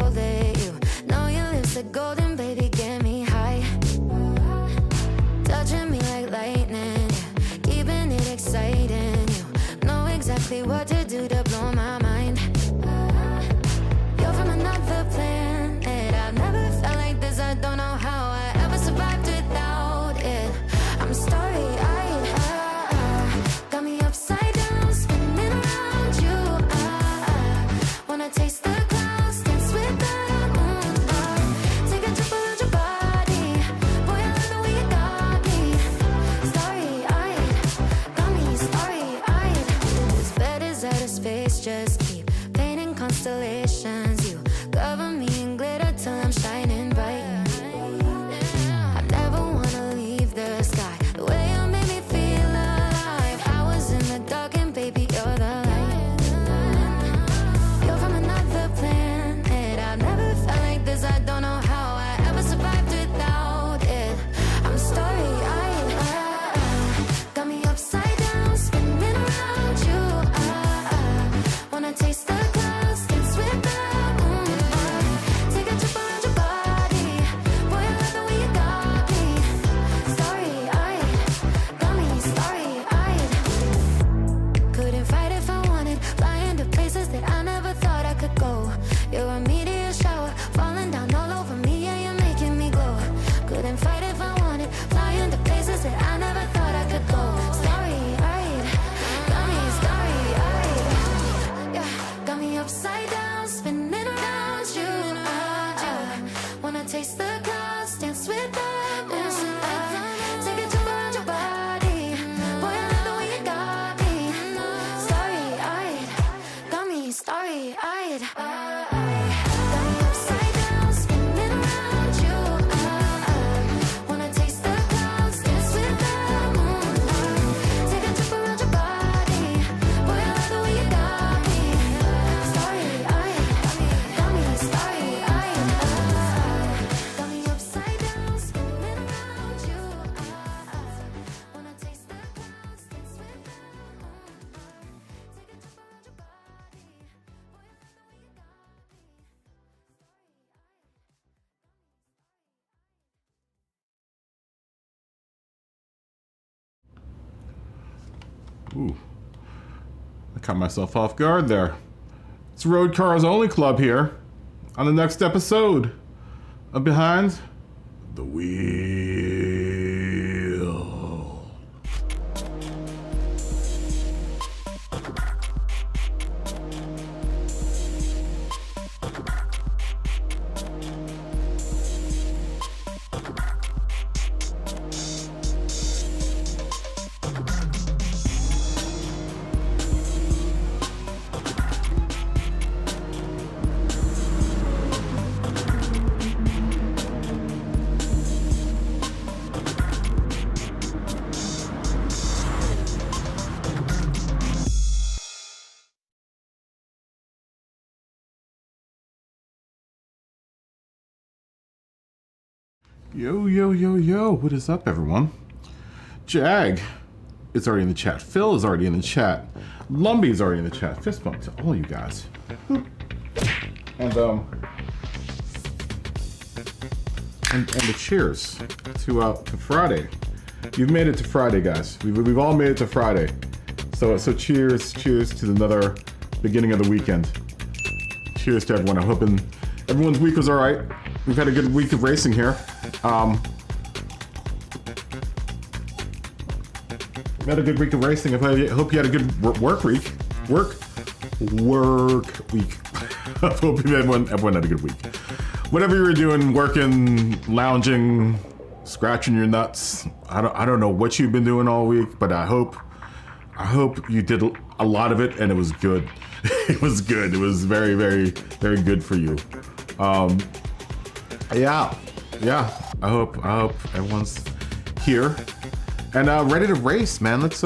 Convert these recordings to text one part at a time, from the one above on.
slowly. You know your lips are golden, baby, get me high. Touching me like lightning, yeah, keeping it exciting. You know exactly what to do to blow my mind. You're from another planet. I've never felt like this. I don't know how I ever survived without it. I'm starry-eyed, got me upside down, spinning around you. Wanna taste the clouds, dance with the moon. Take a trip around your body, boy, I love the way you got me. Starry-eyed, got me starry-eyed. This bed is out of space, just keep painting constellations. You cover me in glitter till I'm shining bright. I never wanna leave the sky. The way you made me feel alive. I was in the dark and baby, you're the light. You're from another planet. I've never felt like this. I don't know how I ever survived without it. I'm starry-eyed, got me upside down, spinning around you. Wanna taste the clouds, dance with the moon. Take a trip around your body, boy, I love the way you got me. Starry-eyed, got me starry-eyed. Couldn't fight if I wanted, flying to places that I never thought I could go. You're a meteor shower, falling down all over me, yeah, you're making me glow. Couldn't fight if I wanted, flying to places that I never thought I could go. Starry-eyed, got me starry-eyed. Yeah, got me upside down, spinning around you. Wanna taste the clouds, dance with the moon. Take a trip around your body, boy, I love the way you got me. Starry-eyed, got me starry-eyed. Got me upside down, spinning around you. Wanna taste the clouds, dance with the moon. Take a trip around your body, boy, I love the way you got me. Starry-eyed, got me starry-eyed. Got me upside down, spinning around you. Wanna taste the clouds, dance with the moon. Take a trip around your body, boy, I love the way you got me. Ooh, I caught myself off guard there. It's Road Cars Only Club here on the next episode of Behind the Wheel. Yo, yo, yo, yo, what is up, everyone? Jag is already in the chat. Phil is already in the chat. Lumbee is already in the chat. Fist bump to all you guys. And a cheers to Friday. You've made it to Friday, guys. We've all made it to Friday. So cheers to another beginning of the weekend. Cheers to everyone. I'm hoping everyone's week was all right. We've had a good week of racing here. We had a good week of racing. I hope you had a good work week. Work week. I hope everyone had a good week. Whatever you were doing, working, lounging, scratching your nuts. I don't know what you've been doing all week, but I hope you did a lot of it and it was good. It was good. It was very, very, very good for you. Yeah. I hope everyone's here and ready to race, man. Let's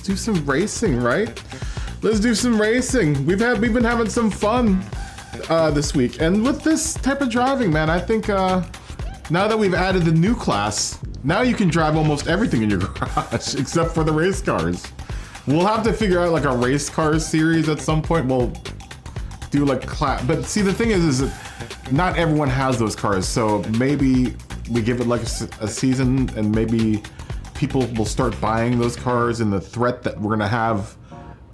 do some racing, right? Let's do some racing. We've been having some fun this week, and with this type of driving, man, I think now that we've added the new class, now you can drive almost everything in your garage except for the race cars. We'll have to figure out like a race cars series at some point. We'll do like but see, the thing is that not everyone has those cars, so maybe we give it like a season, and maybe people will start buying those cars in the threat that we're gonna have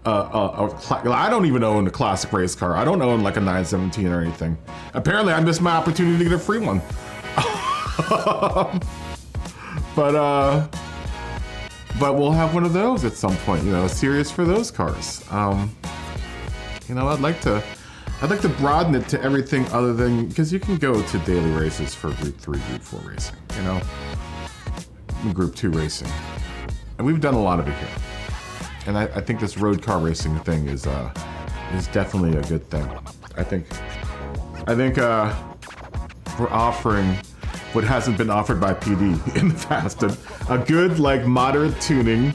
I don't even own a classic race car. I don't own like a 917 or anything. Apparently I missed my opportunity to get a free one. But we'll have one of those at some point, you know, a series for those cars. You know, I'd like to broaden it to everything other than, because you can go to daily races for Group 3, Group 4 racing, you know, Group 2 racing. And we've done a lot of it here. And I think this road car racing thing is definitely a good thing. I think we're offering what hasn't been offered by PD in the past, a good, like, moderate tuning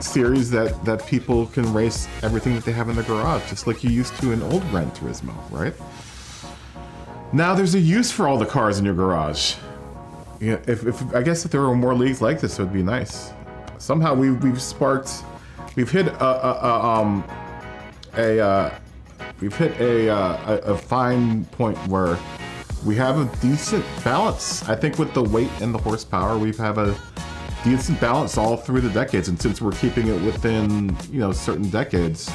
series that people can race everything that they have in their garage, just like you used to in old Gran Turismo, right? Now there's a use for all the cars in your garage. Yeah, if I guess if there were more leagues like this, it would be nice. Somehow we've hit a fine point where we have a decent balance. I think with the weight and the horsepower, we have a decent balance all through the decades. And since we're keeping it within, you know, certain decades,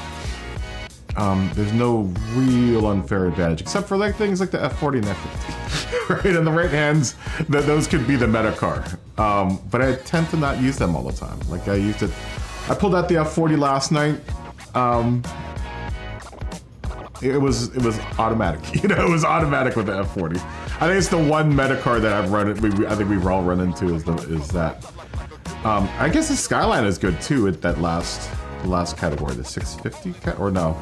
there's no real unfair advantage, except for like things like the F40 and F50, right? In the right hands, those could be the meta car. But I tend to not use them all the time. Like I pulled out the F40 last night. It was automatic. You know, it was automatic with the F40. I think it's the one meta car that I've run. I think we've all run into is that. I guess the Skyline is good too at that last category, the 650 or no,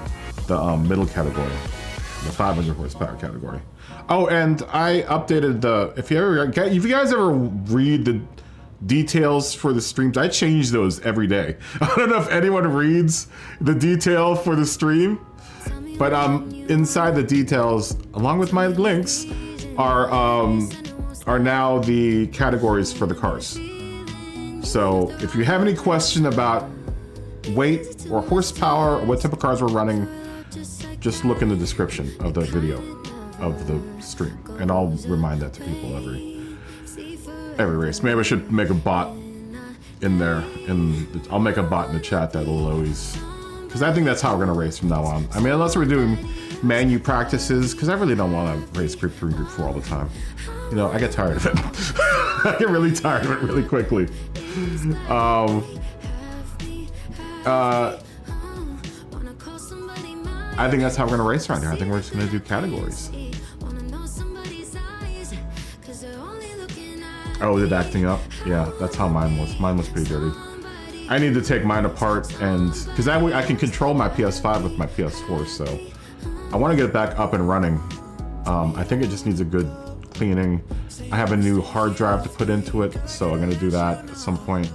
the middle category, the 500 horsepower category. Oh, and I updated if you guys ever read the details for the streams, I change those every day. I don't know if anyone reads the detail for the stream, but inside the details, along with my links, are now the categories for the cars. So if you have any question about weight or horsepower or what type of cars we're running, just look in the description of the video of the stream, and I'll remind that to people every race. Maybe I should make a bot in there, I'll make a bot in the chat that'll always, because I think that's how we're gonna race from now on. I mean, unless we're doing manu practices, because I really don't want to race Group 3 and Group 4 all the time. You know, I get tired of it. I get really tired of it really quickly. I think that's how we're gonna race around here. I think we're just gonna do categories. Oh, is it acting up? Yeah, that's how mine was. Mine was pretty dirty. I need to take mine apart, and because that way I can control my PS5 with my PS4, so I want to get it back up and running. I think it just needs a good cleaning. I have a new hard drive to put into it, so I'm gonna do that at some point.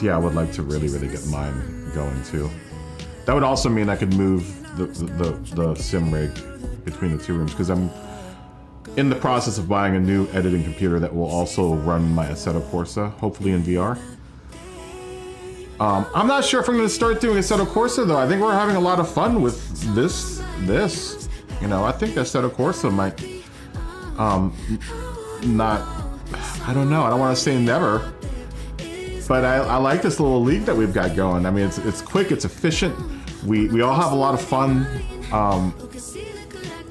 Yeah, I would like to really get mine going too. That would also mean I could move the sim rig between the two rooms, because I'm in the process of buying a new editing computer that will also run my Assetto Corsa, hopefully in VR. I'm not sure if I'm going to start doing Assetto Corsa though. I think we're having a lot of fun with this. You know, I think Assetto Corsa might not. I don't know. I don't want to say never. But I like this little league that we've got going. I mean, it's quick, it's efficient. We all have a lot of fun.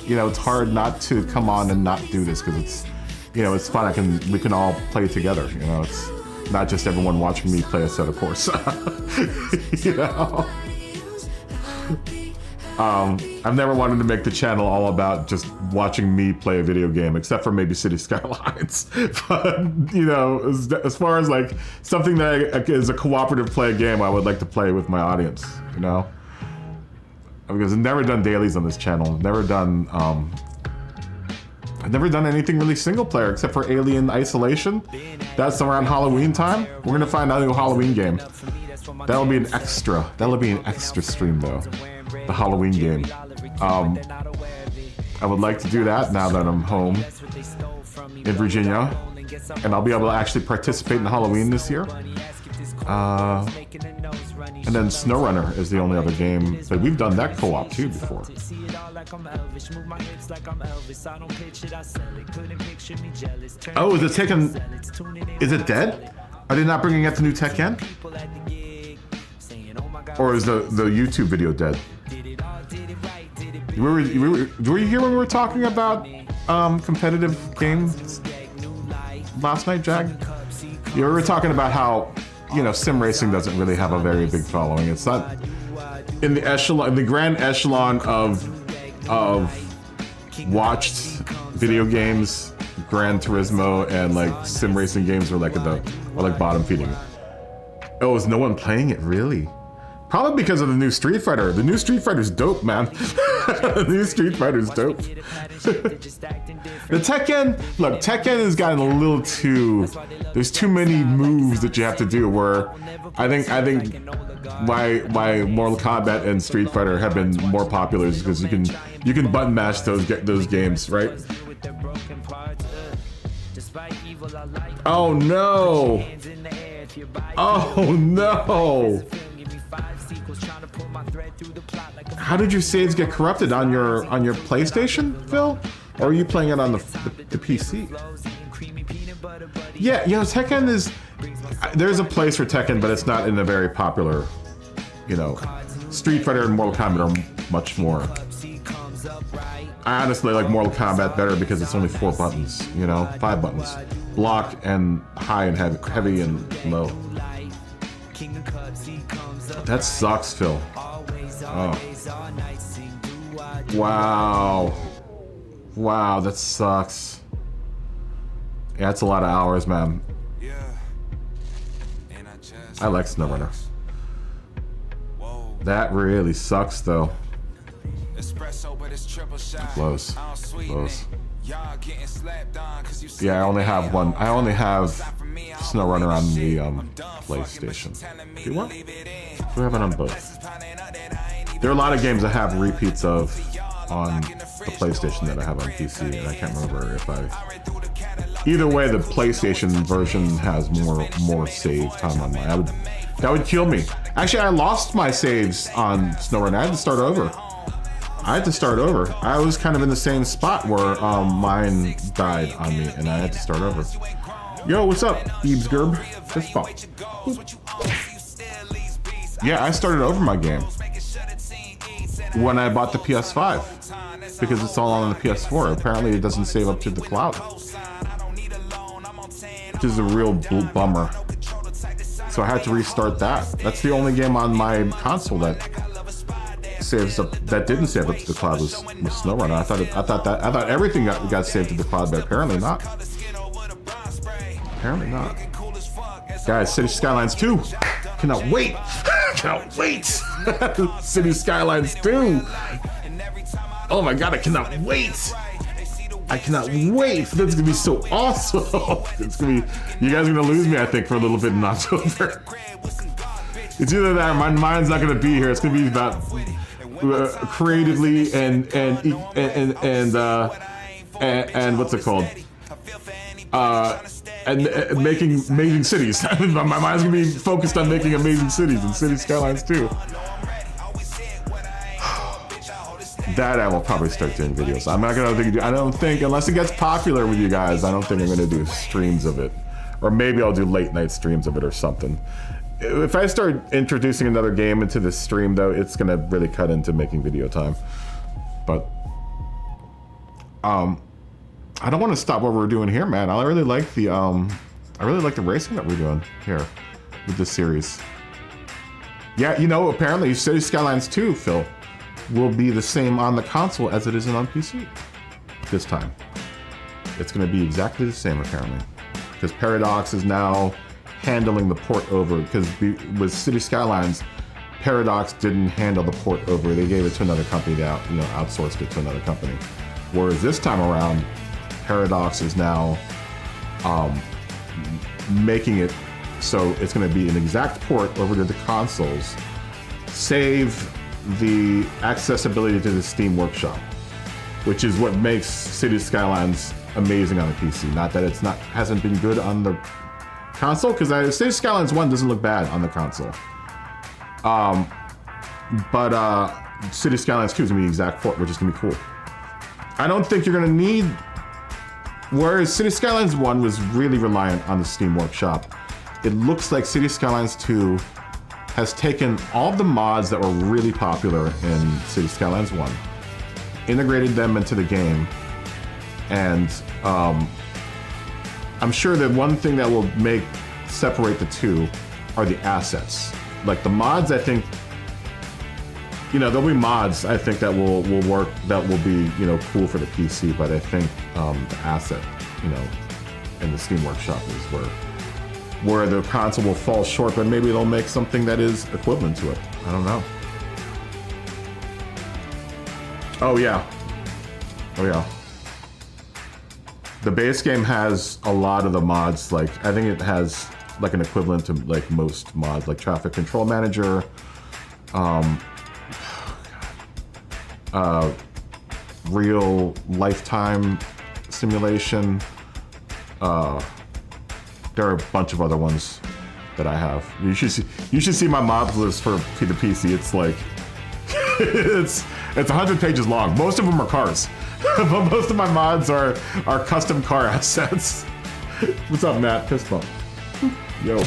You know, it's hard not to come on and not do this, because it's, you know, it's fun. We can all play together. You know, it's not just everyone watching me play Assetto Corsa. You know. I've never wanted to make the channel all about just watching me play a video game, except for maybe City Skylines. But, you know, as far as like something that is a cooperative play game, I would like to play with my audience, you know? Because I've never done dailies on this channel. I've never done anything really single player except for Alien Isolation. That's around Halloween time. We're gonna find out a new Halloween game. That'll be an extra stream though. The Halloween game. I would like to do that now that I'm home in Virginia, and I'll be able to actually participate in Halloween this year. And then SnowRunner is the only other game, but we've done that co-op too before. Oh, is it taken? Is it dead? Are they not bringing out the new Tekken? Or is the YouTube video dead? Were you here when we were talking about competitive games last night, Jag? You were talking about how, you know, sim racing doesn't really have a very big following. It's not in the echelon, in the grand echelon of watched video games. Gran Turismo and like sim racing games are like bottom feeding. Oh, is no one playing it really? Probably because of the new Street Fighter. The new Street Fighter's dope, man. The new Street Fighter's dope. The Tekken, look, Tekken has gotten a little too, there's too many moves that you have to do where I think why Mortal Kombat and Street Fighter have been more popular is because you can button mash those games, right? Oh no! Oh no! How did your saves get corrupted on your PlayStation, Phil? Or are you playing it on the PC? Yeah, you know, Tekken is, there's a place for Tekken, but it's not in a very popular, you know, Street Fighter and Mortal Kombat are much more. I honestly like Mortal Kombat better because it's only 4 buttons, you know, 5 buttons. Block and high and heavy and low. That sucks, Phil. Oh. Wow. Wow, that sucks. Yeah, it's a lot of hours, man. I like SnowRunner. That really sucks, though. Close. Close. Yeah, I only have one. I only have SnowRunner on the PlayStation. Do you want? We have it on both. There are a lot of games I have repeats of on the PlayStation that I have on PC, and I can't remember if I. Either way, the PlayStation version has more save time on mine. That would kill me. Actually, I lost my saves on SnowRunner. I had to start over. I was kind of in the same spot where mine died on me, and I had to start over. Yo, what's up, Eebsgerb? Fist bump. Yeah, I started over my game when I bought the PS5 because it's all on the PS4. Apparently, it doesn't save up to the cloud, which is a real bummer. So I had to restart that. That's the only game on my console that saves up, that didn't save up to the cloud was SnowRunner. I thought everything got saved to the cloud, but apparently not. Apparently not. Guys, City Skylines 2. Cannot wait. Cannot wait. City Skylines 2. Oh my god, I cannot wait. I cannot wait. That's gonna be so awesome. It's gonna be. You guys are gonna lose me, I think, for a little bit in October. It's either that or my mind's not gonna be here. It's gonna be about creatively and what's it called? And making amazing cities. My mind's gonna be focused on making amazing cities and City Skylines 2. That I will probably start doing videos. I'm not gonna do. I don't think, unless it gets popular with you guys, I don't think I'm gonna do streams of it, or maybe I'll do late night streams of it or something. If I start introducing another game into this stream, though, it's gonna really cut into making video time. But I don't want to stop what we're doing here, man. I really like the racing that we're doing here with this series. Yeah, you know, apparently City Skylines 2, Phil, will be the same on the console as it is on PC this time. It's going to be exactly the same, apparently, because Paradox is now handling the port over, because with City Skylines, Paradox didn't handle the port over. They gave it to another company that, you know, outsourced it to another company. Whereas this time around, Paradox is now making it so it's going to be an exact port over to the consoles, save the accessibility to the Steam Workshop, which is what makes City Skylines amazing on the PC. Not that it's hasn't been good on the console, because City Skylines 1 doesn't look bad on the console. But City Skylines 2 is gonna be the exact port, which is gonna be cool. I don't think you're gonna need, whereas City Skylines 1 was really reliant on the Steam Workshop, it looks like City Skylines 2 has taken all the mods that were really popular in City Skylines 1, integrated them into the game, and I'm sure that one thing that will separate the two are the assets. Like the mods, I think, you know, there'll be mods I think that will work, that will be, you know, cool for the PC, but I think the asset, you know, in the Steam Workshop is where the console will fall short, but maybe they'll make something that is equivalent to it. I don't know. Oh yeah. Oh yeah. The base game has a lot of the mods, like, I think it has like an equivalent to like most mods, like Traffic Control Manager, real lifetime simulation. There are a bunch of other ones that I have. You should see my mod list for the PC. It's like it's 100 pages long. Most of them are cars, but most of my mods are custom car assets. What's up, Matt? Fist bump. Yo,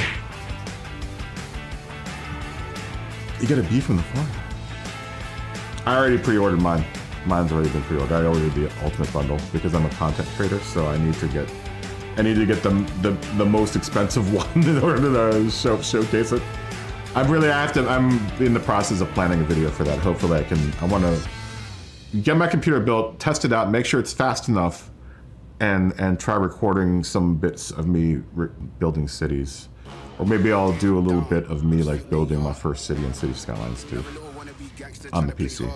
you get a B from the floor. I already pre-ordered mine. Mine's already been pre-ordered. I ordered the Ultimate Bundle because I'm a content creator, so I need to get the most expensive one in order to showcase it. I'm in the process of planning a video for that. Hopefully I want to get my computer built, test it out, make sure it's fast enough, and try recording some bits of me building cities. Or maybe I'll do a little bit of me like building my first city in City Skylines 2 on the PC.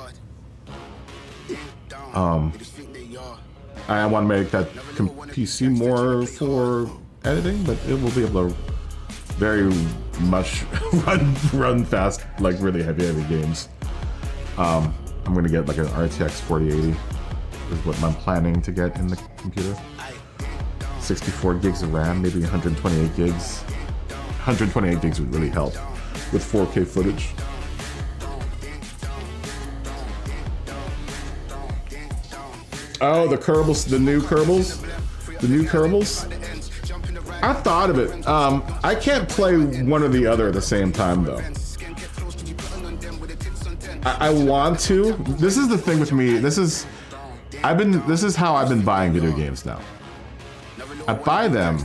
I want to make that PC more for editing, but it will be able to very much run fast, like really heavy games. I'm gonna get like an RTX 4080 is what I'm planning to get in the computer. 64 gigs of RAM, maybe 128 gigs. 128 gigs would really help with 4K footage. Oh, the Kerbals, the new Kerbals? The new Kerbals? I thought of it. I can't play one or the other at the same time though. I want to. This is the thing with me. This is how I've been buying video games now. I buy them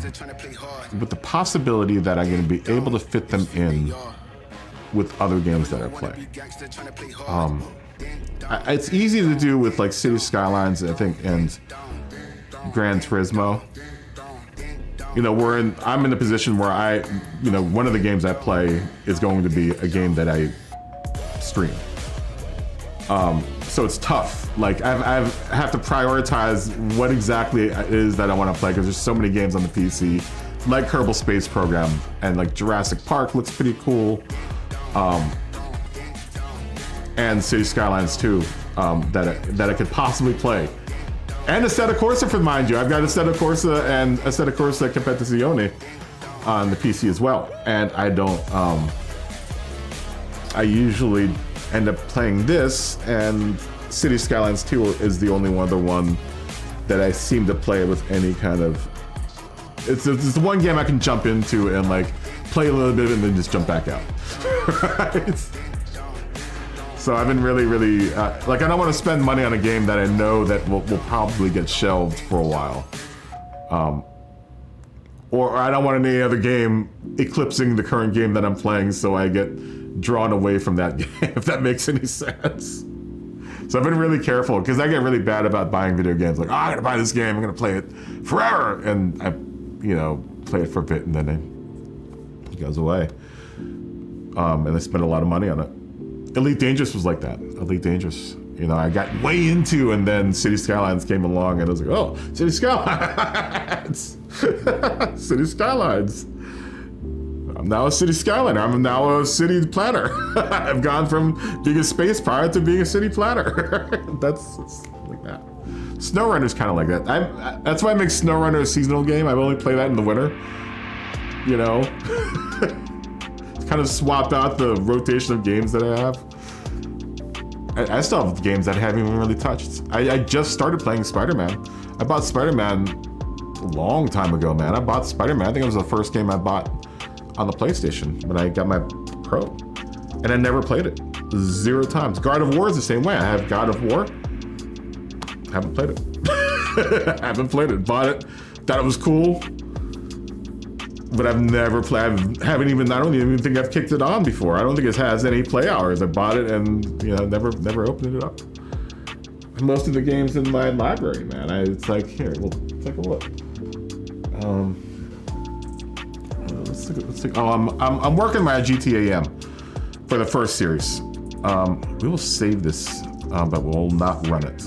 with the possibility that I'm going to be able to fit them in with other games that I play. It's easy to do with like City Skylines, I think, and Gran Turismo. You know, I'm in a position where one of the games I play is going to be a game that I stream. So it's tough. Like I have to prioritize what exactly it is that I want to play because there's so many games on the PC, like Kerbal Space Program and like Jurassic Park looks pretty cool, and City Skylines 2 that I could possibly play, and Assetto Corsa, for mind you. I've got Assetto Corsa and Assetto Corsa Competizione on the PC as well, and I don't. I usually end up playing this, and City Skylines 2 is the only other one that I seem to play with any kind of. It's the one game I can jump into and like play a little bit and then just jump back out. Right? So I've been really, like I don't want to spend money on a game that I know that will probably get shelved for a while. Or I don't want any other game eclipsing the current game that I'm playing, so I get drawn away from that game, if that makes any sense. So I've been really careful, because I get really bad about buying video games. Like, I'm gonna buy this game, I'm gonna play it forever, and I, play it for a bit, and then it goes away. And I spend a lot of money on it. Elite Dangerous was like that. Elite Dangerous, I got way into, and then City Skylines came along, and I was like, oh, City Skylines. City Skylines. I'm now a city skyliner. I'm now a city planner. I've gone from being a space pirate to being a city planner. That's like that. SnowRunner's kind of like that. That's why I make SnowRunner a seasonal game. I've only played that in the winter. It's kind of swap out the rotation of games that I have. I still have games that I haven't even really touched. I just started playing Spider-Man. I bought Spider-Man a long time ago, man. I bought Spider-Man. I think it was the first game I bought on the PlayStation when I got my Pro. And I never played it. 0 times. God of War is the same way. I have God of War. Haven't played it. Haven't played it. Bought it. Thought it was cool. But I've never played. I don't even think I've kicked it on before. I don't think it has any play hours. I bought it and, you know, never opened it up. Most of the games in my library, man. It's like, here, we'll take a look. Let's take. Oh, I'm working my GT7 for the first series. We will save this, but we'll not run it.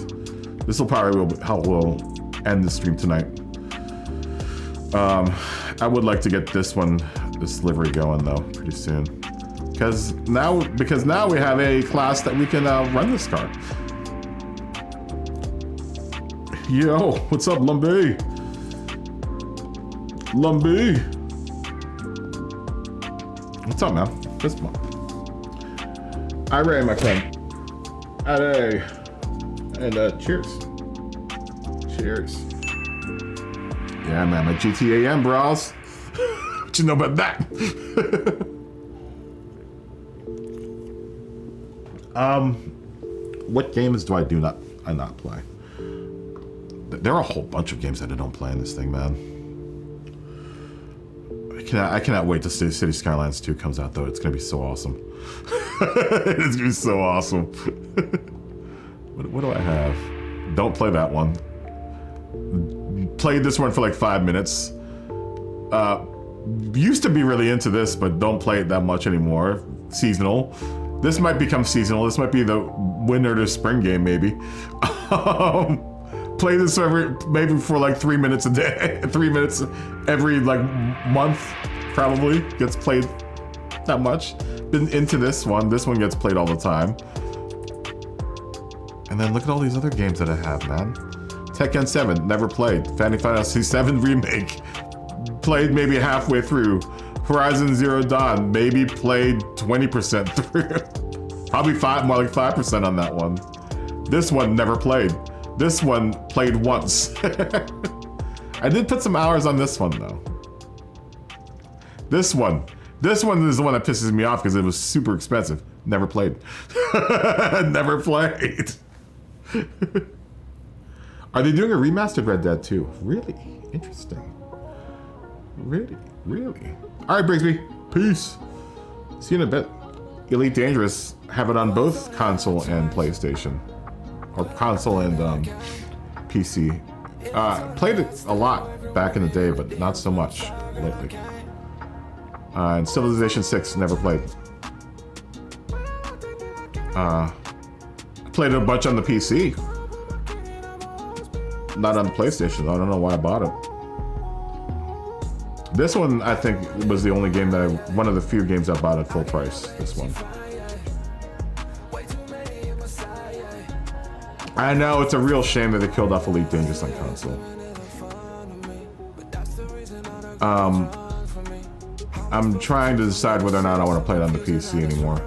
This will probably how we'll end the stream tonight. I would like to get this livery going though pretty soon, because now we have a class that we can run this car. Yo, what's up, Lumbee? What's up, man? This one. Alright, my friend. Alright. And cheers. Cheers. Yeah, man, my GT7, bros. What you know about that? What games do I not play? There are a whole bunch of games that I don't play in this thing, man. I cannot wait till City Skylines 2 comes out, though. It's gonna be so awesome. It's gonna be so awesome. What do I have? Don't play that one. Played this one for like 5 minutes. Used to be really into this, but don't play it that much anymore. Seasonal. This might become seasonal. This might be the winter to spring game, maybe. Play this maybe for like 3 minutes a day. 3 minutes every like month, probably gets played that much. Been into this one. This one gets played all the time. And then look at all these other games that I have, man. Tekken 7, never played. Final Fantasy 7 Remake, played maybe halfway through. Horizon Zero Dawn, maybe played 20% through. Probably more like 5% on that one. This one, never played. This one, played once. I did put some hours on this one, though. This one is the one that pisses me off because it was super expensive. Never played. Never played. Are they doing a remastered Red Dead 2? Really? Interesting. Really? All right, Brigsby. Peace. See you in a bit. Elite Dangerous, have it on both console and PlayStation. Or console and PC. Played it a lot back in the day, but not so much lately. And Civilization 6, never played. Played it a bunch on the PC. Not on the PlayStation. I don't know why I bought it. This one, I think, was the only game one of the few games I bought at full price. This one. I know, it's a real shame that they killed off Elite Dangerous on console. I'm trying to decide whether or not I want to play it on the PC anymore.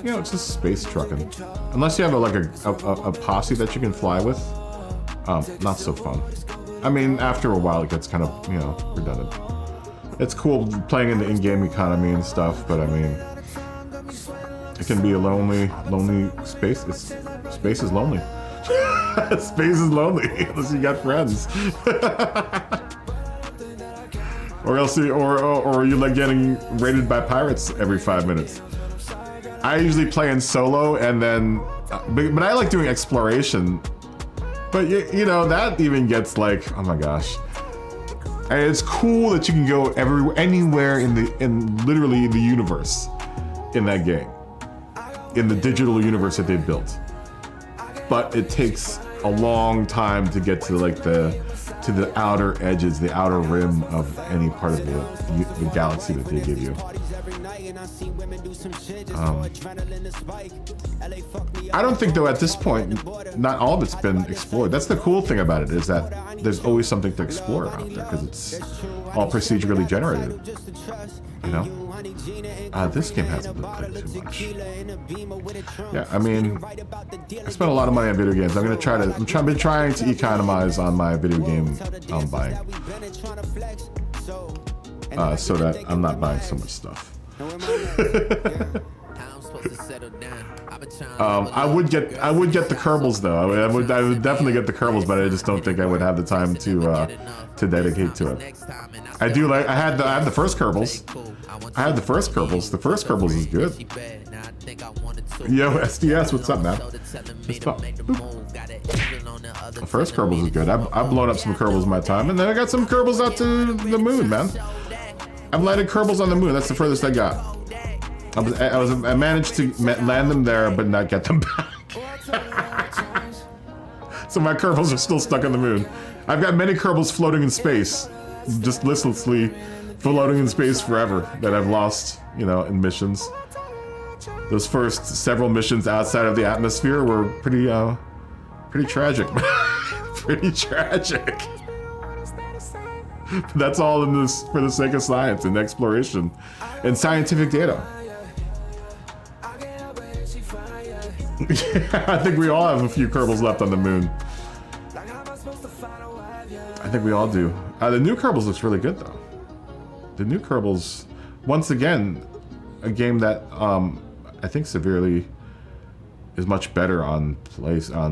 You know, it's just space trucking. Unless you have a posse that you can fly with, not so fun. I mean, after a while it gets kind of, you know, redundant. It's cool playing in the in-game economy and stuff, but I mean, it can be a lonely space. Space is lonely. Space is lonely unless you got friends. Or else or you like getting raided by pirates every 5 minutes. I usually play in solo and then, but I like doing exploration. But you know, that even gets like, oh my gosh. And it's cool that you can go anywhere in literally the universe in that game. In the digital universe that they built. But it takes a long time to get to like the to the outer edges, the outer rim of any part of the galaxy that they give you. I don't think though at this point, not all of it's been explored. That's the cool thing about it, is that there's always something to explore out there because it's all procedurally generated. You know? This game hasn't been played too much. Yeah, I mean, I spent a lot of money on video games. I'm been trying to economize on my video game buying, so that I'm not buying so much stuff. I would get the Kerbals though. I would definitely get the Kerbals, but I just don't think I would have the time to dedicate to it. I do like. I had the first Kerbals. I had the first Kerbals. The first Kerbals is good. Yo, SDS, what's up, man? What's up? The first Kerbals is good. I've blown up some Kerbals in my time, and then I got some Kerbals out to the moon, man. I've landed Kerbals on the moon. That's the furthest I got. I managed to land them there, but not get them back. So my Kerbals are still stuck on the moon. I've got many Kerbals floating in space, just listlessly floating in space forever, that I've lost, you know, in missions. Those first several missions outside of the atmosphere were pretty tragic. Pretty tragic. But that's all in this for the sake of science and exploration and scientific data. Yeah, I think we all have a few Kerbals left on the moon. I think we all do. The new Kerbals looks really good though. The new Kerbals, once again, a game that I think severely is much better on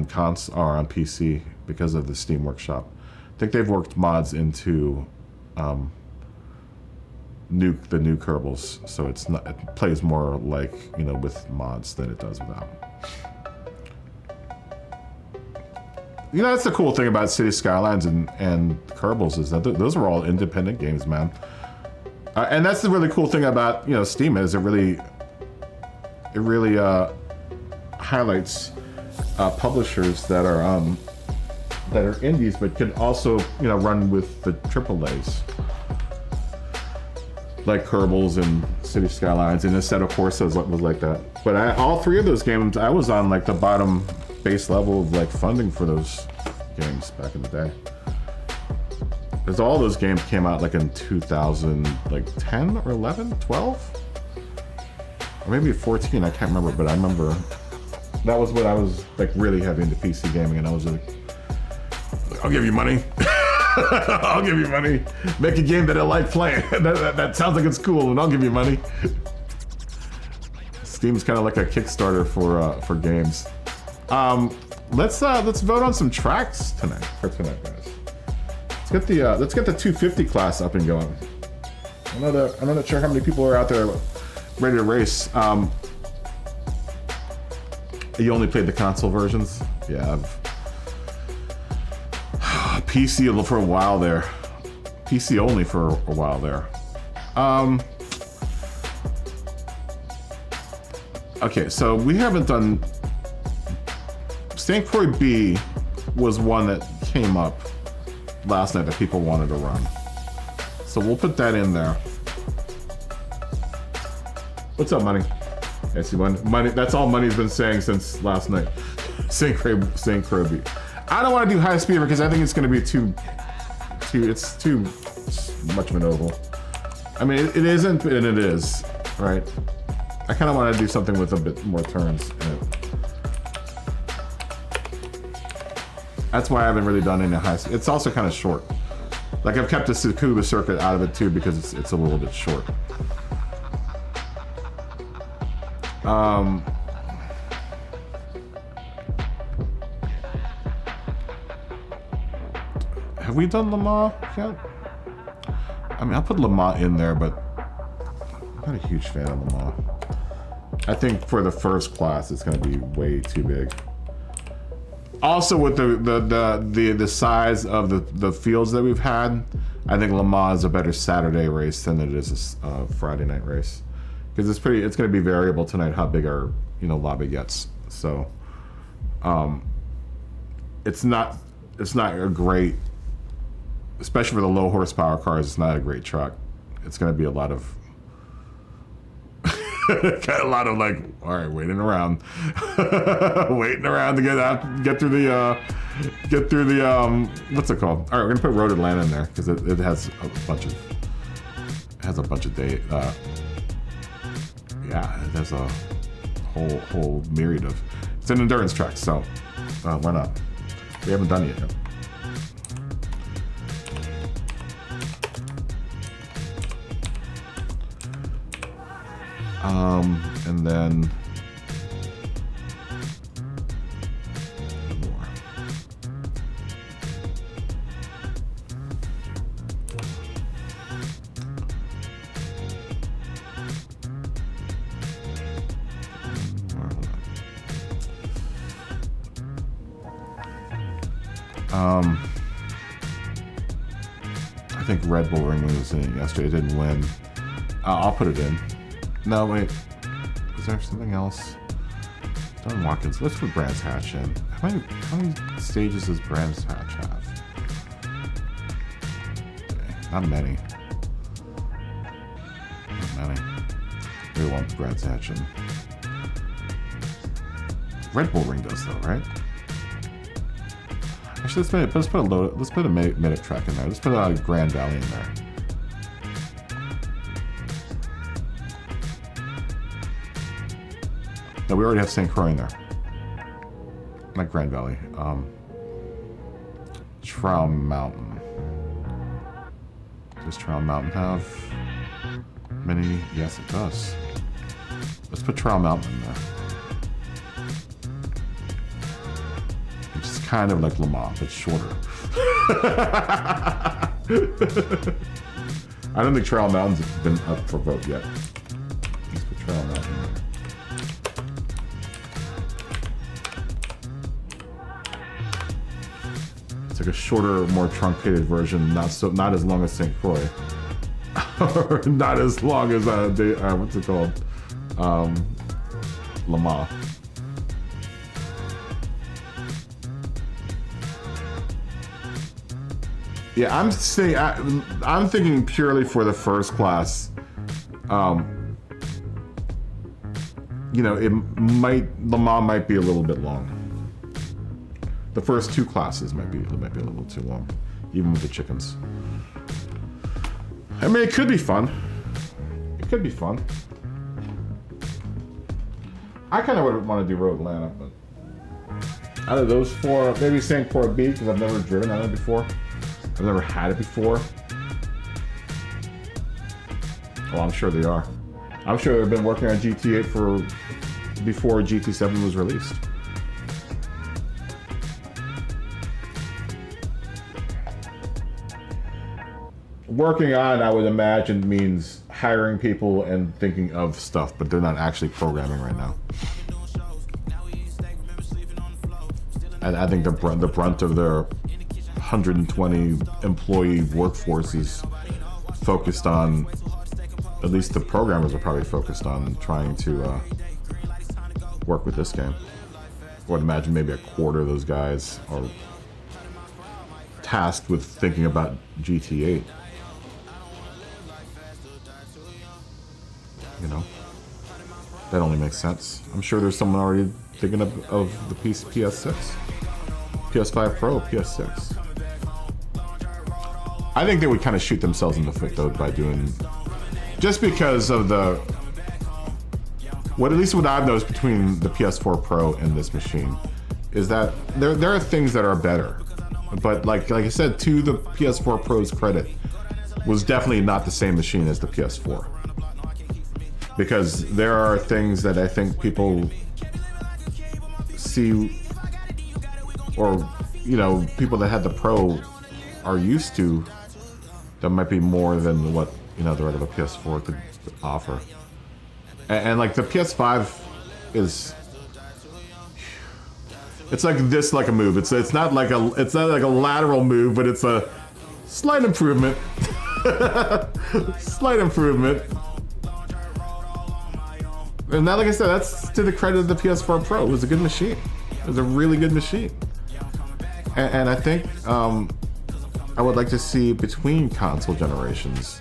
cons or on PC because of the Steam Workshop. I think they've worked mods into the new Kerbals, so it plays more like, you know, with mods than it does without. You know, that's the cool thing about City Skylines and Kerbals, is that those are all independent games, man. And that's the really cool thing about, you know, Steam, is it really highlights publishers that are indies but can also, you know, run with the AAAs, like Kerbals and City Skylines, and Assetto Corsa was like that. But all three of those games, I was on like the bottom base level of like funding for those games back in the day. Because all those games came out like in 2010 or 11, 12? Or maybe 14, I can't remember, but I remember that was when I was like really heavy into PC gaming, and I was like, I'll give you money. I'll give you money. Make a game that I like playing. that sounds like it's cool, and I'll give you money. Steam's kind of like a Kickstarter for games. Let's vote on some tracks tonight, guys. Let's get the 250 class up and going. I'm not sure how many people are out there ready to race. You only played the console versions? Yeah, PC for a while there. PC only for a while there. Okay, so we haven't done... St. Croix B was one that came up last night that people wanted to run. So we'll put that in there. What's up, Money? I see Money. That's all Money's been saying since last night. St. Croix B. I don't want to do high speed because I think it's going to be too much of an oval. I mean, it isn't, and it is, right? I kind of want to do something with a bit more turns in it. That's why I haven't really done any high speed. It's also kind of short. Like, I've kept the Tsukuba circuit out of it too because it's a little bit short. Have we done Le Mans yet? I mean, I'll put Le Mans in there, but I'm not a huge fan of Le Mans. I think for the first class, it's going to be way too big. Also, with the size of the fields that we've had, I think Le Mans is a better Saturday race than it is a Friday night race, because it's going to be variable tonight how big our lobby gets. So, it's not a great especially for the low horsepower cars, it's not a great truck. It's going to be a lot of got a lot of like, all right, waiting around to get through the what's it called? All right, we're gonna put Road Atlanta in there because it has a bunch of day. Yeah, it has a whole myriad of. It's an endurance track, so why not? We haven't done it yet. And then more. I think Red Bull Ring was in it yesterday. It didn't win. I'll put it in. No, wait. Is there something else? Don Watkins. Let's put Brands Hatch in. How many stages does Brands Hatch have? Not many. Not many. We want Brands Hatch in. Red Bull Ring does though, right? Actually, let's put a minute track in there. Let's put a Grand Valley in there. No, we already have St. Croix in there. Not Grand Valley. Trowel Mountain. Does Trowel Mountain have many? Yes, it does. Let's put Trowel Mountain in there. It's kind of like Le Mans, but shorter. I don't think Trowel Mountain's been up for vote yet. Let's put Trowel Mountain in there. It's like a shorter, more truncated version, not as long as St. Croix, or not as long as what's it called, Le Mans. Yeah, I'm thinking purely for the first class. You know, Le Mans might be a little bit long. The first two classes might be a little too long, even with the chickens. I mean, it could be fun. It could be fun. I kind of would want to do Road Atlanta, but out of those four, maybe St. Croix B, because I've never driven on it before. I've never had it before. Well, I'm sure they are. I'm sure they've been working on GT8 before GT7 was released. Working on, I would imagine, means hiring people and thinking of stuff, but they're not actually programming right now. And I think the brunt of their 120 employee workforce is focused on, at least the programmers are probably focused on trying to work with this game. I would imagine maybe a quarter of those guys are tasked with thinking about GT8. You know, that only makes sense. I'm sure there's someone already thinking of the PS6, PS5 Pro, PS6. I think they would kind of shoot themselves in the foot though by doing, just because of at least what I've noticed between the PS4 Pro and this machine, is that there are things that are better, but like I said, to the PS4 Pro's credit, was definitely not the same machine as the PS4. Because there are things that I think people see, or, you know, people that had the Pro are used to, that might be more than what, you know, the rest of a PS4 could offer. And like the PS5 is, it's like this, like a move. It's not like a lateral move, but it's a slight improvement. Slight improvement. And now, like I said, that's to the credit of the PS4 Pro. It was a good machine. It was a really good machine. And I think I would like to see between console generations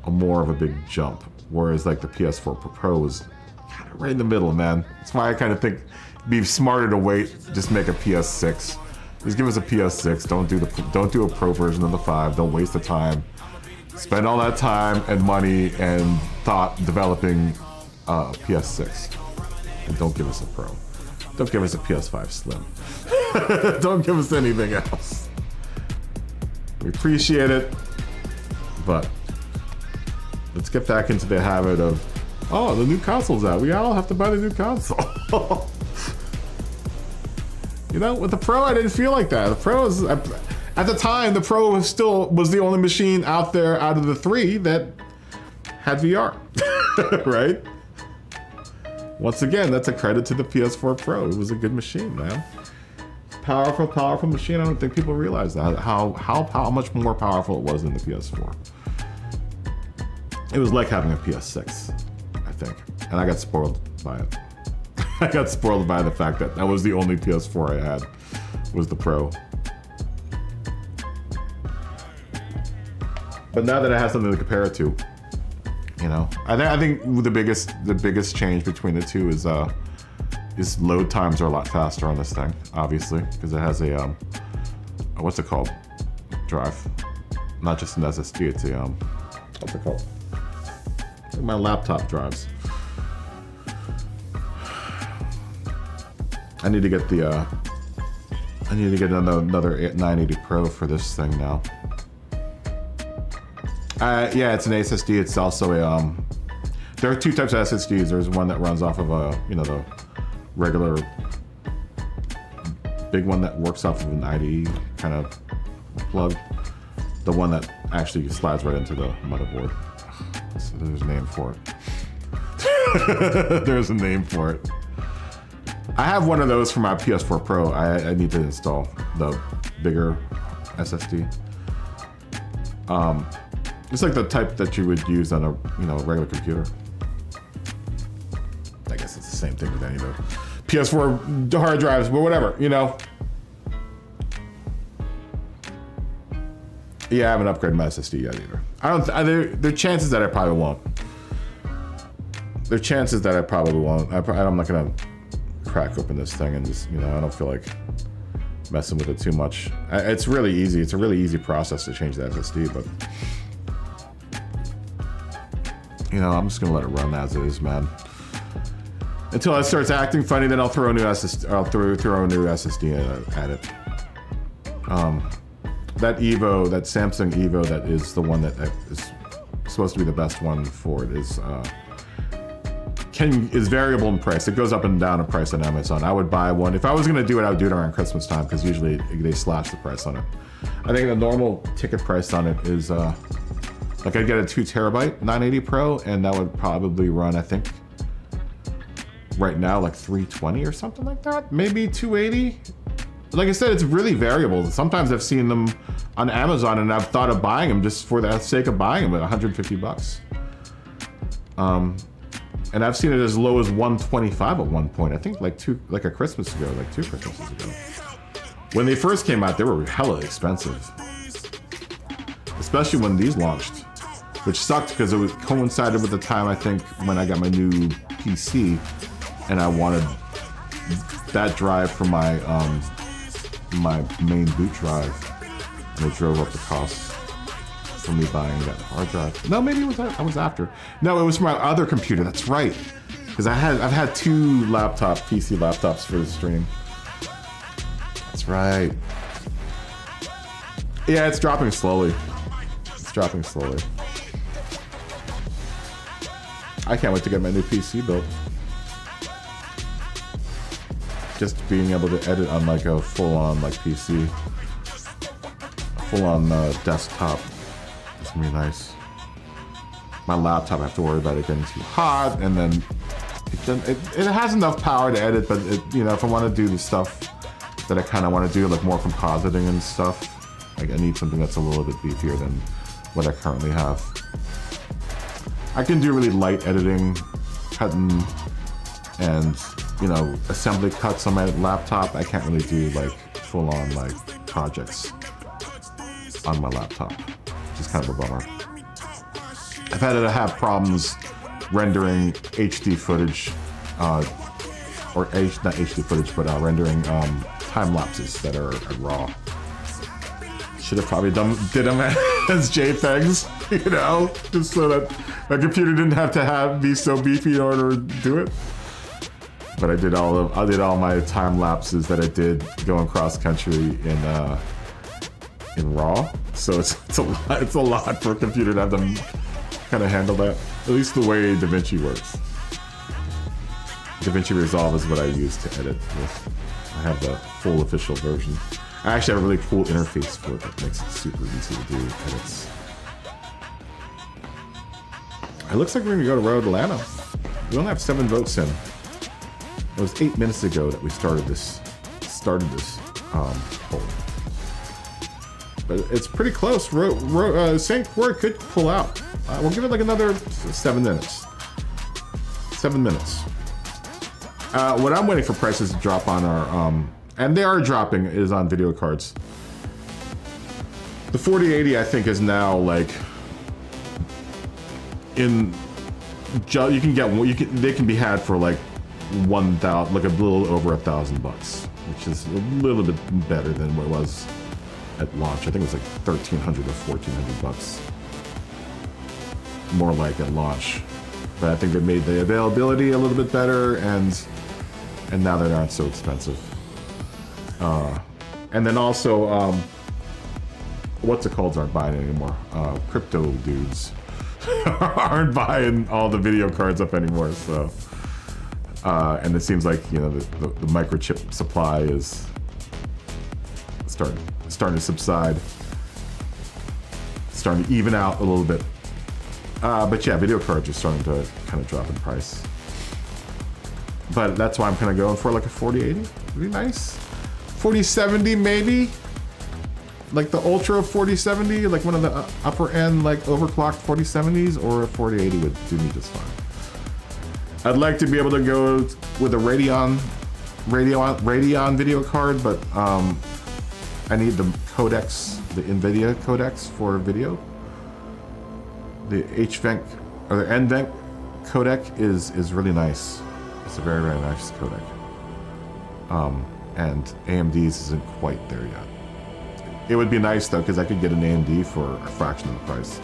a more of a big jump, whereas like the PS4 Pro was kind of right in the middle, man. That's why I kind of think it'd be smarter to wait, just make a PS6. Just give us a PS6. Don't do a Pro version of the 5. Don't waste the time. Spend all that time and money and thought developing a PS6, and don't give us a Pro. Don't give us a PS5 Slim. Don't give us anything else. We appreciate it, but let's get back into the habit of, oh, the new console's out. We all have to buy the new console. You know, with the Pro, I didn't feel like that. The Pro is, at the time, the Pro was the only machine out there out of the 3 that had VR, right? Once again, that's a credit to the PS4 Pro. It was a good machine, man. Powerful, powerful machine. I don't think people realize that, how much more powerful it was than the PS4. It was like having a PS6, I think. And I got spoiled by it. I got spoiled by the fact that that was the only PS4 I had, was the Pro. But now that I have something to compare it to, you know, I think the biggest change between the two is load times are a lot faster on this thing, obviously, because it has a what's it called? Drive, not just an SSD. It's a what's it called? Like my laptop drives. I need to get another 980 Pro for this thing now. Yeah, it's an SSD. It's also a there are 2 types of SSDs. There's one that runs off of a, you know, the regular big one that works off of an IDE kind of plug. The one that actually slides right into the motherboard. So there's a name for it. There's a name for it. I have one of those for my PS4 Pro. I need to install the bigger SSD. It's like the type that you would use on a, you know, regular computer. I guess it's the same thing with any of the PS4 hard drives, but whatever, you know. Yeah, I haven't upgraded my SSD yet either. There are chances that I probably won't. There are chances that I probably won't. I'm not gonna crack open this thing and just, you know, I don't feel like messing with it too much. It's really easy. It's a really easy process to change the SSD, but you know, I'm just gonna let it run as it is, man. Until it starts acting funny, then I'll throw a new SSD. I'll throw a new SSD at it. That Evo, that Samsung Evo, that is the one that is supposed to be the best one for it, is variable in price. It goes up and down in price on Amazon. I would buy one. If I was gonna do it, I would do it around Christmas time, because usually they slash the price on it. I think the normal ticket price on it is like, I'd get a 2 terabyte 980 Pro, and that would probably run, I think, right now, like $320 or something like that. Maybe $280. Like I said, it's really variable. Sometimes I've seen them on Amazon, and I've thought of buying them just for the sake of buying them at $150. And I've seen it as low as $125 at one point. I think like a Christmas ago, like 2 Christmases ago. When they first came out, they were hella expensive, especially when these launched, which sucked because it coincided with the time, I think, when I got my new PC, and I wanted that drive for my my main boot drive, and it drove up the cost for me buying that hard drive. No, maybe I was after. No, it was for my other computer. That's right, because I've had 2 PC laptops for the stream. That's right. Yeah, it's dropping slowly. It's dropping slowly. I can't wait to get my new PC built. Just being able to edit on like a full-on like PC, full-on desktop. It's gonna be nice. My laptop, I have to worry about it getting too hot, and then it has enough power to edit, but you know, if I want to do the stuff that I kind of want to do, like more compositing and stuff, like I need something that's a little bit beefier than what I currently have. I can do really light editing, cutting, and, you know, assembly cuts on my laptop. I can't really do like full-on like projects. on my laptop, which is kind of a bummer. I've had to have problems rendering HD footage, not HD footage, but rendering time lapses that are raw. Should have probably did them as JPEGs, you know, just so that my computer didn't have to be so beefy in order to do it. But I did all my time lapses that I did going cross country in RAW. So it's a lot for a computer to have them kind of handle that. At least the way DaVinci works. DaVinci Resolve is what I use to edit with. I have the full official version. I actually have a really cool interface for it that makes it super easy to do edits. It looks like we're gonna go to Road Atlanta. We only have 7 votes in. It was 8 minutes ago that we started this poll. But it's pretty close. St. Croix could pull out. We'll give it like another 7 minutes. 7 minutes. What I'm waiting for prices to drop on our, and they are dropping, is on video cards. The 4080 I think is now like they can be had for like 1,000, like a little over $1,000, which is a little bit better than what it was at launch. I think it was like 1,300 or 1,400 bucks. More like at launch. But I think they made the availability a little bit better, and now they aren't so expensive. And then also, what's it called aren't buying anymore. Crypto dudes aren't buying all the video cards up anymore. So, and it seems like, you know, the microchip supply is starting to subside, starting to even out a little bit. But yeah, video cards are starting to kind of drop in price. But that's why I'm kind of going for like a 4080. Would be nice. 4070 maybe. Like the Ultra 4070, like one of the upper end, like overclocked 4070s, or a 4080 would do me just fine. I'd like to be able to go with a Radeon video card, but I need the codecs, the NVIDIA codecs for video. The HVENC or the NVENC codec is really nice. It's a very, very nice codec. And AMD's isn't quite there yet. It would be nice though, because I could get an AMD for a fraction of the price.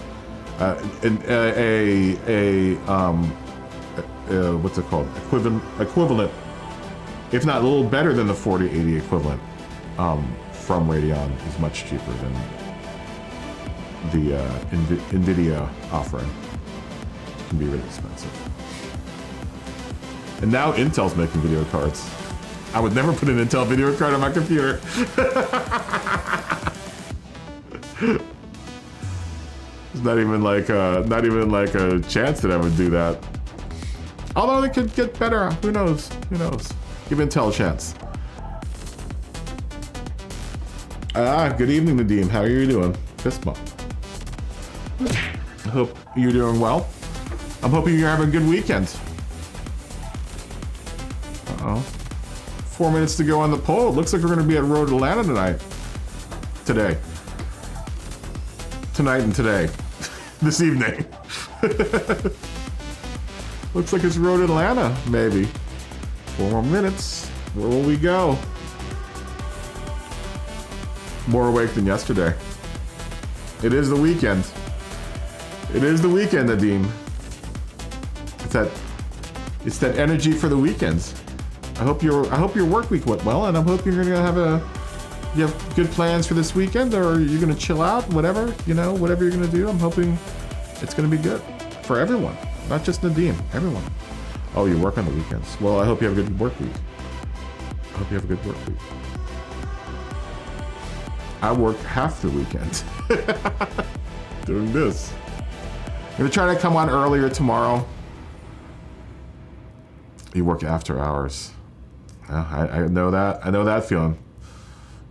What's it called? Equivalent, if not a little better than the 4080 equivalent from Radeon, is much cheaper than the NVIDIA offering. It can be really expensive. And now Intel's making video cards. I would never put an Intel video card on my computer. It's not even like a chance that I would do that. Although they could get better. Who knows? Who knows? Give Intel a chance. Good evening, Nadeem. How are you doing? Fist bump. I hope you're doing well. I'm hoping you're having a good weekend. Uh-oh. 4 minutes to go on the poll. It looks like we're going to be at Road Atlanta tonight. Today. Tonight and today. This evening. Looks like it's Road Atlanta, maybe. 4 more minutes. Where will we go? More awake than yesterday. It is the weekend. It is the weekend, Nadeem. It's that energy for the weekends. I hope your work week went well, and I'm hoping you're gonna you have good plans for this weekend, or you're gonna chill out, whatever, you know, whatever you're gonna do. I'm hoping it's gonna be good for everyone, not just Nadeem, everyone. Oh, you work on the weekends. Well, I hope you have a good work week. I hope you have a good work week. I work half the weekend doing this. I'm gonna try to come on earlier tomorrow. You work after hours. I know that. I know that feeling.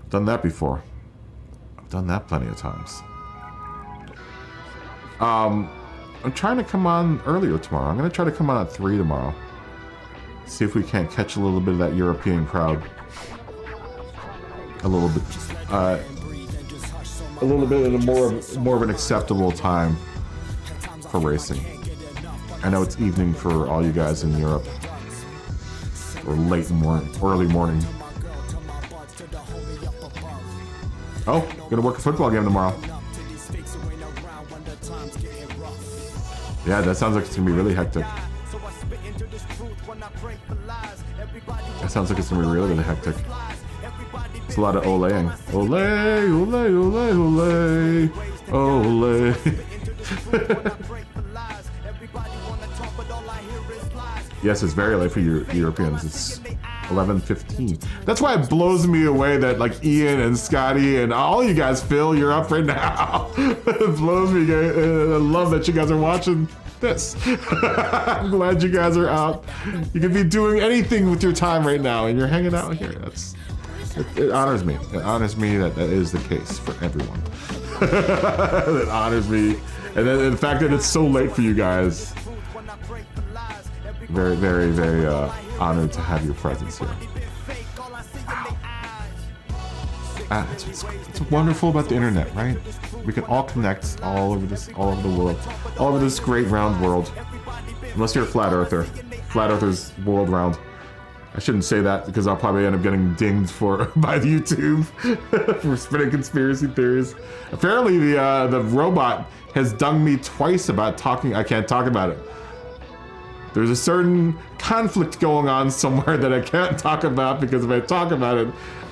I've done that before. I've done that plenty of times. I'm trying to come on earlier tomorrow. I'm gonna try to come on at 3 tomorrow. See if we can't catch a little bit of that European crowd. A little bit. a little bit more of an acceptable time for racing. I know it's evening for all you guys in Europe, or late morning, early morning. Oh, gonna work a football game tomorrow. Yeah, that sounds like it's gonna be really hectic. That sounds like it's gonna be really, really hectic. It's a lot of olaying. Olay, olay, olay, olay. Yes, it's very late for Europeans. It's 11:15. That's why it blows me away that like Ian and Scotty and all you guys, Phil, you're up right now. It blows me. I love that you guys are watching this. I'm glad you guys are out. You could be doing anything with your time right now, and you're hanging out here. It honors me. It honors me that is the case for everyone. It honors me, and then the fact that it's so late for you guys. Very, very, very honored to have your presence here. Wow. It's wonderful about the internet, right? We can all connect all over the world, all over this great round world. Unless you're a flat earther. Flat earthers world round. I shouldn't say that because I'll probably end up getting dinged by YouTube for spinning conspiracy theories. Apparently the robot has dunged me twice about talking. I can't talk about it. There's a certain conflict going on somewhere that I can't talk about because if I talk about it,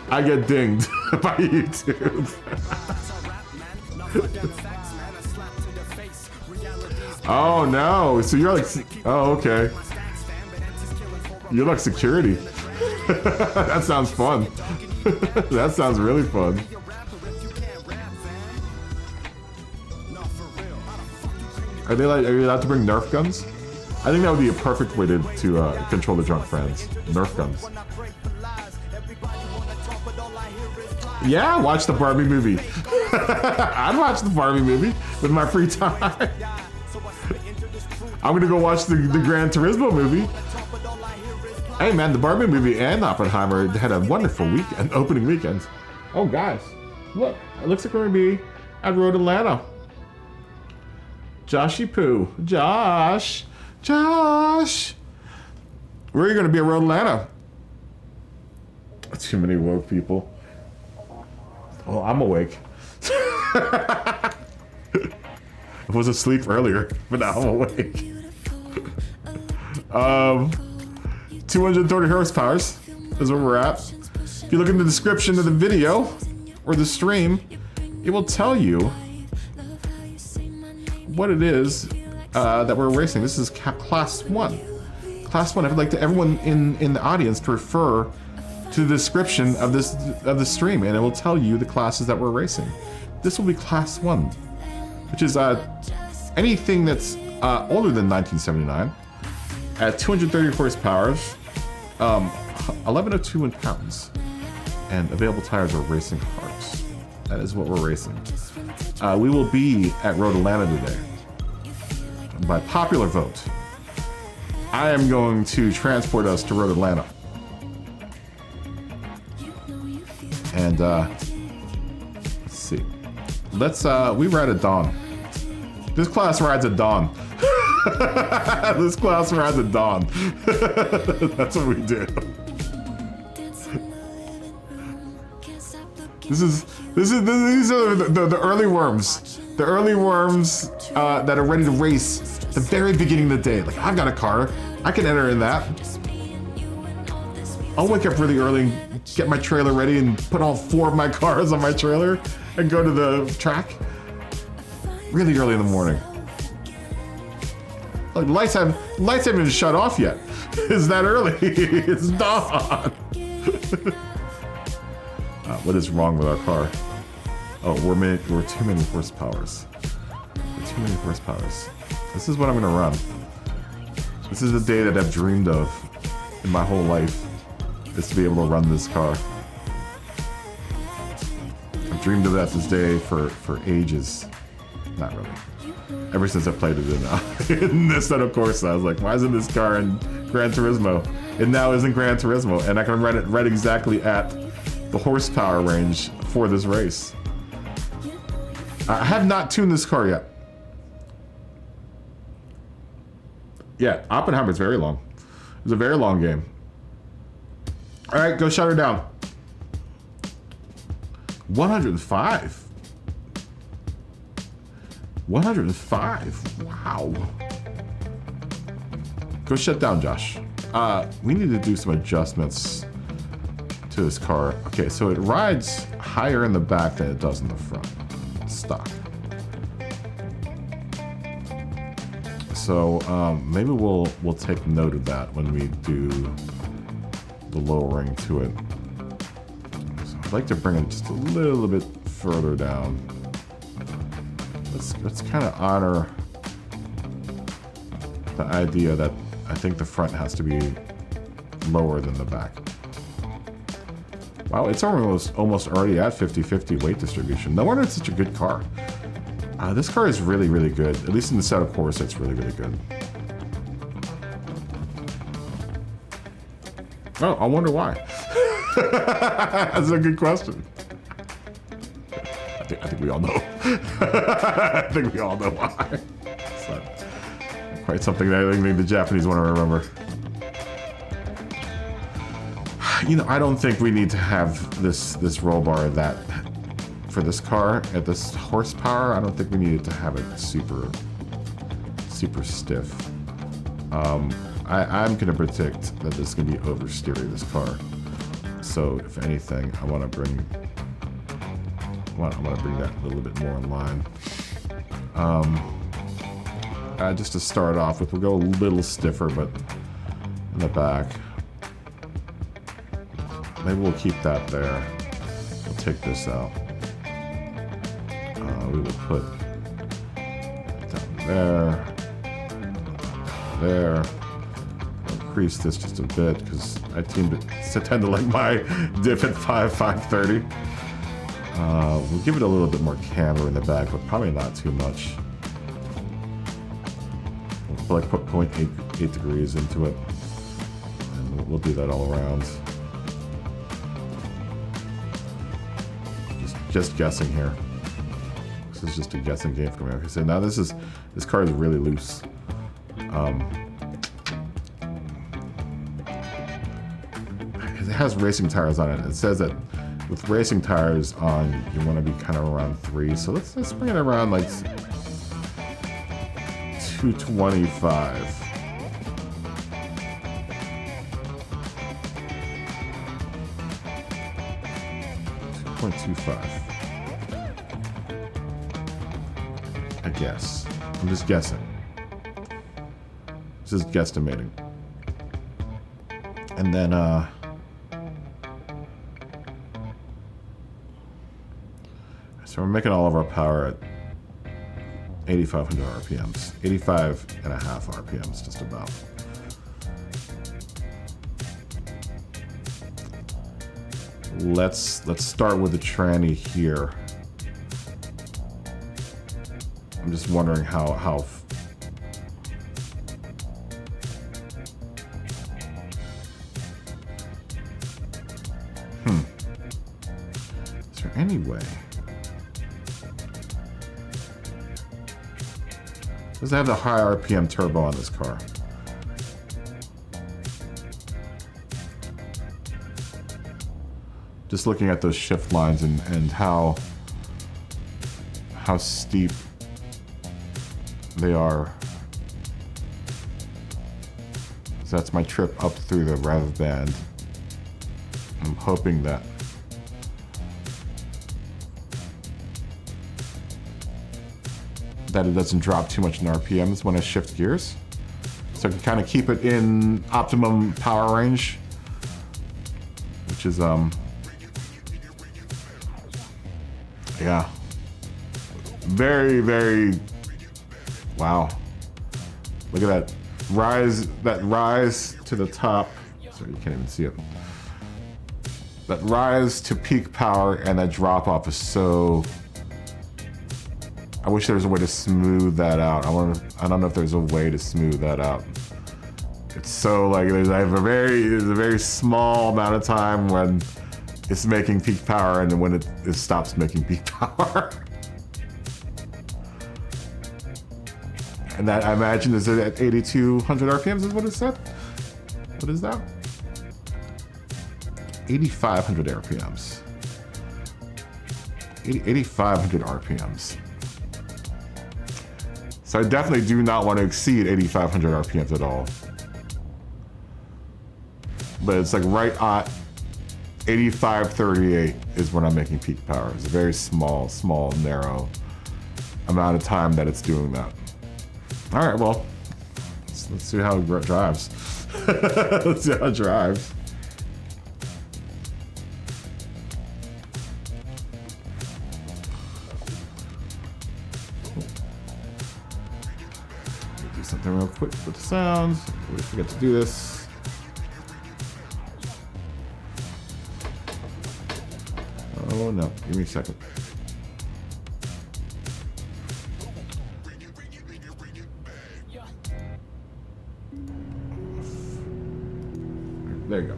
I get dinged by YouTube. Oh no, so you're like, oh okay. You're like security. That sounds fun. That sounds really fun. Are you allowed to bring Nerf guns? I think that would be a perfect way to control the drunk friends. Nerf guns. Yeah, watch the Barbie movie. I'd watch the Barbie movie with my free time. I'm gonna go watch the Gran Turismo movie. Hey man, the Barbie movie and Oppenheimer had a wonderful opening weekend. Oh guys, look, it looks like we're gonna be at Road Atlanta. Joshy Poo, Josh. Where are you going to be at Road Atlanta? Too many woke people. Oh, I'm awake. I was asleep earlier, but now I'm awake. 230 horsepower is where we're at. If you look in the description of the video or the stream, it will tell you what it is that we're racing. This is Class 1. Class 1. I would like everyone in the audience to refer to the description of the stream, and it will tell you the classes that we're racing. This will be Class 1, which is anything that's older than 1979 at 230 horsepower, 1102 pounds, and available tires are racing cars. That is what we're racing. We will be at Road Atlanta today. By popular vote, I am going to transport us to Road Atlanta. And let's see. We ride at dawn. This class rides at dawn. This class rides at dawn. That's what we do. These are the early worms. The early worms that are ready to race the very beginning of the day. Like, I've got a car. I can enter in that. I'll wake up really early and get my trailer ready and put all 4 of my cars on my trailer and go to the track. Really early in the morning. Like, lights haven't even shut off yet. It's that early. It's dawn. What is wrong with our car? Oh, we're too many horsepowers. We're too many horsepowers. This is what I'm gonna run. This is the day that I've dreamed of in my whole life, is to be able to run this car. I've dreamed of this day for ages. Not really. Ever since I played it in this set of course, I was like, why isn't this car in Gran Turismo? It now isn't Gran Turismo, and I can run it right exactly at the horsepower range for this race. I have not tuned this car yet. Yeah, Oppenheimer is very long. It's a very long game. All right, go shut her down. 105. 105. Wow. Go shut down, Josh. We need to do some adjustments to this car. Okay, so it rides higher in the back than it does in the front. Stock. So maybe we'll take note of that when we do the lowering to it. So I'd like to bring it just a little bit further down. Let's kind of honor the idea that I think the front has to be lower than the back. Wow, it's almost already at 50-50 weight distribution. No wonder it's such a good car. This car is really, really good. At least in the set of course, it's really, really good. Oh, I wonder why. That's a good question. I think we all know. I think we all know why. It's not quite something that I think the Japanese want to remember. You know, I don't think we need to have this roll bar that for this car at this horsepower. I don't think we needed to have it super stiff. I'm gonna predict that this is gonna be oversteery, this car. So if anything, I want to bring that a little bit more in line. Just to start off with, we'll go a little stiffer, but in the back. Maybe we'll keep that there. We'll take this out. We will put it down there. Increase this just a bit because I tend to like my diff at 530. We'll give it a little bit more camber in the back, but probably not too much. We'll like put 0.8 degrees into it, and we'll do that all around. Just guessing here. This is just a guessing game for me. Like I said, now this car is really loose. It has racing tires on it. It says that with racing tires on, you want to be kind of around 3. So let's bring it around like 225. .25. I guess. I'm just guessing. This is guesstimating. And then so we're making all of our power at 8,500 RPMs. 85.5 RPMs, just about. Let's start with the tranny here. I'm just wondering how Is there any way? Does it have the high RPM turbo on this car? Just looking at those shift lines and how steep they are. So that's my trip up through the rev band. I'm hoping that it doesn't drop too much in RPMs when I shift gears. So I can kind of keep it in optimum power range, which is yeah, very, very, wow. Look at that rise to the top. Sorry, you can't even see it. That rise to peak power and that drop off is so, I wish there was a way to smooth that out. I don't know if there's a way to smooth that out. It's so like, there's a very small amount of time when it's making peak power and then when it stops making peak power. And that, I imagine, is it at 8,200 RPMs is what it said? What is that? 8,500 RPMs. 8,500 RPMs. So I definitely do not want to exceed 8,500 RPMs at all. But it's like right at 8538 is when I'm making peak power. It's a very small, narrow amount of time that it's doing that. All right, well, let's see how it drives. Let's see how it drives. Do something real quick with the sounds. We forget to do this. Oh no, give me a second. There you go.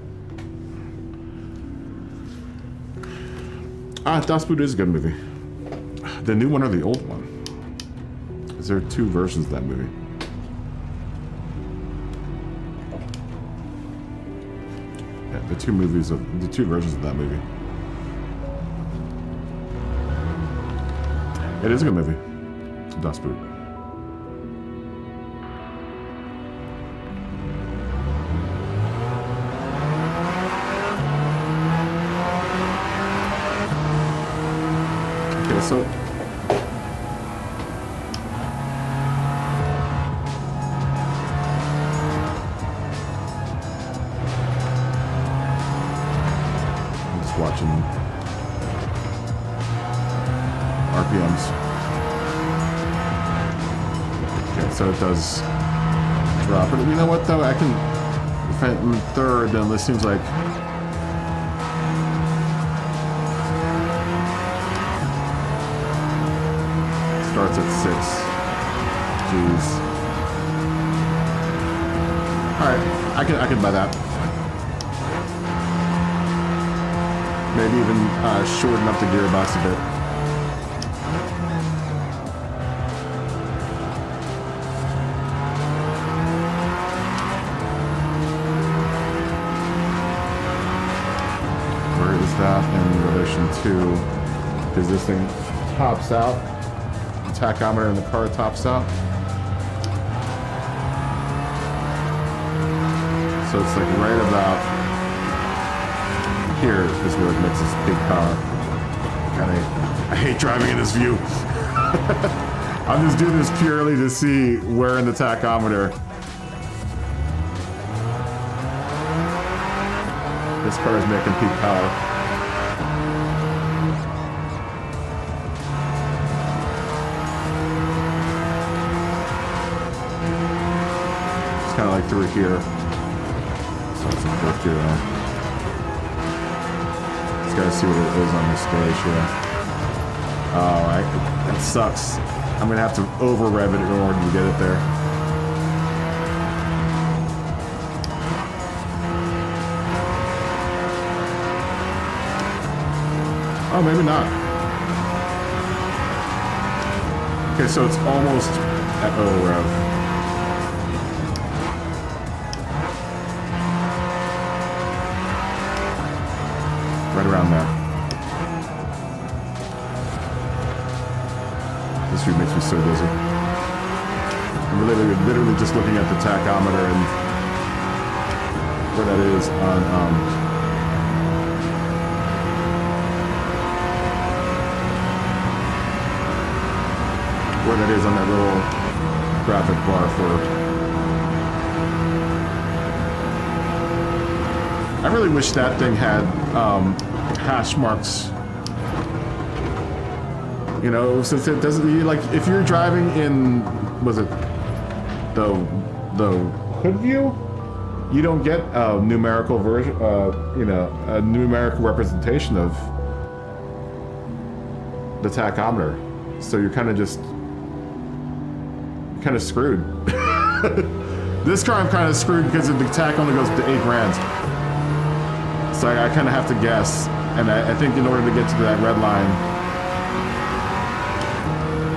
Bestowed is a good movie. The new one or the old one? Is there two versions of that movie? Yeah, the two versions of that movie. It is a good movie. Bestowed. Okay, so I'm just watching RPMs. Okay, so it does drop. But you know what though? I can, if I'm in third, then this seems like starts at 6. Jeez. Alright, I can buy that. Maybe even shorten up the gearbox a bit. That in relation to, because this thing tops out, the tachometer in the car tops out, so it's like right about here is where it makes its big power. And I hate driving in this view. I'm just doing this purely to see where in the tachometer this car is making peak power. Kind of like through here. So it's a first gear now. Just gotta see what it is on this stage here. Oh, that sucks. I'm gonna have to over rev it in order to get it there. Oh, maybe not. Okay, so it's almost at over rev. Right around there. This view makes me so dizzy. I'm literally just looking at the tachometer and where that is on where that is on that little graphic bar for. I really wish that thing had hash marks. You know, since it doesn't, like, if you're driving in, was it the hood view, you don't get a numerical version, you know, a numerical representation of the tachometer. So you're kind of just screwed. This car I'm kind of screwed because the tach only goes to $8,000. So I kind of have to guess, and I think in order to get to that red line,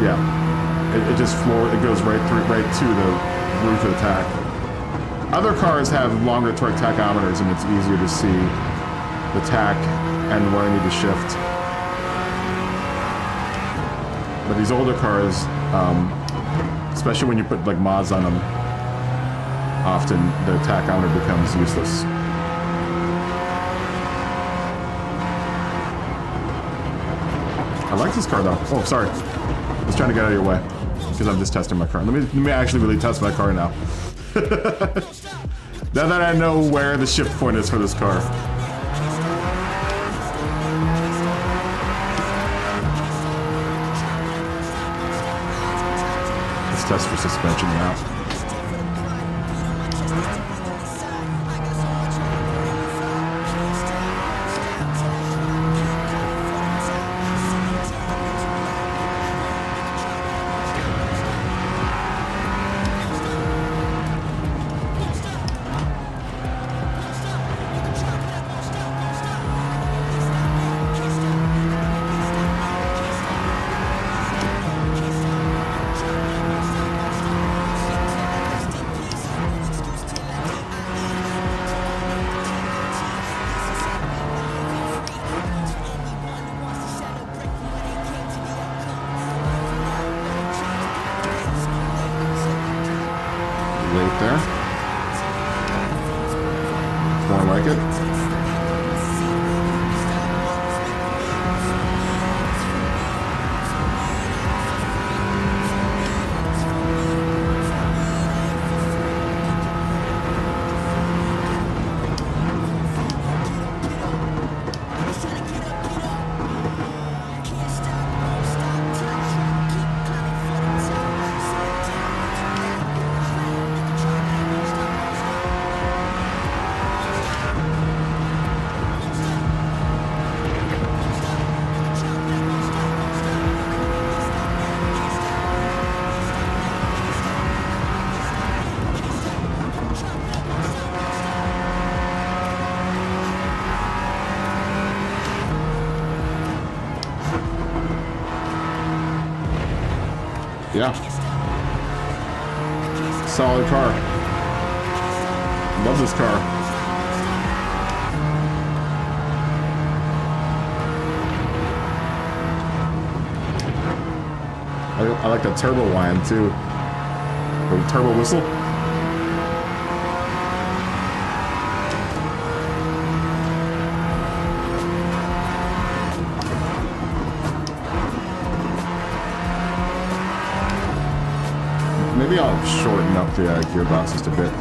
yeah. it just it goes right to the roof of the tach. Other cars have longer torque tachometers, and it's easier to see the tach and where I need to shift. But these older cars, especially when you put like mods on them, often the tachometer becomes useless. I like this car though. Oh, sorry. I was trying to get out of your way because I'm just testing my car. Let me actually really test my car now. Now that I know where the shift point is for this car. Let's test for suspension now. Right there. More like it. Yeah. Solid car. Love this car. I like the turbo whine too. The turbo whistle. Maybe I'll shorten up the gearbox just a bit.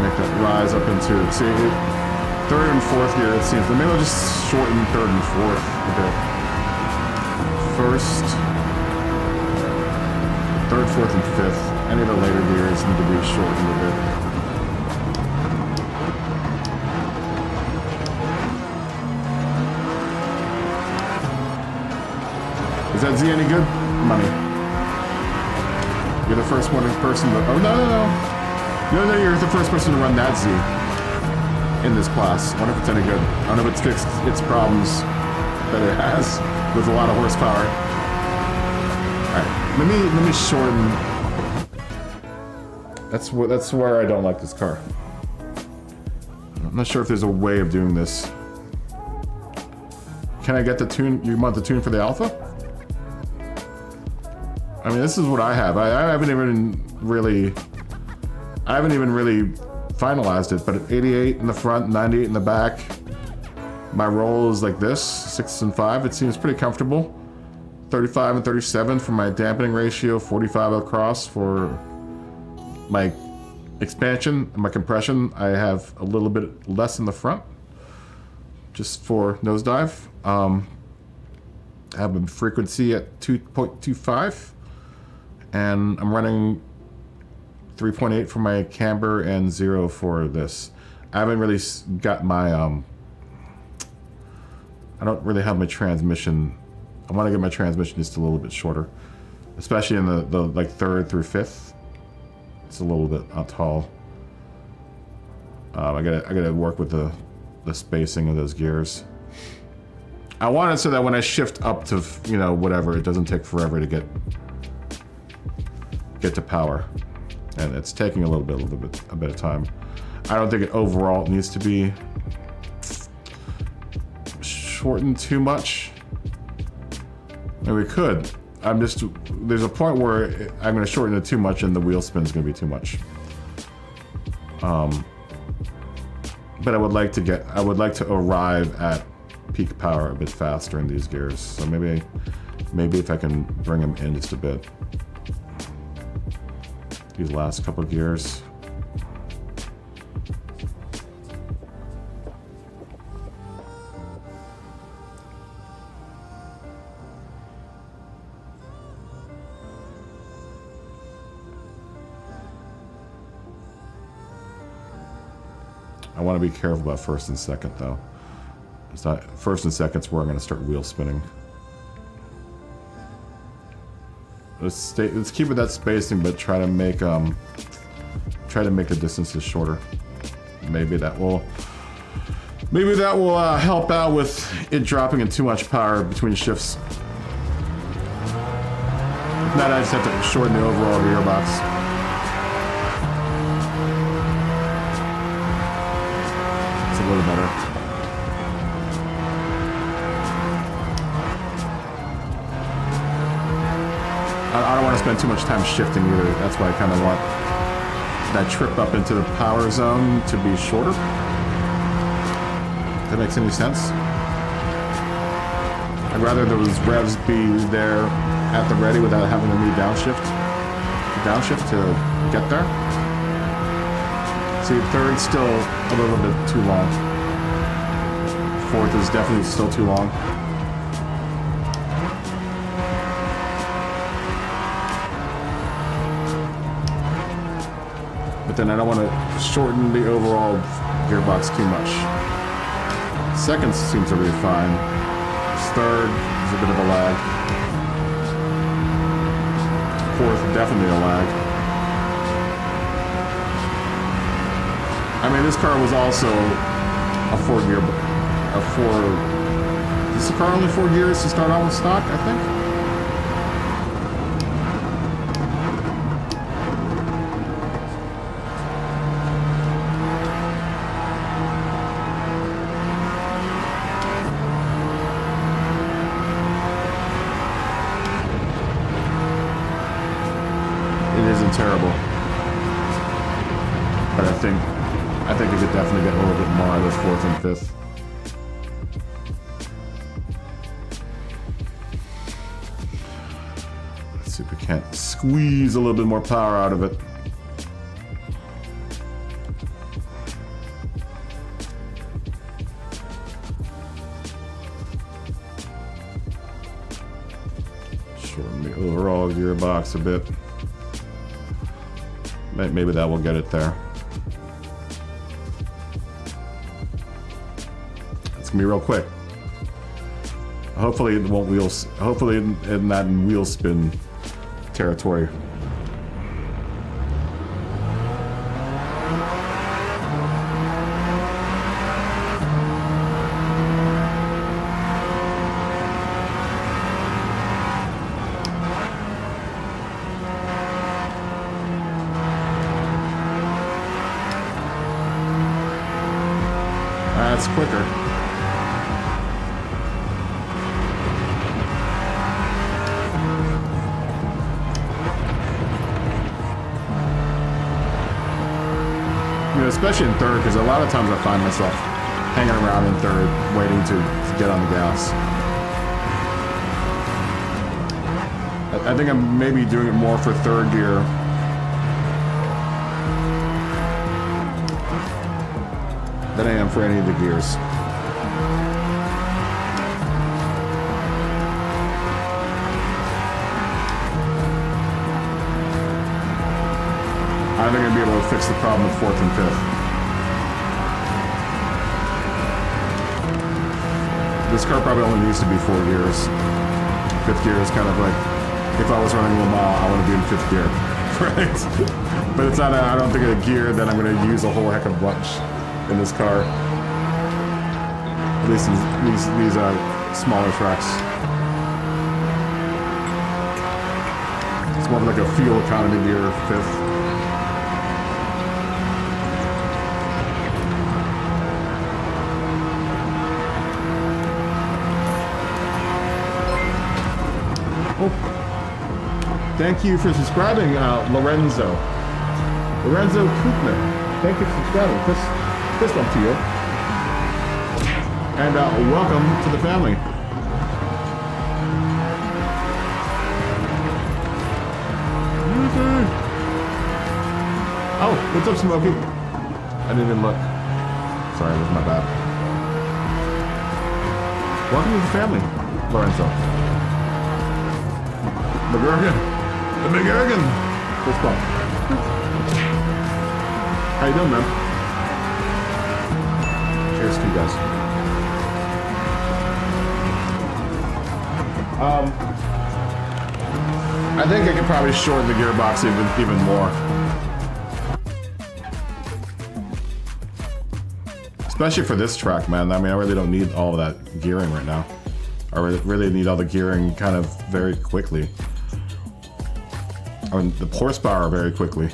Make that rise up into, see, third and fourth gear it seems, but maybe I'll just shorten third and fourth a bit. First, third, fourth, and fifth. Any of the later gears need to be shortened a bit. Is that Z any good? Money. You're the first person to... Oh, no, you're the first person to run that Z in this class. I wonder if it's any good. I wonder if it's fixed its problems that it has with a lot of horsepower. Alright, let me shorten... That's where I don't like this car. I'm not sure if there's a way of doing this. Can I get the tune? You want the tune for the Alpha? I mean, this is what I have. I haven't even really finalized it, but 88 in the front, 98 in the back. My roll is like this, 6 and 5. It seems pretty comfortable. 35 and 37 for my dampening ratio, 45 across for my expansion and my compression. I have a little bit less in the front, just for nosedive. I have a frequency at 2.25. And I'm running 3.8 for my camber and 0 for this. I haven't really got my, I don't really have my transmission. I want to get my transmission just a little bit shorter. Especially in the like 3rd through 5th. It's a little bit tall. I gotta work with the spacing of those gears. I want it so that when I shift up to, you know, whatever, it doesn't take forever to get to power. And it's taking a bit of time. I don't think it overall needs to be shortened too much. And we could. There's a point where I'm gonna shorten it too much and the wheel spin's gonna be too much. But I would like to arrive at peak power a bit faster in these gears. So maybe if I can bring them in just a bit. These last couple gears. I want to be careful about first and second though. It's not first and second's where I'm going to start wheel spinning. Let's keep it that spacing, but try to make the distances shorter. Maybe that will help out with it dropping in too much power between shifts. If not, I just have to shorten the overall gearbox. It's a little better. I don't want to spend too much time shifting either. That's why I kind of want that trip up into the power zone to be shorter. If that makes any sense. I'd rather those revs be there at the ready without having to need downshift to get there. See, third's still a little bit too long. Fourth is definitely still too long. But then I don't want to shorten the overall gearbox too much. Second seems to be fine. Third is a bit of a lag. Fourth, definitely a lag. I mean, this car was also a is the car only 4 gears to start out with stock, I think? Terrible, but I think it could definitely get a little bit more out of fourth and fifth. Let's see if we can't squeeze a little bit more power out of it. Shorten the overall gearbox a bit. Maybe that will get it there. It's gonna be real quick. Hopefully it won't wheels. Hopefully in that wheel spin territory. That's quicker. You know, especially in third, because a lot of times I find myself hanging around in third, waiting to get on the gas. I think I'm maybe doing it more for third gear. Than I am for any of the gears. I think I'm gonna be able to fix the problem with fourth and fifth. This car probably only needs to be 4 gears. Fifth gear is kind of like, if I was running Le Mans, I want to be in fifth gear, right? But it's not, I don't think, a gear that I'm gonna use a whole heck of a bunch. in this car. At least in these smaller tracks. It's more of like a fuel economy gear fifth. Oh. Thank you for subscribing, Lorenzo. Lorenzo Koopman. Thank you for subscribing. Fist bump to you. And welcome to the family. Oh, what's up, Smokey? I didn't even look. Sorry, that was my bad. Welcome to the family, Lorenzo. McGurgan. The McGurgan. Fist bump. How you doing, man? Cheers to you guys. I think I could probably shorten the gearbox even more. Especially for this track, man. I mean, I really don't need all of that gearing right now. I really need all the gearing kind of very quickly. I mean, the horsepower very quickly.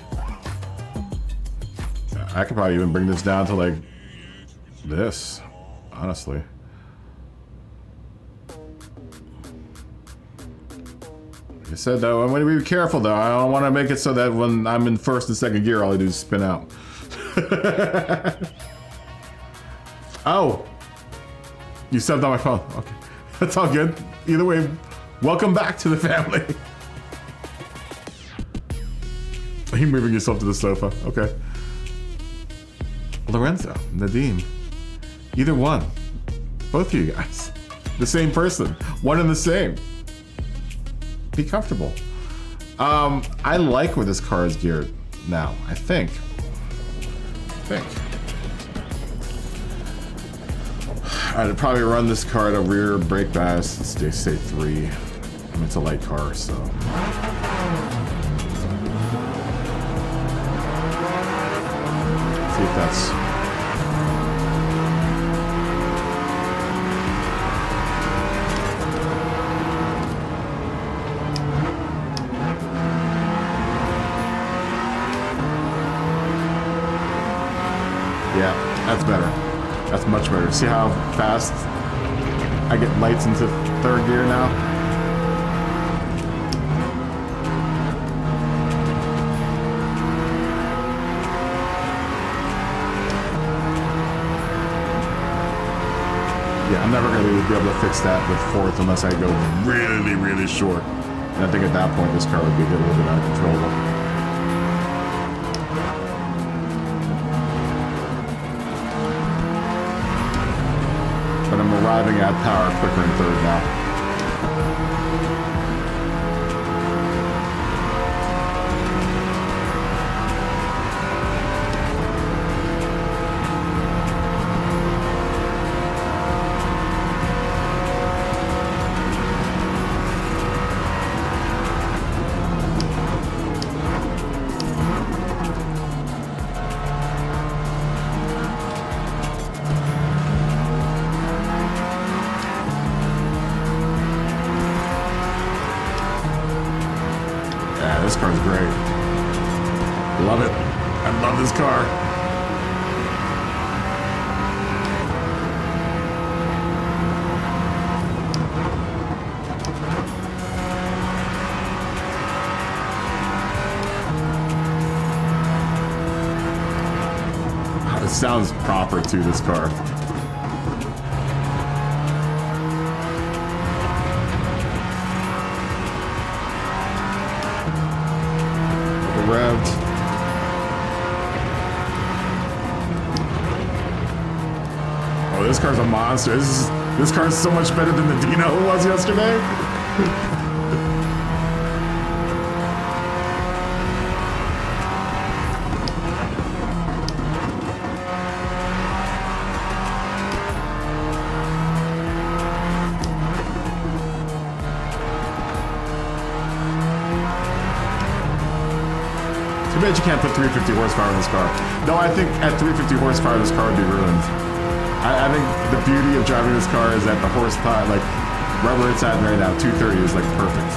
I could probably even bring this down to like this, honestly. I said though, I'm going to be careful though. I don't want to make it so that when I'm in first and second gear, all I do is spin out. Oh, you subbed on my phone. Okay, that's all good. Either way, welcome back to the family. Are you moving yourself to the sofa? Okay. Lorenzo, Nadim, either one. Both of you guys. The same person. One and the same. Be comfortable. I like where this car is geared now, I think. I'd probably run this car at a rear brake bias, say 3. I mean, it's a light car, so. See if that's. Yeah, that's better. That's much better. See how fast I get lights into third gear now? Yeah, I'm never going to be able to fix that with fourth unless I go really, really short. And I think at that point this car would be a little bit uncontrollable. But I'm arriving at power quicker in third now. This car's great. Love it. I love this car. It sounds proper to this car. Revved. Oh, this car's a monster. This car's so much better than the Dino was yesterday. Too bad you can't put 350 horsepower in this car. No, I think at 350 horsepower, this car would be ruined. I think the beauty of driving this car is that the horsepower, like, right where it's at right now, 230 is like perfect.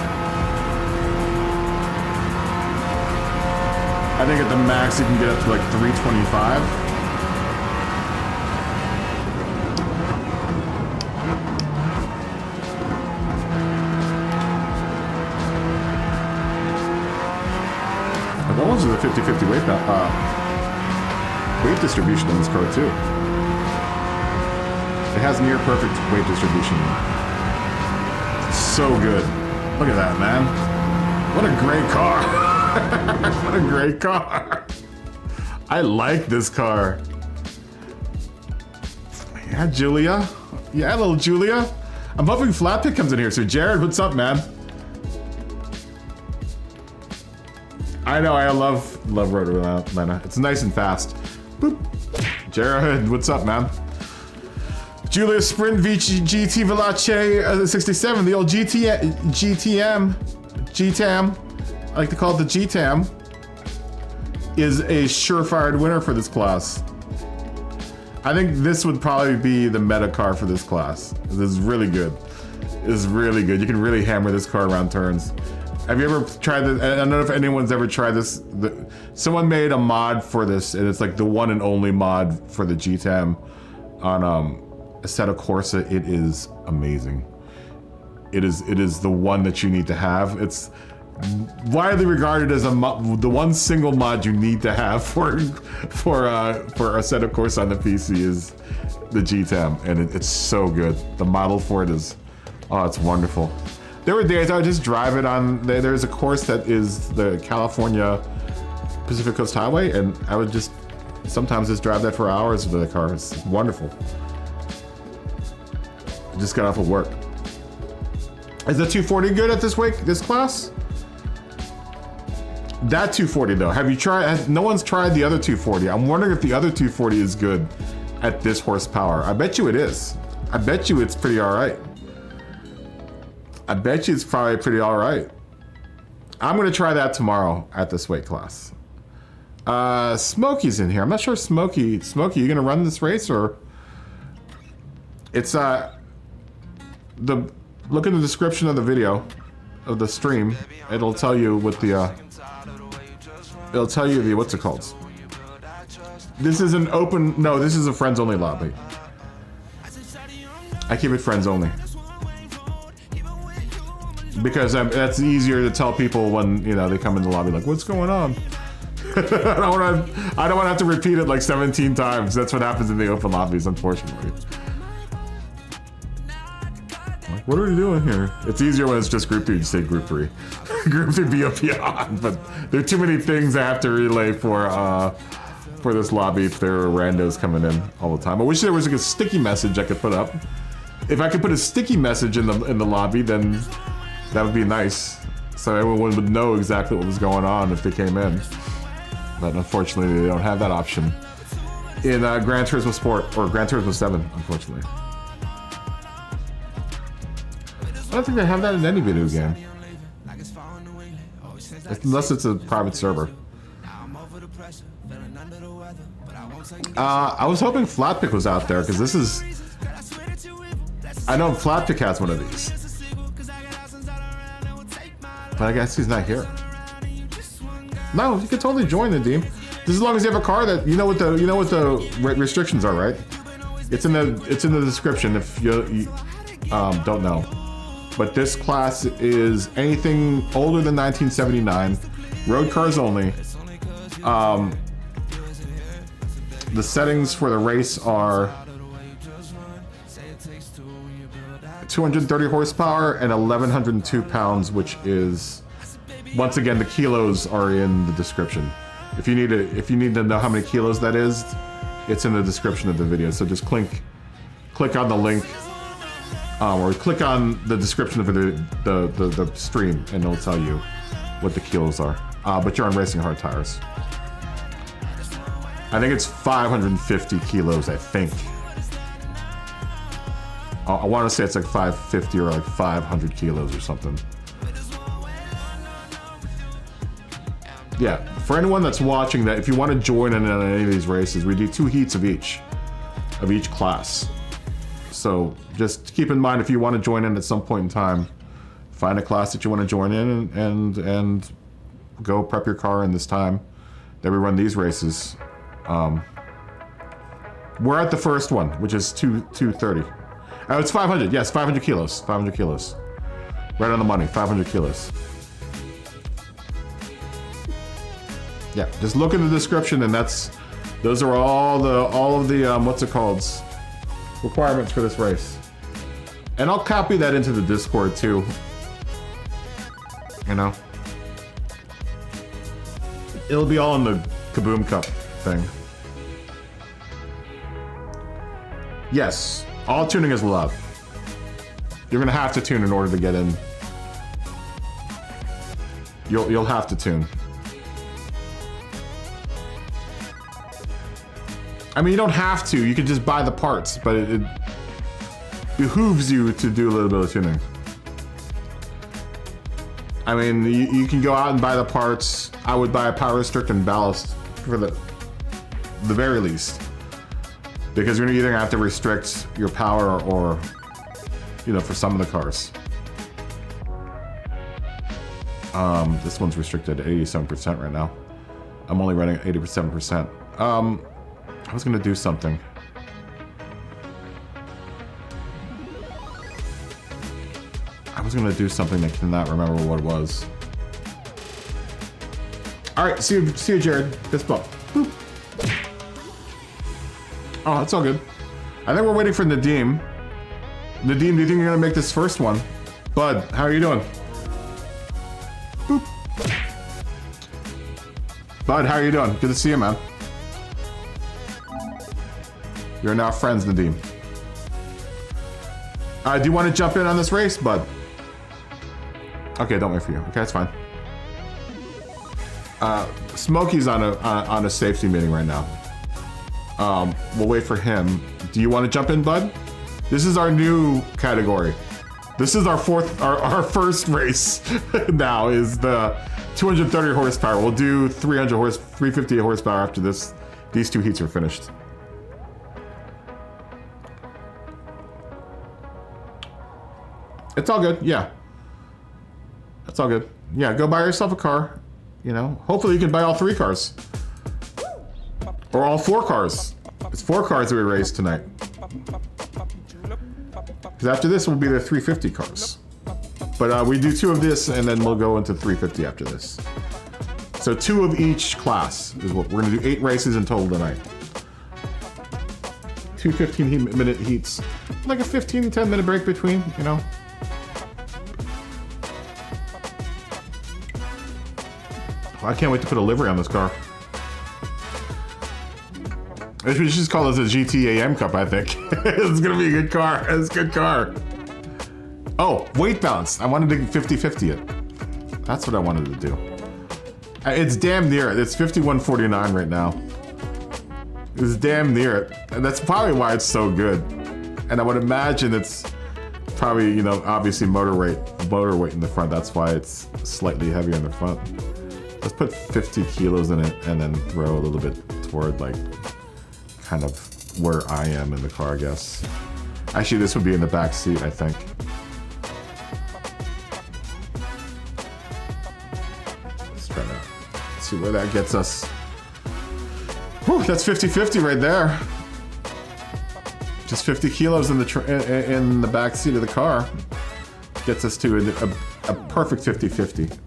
I think at the max you can get up to like 325. That one's a 50-50 weight distribution in this car too. It has near perfect weight distribution. So good. Look at that, man. What a great car. What a great car. I like this car. Yeah, Julia. Yeah, little Julia. I'm hoping Flatpick comes in here. So Jared, what's up, man? I know, I love Rotor Atlanta. It's nice and fast. Boop. Jared, what's up, man? Julia Sprint GT Veloce 67, the old GTM, I like to call it the GTAM, is a surefire winner for this class. I think this would probably be the meta car for this class. This is really good. It's really good. You can really hammer this car around turns. Have you ever tried this? I don't know if anyone's ever tried this. Someone made a mod for this, and it's like the one and only mod for the GTAM on Assetto Corsa. It is amazing. It is the one that you need to have. It's widely regarded as the one single mod you need to have for Assetto Corsa on the PC is the GTAM, and it's so good. The model for it is, oh, it's wonderful. There were days I would just drive it on, there's a course that is the California Pacific Coast Highway, and I would just sometimes just drive that for hours with the car. It's wonderful. I just got off of work. Is the 240 good at this class? That 240 though, have you tried, no one's tried the other 240. I'm wondering if the other 240 is good at this horsepower. I bet you it is. I bet you it's pretty all right. I bet you it's probably pretty all right. I'm gonna try that tomorrow at this weight class. Smokey's in here. I'm not sure, Smokey, you gonna run this race or? It's look in the description of the video, of the stream. It'll tell you what the, it'll tell you the, what's it called? This is an open, no, this is a friends only lobby. I keep it friends only. Because that's easier to tell people when, you know, they come in the lobby like, what's going on? I don't want to have to repeat it like 17 times. That's what happens in the open lobbies, unfortunately. Like, what are we doing here? It's easier when it's just group 3 to say group 3. Group 3 BOP on, but there are too many things I have to relay for this lobby if there are randos coming in all the time. I wish there was like a sticky message I could put up. If I could put a sticky message in the lobby, then that would be nice, so everyone would know exactly what was going on if they came in. But unfortunately, they don't have that option in Gran Turismo Sport or Gran Turismo 7, unfortunately. I don't think they have that in any video game, unless it's a private server. I was hoping Flatpick was out there because this is. I know Flatpick has one of these. But I guess he's not here. No, you can totally join the team. Just as long as you have a car that you know what the restrictions are, right? It's in the description if you don't know. But this class is anything older than 1979, road cars only. The settings for the race are 230 horsepower and 1,102 pounds, which is, once again, the kilos are in the description. If you need to know how many kilos that is, it's in the description of the video. So just click on the link, or click on the description of the stream, and it'll tell you what the kilos are. But you're on racing hard tires. I think it's 550 kilos, I think. I want to say it's like 550 or like 500 kilos or something. yeah, for anyone that's watching that, if you want to join in on any of these races, we do 2 heats of each class. So just keep in mind, if you want to join in at some point in time, find a class that you want to join in and go prep your car in this time that we run these races. We're at the first one, which is 230. Oh, it's 500. Yes, 500 kilos. 500 kilos. Right on the money. 500 kilos. Yeah, just look in the description, and those are all of the what's it called, requirements for this race. And I'll copy that into the Discord too. You know, it'll be all in the Kaboom Cup thing. Yes, all tuning is allowed. You're gonna have to tune in order to get in. You'll have to tune. I mean, you don't have to. You can just buy the parts, but it behooves you to do a little bit of tuning. I mean, you can go out and buy the parts. I would buy a power restrict and ballast for the very least, because you're either gonna have to restrict your power or, you know, for some of the cars. This one's restricted at 87% right now. I'm only running at 87%. I was gonna do something. I that I cannot remember what it was. All right, see you, Jared. Fist bump. Boop. Oh, that's all good. I think we're waiting for Nadim. Nadim, do you think you're gonna make this first one? Bud, how are you doing? Boop. Bud, how are you doing? Good to see you, man. You're now friends, Nadim. Do you want to jump in on this race, bud? Okay, don't wait for you. Okay, that's fine. Smokey's on a safety meeting right now. We'll wait for him. Do you want to jump in, bud? This is our new category. This is our first race now, is the 230 horsepower. We'll do 350 horsepower after this. These 2 heats are finished. It's all good, yeah. That's all good. Yeah, go buy yourself a car. You know, hopefully you can buy all 3 cars. Or all 4 cars. It's 4 cars that we raised tonight. Because after this will be the 350 cars. But we do 2 of this, and then we'll go into 350 after this. So 2 of each class is what we're gonna do. 8 races in total tonight. 2 15-minute heats. Like a 10-minute break between, you know. I can't wait to put a livery on this car. We should just call this a GT8 Cup, I think. It's gonna be a good car. It's a good car. Oh, weight balance. I wanted to 50-50 it. That's what I wanted to do. It's damn near it. It's 51.49 right now. It's damn near it. And that's probably why it's so good. And I would imagine it's probably, you know, obviously motor weight in the front. That's why it's slightly heavier in the front. Let's put 50 kilos in it and then throw a little bit toward, like, kind of where I am in the car, I guess. Actually, this would be in the back seat, I think. Let's try to see where that gets us. Whew, that's 50-50 right there. Just 50 kilos in the back seat of the car gets us to a perfect 50-50.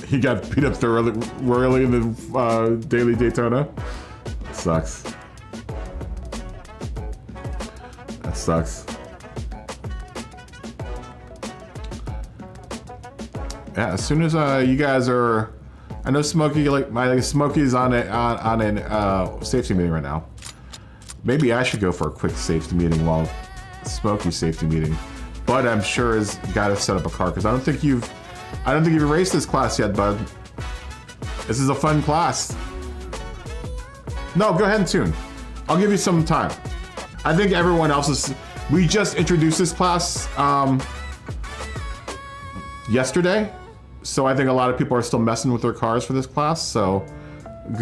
He got beat up royally in the daily Daytona. That sucks. That sucks. Yeah, as soon as you guys are, I know Smokey, Smokey's on a safety meeting right now. Maybe I should go for a quick safety meeting while Smokey's safety meeting. But I'm sure has got to set up a car, because I don't think you've raced this class yet, bud. This is a fun class. No, go ahead and tune. I'll give you some time. I think everyone else is. We just introduced this class yesterday. So I think a lot of people are still messing with their cars for this class. So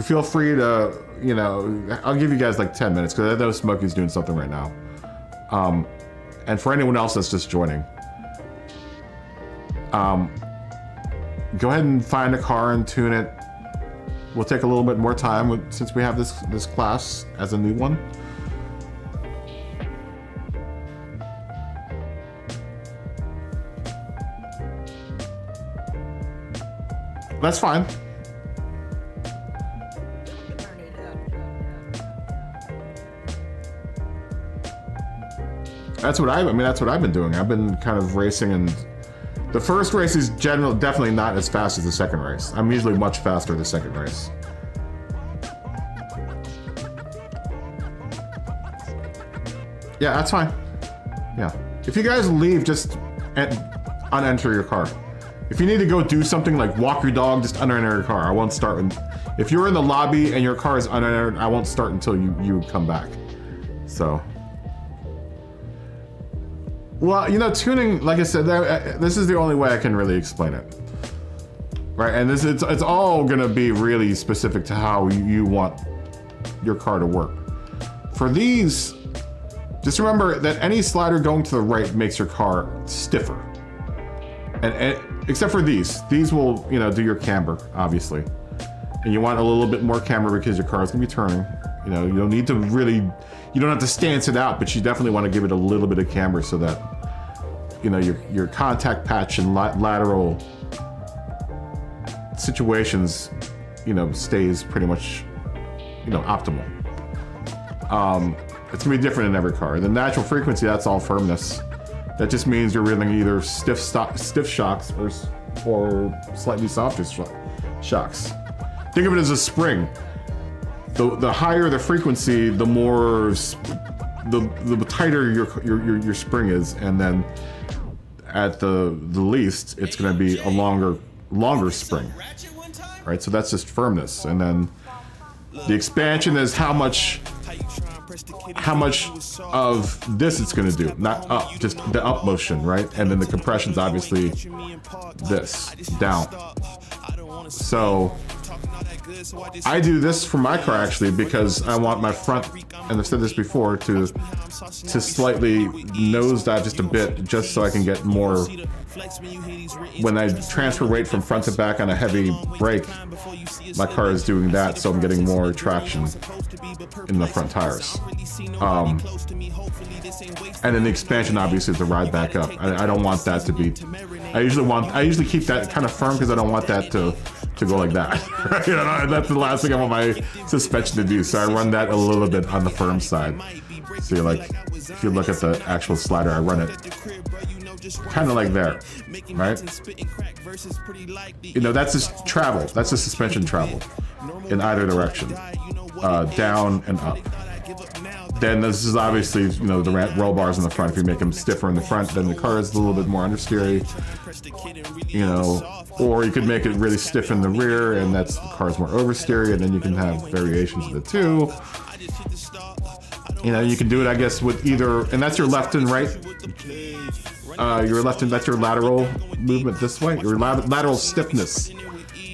feel free to, you know, I'll give you guys like 10 minutes because I know Smokey's doing something right now. And for anyone else that's just joining, go ahead and find a car and tune it. We'll take a little bit more time since we have this class as a new one. That's fine. That's what that's what I've been doing. I've been kind of racing, and the first race is definitely not as fast as the second race. I'm usually much faster the second race. Yeah, that's fine. Yeah. If you guys leave, just unenter your car. If you need to go do something like walk your dog, just unenter your car. I won't start. If you're in the lobby and your car is unentered, I won't start until you come back. So. Well, you know, tuning, like I said, this is the only way I can really explain it. Right, and it's all gonna be really specific to how you want your car to work. For these, just remember that any slider going to the right makes your car stiffer. And except for these will, you know, do your camber, obviously. And you want a little bit more camber because your car is gonna be turning. You know, you don't need to really, you don't have to stance it out, but you definitely want to give it a little bit of camber so that, you know, your contact patch and lateral situations, you know, stays pretty much, you know, optimal. It's gonna be different in every car. The natural frequency, that's all firmness. That just means you're running either stiff shocks or slightly softer shocks. Think of it as a spring. The higher the frequency, the more the tighter your spring is, and then at the least, it's going to be a longer spring, right? So that's just firmness, and then the expansion is how much of this it's going to do, not up, just the up motion, right? And then the compression's obviously this down. So I do this for my car actually because I want my front, and I've said this before, to slightly nosedive just a bit, just so I can get more. When I transfer weight from front to back on a heavy brake, my car is doing that, so I'm getting more traction in the front tires. And then the expansion obviously is to ride back up. I don't want that to be. I usually keep that kind of firm because I don't want that to go like that. You know, that's the last thing I want my suspension to do. So I run that a little bit on the firm side. So you're like, if you look at the actual slider, I run it kind of like there, right? You know, that's just travel. That's just suspension travel in either direction, down and up. Then this is obviously, you know, the roll bars in the front. If you make them stiffer in the front, then the car is a little bit more understeery, you know, or you could make it really stiff in the rear, and that's the car's more oversteery, and then you can have variations of the two. You know, you can do it, I guess, with either, and that's your left and right. That's your lateral movement this way, your lateral stiffness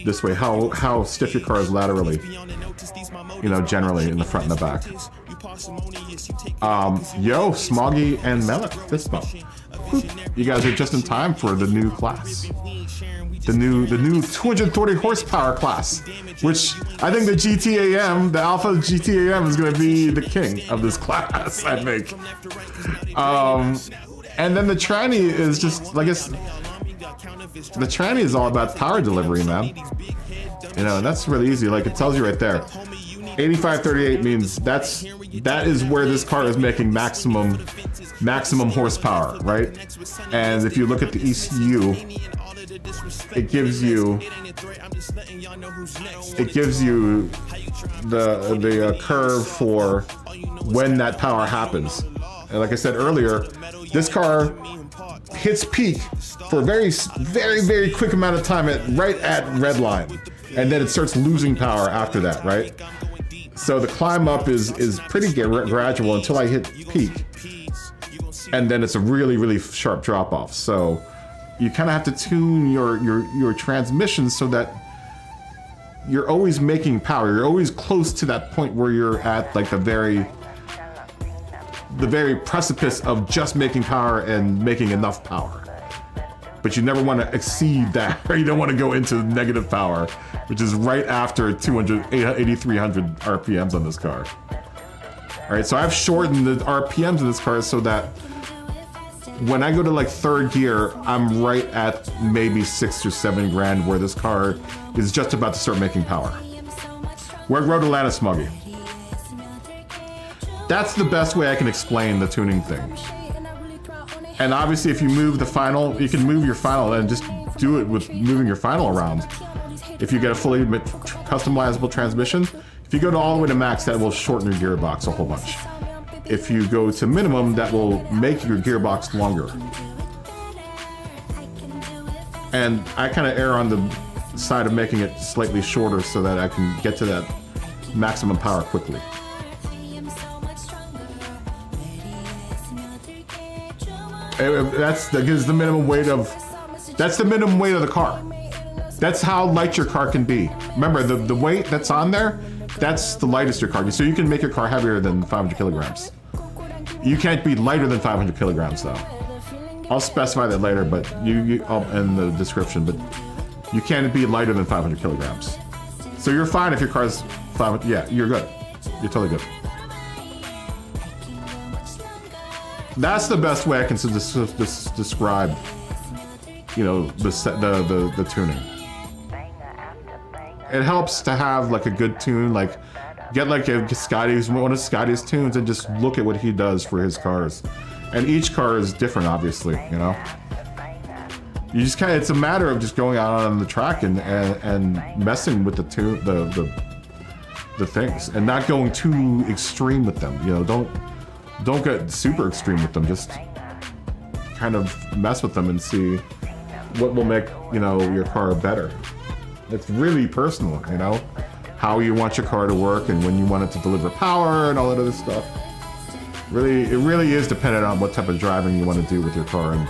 this way, how stiff your car is laterally, you know, generally in the front and the back. Yo, Smoggy and Mellet, fist bump. You guys are just in time for the new class. The new 230 horsepower class, which I think the GT-AM, the Alpha GT-AM is going to be the king of this class, I think. And then the tranny is just, I guess, the tranny is all about power delivery, man. You know, and that's really easy. Like, it tells you right there. 8538 means that is where this car is making maximum horsepower, right? And if you look at the ECU, it gives you the curve for when that power happens. And like I said earlier, this car hits peak for a very, very, very quick amount of time right at red line, and then it starts losing power after that, right? So the climb up is pretty gradual until I hit peak, and then it's a really, really sharp drop off. So you kind of have to tune your transmission so that you're always making power. You're always close to that point where you're at like the very precipice of just making power and making enough power. But you never want to exceed that, or you don't want to go into negative power, which is right after 8,300 RPMs on this car. All right, so I've shortened the RPMs of this car so that when I go to like third gear, I'm right at maybe 6 or 7 grand, where this car is just about to start making power. Where Road Atlanta Smuggy. That's the best way I can explain the tuning thing. And obviously if you move the final, you can move your final and just do it with moving your final around. If you get a fully customizable transmission, if you go to all the way to max, that will shorten your gearbox a whole bunch. If you go to minimum, that will make your gearbox longer. And I kind of err on the side of making it slightly shorter so that I can get to that maximum power quickly. That gives the minimum weight of, that's the minimum weight of the car. That's how light your car can be. Remember, the weight that's on there, that's the lightest your car can. So you can make your car heavier than 500 kilograms. You can't be lighter than 500 kilograms though. I'll specify that later, but in the description, but you can't be lighter than 500 kilograms. So you're fine if your car's 500, yeah, you're good. You're totally good. That's the best way I can describe, you know, the tuning. It helps to have like a good tune, like get like one of Scotty's tunes and just look at what he does for his cars. And each car is different, obviously, you know. You just kind of, it's a matter of just going out on the track and messing with the tune, the things, and not going too extreme with them. You know, don't get super extreme with them. Just kind of mess with them and see what will make, you know, your car better. It's really personal, you know, how you want your car to work and when you want it to deliver power and all that other stuff. Really, it really is dependent on what type of driving you want to do with your car and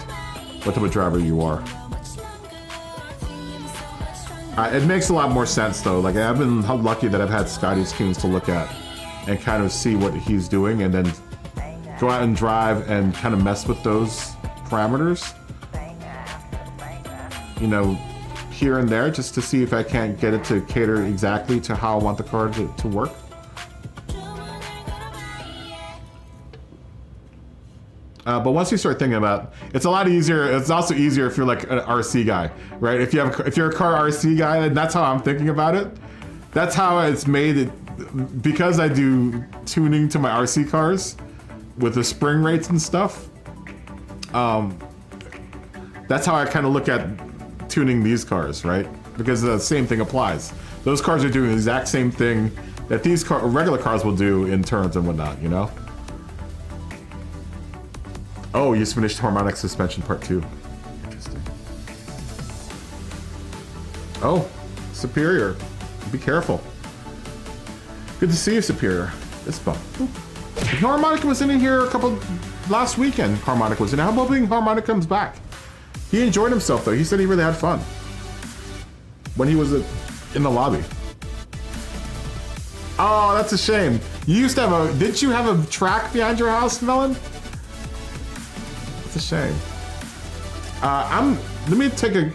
what type of driver you are. It makes a lot more sense though. Like, I've been lucky that I've had Scotty's tunes to look at and kind of see what he's doing and then go out and drive and kind of mess with those parameters, you know, here and there, just to see if I can't get it to cater exactly to how I want the car to work. But once you start thinking about, it's a lot easier. It's also easier if you're like an RC guy, right? If you're a car RC guy, and that's how I'm thinking about it. That's how it's made it, because I do tuning to my RC cars with the spring rates and stuff. That's how I kind of look at tuning these cars, right? Because the same thing applies. Those cars are doing the exact same thing that these regular cars will do in turns and whatnot, you know? Oh, you just finished harmonic suspension part 2. Interesting. Oh, Superior. Be careful. Good to see you, Superior. It's fun. Harmonica was in here last weekend. Harmonica was in. I'm hoping Harmonica comes back. He enjoyed himself though. He said he really had fun when he was in the lobby. Oh, that's a shame. You used to have didn't you have a track behind your house, Melon? It's a shame. Let me take a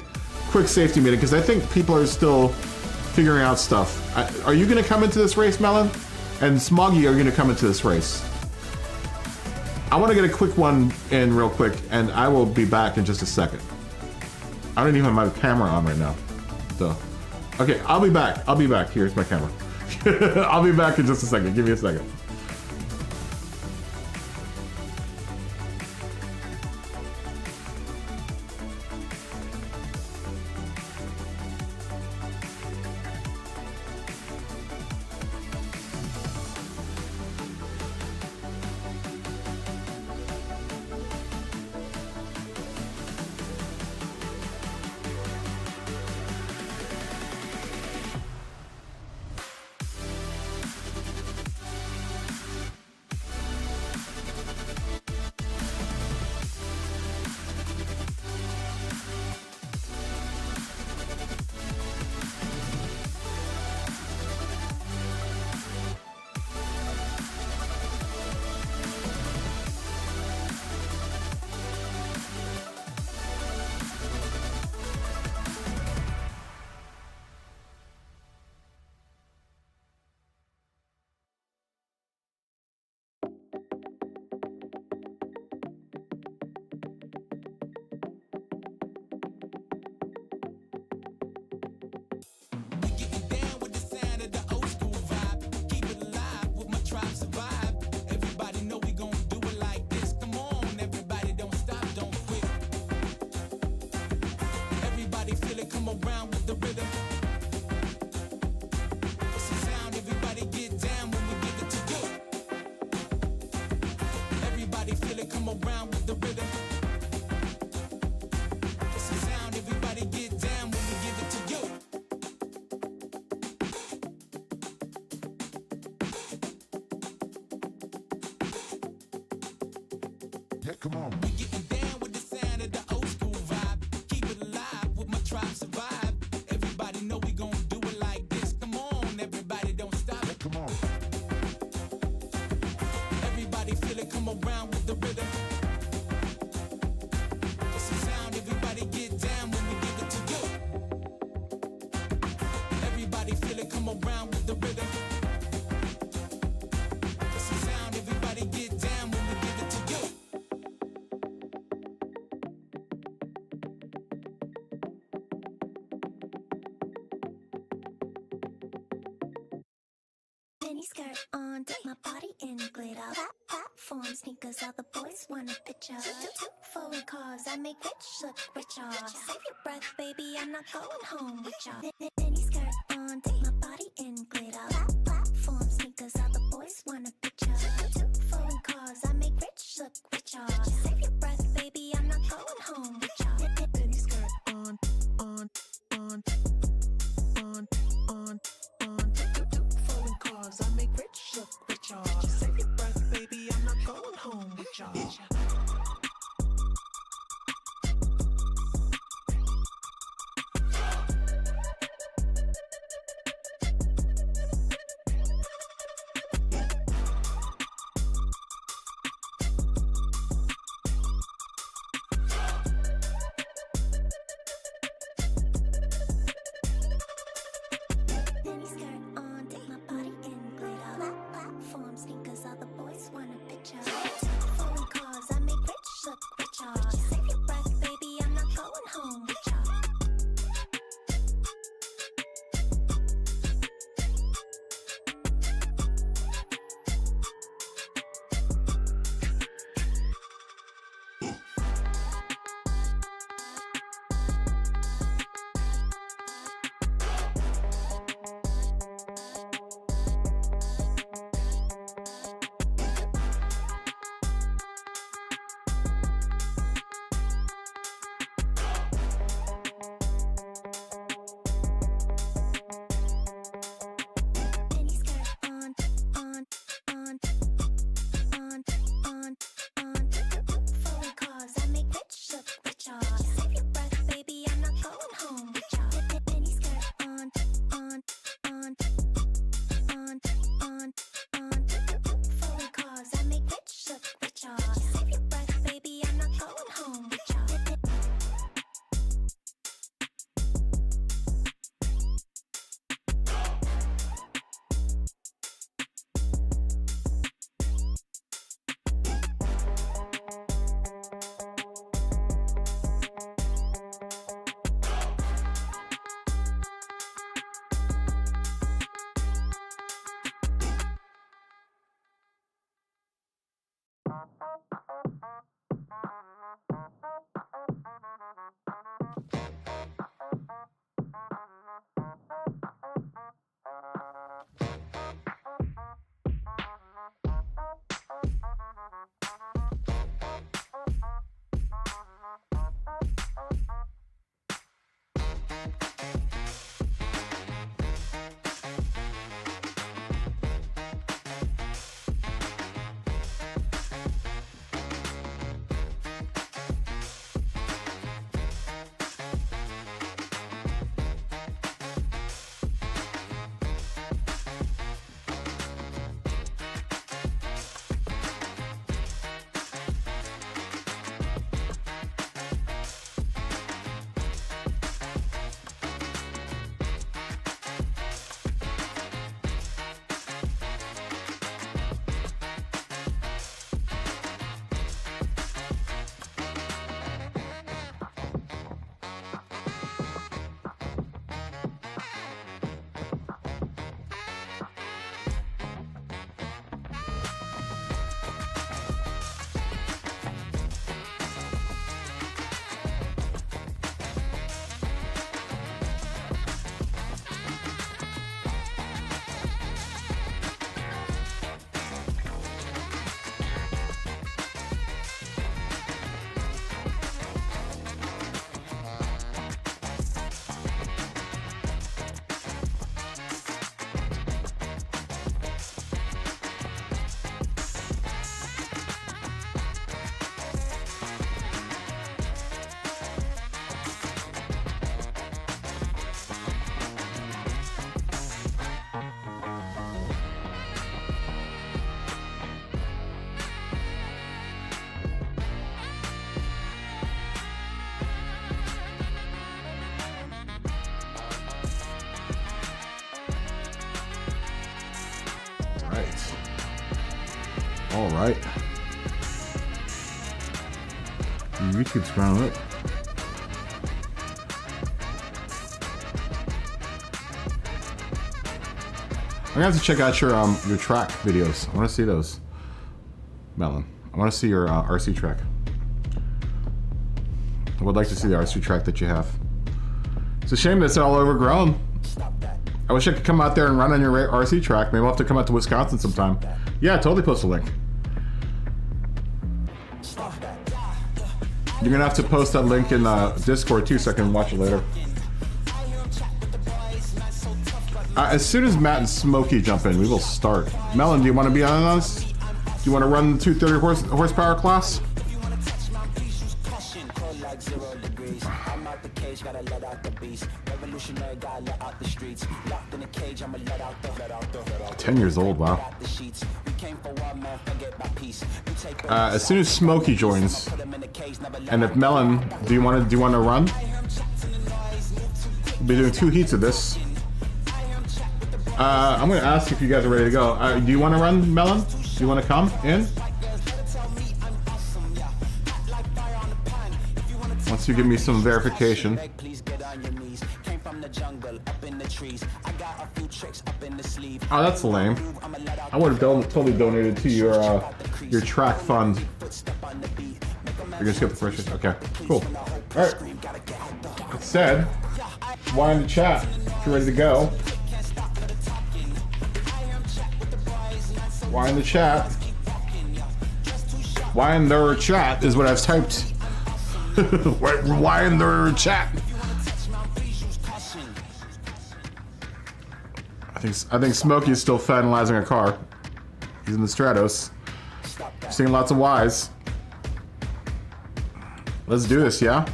quick safety meeting because I think people are still figuring out stuff. Are you gonna come into this race, Melon? And Smoggy, are you gonna come into this race? I wanna get a quick one in real quick and I will be back in just a second. I don't even have my camera on right now. So, okay, I'll be back. I'll be back. Here's my camera. I'll be back in just a second. Give me a second. Yeah, come on. We getting down with the sound of the old school vibe. Keep it alive with my tribe survive. Everybody know we gon' do it like this. Come on, everybody don't stop. Yeah, come on. Everybody feel it, come around with the rhythm. It's a sound, everybody get down when we give it to you. Everybody feel it, come around with the rhythm. It's a sound, everybody get down when we give it to you. Mini skirt on, dip my body in glitter. Platform sneakers, all the boys want a picture. Two foreign cars, I make rich look richer. Save your breath, baby, I'm not going home with ya. Mini skirt on, dip my body in glitter. Platform sneakers, all the boys want a picture. Two foreign cars, I make rich look richer. Save your breath, baby, I'm not going home with ya. Mini skirt on. Two foreign cars, I make rich look richer. Save your breath, baby, I'm not going home with ya. All right. YouTube's ground up. I'm gonna have to check out your track videos. I want to see those, Melon. I want to see your RC track. I would like to see the RC track that you have. It's a shame that it's all overgrown. I wish I could come out there and run on your RC track. Maybe I'll have to come out to Wisconsin sometime. Yeah, totally post a link. You're gonna have to post that link in Discord too so I can watch it later. As soon as Matt and Smokey jump in, we will start. Melon, do you want to be on this? Do you want to run the 230 horsepower class? I'm out the cage, gotta let out the beast. Revolutionary, gotta let out the streets. Locked in a cage, I'ma let out the 10 years old, wow. As soon as Smokey joins, and if Melon, do you want to run? We'll be doing 2 heats of this. I'm gonna ask if you guys are ready to go. Do you want to run, Melon? Do you want to come in? Once you give me some verification. Oh, that's lame. I would have totally donated to your track fund. You're gonna skip the first shit? Okay, cool. Alright. That said, why in the chat if you're ready to go. Why in the chat? Why in their chat is what I've typed. Why in their chat? I think Smokey is still finalizing a car. He's in the Stratos. Seeing lots of Ys. Let's do this, yeah?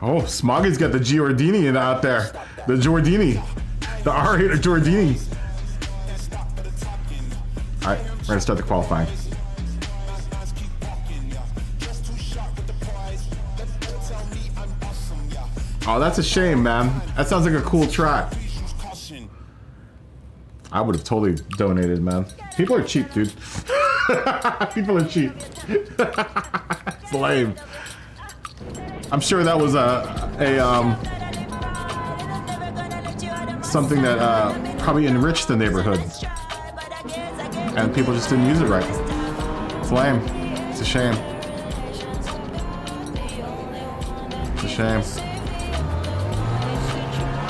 Oh, Smoggy's got the Giordini out there. The Giordini. The R8 Giordini. Alright, we're gonna start the qualifying. Oh, that's a shame, man. That sounds like a cool track. I would have totally donated, man. People are cheap, dude. People are cheap. It's lame. I'm sure that was something that probably enriched the neighborhood. And people just didn't use it right. It's lame. It's a shame. It's a shame.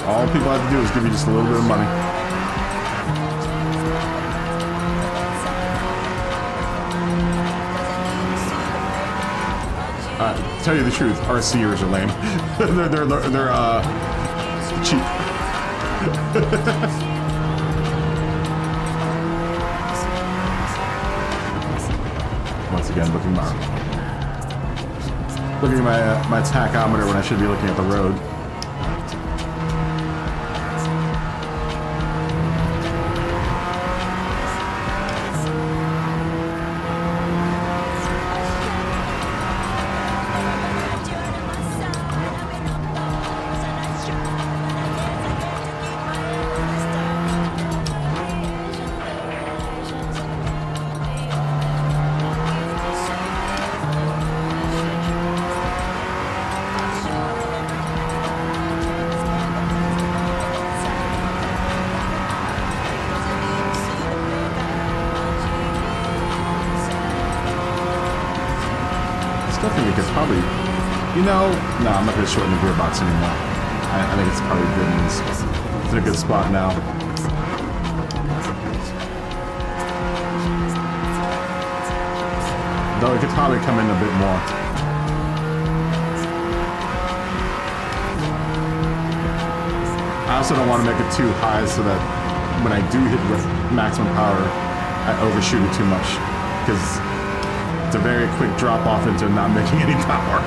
All people have to do is give you just a little bit of money. To tell you the truth, RCers are lame. they're cheap. Once again, looking at my tachometer when I should be looking at the road. No, I'm not going to shorten the gearbox anymore. I think it's probably good. It's in a good spot now. Though it could probably come in a bit more. I also don't want to make it too high so that when I do hit with maximum power, I overshoot it too much. Because it's a very quick drop off into not making any power.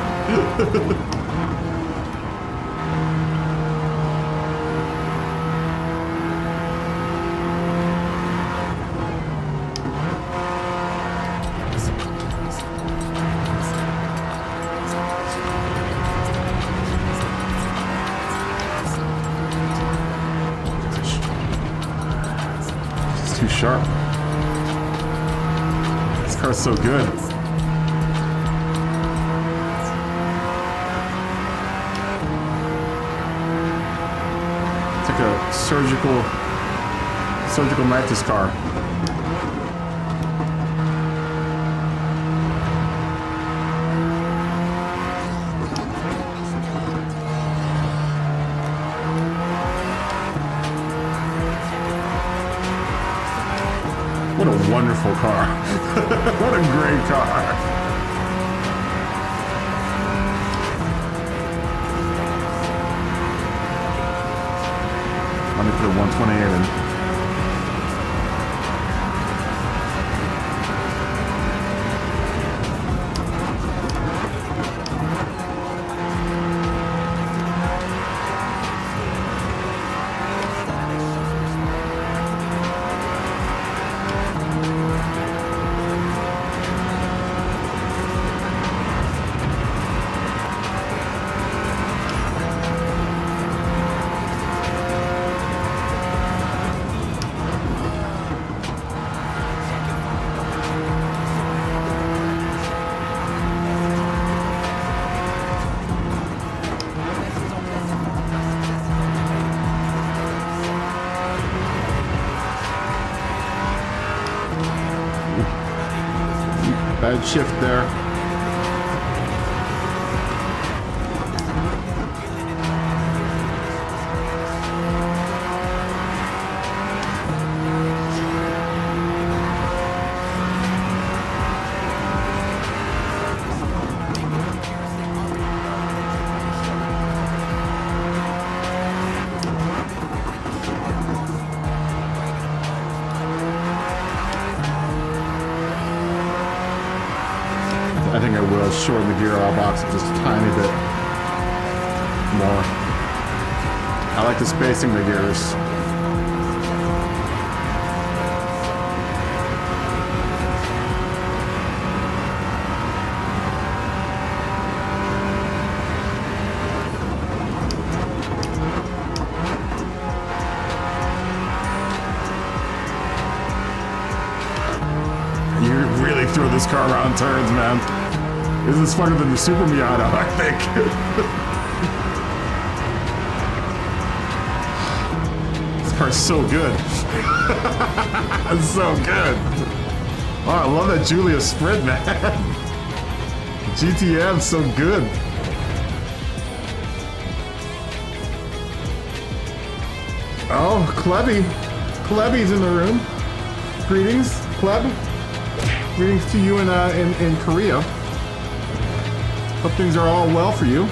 It's too sharp. car's so good. It's like a surgical knife, this car. What a wonderful car. What a great car. Let me put a 128 in. Bad shift there. I think I will shorten the gearbox just a tiny bit more. I like the spacing of the gears. You really throw this car around turns, man. This is funner than the Super Miata, I think. This car's so good. It's so good. Oh, I love that Julia Sprint, man. GTM's so good. Oh, Klebby. Klebby's in the room. Greetings, Kleb. Greetings to you in Korea. Hope things are all well for you.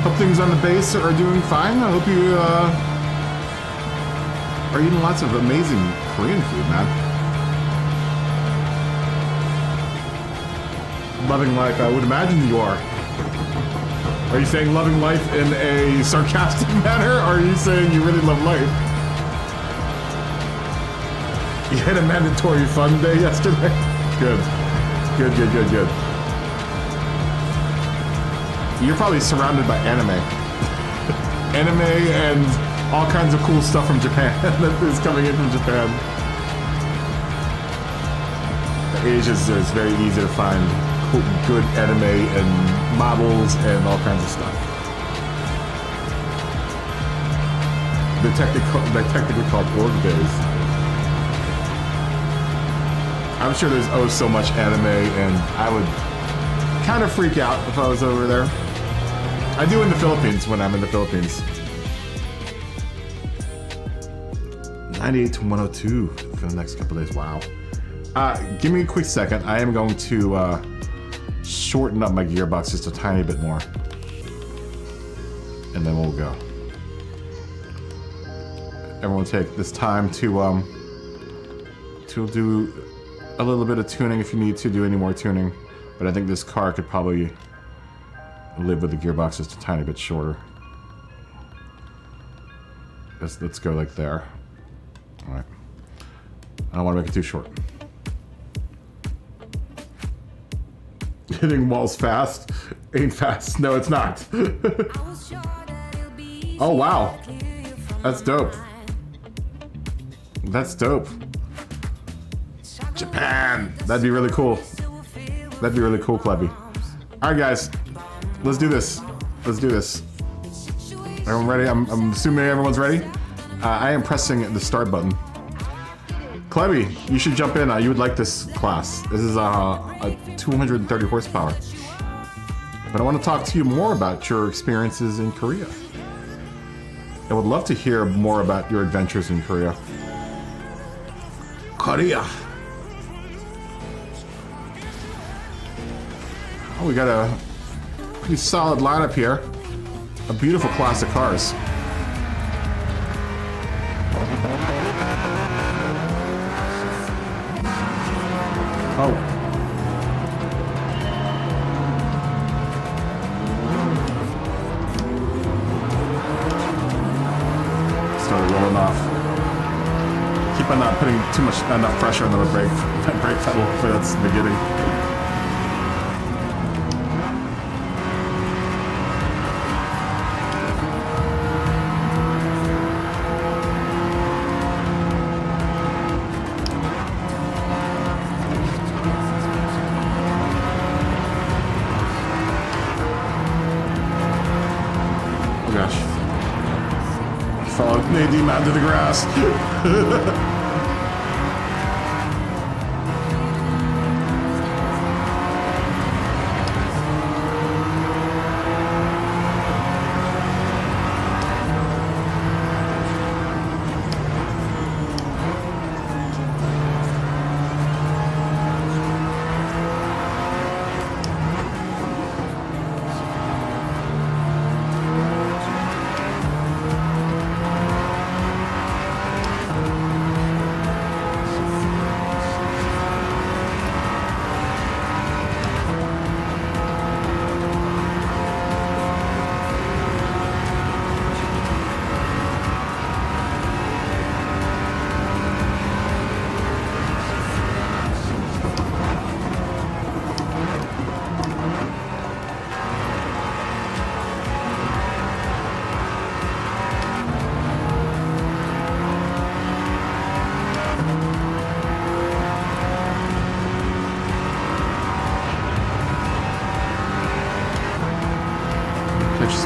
Hope things on the base are doing fine. I hope you are eating lots of amazing Korean food, man. Loving life, I would imagine you are. Are you saying loving life in a sarcastic manner, or are you saying you really love life? You had a mandatory fun day yesterday? Good. Good, good, good, good. You're probably surrounded by anime. Anime and all kinds of cool stuff from Japan that is coming in from Japan. Asia is very easy to find cool, good anime and models and all kinds of stuff. They're technically called org days. I'm sure there's oh so much anime, and I would kind of freak out if I was over there. I do in the Philippines when I'm in the Philippines. 98 to 102 for the next couple days. Wow. Give me a quick second. I am going to shorten up my gearbox just a tiny bit more, and then we'll go. Everyone take this time to do a little bit of tuning if you need to do any more tuning. But I think this car could probably live with the gearbox just a tiny bit shorter. Let's go like there. All right. I don't want to make it too short. Hitting walls fast ain't fast. No, it's not. Oh, wow. That's dope. That's dope. Japan. That'd be really cool. That'd be really cool, Klebby. All right, guys, let's do this. Let's do this. Everyone ready? I'm assuming everyone's ready. I am pressing the start button. Klebby, you should jump in. You would like this class. This is a 230 horsepower. But I want to talk to you more about your experiences in Korea. I would love to hear more about your adventures in Korea. Korea. Oh, we got a pretty solid lineup here. A beautiful class of cars. Oh. Started rolling off. Keep on not putting enough pressure on the brake pedal for that's the beginning. Nadine out to the grass.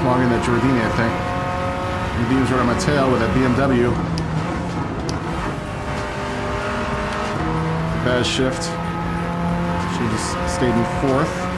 Long in that Giordini, I think. Giordini's right on my tail with that BMW. Bad shift. She just stayed in fourth.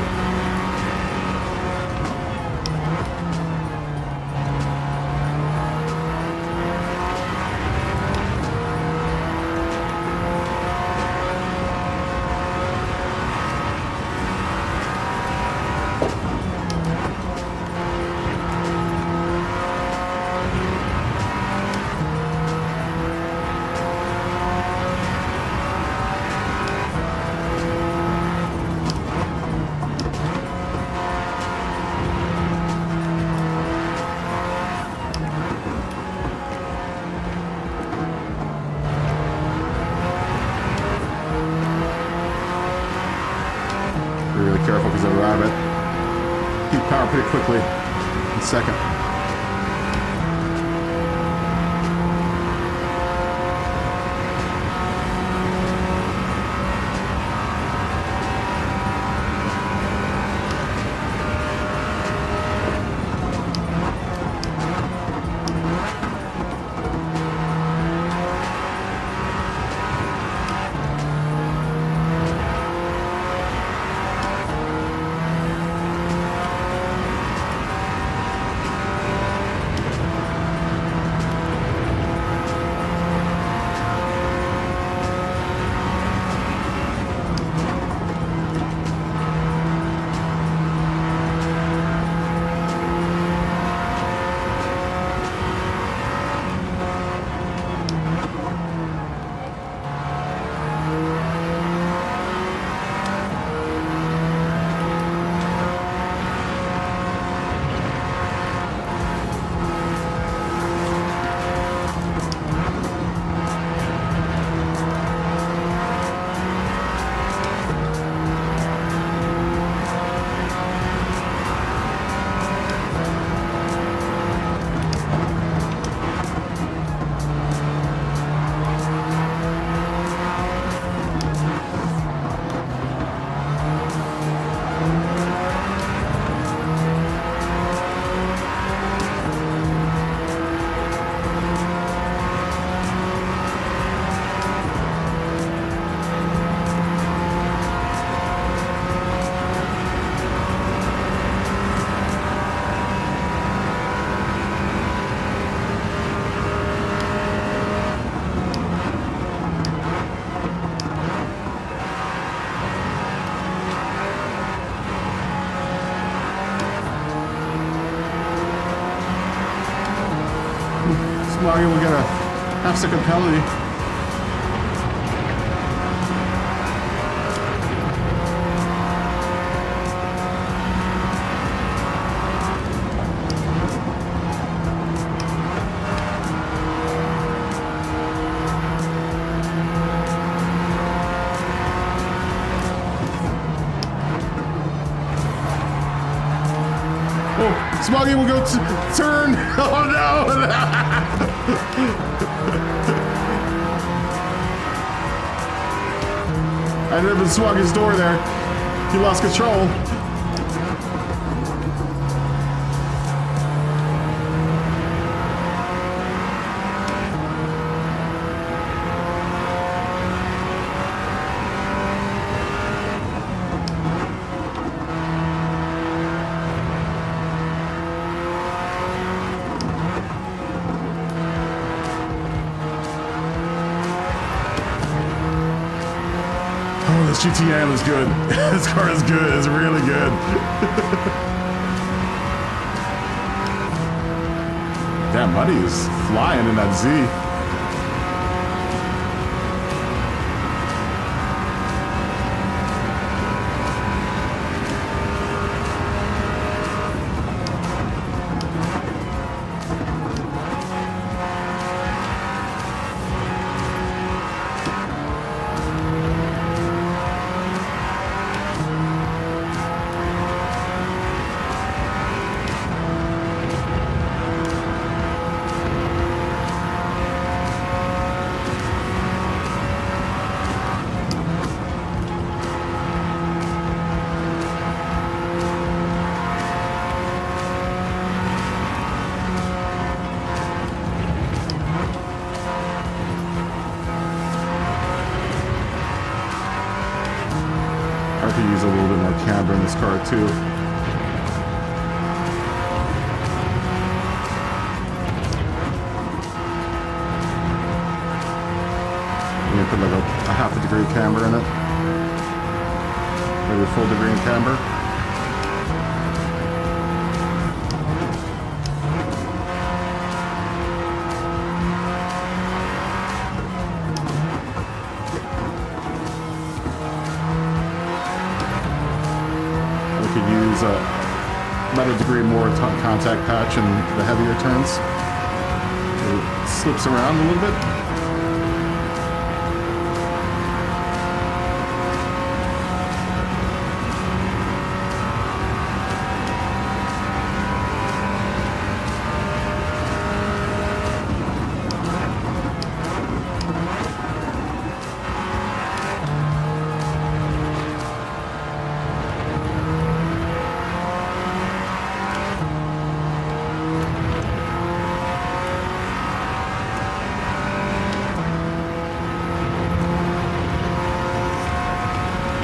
Careful because of the rabbit. Keep power pretty quickly in second. Smoggy will get a half-second penalty. Smoggy will go to turn. Oh no! I ended up in Smoggy's door there. He lost control. Oh, this GT7 is good. This car is good. It's really good. Damn, Muddy is flying in that Z. I could use a little bit more camber in this car too. I'm gonna put like a half a degree of camber in it. Maybe a full degree in camber. About a degree more contact patch in the heavier turns. It slips around a little bit.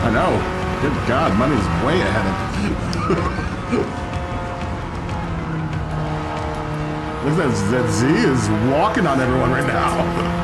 I know. Good God, Money's way ahead of Look at that Z is walking on everyone right now.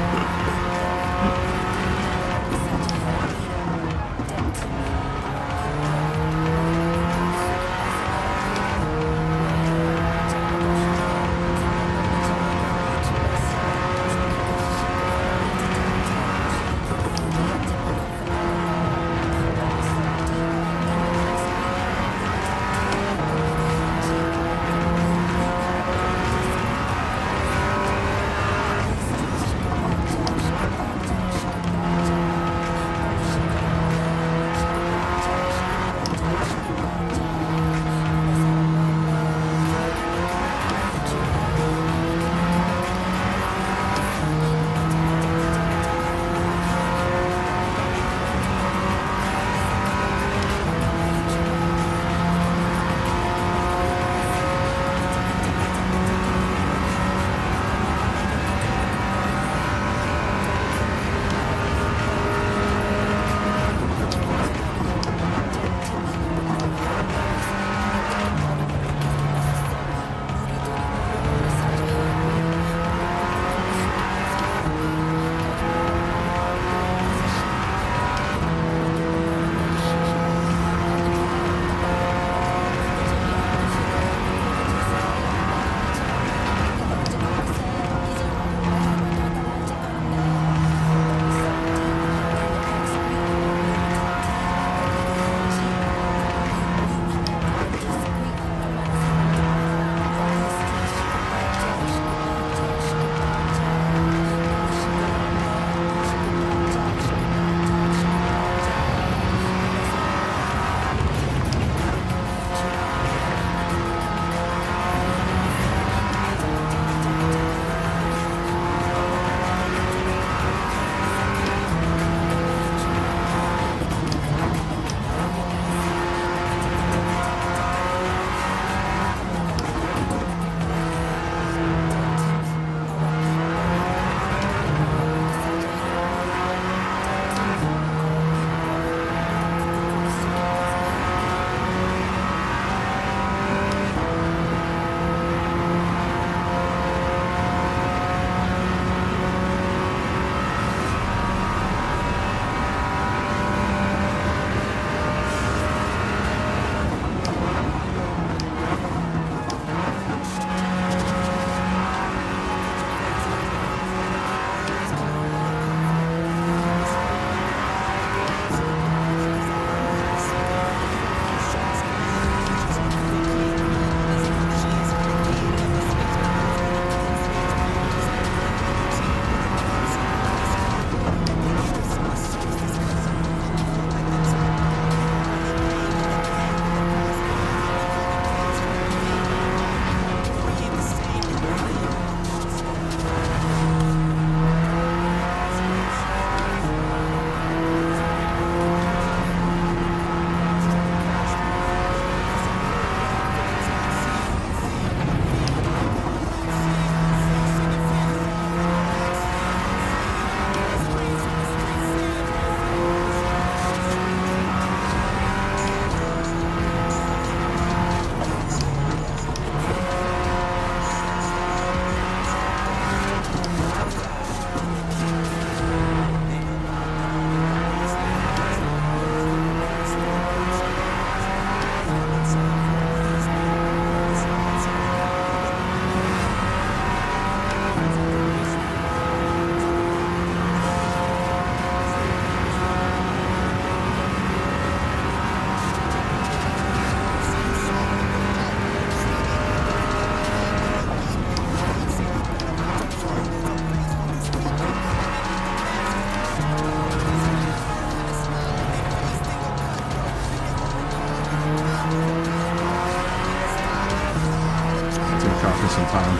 gonna cost me some time.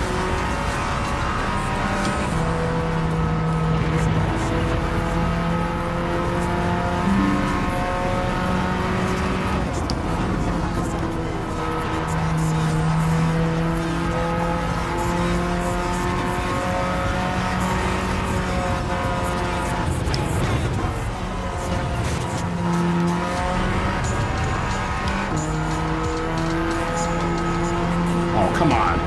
Come on.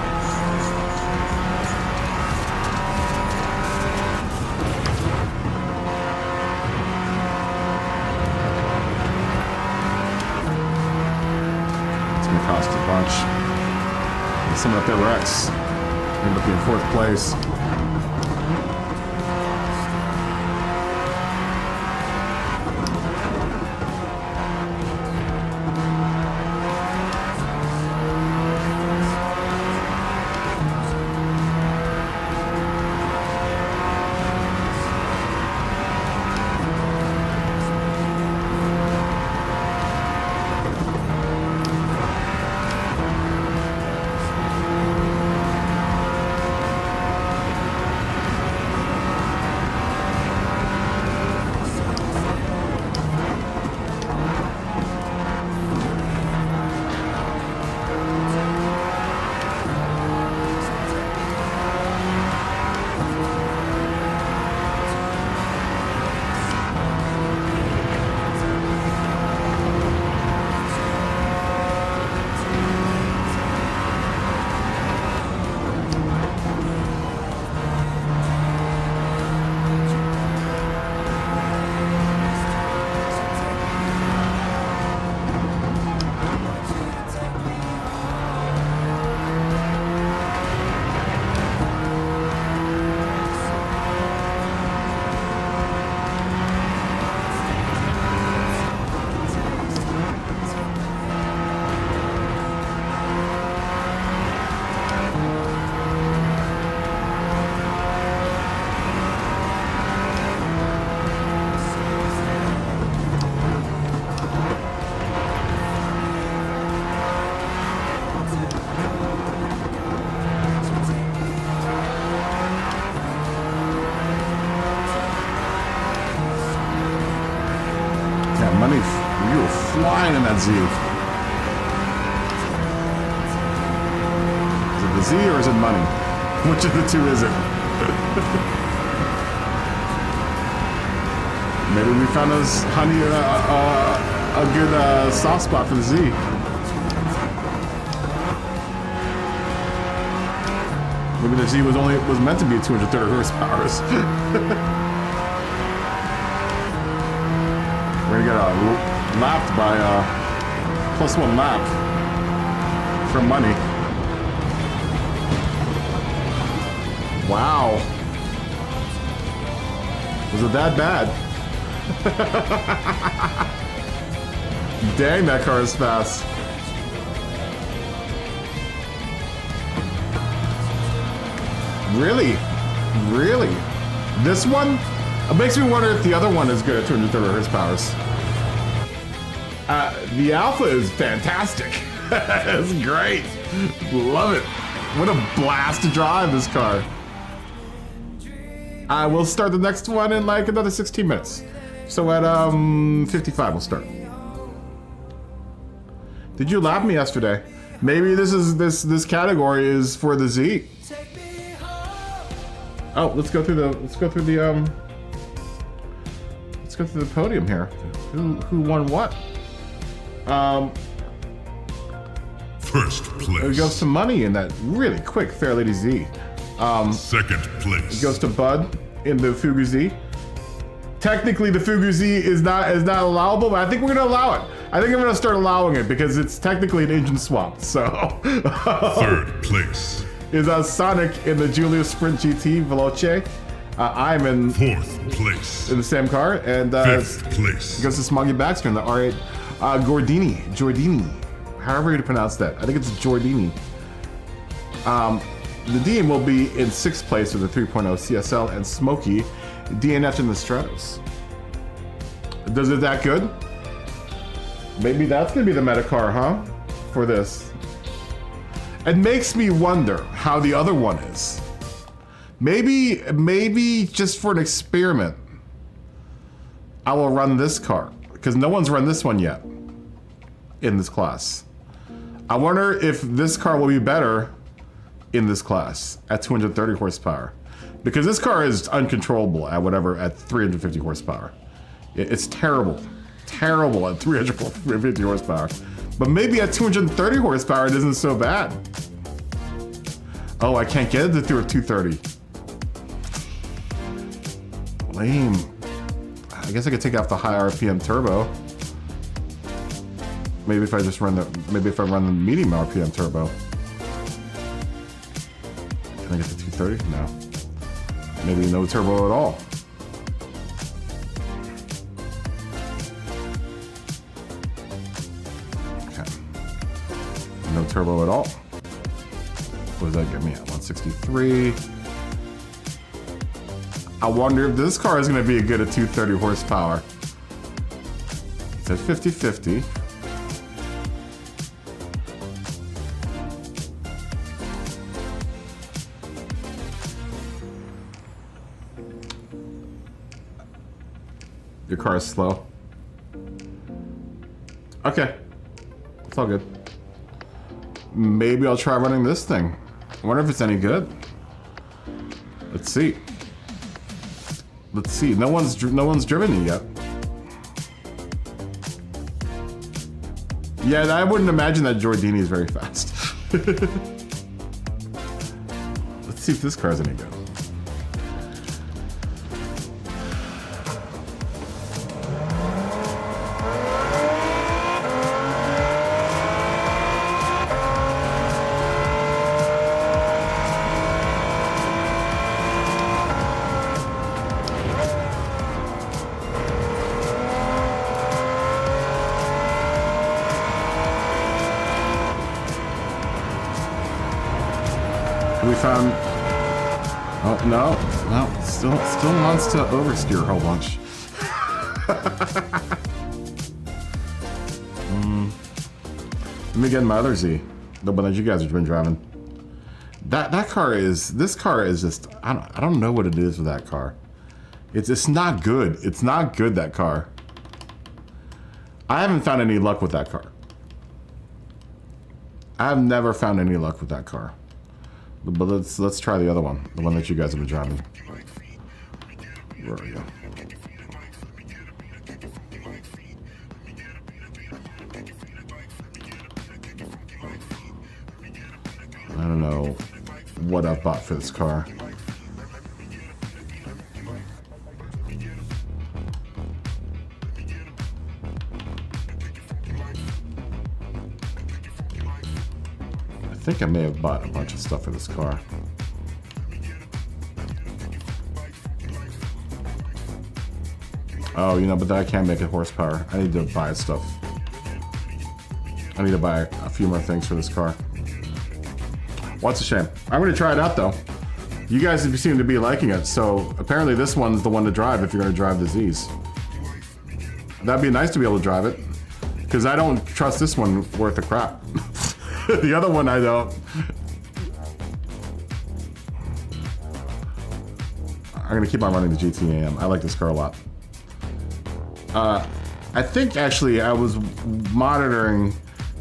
It's gonna cost a bunch. And someone up there, Rex, ended up in 4th place. Money, you were flying in that Z. Is it the Z or is it money? Which of the two is it? Maybe we found us, honey, a good soft spot for the Z. Maybe the Z was meant to be 230 horsepower. We're gonna get lapped by +1 lap for money. Wow. Was it that bad? Dang, that car is fast. Really? Really? This one? It makes me wonder if the other one is good at 230 horsepower. The Alpha is fantastic. It's great. Love it. What a blast to drive this car. We'll start the next one in like another 16 minutes. So at 55 we'll start. Did you lap me yesterday? Maybe this category is for the Z. Oh, let's go through the podium here. Who won what? First place. It goes to money in that really quick Fair Lady Z. Second place. It goes to Bud in the Fugu Z. Technically, the Fugu Z is not allowable, but I think we're gonna allow it. I think I'm gonna start allowing it because it's technically an engine swap. So. Third place. Is Sonic in the Julius Sprint GT Veloce. I'm in 4th place. In the same car, and 5th place. It goes to Smoggy Baxter in the R8 Giordini, however you pronounce that. I think it's Giordini. The DM will be in 6th place with the 3.0 CSL, and Smokey DNF in the Stratos. Does it that good? Maybe that's gonna be the meta car, huh? For this. It makes me wonder how the other one is. Maybe just for an experiment, I will run this car, because no one's run this one yet in this class. I wonder if this car will be better in this class at 230 horsepower, because this car is uncontrollable at whatever, at 350 horsepower. It's terrible at 350 horsepower, but maybe at 230 horsepower it isn't so bad. Oh, I can't get it through a 230. Lame. I guess I could take off the high RPM turbo. Maybe if I just run maybe if I run the medium RPM turbo. Can I get the 230? No. Maybe no turbo at all. Okay. No turbo at all. What does that get me at? 163. I wonder if this car is going to be good at 230 horsepower. It's at 50-50. Your car is slow. Okay. It's all good. Maybe I'll try running this thing. I wonder if it's any good. Let's see. Let's see. No one's driven it yet. Yeah, I wouldn't imagine that Giordini is very fast. Let's see if this car's any good. We found. Oh no! Still wants to oversteer a whole bunch. Let me get my other Z, the one that you guys have been driving. That car is. This car is just. I don't know what it is with that car. It's not good. It's not good, that car. I haven't found any luck with that car. I've never found any luck with that car. But let's try the other one, the one that you guys have been driving. Where are you? I don't know what I've bought for this car. I think I may have bought a bunch of stuff for this car. Oh, you know, but I can't make it horsepower. I need to buy stuff. I need to buy a few more things for this car. Well, it's a shame. I'm going to try it out, though. You guys seem to be liking it, so apparently this one's the one to drive if you're going to drive the Z's. That'd be nice to be able to drive it, because I don't trust this one worth a crap. The other one I don't. I'm gonna keep on running the GT8. I like this car a lot. I think actually I was monitoring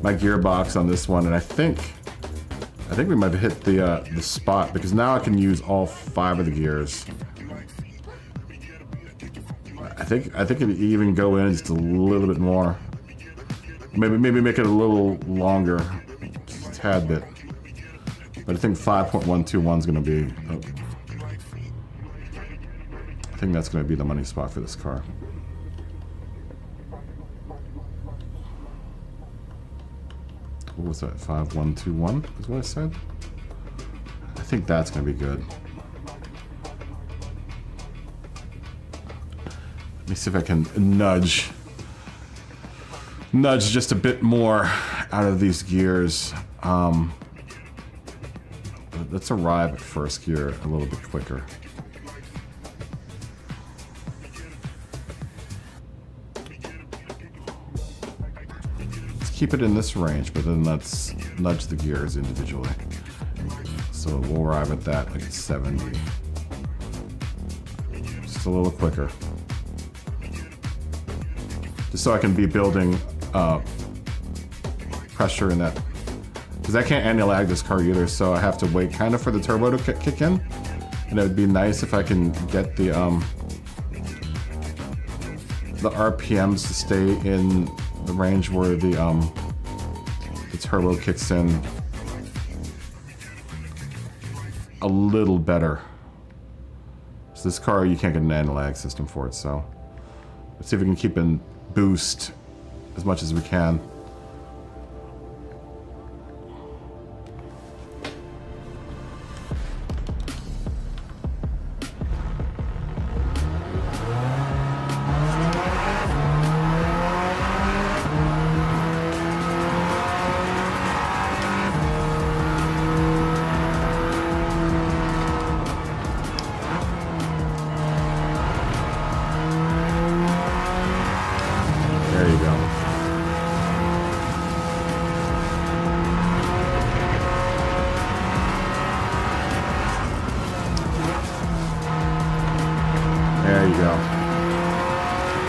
my gearbox on this one, and I think we might have hit the spot, because now I can use all 5 of the gears. I think it even go in just a little bit more. Maybe make it a little longer. Tad bit, but I think 5.121 is going to be. Oh, I think that's going to be the money spot for this car. What was that? 5121 is what I said. I think that's going to be good. Let me see if I can nudge just a bit more out of these gears. Let's arrive at first gear a little bit quicker. Let's keep it in this range, but then let's nudge the gears individually. So we'll arrive at that like 70. Just a little quicker. Just so I can be building pressure in that. Because I can't anti-lag this car either, so I have to wait kind of for the turbo to kick in. And it would be nice if I can get the RPMs to stay in the range where the turbo kicks in a little better. So this car, you can't get an anti-lag system for it, so let's see if we can keep in boost as much as we can.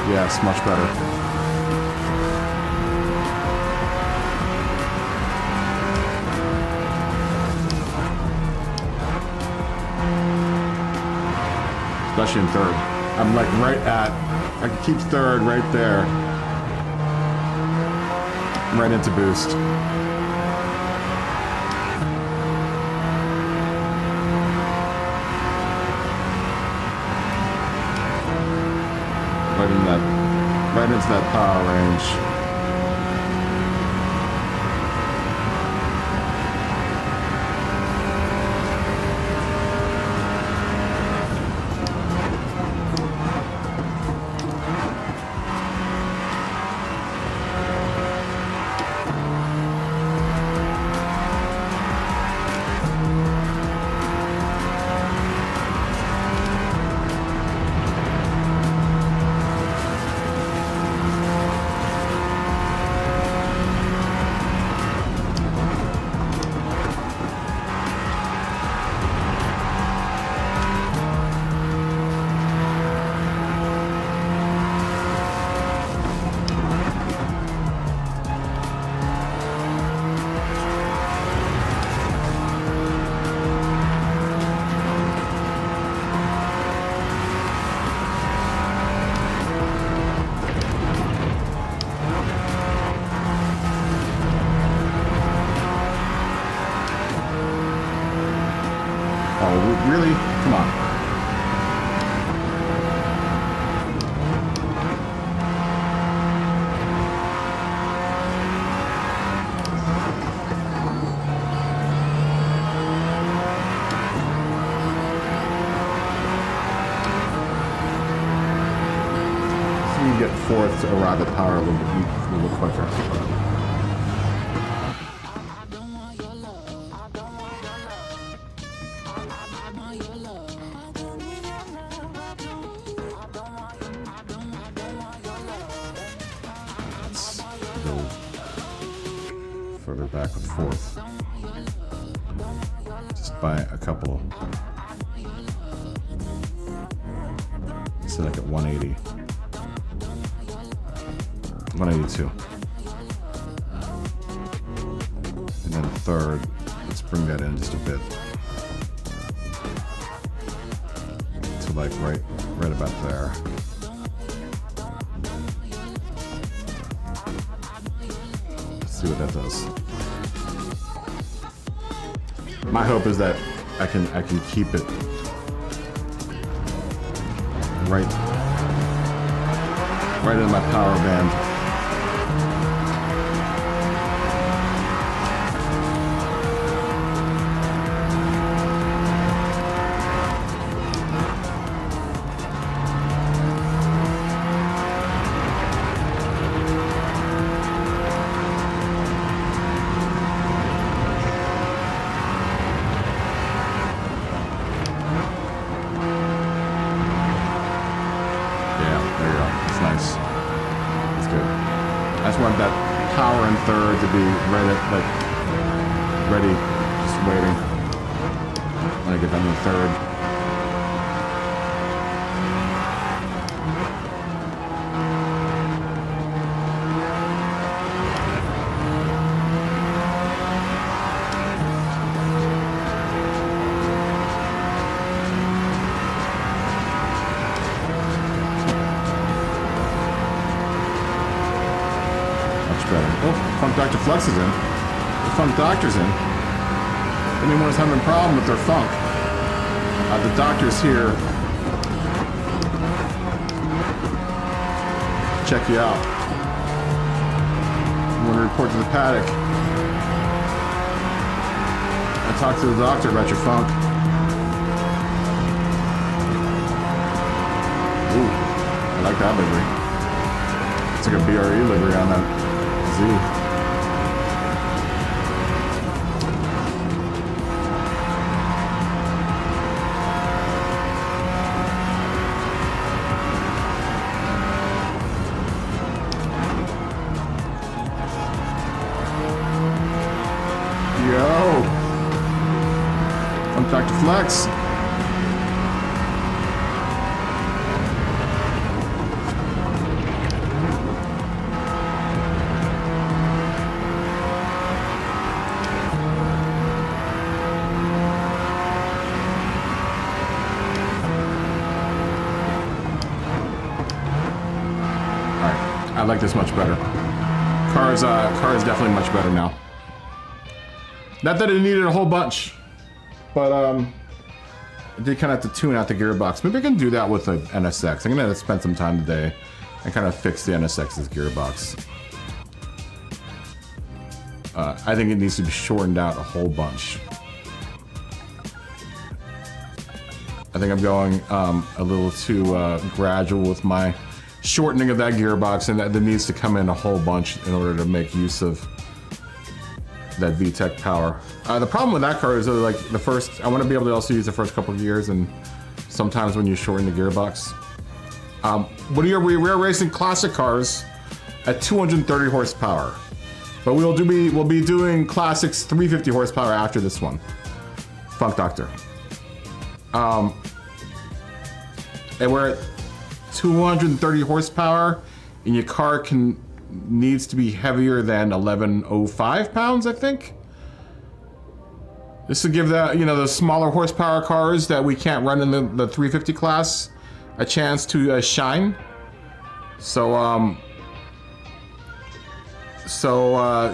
Yes, much better. Especially in third. I'm like right at, I can keep third right there. Right into boost. Right into that power range. Really? Come on. So you get fourth to arrive at power a little quicker. Further back with fourth. Just by a couple. So like at 180. 182. And then third, let's bring that in just a bit. To like right about there. See what that does. My hope is that I can keep it right in my power band. I just want that power in third to be right at like ready, just waiting. When I get down to the third. Funk Dr. Flex is in. The Funk Doctor's in. If anyone's having a problem with their funk, the doctor's here to check you out. You want to report to the paddock. I talked to the doctor about your funk. Ooh, I like that livery. It's like a BRE livery on that Z. Yo! I'm Dr. Flex. I like this much better. Car is definitely much better now. Not that it needed a whole bunch, but I did kind of have to tune out the gearbox. Maybe I can do that with the NSX. I'm gonna spend some time today and kind of fix the NSX's gearbox. I think it needs to be shortened out a whole bunch. I think I'm going a little too gradual with my shortening of that gearbox, and that needs to come in a whole bunch in order to make use of that VTEC power. The problem with that car is that, like, the first, I want to be able to also use the first couple of gears, and sometimes when you shorten the gearbox. We're racing classic cars at 230 horsepower, but we'll be doing classics 350 horsepower after this one. Funk Doctor. And we're at 230 horsepower, and your car needs to be heavier than 1105 pounds, I think. This will give that, the smaller horsepower cars that we can't run in the 350 class a chance to shine. So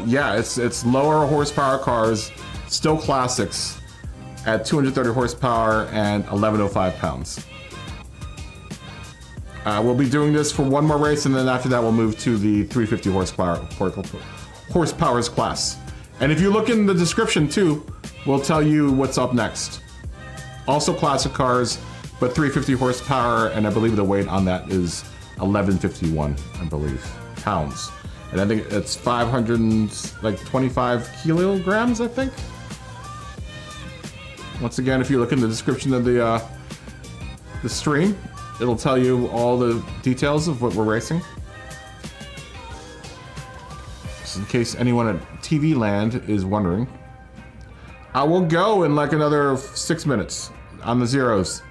yeah, it's lower horsepower cars, still classics, at 230 horsepower and 1105 pounds. We'll be doing this for one more race, and then after that we'll move to the 350 horsepower's class. And if you look in the description too, we'll tell you what's up next. Also classic cars, but 350 horsepower, and I believe the weight on that is 1151, I believe, pounds. And I think it's 525 kilograms, I think. Once again, if you look in the description of the stream, it'll tell you all the details of what we're racing. Just in case anyone at TV land is wondering. I will go in like another 6 minutes on the zeros.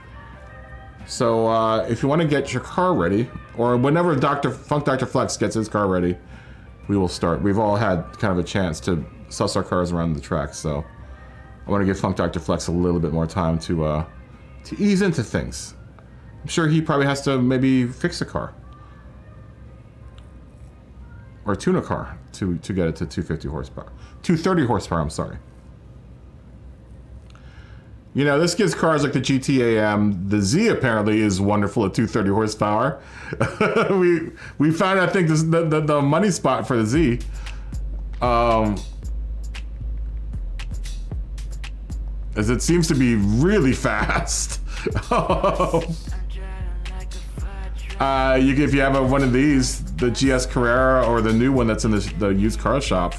So if you want to get your car ready, or whenever Funk Dr. Flex gets his car ready, we will start. We've all had kind of a chance to suss our cars around the track, so I want to give Funk Dr. Flex a little bit more time to ease into things. I'm sure he probably has to maybe fix a car. Or tune a car to get it to 250 horsepower. 230 horsepower, I'm sorry. This gives cars like the GT7. The Z apparently is wonderful at 230 horsepower. we found, I think, the money spot for the Z. As it seems to be really fast. If you have one of these, the GS Carrera or the new one that's in the used car shop,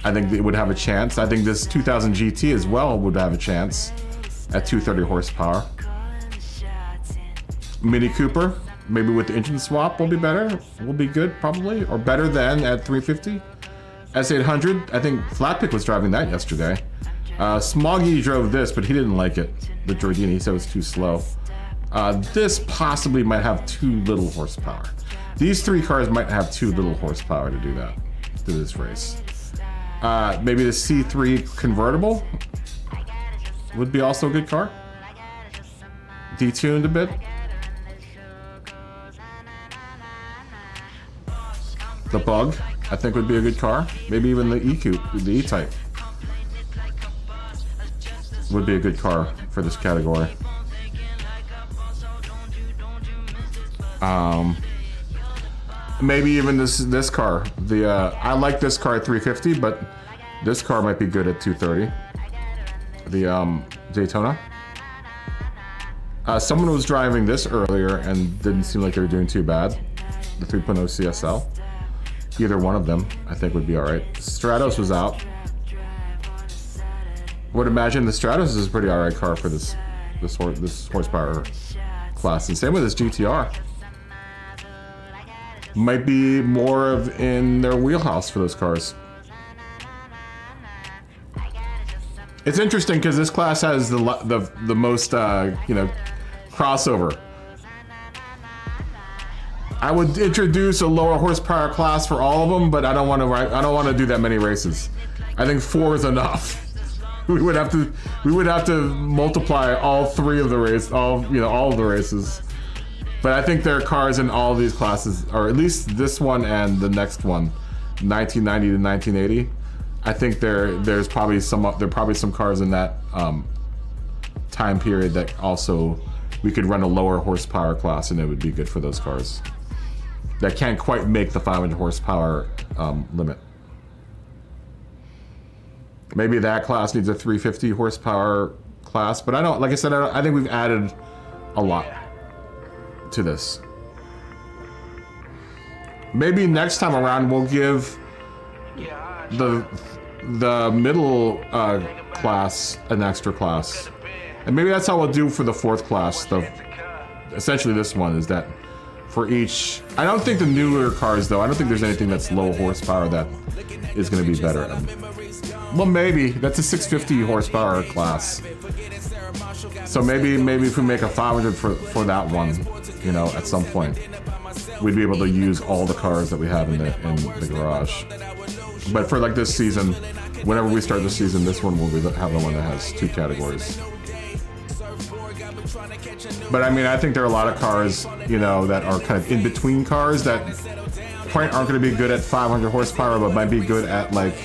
I think it would have a chance. I think this 2000 GT as well would have a chance at 230 horsepower. Mini Cooper, maybe with the engine swap, will be better. Will be good, probably, or better than at 350. S800. I think Flatpick was driving that yesterday. Smoggy drove this, but he didn't like it. The Giordini, he said it was too slow. This possibly might have too little horsepower. These three cars might have too little horsepower to do that, to this race. Maybe the C3 convertible would be also a good car. Detuned a bit. The Bug, I think, would be a good car. Maybe even the E-Coupe, the E-Type, would be a good car for this category. Maybe even this car. The I like this car at 350, but this car might be good at 230. The Daytona. Someone was driving this earlier and didn't seem like they were doing too bad. The 3.0 CSL. Either one of them, I think, would be all right. Stratos was out. Would imagine the Stratos is a pretty all right car for this horsepower class. And same with this GTR. Might be more of in their wheelhouse for those cars. It's interesting because this class has the most crossover. I would introduce a lower horsepower class for all of them, but I don't want to do that many races. I think 4 is enough. We would have to multiply all 3 of the races, all of the races. But I think there are cars in all of these classes, or at least this one and the next one, 1990 to 1980. I think there's probably some cars in that time period that also we could run a lower horsepower class and it would be good for those cars that can't quite make the 500 horsepower limit. Maybe that class needs a 350 horsepower class, but I think we've added a lot to this. Maybe next time around we'll give the middle class an extra class, and maybe that's how we'll do for the 4th class. Essentially this one is that for each. I don't think the newer cars though. I don't think there's anything that's low horsepower that is going to be better. Well, maybe that's a 650 horsepower class. So maybe if we make a 500 for that one, at some point, we'd be able to use all the cars that we have in the garage. But for like this season, whenever we start the season, this one will have the one that has 2 categories. But I mean, I think there are a lot of cars, that are kind of in between cars that quite aren't going to be good at 500 horsepower, but might be good at like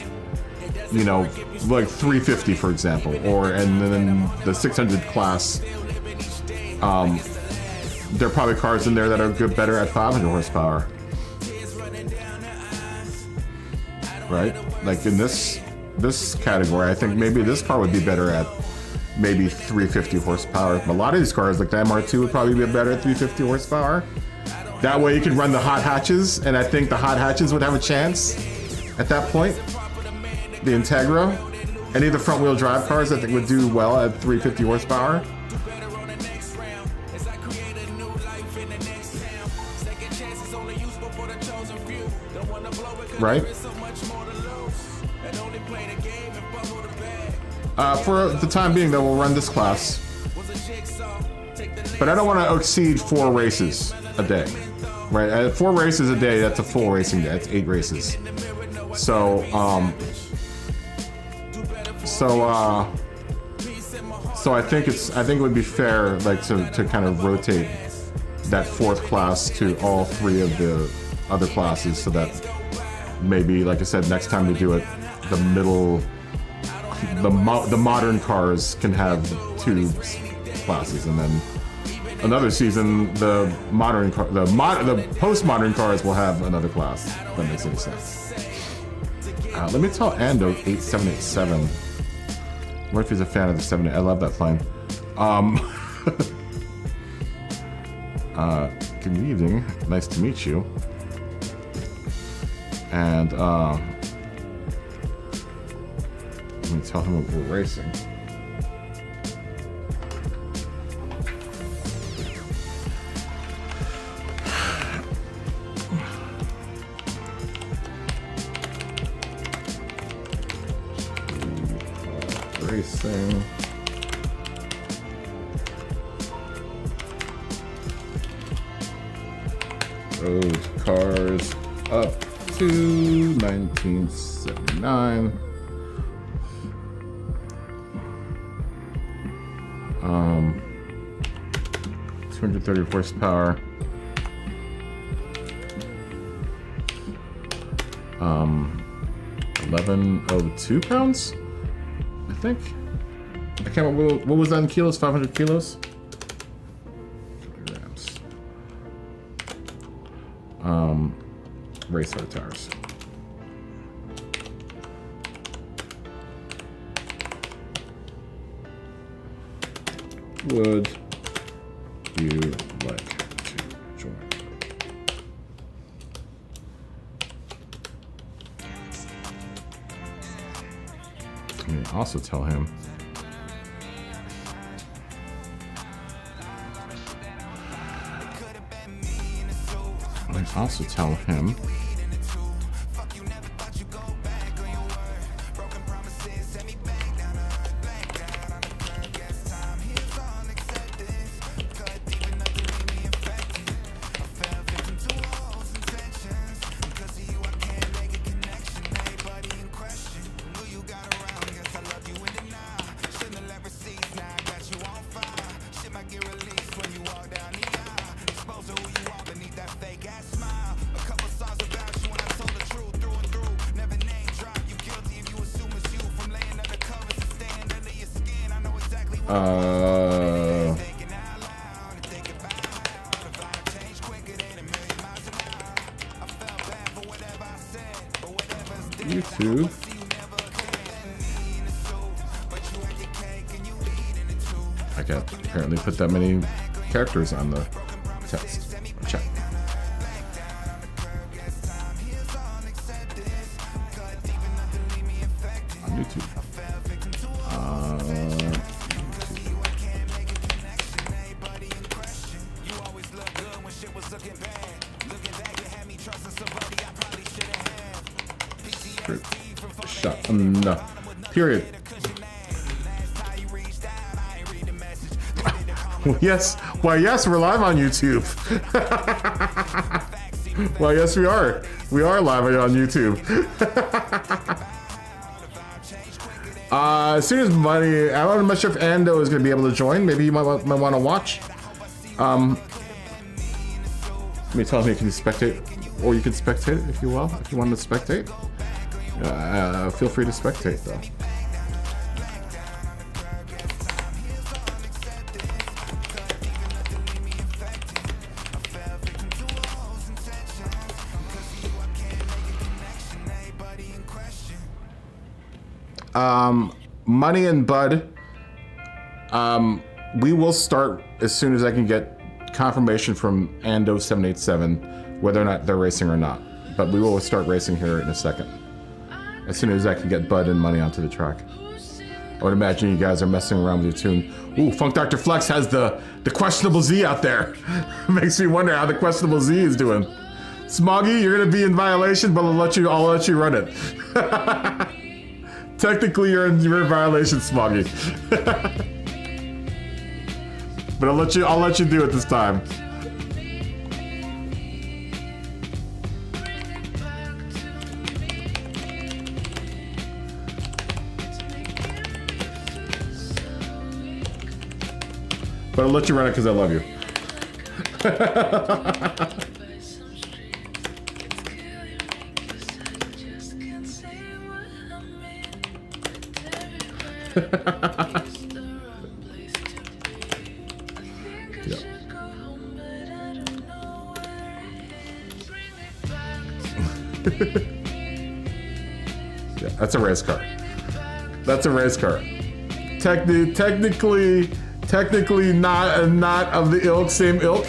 350, for example, and then the 600 class. There are probably cars in there that are better at 500 horsepower. Right? Like in this category, I think maybe this car would be better at maybe 350 horsepower. A lot of these cars, like the MR2, would probably be better at 350 horsepower. That way you could run the hot hatches, and I think the hot hatches would have a chance at that point. The Integra, any of the front wheel drive cars I think would do well at 350 horsepower. Right? For the time being, though, we'll run this class. But I don't want to exceed 4 races a day. Right? At 4 races a day, that's a full racing day. That's 8 races. So I think it would be fair, like, to kind of rotate that 4th class to all 3 of the other classes, so that maybe, like I said, next time we do it, the modern cars can have 2 classes, and then another season the postmodern cars will have another class. If that makes any sense. Let me tell Ando 8787. What if he's a fan of the 7? I love that plane. Good evening. Nice to meet you. And let me tell him what we're racing. racing. Those cars up to 1979. 230 horsepower. 1102 pounds, I think. I can't remember what was that in kilos. 500 kilos. Kilograms. Race car tires. Would you like to join? I mean, also tell him. I also tell him. YouTube. I can't apparently put that many characters on the text or chat. On YouTube. Shut enough. Period. Yes. Why, yes, we're live on YouTube. Well, yes, we are. We are live on YouTube. As soon as money, I'm not sure if Ando is going to be able to join. Maybe you might want to watch. Let me tell him you can spectate, or you can spectate if you will, if you want to spectate. Feel free to spectate though. Money and Bud, we will start as soon as I can get confirmation from Ando787 whether or not they're racing or not. But we will start racing here in a second. As soon as I can get Bud and Money onto the track. I would imagine you guys are messing around with your tune. Ooh, Funk Dr. Flex has the questionable Z out there. Makes me wonder how the questionable Z is doing. Smoggy, you're gonna be in violation, but I'll let you run it. Technically, you're in violation, Smoggy. But I'll let you do it this time. But I'll let you run it because I love you. Yeah, that's a race car. That's a race car. Technically not of the same ilk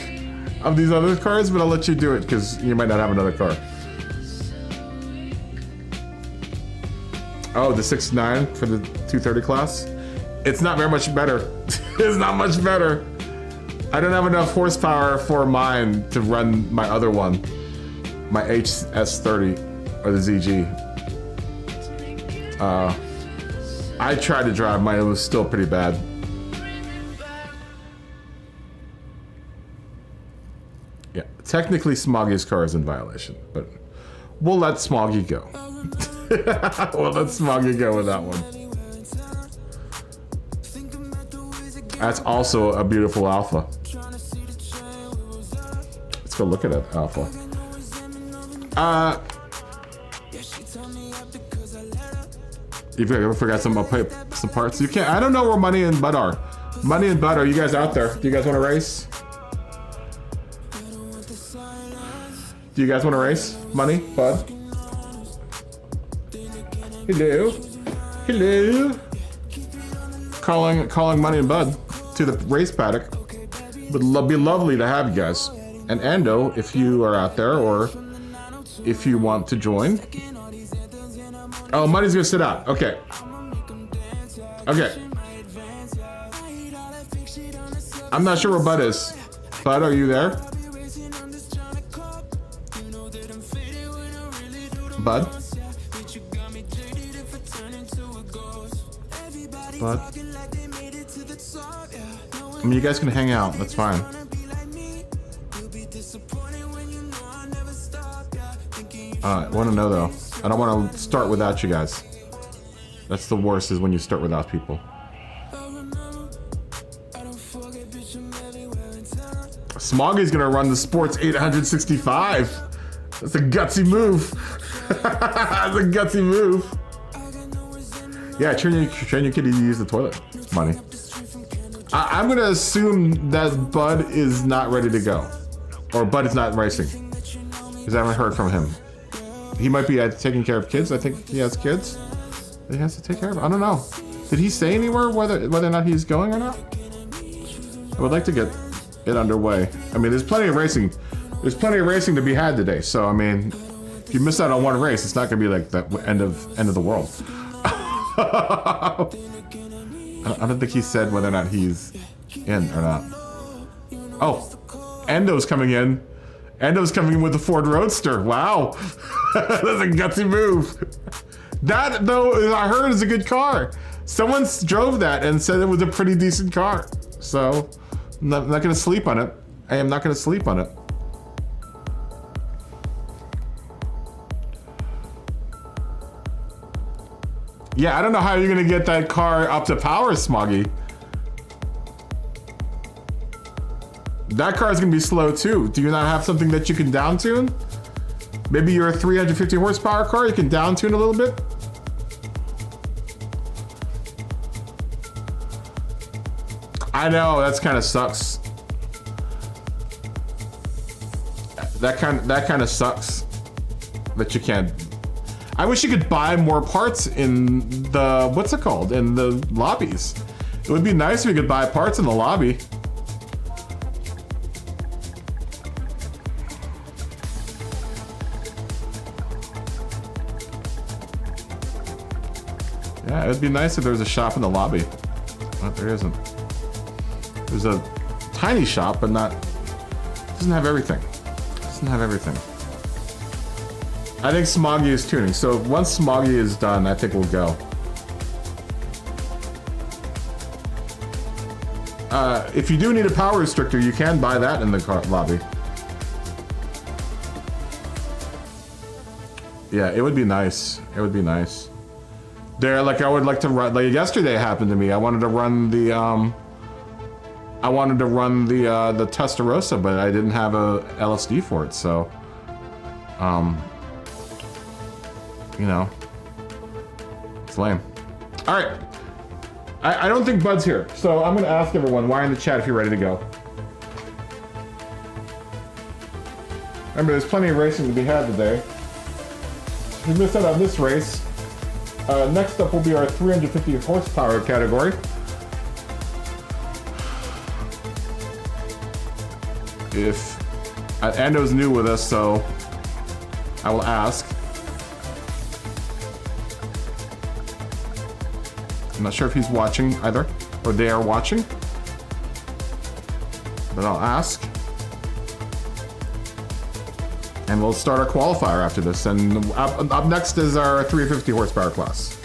of these other cars, but I'll let you do it because you might not have another car. Oh, the 6.9 for the 230 class? It's not very much better. It's not much better. I don't have enough horsepower for mine to run my other one, my HS30 or the ZG. I tried to drive mine, it was still pretty bad. Yeah, technically Smoggy's car is in violation, but we'll let Smoggy go. We'll let Smoggy go with that one. That's also a beautiful Alpha. Let's go look at it, Alpha. If you ever forgot some parts, you can't. I don't know where Money and Bud are. Money and Bud, are you guys out there? Do you guys want to race? Do you guys want to race? Money, Bud? Hello? Hello? Calling Money and Bud to the race paddock. Would be lovely to have you guys. And Ando, if you are out there, or if you want to join. Oh, Money's gonna sit out. Okay. Okay. I'm not sure where Bud is. Bud, are you there? Bud? Bud? I mean, you guys can hang out. That's fine. I want to know though. I don't want to start without you guys. That's the worst, is when you start without people. Smoggy's gonna run the Sports 865. That's a gutsy move. That's a gutsy move. Yeah, train your kid to use the toilet. Money. I'm gonna assume that Bud is not ready to go, or Bud is not racing, because I haven't heard from him. He might be taking care of kids. I think he has kids that he has to take care of. I don't know. Did he say anywhere whether or not he's going or not? I would like to get it underway. I mean, there's plenty of racing. There's plenty of racing to be had today. So I mean, if you miss out on one race, it's not gonna be like the end of the world. I don't think he said whether or not he's in or not. Oh, Endo's coming in. Endo's coming in with the Ford Roadster. Wow. That's a gutsy move. That, though, I heard is a good car. Someone drove that and said it was a pretty decent car. So, I'm not going to sleep on it. I am not going to sleep on it. Yeah, I don't know how you're going to get that car up to power, Smoggy. That car is going to be slow too. Do you not have something that you can down tune? Maybe you're a 350 horsepower car, you can down tune a little bit? I know, that's kind of sucks. That kind of sucks that you can't. I wish you could buy more parts in the, what's it called? In the lobbies. It would be nice if you could buy parts in the lobby. Yeah, it would be nice if there was a shop in the lobby. But there isn't. There's a tiny shop, but not, doesn't have everything. Doesn't have everything. I think Smoggy is tuning, so once Smoggy is done, I think we'll go. If you do need a power restrictor, you can buy that in the car lobby. Yeah, it would be nice. It would be nice. There, like, I would like to run, like yesterday happened to me. I wanted to run the the Testarossa, but I didn't have a LSD for it, so you know, it's lame. All right, I don't think Bud's here, so I'm gonna ask everyone, why in the chat if you're ready to go. Remember, there's plenty of racing to be had today. If you missed out on this race, next up will be our 350 horsepower category. If Ando's new with us, so I will ask. I'm not sure if he's watching either, or they are watching, but I'll ask. And we'll start our qualifier after this, and up next is our 350 horsepower class.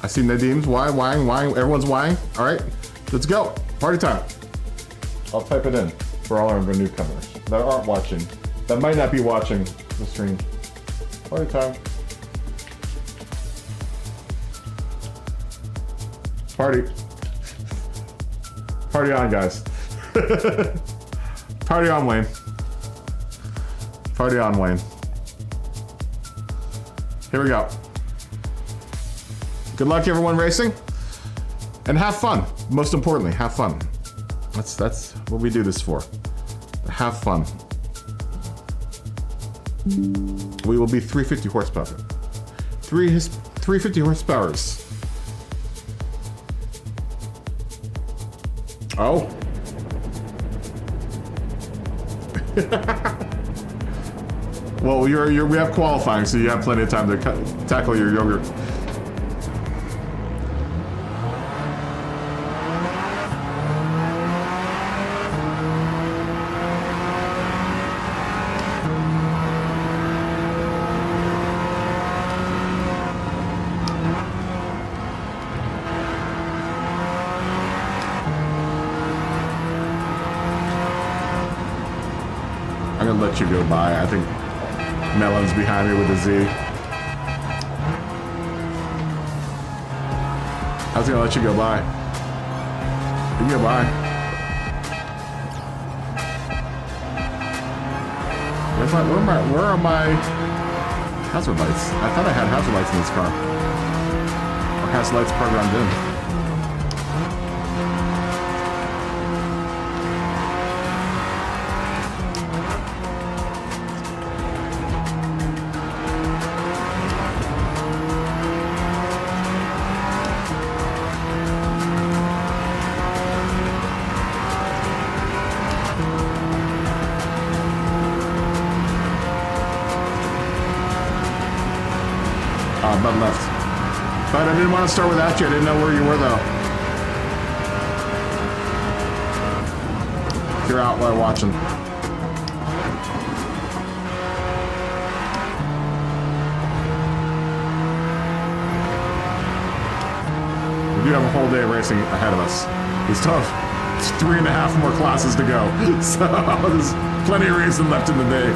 I see Nadim's whying. Everyone's whying. All right, let's go. Party time. I'll type it in for all our newcomers that aren't watching, that might not be watching the stream. Party time. Party. Party on, guys. Party on, Wayne. Party on, Wayne. Here we go. Good luck, everyone racing. And have fun. Most importantly, have fun. That's what we do this for. Have fun. We will be 350 horsepower. 350 horsepowers. Oh. Well, we have qualifying, so you have plenty of time to tackle your yogurt. I'm gonna let you go by. I think Melon's behind me with a Z. I was gonna let you go by. You can go by. Where are my hazard lights? I thought I had hazard lights in this car. Or hazard lights programmed in. Bud left. But I didn't want to start without you. I didn't know where you were, though. If you're out while watching. We do have a whole day of racing ahead of us. It's tough. It's 3.5 more classes to go. So there's plenty of racing left in the day.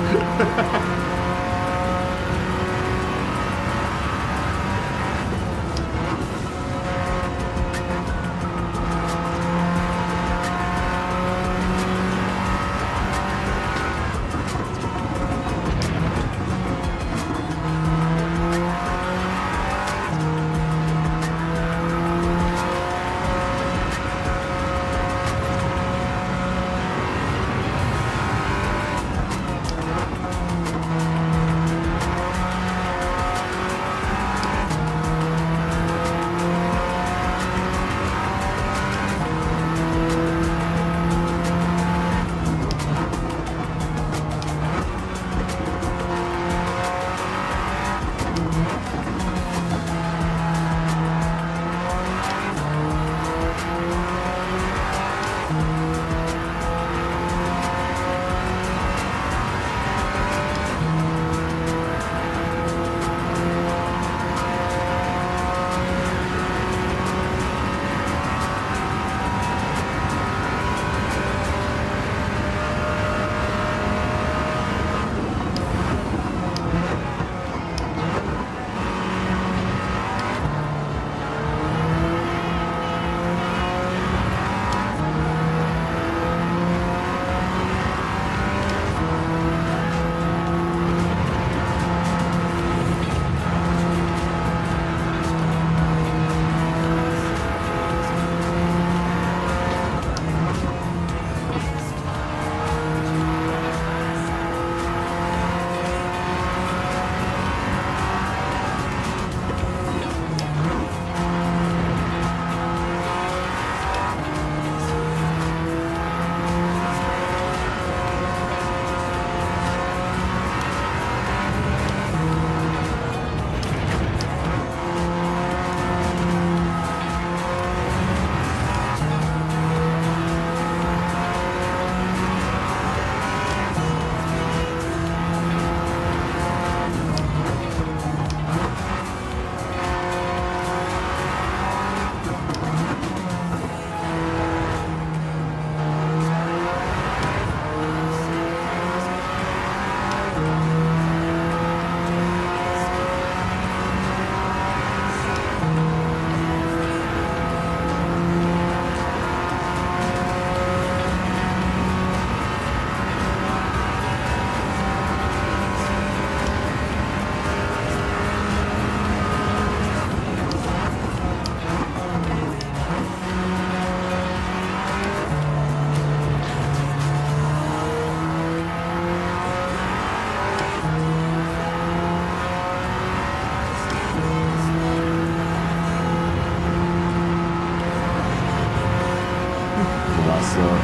slow.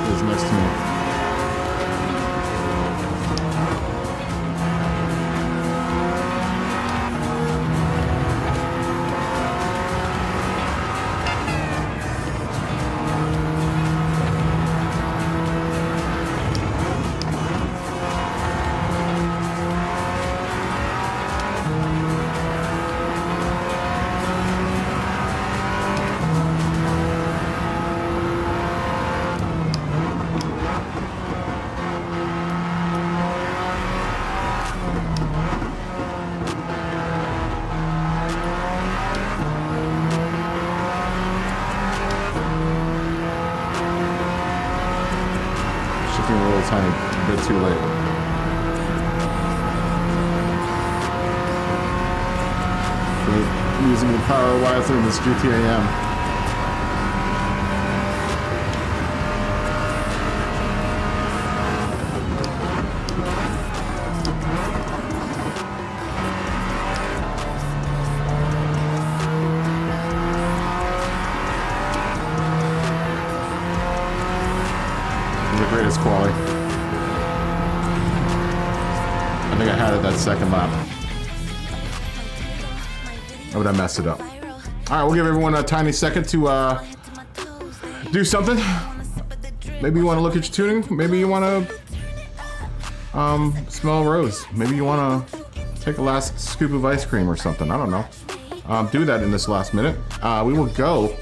Who's next to me? A little tiny bit too late. We're using the power wisely in this GT8M. Greatest quality. I think I had it that second lap. Oh, but I messed it up. Alright, we'll give everyone a tiny second to do something. Maybe you want to look at your tuning. Maybe you want to smell a rose. Maybe you want to take a last scoop of ice cream or something. I don't know. Do that in this last minute. We will go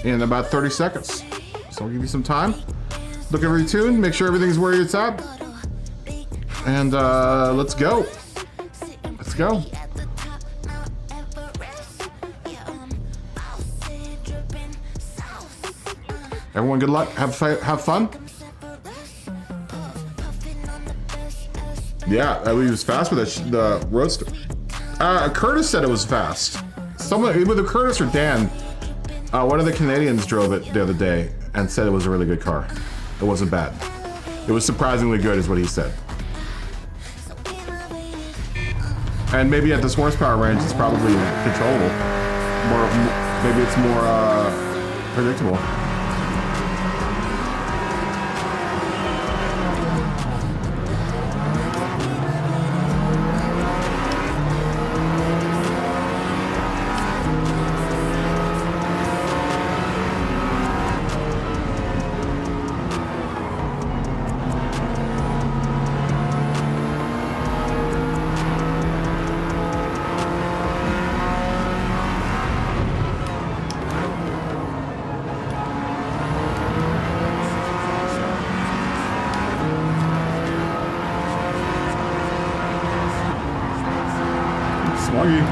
in about 30 seconds. So I'll give you some time. Look over your tune, make sure everything's where it's at. And let's go. Let's go. Everyone, good luck. Have fun. Yeah, it was fast with the roadster. Curtis said it was fast. Someone, either Curtis or Dan, one of the Canadians drove it the other day and said it was a really good car. It wasn't bad. It was surprisingly good is what he said. And maybe at this horsepower range, it's probably controllable. Maybe it's more predictable. Swaggy.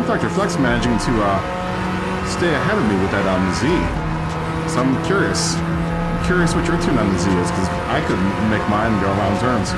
Dr. Flex managing to stay ahead of me with that Z. So I'm curious. I'm curious what your tune on the Z is, because I couldn't make mine go around turns.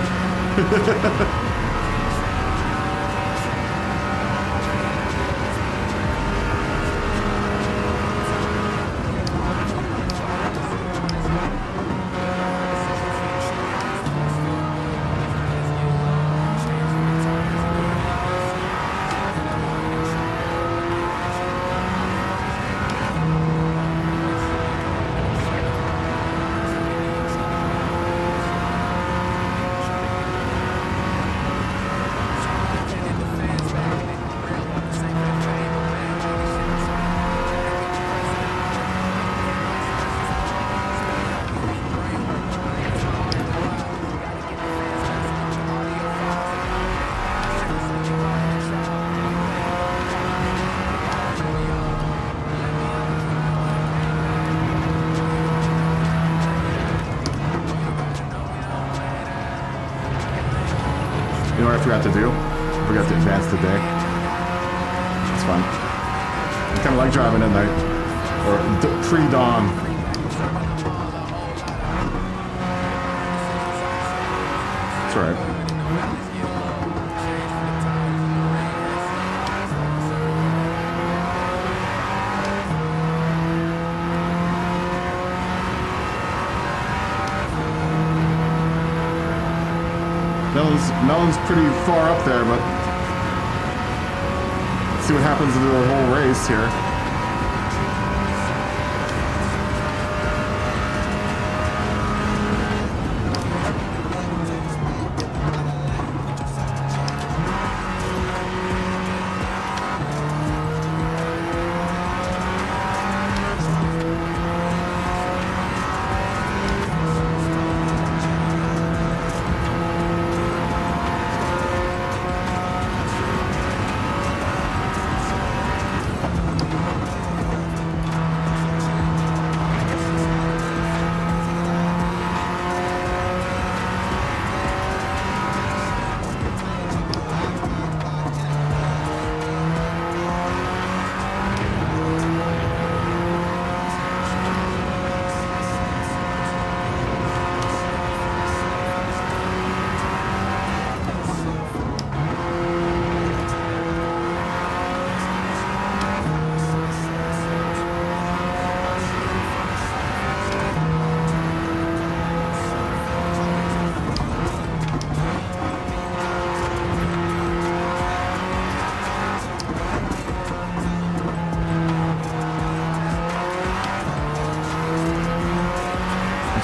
forgot to do. Forgot to advance the day. It's fun. I kind of like driving at night. Or pre-dawn. That's right. Melon's pretty far up there, but let's see what happens in the whole race here.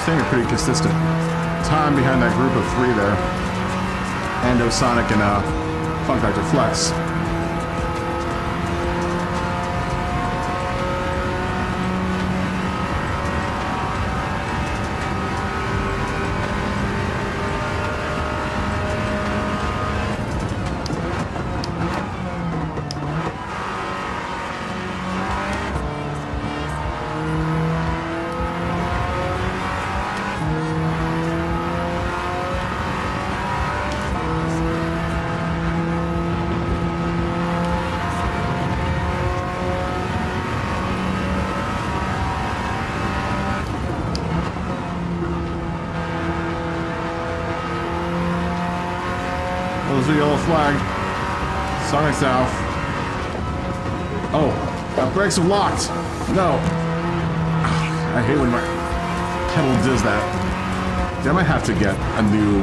Staying a pretty consistent time behind that group of three there. Ando, Sonic, and Funk Factor Flex. There's a yellow flag. Sonic South. Oh, my brakes are locked. No. I hate when my pedal does that. I might have to get a new...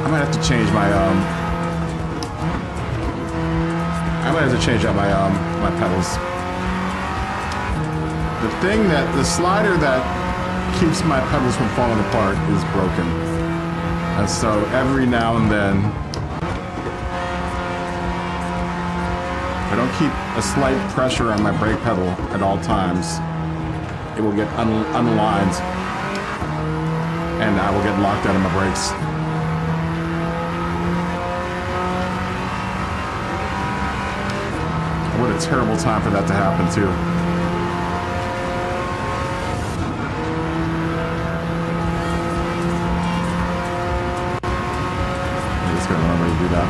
I might have to change my, I might have to change out my, my pedals. The slider that keeps my pedals from falling apart is broken. And so every now and then, if I don't keep a slight pressure on my brake pedal at all times, it will get unaligned and I will get locked out of my brakes. What a terrible time for that to happen too. Do that.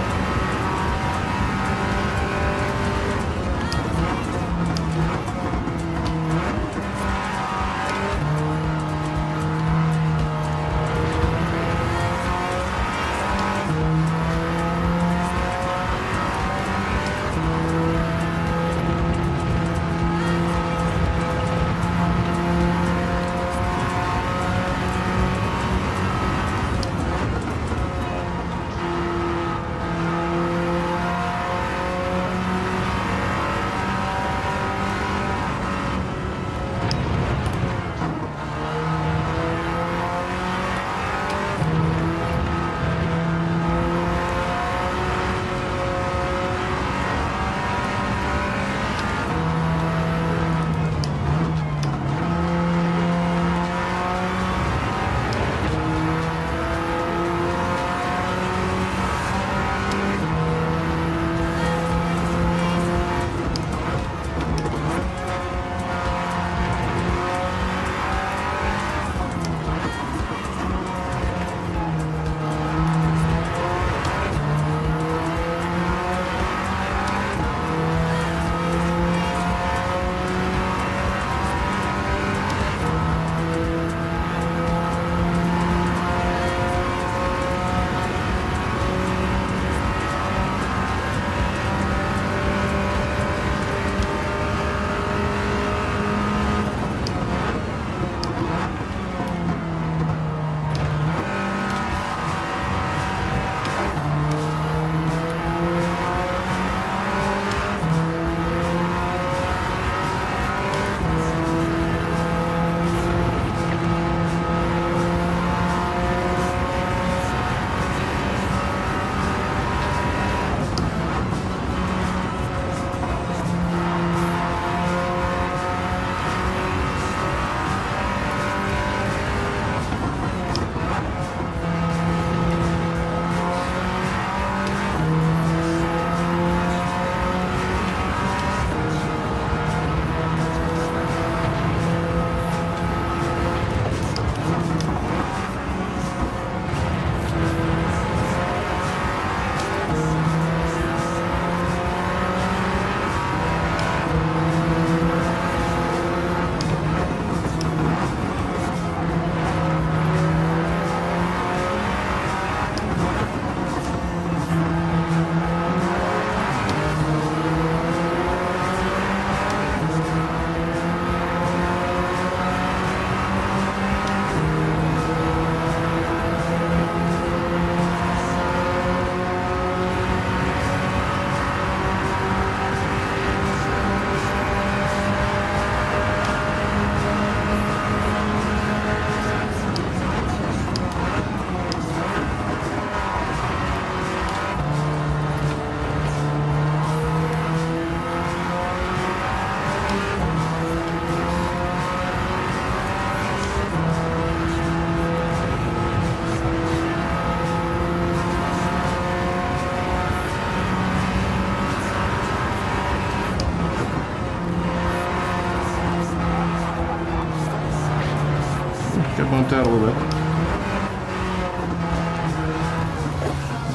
get bumped out a little bit.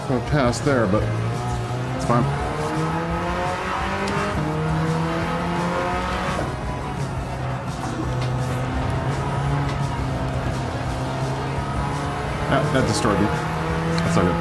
Go past there, but it's fine. That destroyed me. That's not good.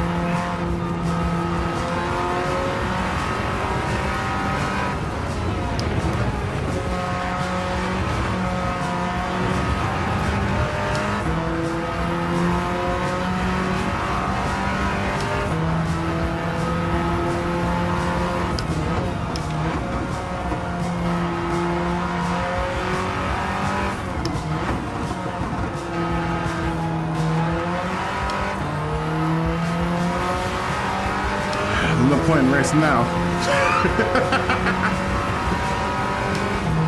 Point racing now.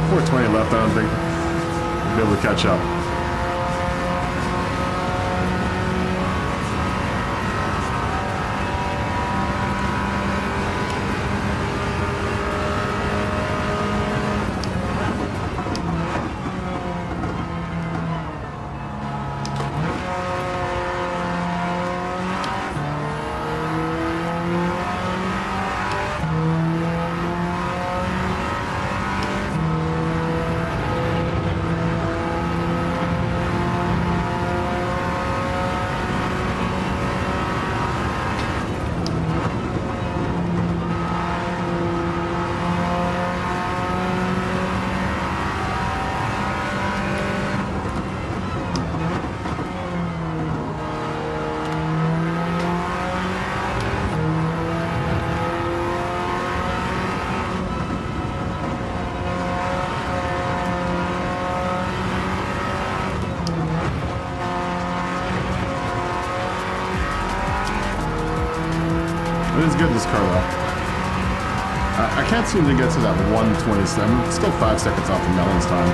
420 left. I don't think we'll be able to catch up. It is good, this car, though. I can't seem to get to that 127. Still 5 seconds off of Melon's time.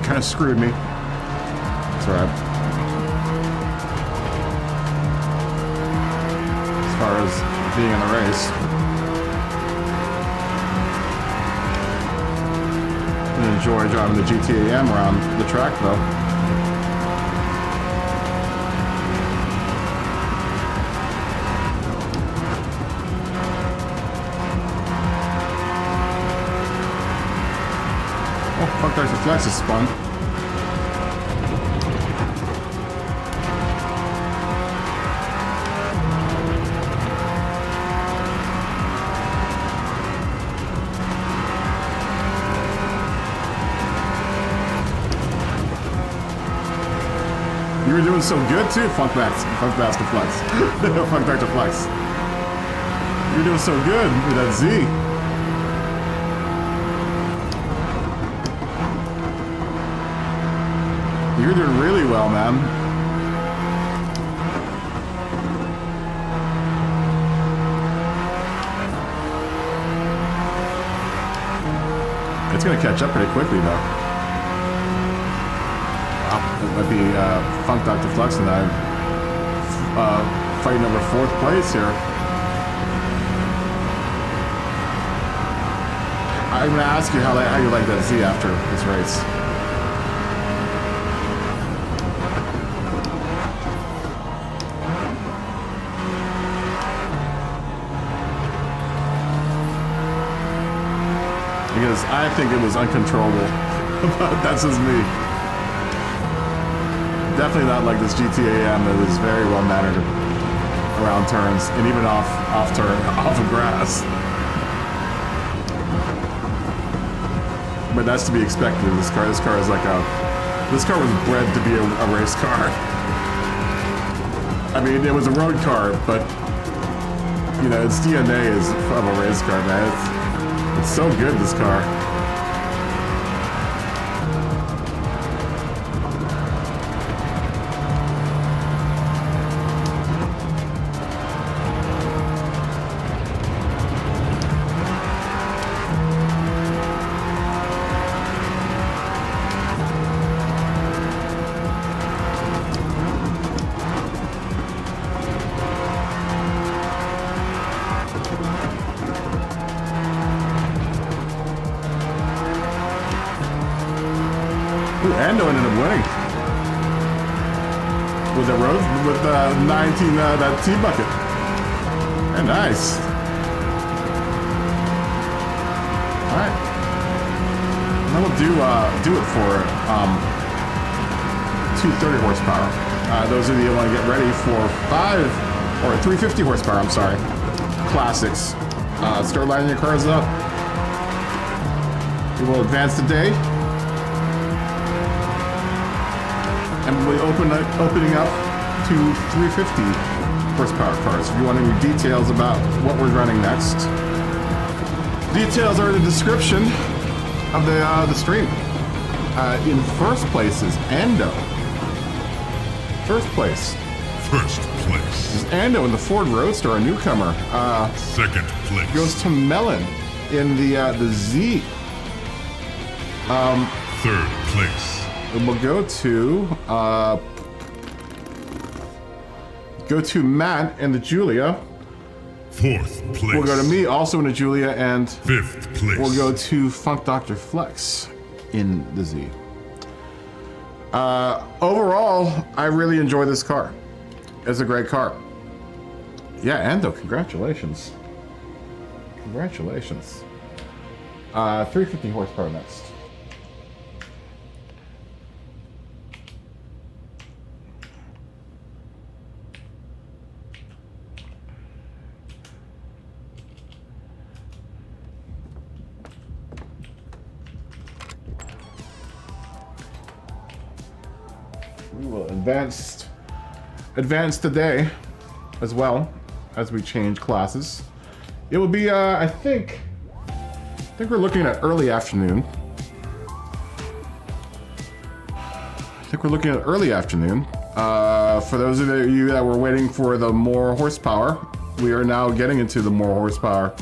Kind of screwed me. It's alright. As far as being in the race. I enjoy driving the GT7 around the track though. Oh, fuck, there's a flex is spun. You were doing so good too, Funk Bastard Flex. Funk Dr. Flex. You were doing so good with that Z. You're doing really well, man. It's gonna catch up pretty quickly, though. It might be Funk Dr. Flex and I fighting over 4th place here. I'm gonna ask you how you like that Z after this race. Because I think it was uncontrollable. But that's just me. Definitely not like this GT7 that is very well mannered around turns and even off of grass. But that's to be expected in this car. This car is like this car was bred to be a race car. I mean, it was a road car, but you know, its DNA is of a race car, man. It's so good, this car. Ooh, Ando ended up winning. With the Rose, with 19, that T-bucket. Very nice. Alright. And then we'll do it for 230 horsepower. Those of you who want to get ready for 350 horsepower, I'm sorry. Classics. Start lining your cars up. We will advance the day. And we'll opening up to 350 horsepower cars. If you want any details about what we're running next, details are in the description of the stream. In first place is Ando. First place. First place. Is Ando in the Ford Roadster, a newcomer. Second place. Goes to Melon in the Z. Third place. And we'll go to Matt and the Julia. Fourth place. We'll go to me also in the Julia, and Fifth place. we'll go to Funk Dr. Flex in the Z. Overall, I really enjoy this car. It's a great car. Yeah, Ando, congratulations. Congratulations. 350 horsepower next. We will advance today as well as we change classes. It will be, I think we're looking at early afternoon. For those of you that were waiting for the more horsepower, we are now getting into the more horsepower.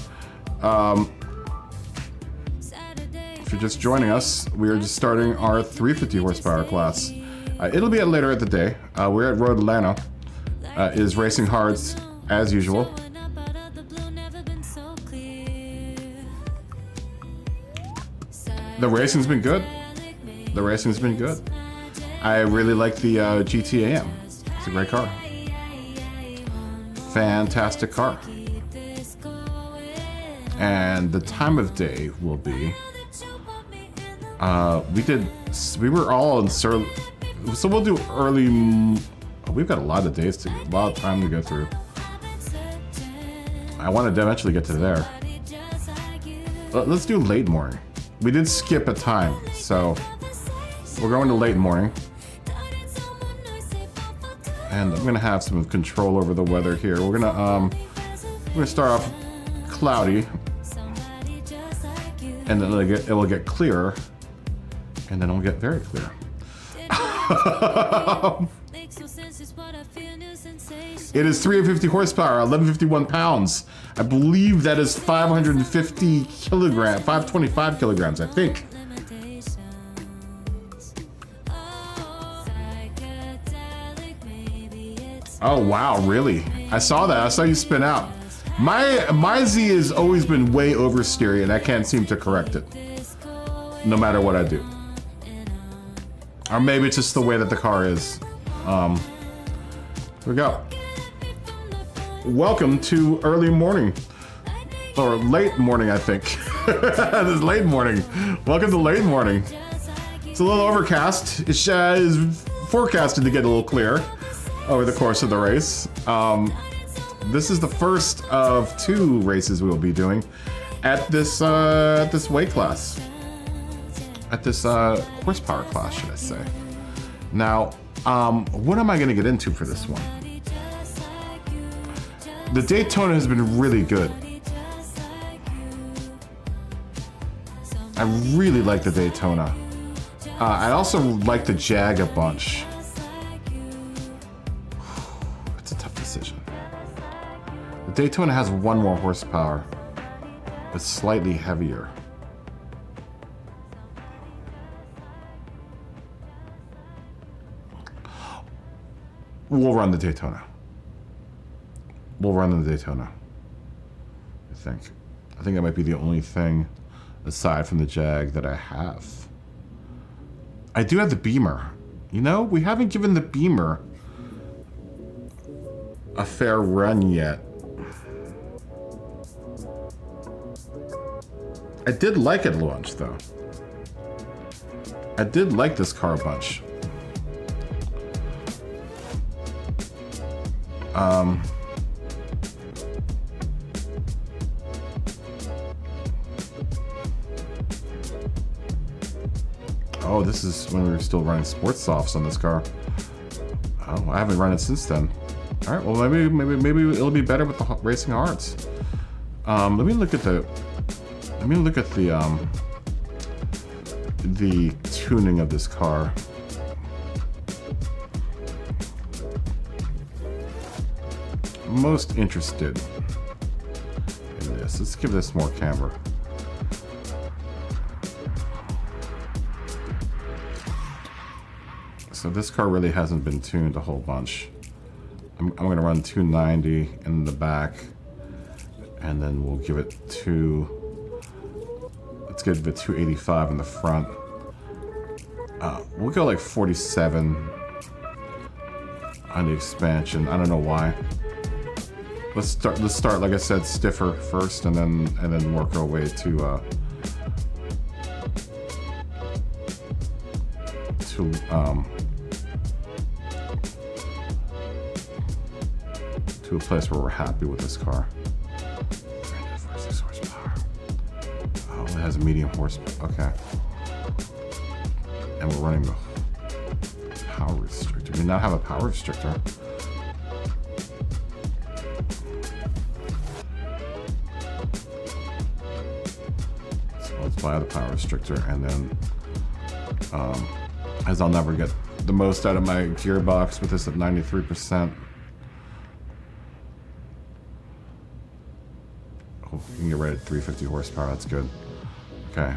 If you're just joining us, we are just starting our 350 horsepower class. It'll be later at the day. We're at Road Atlanta. It is racing hard as usual. The racing's been good. I really like the GT8. It's a great car. Fantastic car. And the time of day will be. We were all in so we'll do early. We've got a lot of days a lot of time to go through. I want to eventually get to there. Let's do late morning. We did skip a time, so we're going to late morning. And I'm gonna have some control over the weather here. We're gonna start off cloudy, and then it will get clearer, and then it'll get very clear. It is 350 horsepower, 1151 pounds. I believe that is 550 kilograms, 525 kilograms, I think. Oh wow, really? I saw that. I saw you spin out. My Z has always been way oversteery, and I can't seem to correct it, no matter what I do. Or maybe it's just the way that the car is. Here we go. Welcome to early morning. Or late morning, I think. This is late morning. Welcome to late morning. It's a little overcast. It is forecasted to get a little clearer over the course of the race. This is the first of 2 races we will be doing at this weight class. At this horsepower class, should I say. Now, what am I going to get into for this one? The Daytona has been really good. I really like the Daytona. I also like the Jag a bunch. It's a tough decision. The Daytona has 1 more horsepower. It's slightly heavier. We'll run the Daytona. I think that might be the only thing aside from the Jag that I have. I do have the Beamer. You know, we haven't given the Beamer a fair run yet. I did like it a bunch, though. I did like this car a bunch. Oh, this is when we were still running sports softs on this car. Oh, I haven't run it since then. All right, well maybe it'll be better with the racing hards. Let me look at the tuning of this car. I'm most interested in this. Let's give this more camber. So this car really hasn't been tuned a whole bunch. I'm gonna run 290 in the back, and then we'll give it let's give it 285 in the front. We'll go like 47 on the expansion. I don't know why. Let's start like I said, stiffer first, and then work our way to a place where we're happy with this car. 46 horsepower. Oh, it has a medium horsepower. Okay. And we're running the power restrictor. We now have a power restrictor. So let's buy the power restrictor, and then as I'll never get the most out of my gearbox with this at 93%. Oh, you can get right at 350 horsepower, that's good. Okay,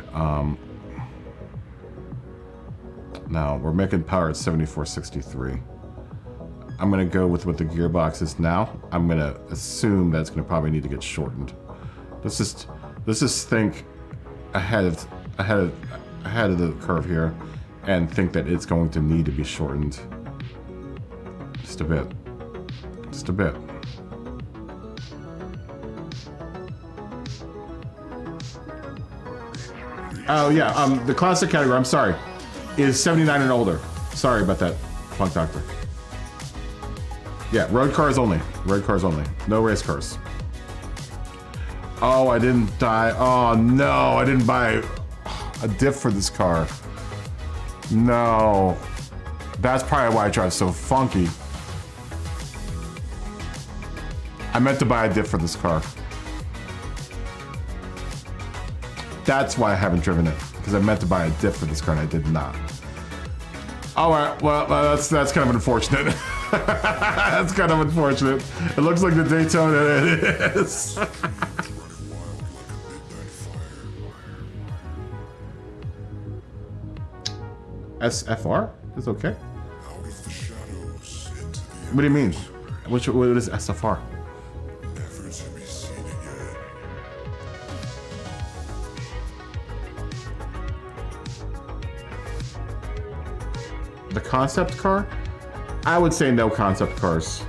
now we're making power at 7463. I'm gonna go with what the gearbox is now. I'm gonna assume that it's gonna probably need to get shortened. Let's just think ahead of the curve here, and think that it's going to need to be shortened just a bit. Just a bit. Oh yeah, the classic category, I'm sorry, is 79 and older. Sorry about that, Punk Doctor. Yeah, road cars only. Road cars only. No race cars. Oh, I didn't die. Oh no, I didn't buy a diff for this car. No. That's probably why I drive so funky. I meant to buy a diff for this car. That's why I haven't driven it, because I meant to buy a diff for this car and I did not. All right, well, that's kind of unfortunate. That's kind of unfortunate. It looks like the Daytona, it is. SFR is okay. What do you mean? What is SFR? The concept car? I would say no concept cars.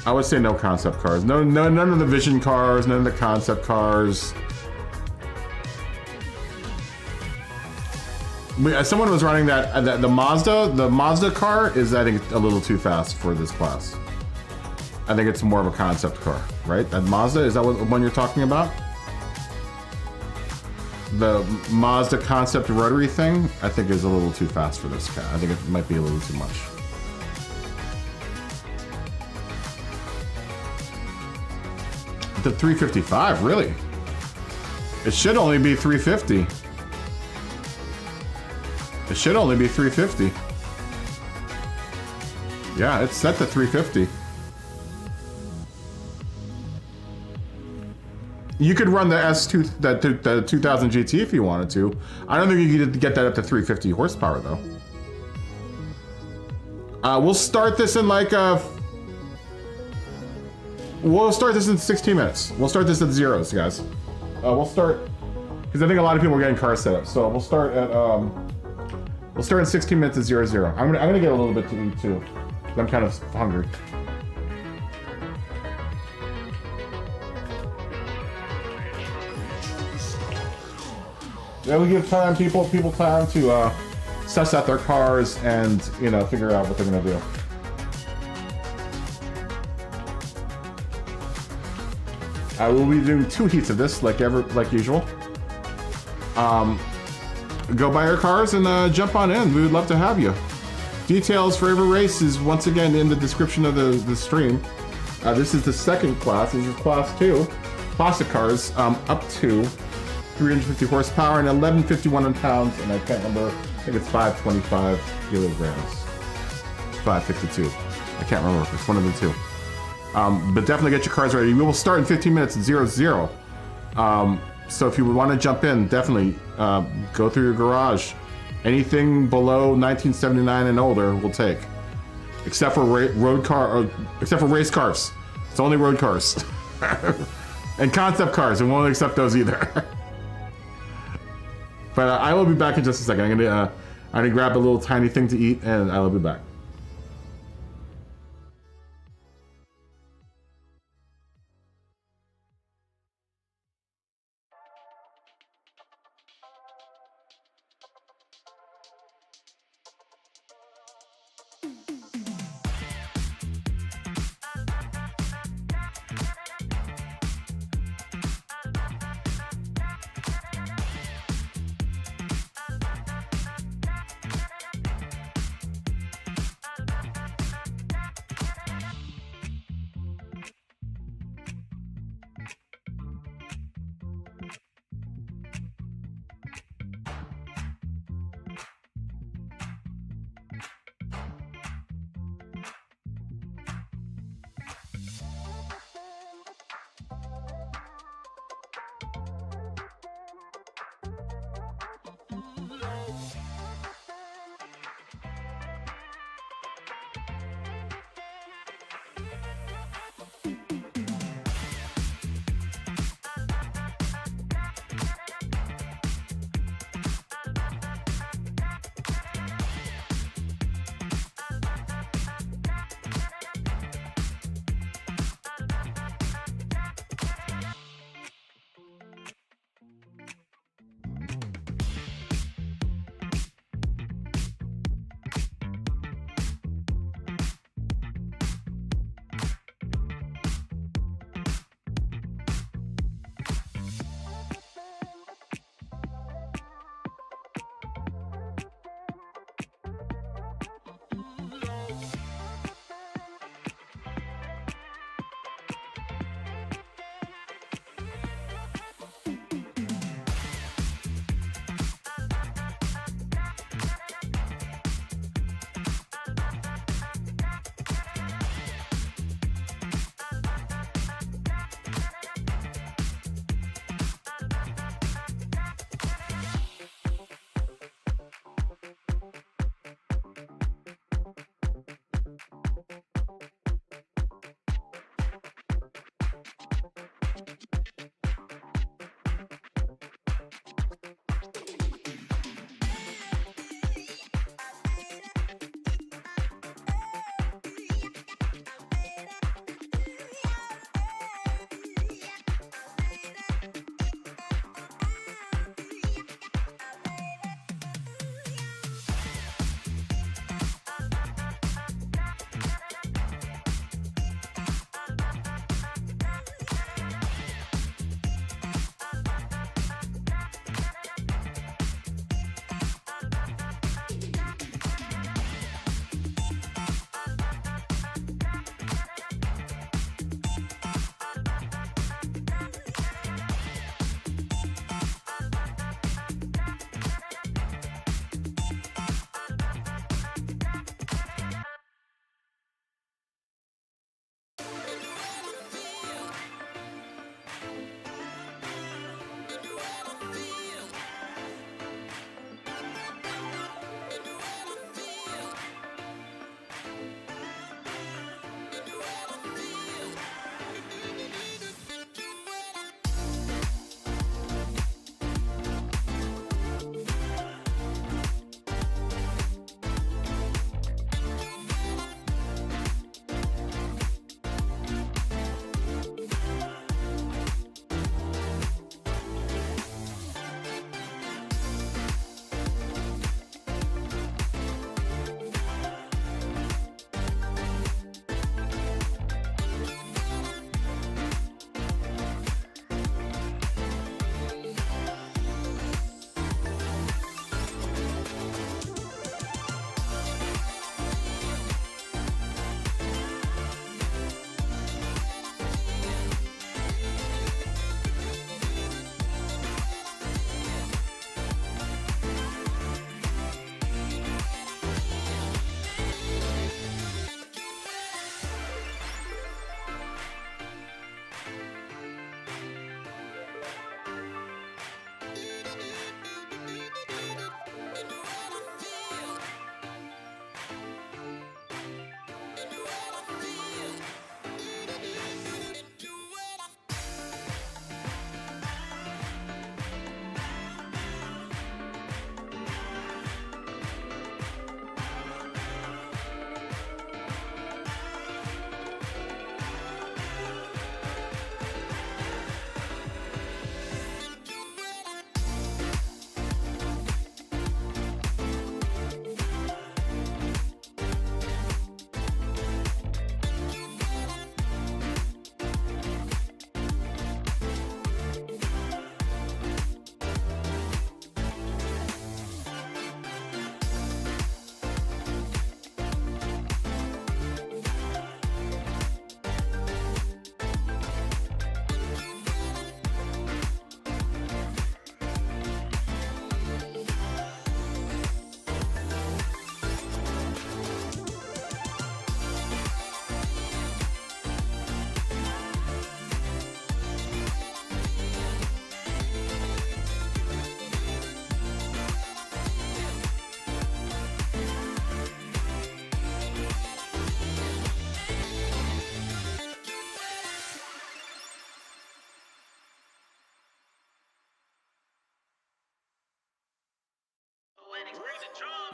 I would say no concept cars. No, none of the vision cars, none of the concept cars. Someone was running that the Mazda car is, I think, a little too fast for this class. I think it's more of a concept car, right? That Mazda, is that what one you're talking about? The Mazda concept rotary thing, I think, is a little too fast for this car. I think it might be a little too much. The 355, really? It should only be 350. It should only be 350. Yeah, it's set to 350. You could run the S2, the 2000 GT if you wanted to. I don't think you could get that up to 350 horsepower though. We'll start this in like we'll start this in 16 minutes. We'll start this at zeros, guys. We'll start, because I think a lot of people are getting car set up. So we'll start at We'll start in 16 minutes at 0-0. I'm gonna get a little bit to eat too. I'm kind of hungry. Yeah, we give people time to suss out their cars and figure out what they're gonna do. I will be doing 2 heats of this, like usual. Go buy your cars and jump on in. We would love to have you. Details for every race is once again in the description of the stream. This is the second class. This is class 2. Classic cars, up to 350 horsepower and 1151 in pounds, and I can't remember. I think it's 525 kilograms. 552. I can't remember. It's one of the two. But definitely get your cars ready. We will start in 15 minutes at 0-0. So if you would want to jump in, definitely go through your garage. Anything below 1979 and older, we'll take, except for race cars. It's only road cars and concept cars. We won't accept those either. But I will be back in just a second. I'm gonna grab a little tiny thing to eat, and I will be back.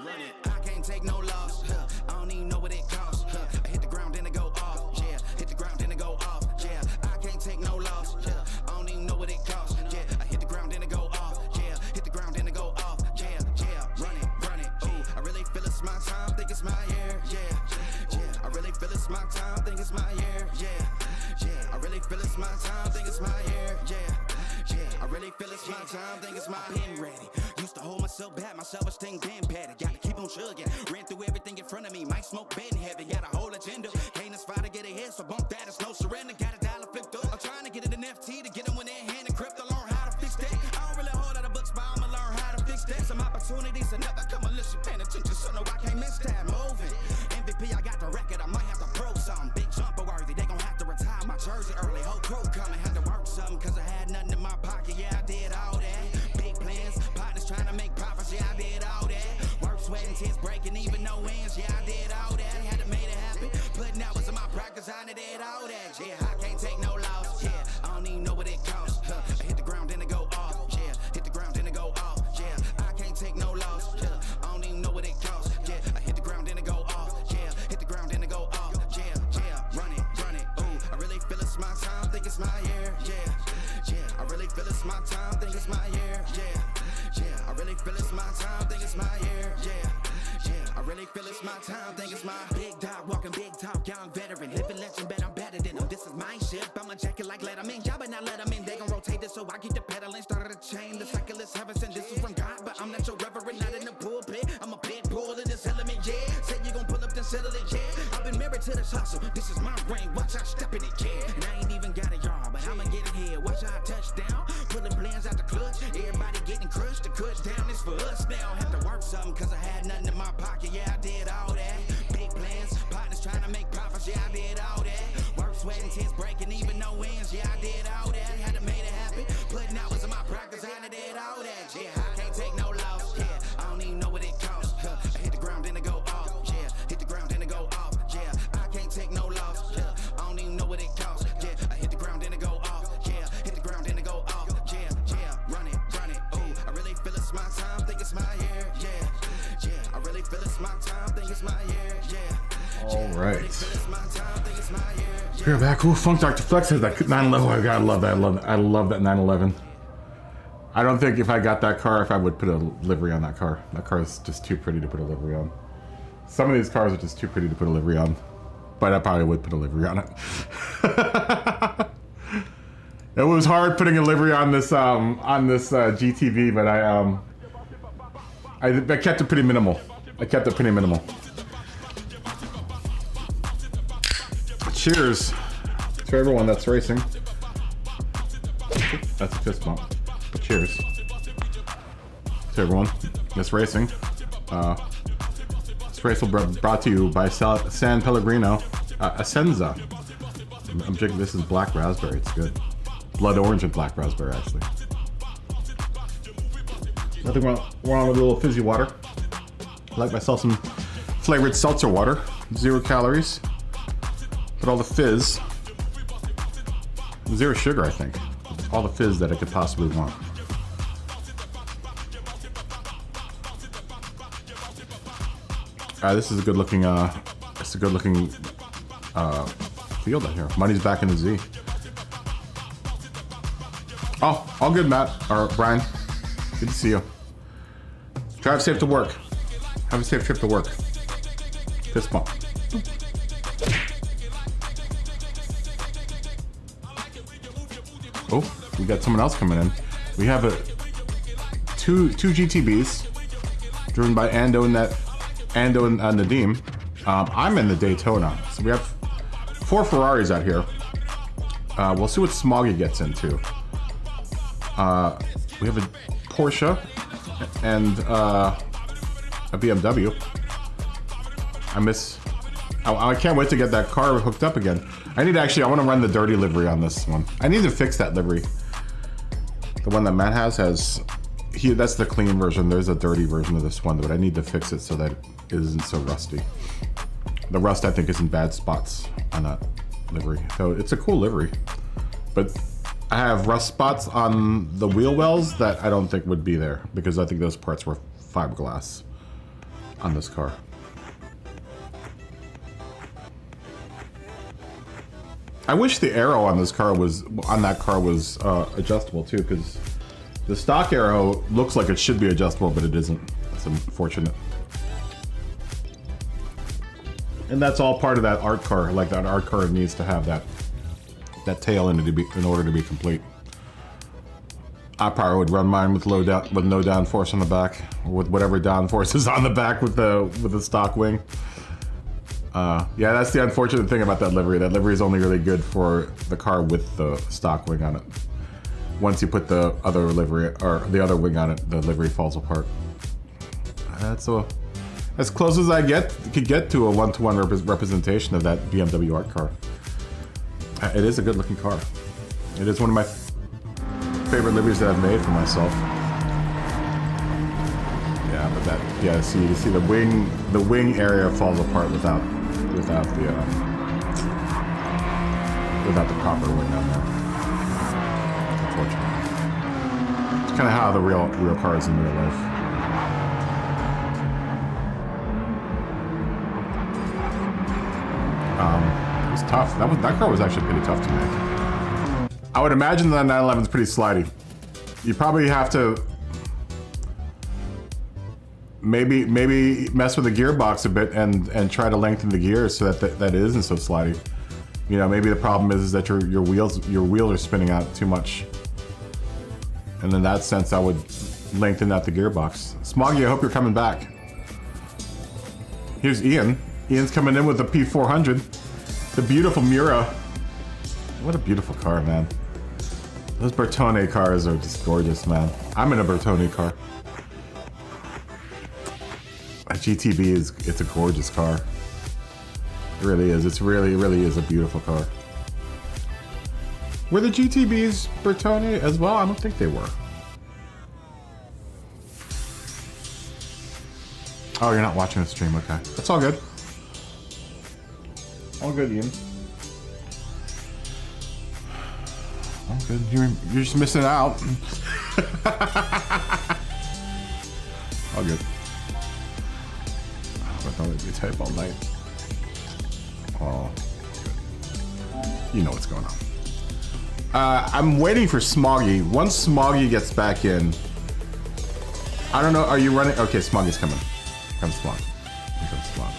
Run it. I can't take no loss. Huh. I don't even know what it costs. Huh. I hit the ground, then it go off. Yeah. Hit the ground, then it go off. Yeah. I can't take no loss. Yeah. I don't even know what it costs. Yeah. I hit the ground, then it go off. Yeah. Hit the ground, then it go off. Yeah. Yeah. Run it. Run it. Ooh. I really feel it's my time. Think it's my year. Yeah. Yeah. I really feel it's my time. Think it's my year. Yeah. Yeah. I really feel it's my time. Think it's my year. Yeah. Yeah. I really feel it's my time. Think it's my pen ready. Used to hold myself back. My self-esteem been better. Gotta keep on chugging. Ran through everything in front of me. Might smoke bed heavy. Got a whole agenda. Can't aspire to get ahead. So bump that. It's no surrender. Got a dollar flipped up. I'm trying to get it an FT to get them in their hand and crypto. Learn how to fix that. I don't really hold out of books, but I'ma learn how to fix that. Some opportunities and never come unless you paying attention. So no, I can't miss that. Moving. MVP, I got the record. I might have to pro something. Big jumper worthy. They gon' have to retire my jersey early. Whole crew coming. Had to work something cause I had nothing in my pocket. Yeah, I did all that. Big plans. Partners trying to make profits. Yeah, I did all that. Work, sweat, and tears breaking. Even no ends. Yeah, I did all that. Had to make it happen. Putting hours in my practice. I did all that. Yeah, I can't take no loss. Yeah, I don't even know what it costs. Huh. I hit the ground, then it go off. Yeah, hit the ground, then it go off. Yeah, I can't take no loss. Yeah, I don't even know what it costs. Yeah, I hit the ground, then it go off. Yeah, hit the ground, then it go off. Yeah, yeah, run it, run it. Ooh, I really feel it's my time. Think it's my year. Yeah, yeah, I really feel it's my time. Think it's my year. Yeah, yeah, I really feel it's my time. Think it's my year. Yeah, yeah, I really feel it's my time. Think it's my big dog walking big talk. Young veteran, living legend, bet I'm better than them. This is my ship. I'm a jacket like Letterman. Y'all better not let them in. They gon' rotate this, so I keep the pedaling. Started a chain. The cycle is heaven sent. This is from God, but I'm not your reverend. Not in the pulpit. I'm a pit bull in this element. Yeah, say you gon' pull up, then settle it. Yeah, I've been married to this hustle. This is my ring. Watch out, step in it. Yeah, and I ain't even got a yard, but I'ma get it here. Watch out, touchdown. Pulling plans out the clutch. Everybody getting crushed. The cut down is for us now. Have to work something cause I had nothing in my pocket. Yeah, I did all that. Big plans. Partners trying to make profits. Yeah, I did all that. Work, sweat, and tears breaking. Even no ends. Yeah, I did all that. Had to make it happen. Putting hours in my practice. I did all that. Yeah, I can't take no loss. Yeah, I don't even know what it costs. Huh. I hit the ground, then it go off. Yeah, hit the ground, then it go off. Yeah, I can't take no loss. Yeah, I don't even know what it costs. Yeah, I hit the ground, then it go off. Yeah, hit the ground, then it go off. Yeah, yeah, run it, run it. Ooh, I really feel it's my time. Think it's my year. Yeah, yeah, I really feel it's my time. Think it's my year. Yeah. All right. We're back. Ooh, Funk Dr. Flex has that 911. I gotta love that. I love that 911. I don't think if I got that car, if I would put a livery on that car. That car is just too pretty to put a livery on. Some of these cars are just too pretty to put a livery on. But I probably would put a livery on it. It was hard putting a livery on this GTV, but I kept it pretty minimal. Cheers to everyone that's racing. That's a fist bump. But cheers to everyone that's racing. This race will be brought to you by San Pellegrino Essenza. I'm drinking this is black raspberry. It's good. Blood orange and black raspberry, actually. Nothing wrong with a little fizzy water. I like myself some flavored seltzer water. 0 calories. But all the fizz. 0 sugar, I think. All the fizz that I could possibly want. This is a good looking field out here. Money's back in the Z. Oh, all good, Matt or Brian. Good to see you. Drive safe to work. Have a safe trip to work. Fist bump. Oh, we got someone else coming in. We have two GTBs driven by Ando and Nadim. I'm in the Daytona, so we have 4 Ferraris out here. We'll see what Smoggy gets into. We have a Porsche and a BMW. I can't wait to get that car hooked up again. I want to run the dirty livery on this one. I need to fix that livery. The one that Matt has that's the clean version. There's a dirty version of this one, but I need to fix it so that it isn't so rusty. The rust, I think, is in bad spots on that livery. So it's a cool livery, but I have rust spots on the wheel wells that I don't think would be there because I think those parts were fiberglass. on this car. I wish the arrow on that car was adjustable too, because the stock arrow looks like it should be adjustable, but it isn't. It's unfortunate. And that's all part of that art car. Like that art car needs to have that tail in order to be complete. I probably would run mine with no downforce on the back, or with whatever downforce is on the back with the stock wing. Yeah, that's the unfortunate thing about that livery. That livery is only really good for the car with the stock wing on it. Once you put the other livery or the other wing on it, the livery falls apart. That's as close as I could get to a one-to-one representation of that BMW art car. It is a good-looking car. It is one of my favorite liveries that I've made for myself. Yeah, but you see the wing area falls apart without the proper wing on there. Unfortunately, it's kind of how the real car is in real life. It was tough. That car was actually pretty tough to make. I would imagine that 911 is pretty slidey. You probably have to maybe mess with the gearbox a bit and try to lengthen the gears so that it isn't so slidey. You know, maybe the problem is that your wheels are spinning out too much. And in that sense, I would lengthen out the gearbox. Smoggy, I hope you're coming back. Here's Ian. Ian's coming in with the P400. The beautiful Mura. What a beautiful car, man. Those Bertone cars are just gorgeous, man. I'm in a Bertone car. A GTB it's a gorgeous car. It really is. It really is a beautiful car. Were the GTBs Bertone as well? I don't think they were. Oh, you're not watching the stream. Okay. That's all good. All good, Ian. All good. You're just missing out. All good. I thought it'd be type all night. Oh, good. You know what's going on. I'm waiting for Smoggy. Once Smoggy gets back in, I don't know. Are you running? Okay, Smoggy's coming. Here comes Smog. Here comes Smog.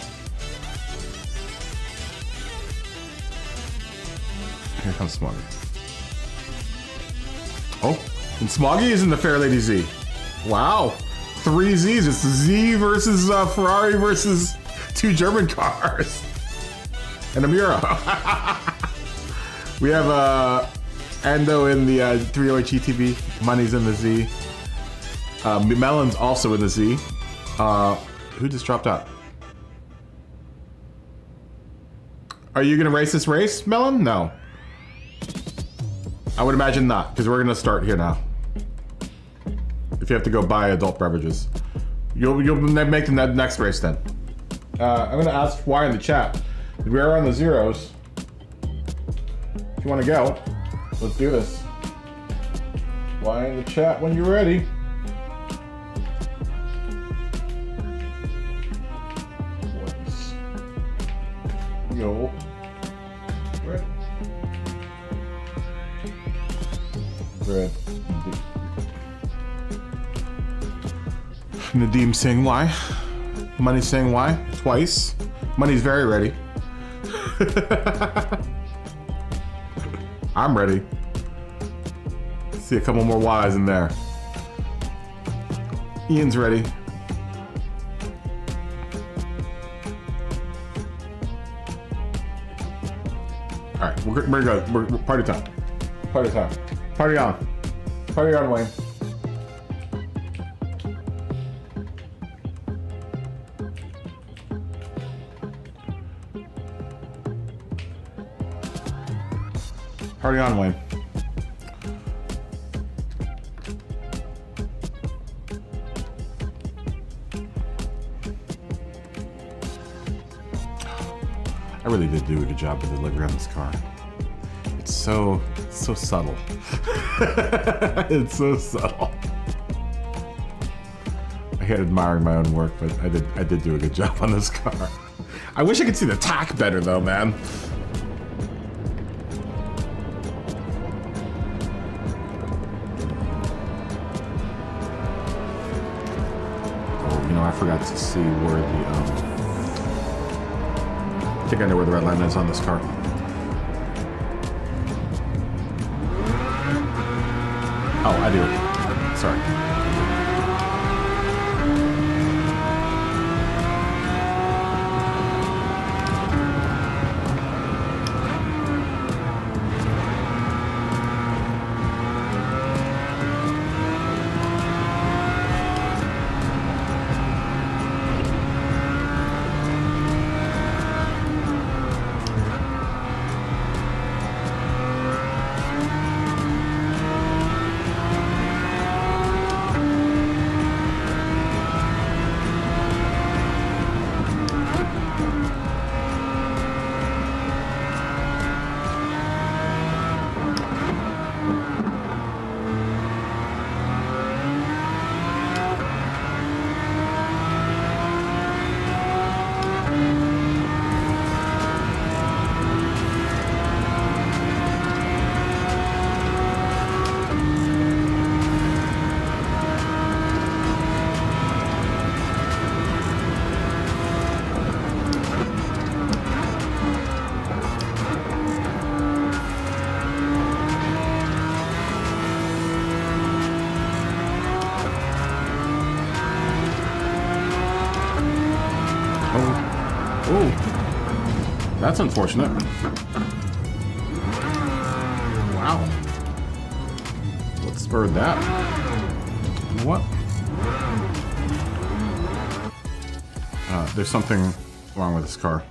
Here comes Smoggy. Oh, and Smoggy is in the Fair Lady Z. Wow. 3 Zs. It's the Z versus Ferrari versus 2 German cars. And a Mura. We have Ando in the 308 GTB. Money's in the Z. Melon's also in the Z. Who just dropped out? Are you going to race this race, Melon? No. I would imagine not, because we're going to start here now. If you have to go buy adult beverages. You'll make the next race then. I'm going to ask why in the chat. We are on the zeros. If you want to go, let's do this. Why in the chat when you're ready. Let's go. Red. Red. Nadim saying why. Money's saying why twice. Money's very ready. I'm ready. See a couple more whys in there. Ian's ready. All right, we're gonna go. We're party time. Party time. Party on. Party on, Wayne. Party on, Wayne. I really did do a good job with the delivery on this car. It's so subtle. It's so subtle. I hate admiring my own work, but I did do a good job on this car. I wish I could see the tack better though, man. Oh, you know, I forgot to see where the I think I know where the red line is on this car. Oh, I do. Sorry. That's unfortunate. Wow. What spurred that? You know what? There's something wrong with this car.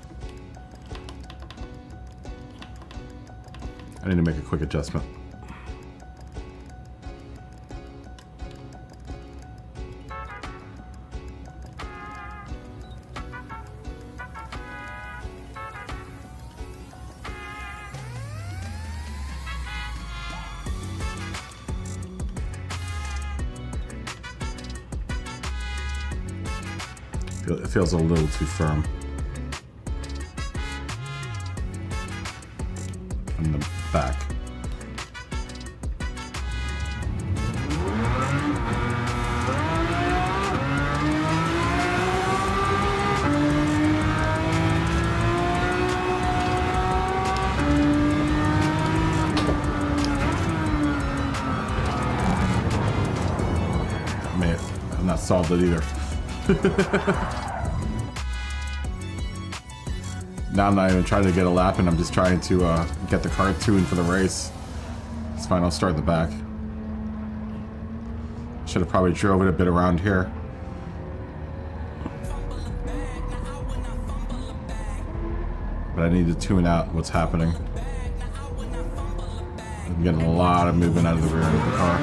I need to make a quick adjustment. It feels a little too firm. On the back. I may have not solved it either. Now I'm not even trying to get a lap, and I'm just trying to get the car tuned for the race. It's fine, I'll start the back. Should have probably drove it a bit around here. But I need to tune out what's happening. I'm getting a lot of movement out of the rear end of the car.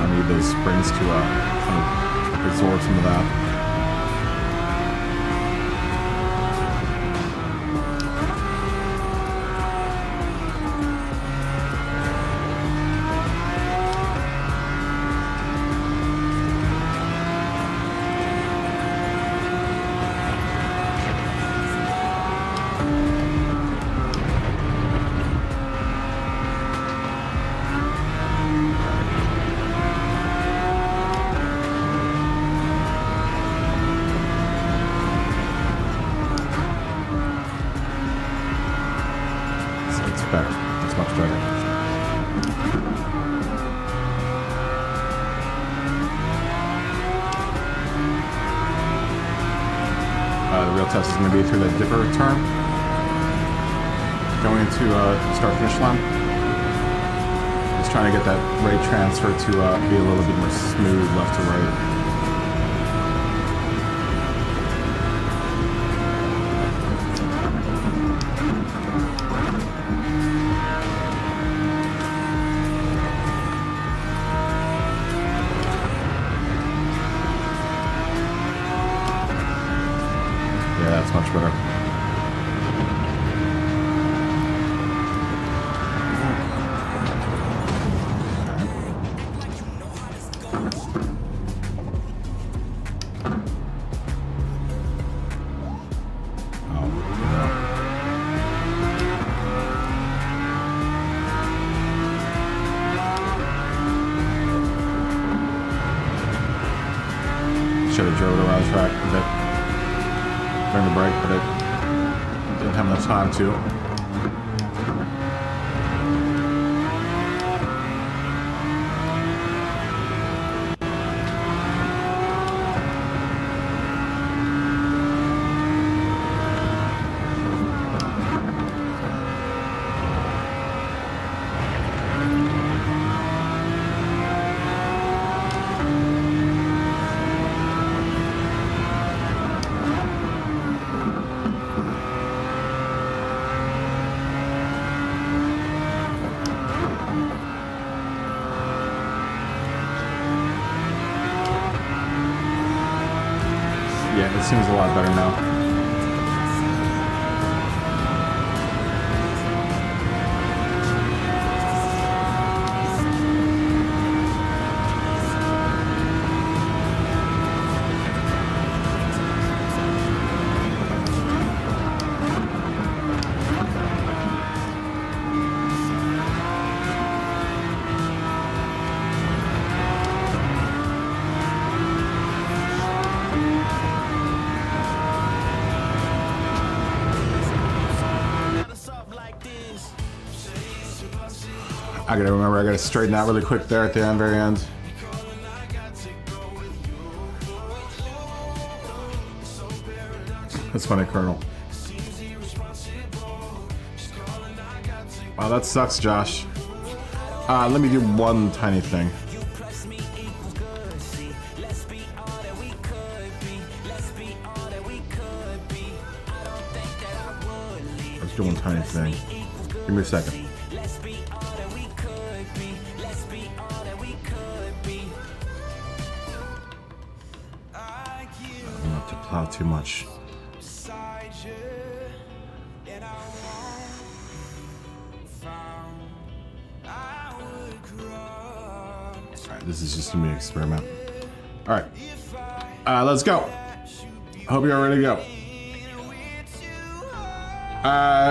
I need those springs to kind of absorb some of that. Better. It's much better. The real test is going to be through the dipper turn. Going into start-finish line. Just trying to get that rate transfer to be a little bit more smooth left to right. That's much better. should have drove it around the track a bit during the break, but I didn't have enough time to. Yeah, it seems a lot better now. I gotta remember, I gotta straighten out really quick there at the end, very end. That's funny, Colonel. Wow, that sucks, Josh. Let me do one tiny thing. Let's do one tiny thing. Give me a second. Not to plow too much. Alright, this is just gonna be an experiment. Alright. Let's go. Hope you're ready to go.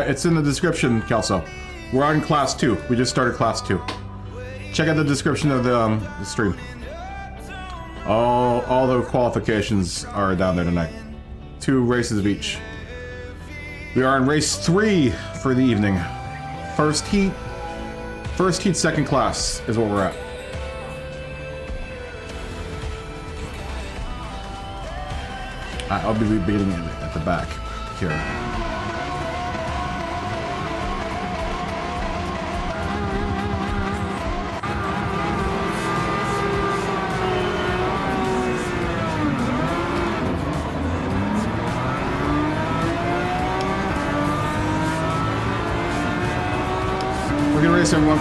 It's in the description, Kelso. We're on class 2. We just started class 2. Check out the description of the stream. All the qualifications are down there tonight. 2 races of each. We are in race 3 for the evening. First heat, second class is what we're at. I'll be beating it at the back here. We're gonna race everyone.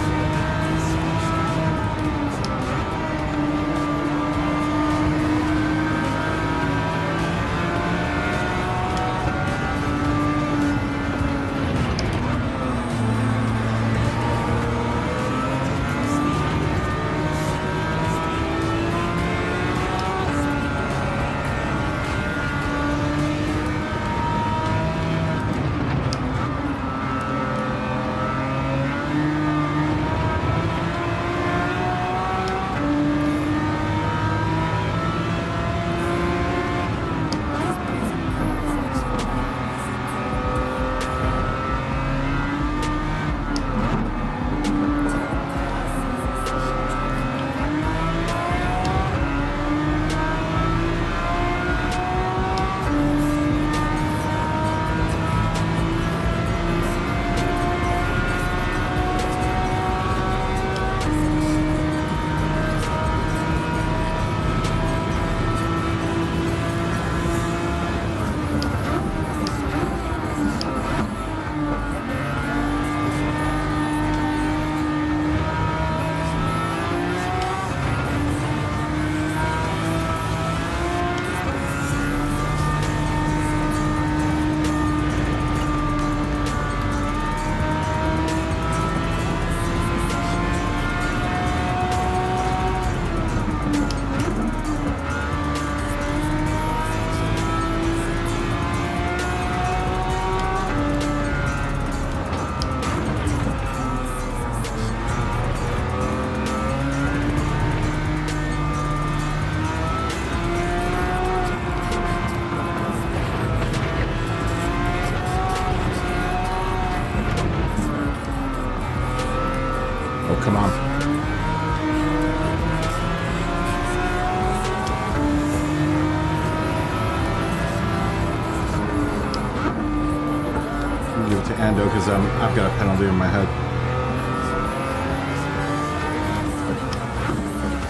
Ando because I've got a penalty in my head.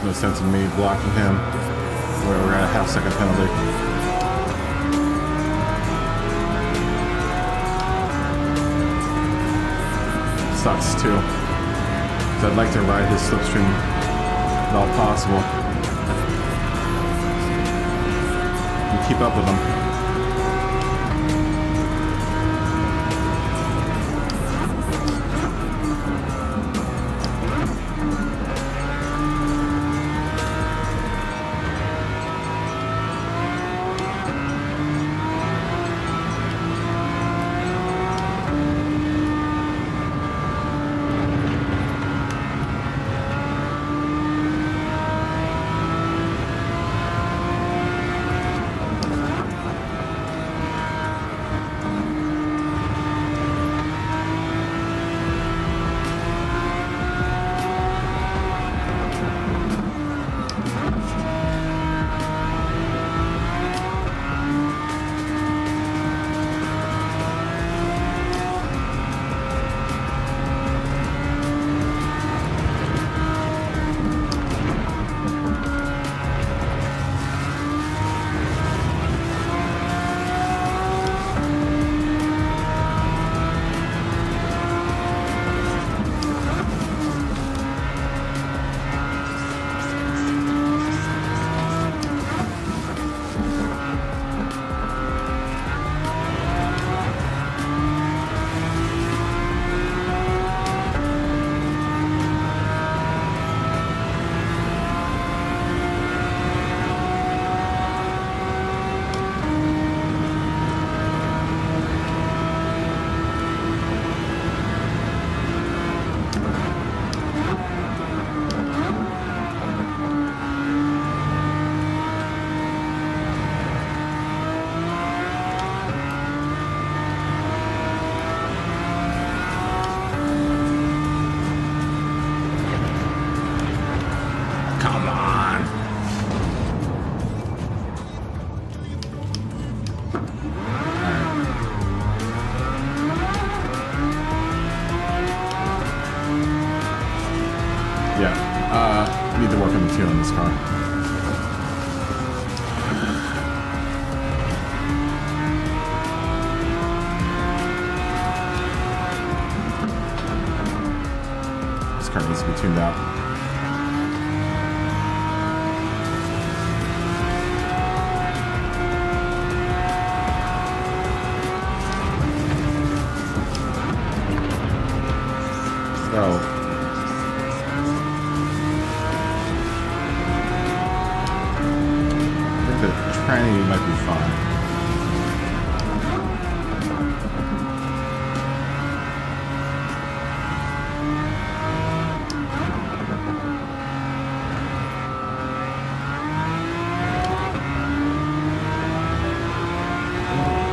No sense in me blocking him. We're at a half-second penalty. Sucks too. So I'd like to ride his slipstream if at all possible. And keep up with him. Need to work on the tune on this car. This car needs to be tuned out. So tranny might be fine.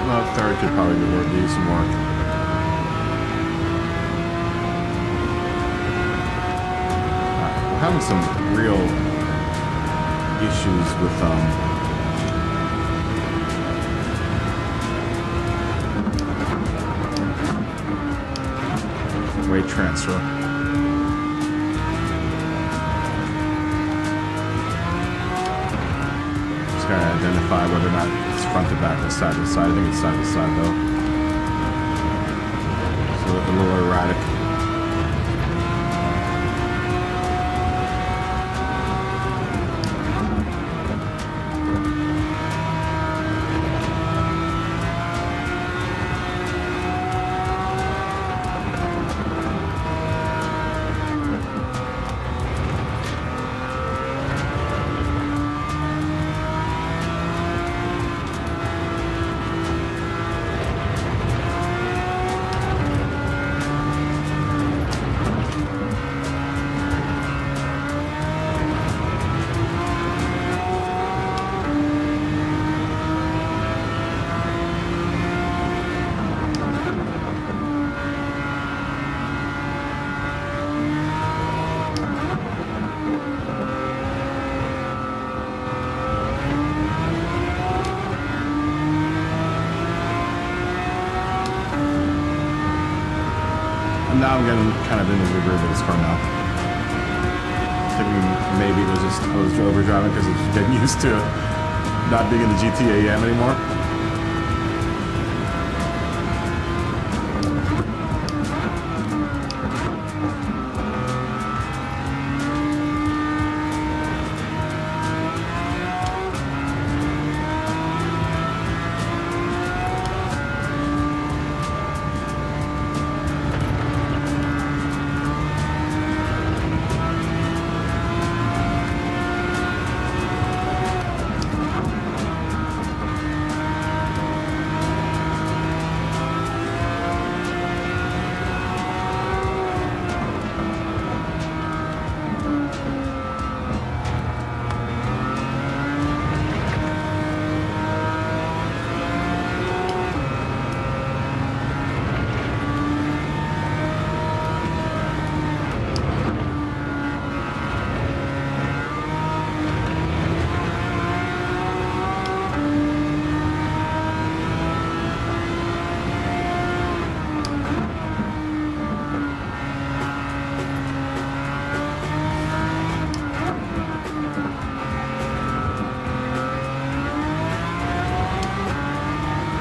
Well, third could probably do some work. We're having some real issues with weight transfer. Just gotta identify whether or not it's front to back or side to side. I think it's side to side though. So a little erratic. now I'm getting kind of into the groove of this car now. Thinking maybe it was just I was overdriving because it's getting used to not being in the GTA AM anymore.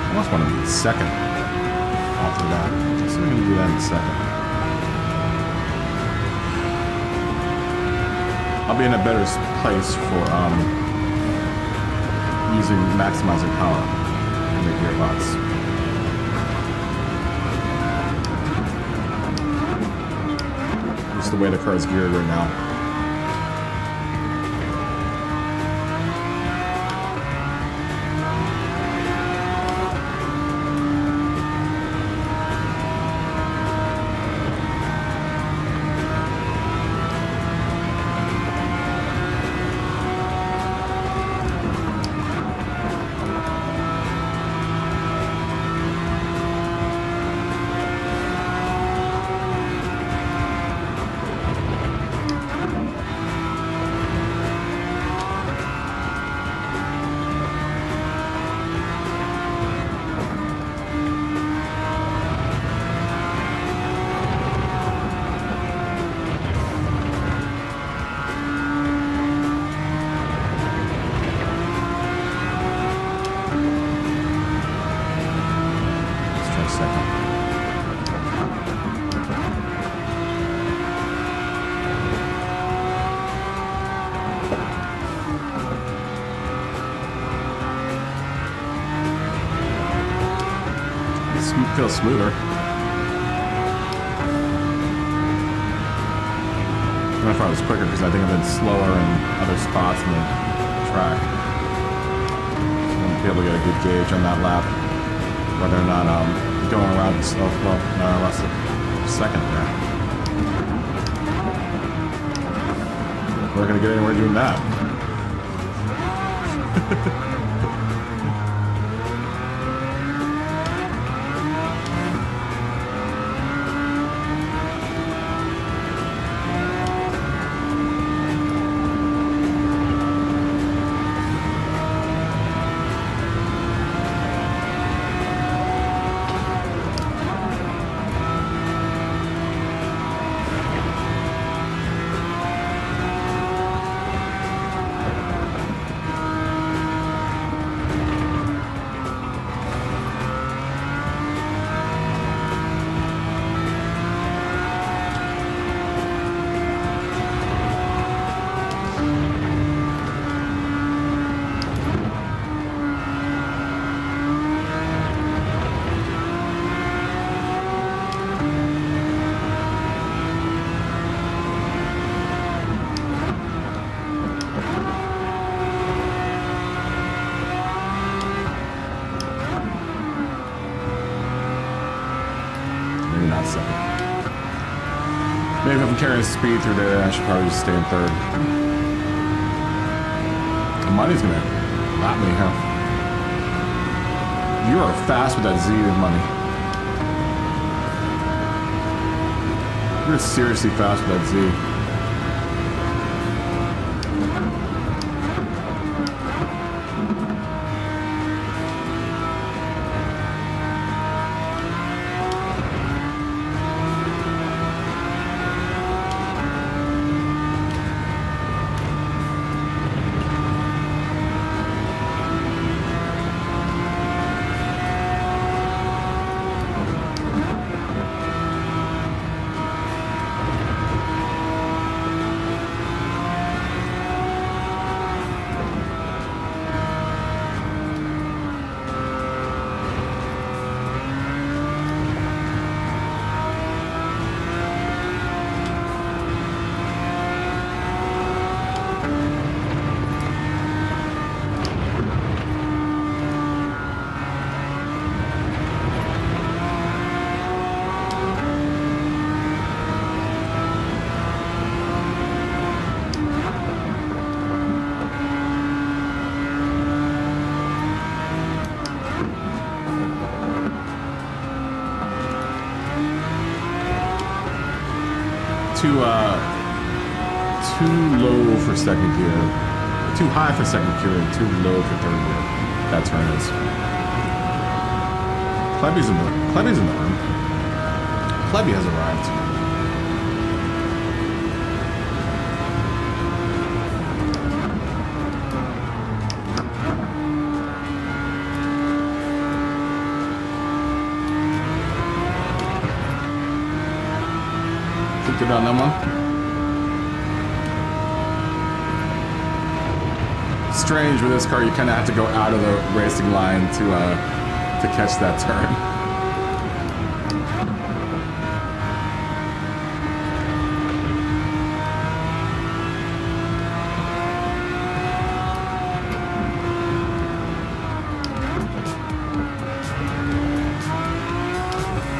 I almost want to be second after that. So we're going to do that in a second. I'll be in a better place for using maximizing power in the gearbox. Just the way the car is geared right now. Feels smoother. I don't know if I was quicker because I think I've been slower in other spots in the track. So I'm be able to get a good gauge on that lap, whether or not going around the slow flow. No, I lost a second there. We're gonna get anywhere doing that. Maybe if I'm carrying speed through there, I should probably just stay in third. The money's gonna lap me, huh? You are fast with that Z money. You're seriously fast with that Z. too low for second gear, too high for second gear, and too low for third gear. That turn is. Clebby's in the room. Clebby has arrived. Good on that one. Strange with this car, you kind of have to go out of the racing line to catch that turn.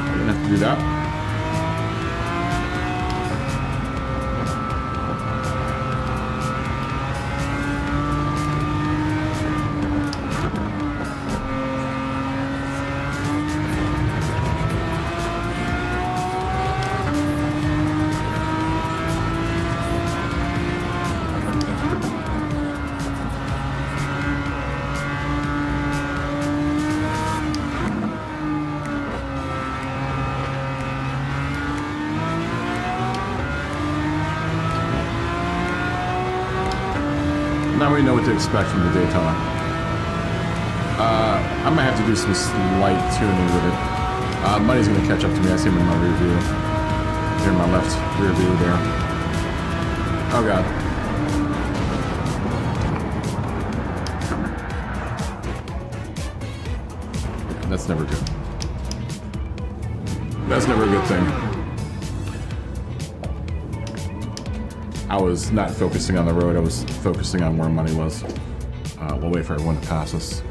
You're gonna have to do that. Now we know what to expect from the Daytona. I might have to do some slight tuning with it. Money's gonna catch up to me. I see him in my rear view. Here in my left rear view there. Oh god. That's never good. That's never a good thing. I was not focusing on the road, I was focusing on where money was. We'll wait for everyone to pass us.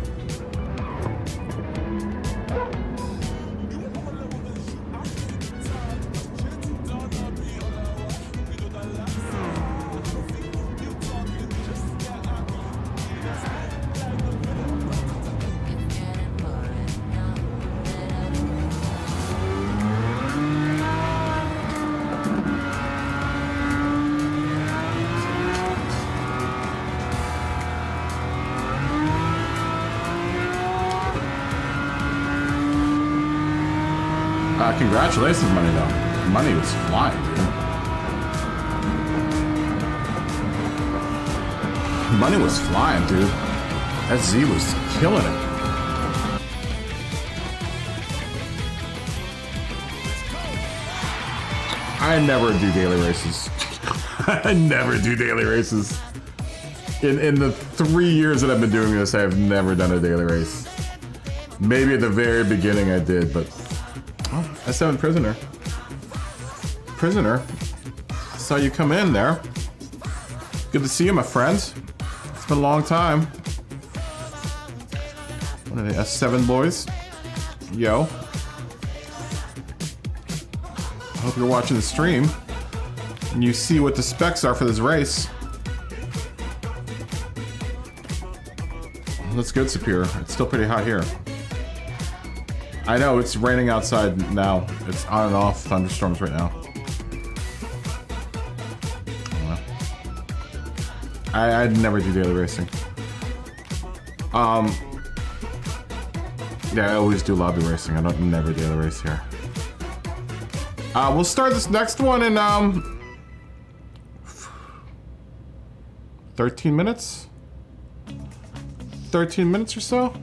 Congratulations, Money, though. Money was flying, dude. Money was flying, dude. That Z was killing it. I never do daily races. I never do daily races. In the 3 years that I've been doing this, I have never done a daily race. Maybe at the very beginning I did, but... Oh, S7 prisoner. Prisoner. Saw you come in there. Good to see you, my friend. It's been a long time. One of the S7 boys. Yo. I hope you're watching the stream and you see what the specs are for this race. That's good, Superior. It's still pretty hot here. I know, it's raining outside now. It's on and off thunderstorms right now. I'd never do daily racing. Yeah, I always do lobby racing. I don't never daily race here. We'll start this next one in 13 minutes? 13 minutes or so?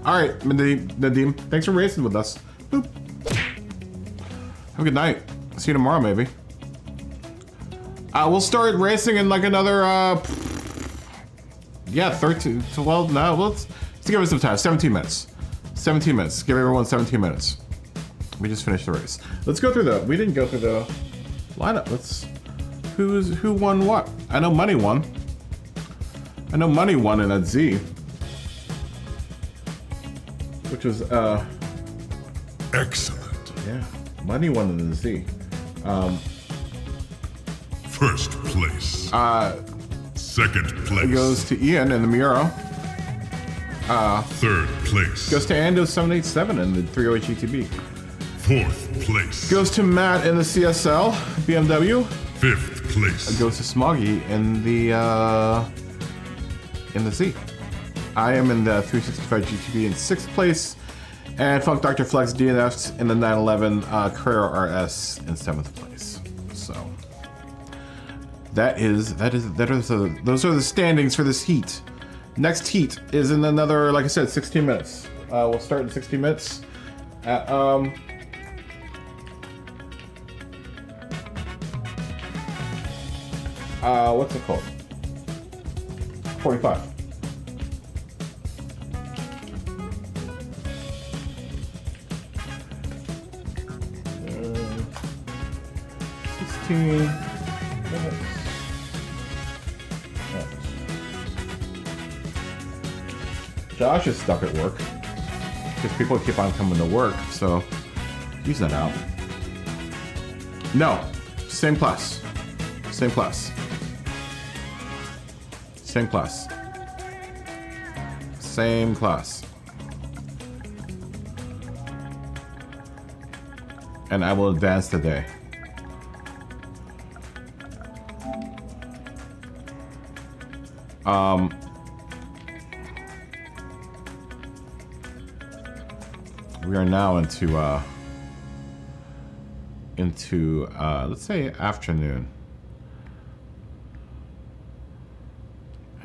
Alright, Nadim, thanks for racing with us. Boop. Have a good night. See you tomorrow, maybe. We'll start racing in like another, yeah, 13, well, no, let's give us some time. 17 minutes. 17 minutes. Give everyone 17 minutes. We just finished the race. Let's go through we didn't go through the lineup. Who won what? I know Money won. I know Money won in that Z. Which was, excellent. Yeah, Money won in the Z. First place. Second place. It goes to Ian in the Muro. Third place. Goes to Ando 787 in the 308 GTB. Fourth place. Goes to Matt in the CSL BMW. Fifth place. Goes to Smoggy in the Z. I am in the 365 GTB in 6th place, and Funk Dr. Flex DNF'd in the 911 Carrera RS in 7th place. So those are the standings for this heat. Next heat is in another, like I said, 16 minutes. We'll start in 16 minutes at what's it called? 45. Minutes. Josh is stuck at work because people keep on coming to work, so use that out. No, same class. Same class. Same class. Same class. And I will advance today. We are now into let's say afternoon,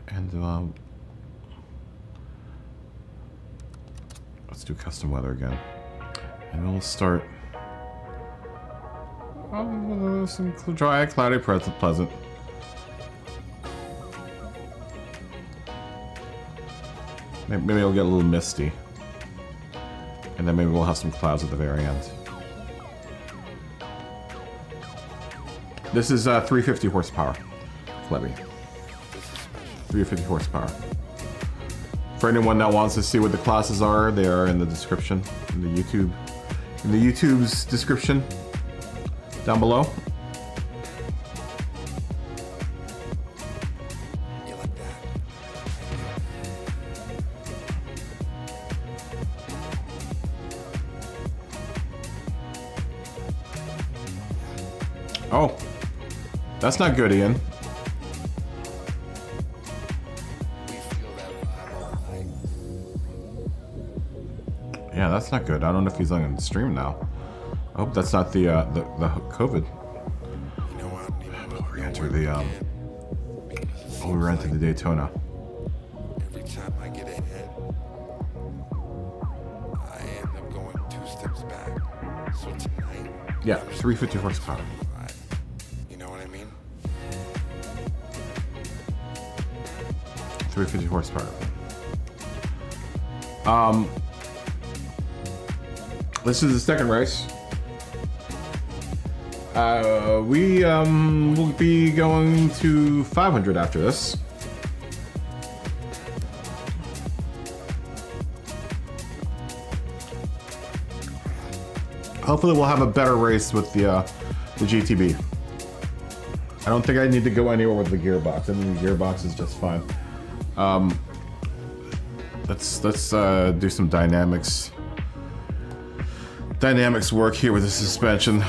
and let's do custom weather again, and we'll start some dry, cloudy, pleasant. Maybe it'll get a little misty. And then maybe we'll have some clouds at the very end. This is 350 horsepower, Clebby. 350 horsepower. For anyone that wants to see what the classes are, they are in the description, in the YouTube's description down below. Oh, that's not good, Ian. Yeah, that's not good. I don't know if he's on the stream now. I hope that's not the COVID. We're enter the we're into the Daytona. Every time I get ahead, I end up going 2 steps back. So tonight, Yeah, 350 horsepower. you know what I mean? 350 horsepower. This is the second race. We will be going to 500 after this. Hopefully we'll have a better race with the GTB. I don't think I need to go anywhere with the gearbox. I mean, the gearbox is just fine. Let's do some dynamics work here with the suspension.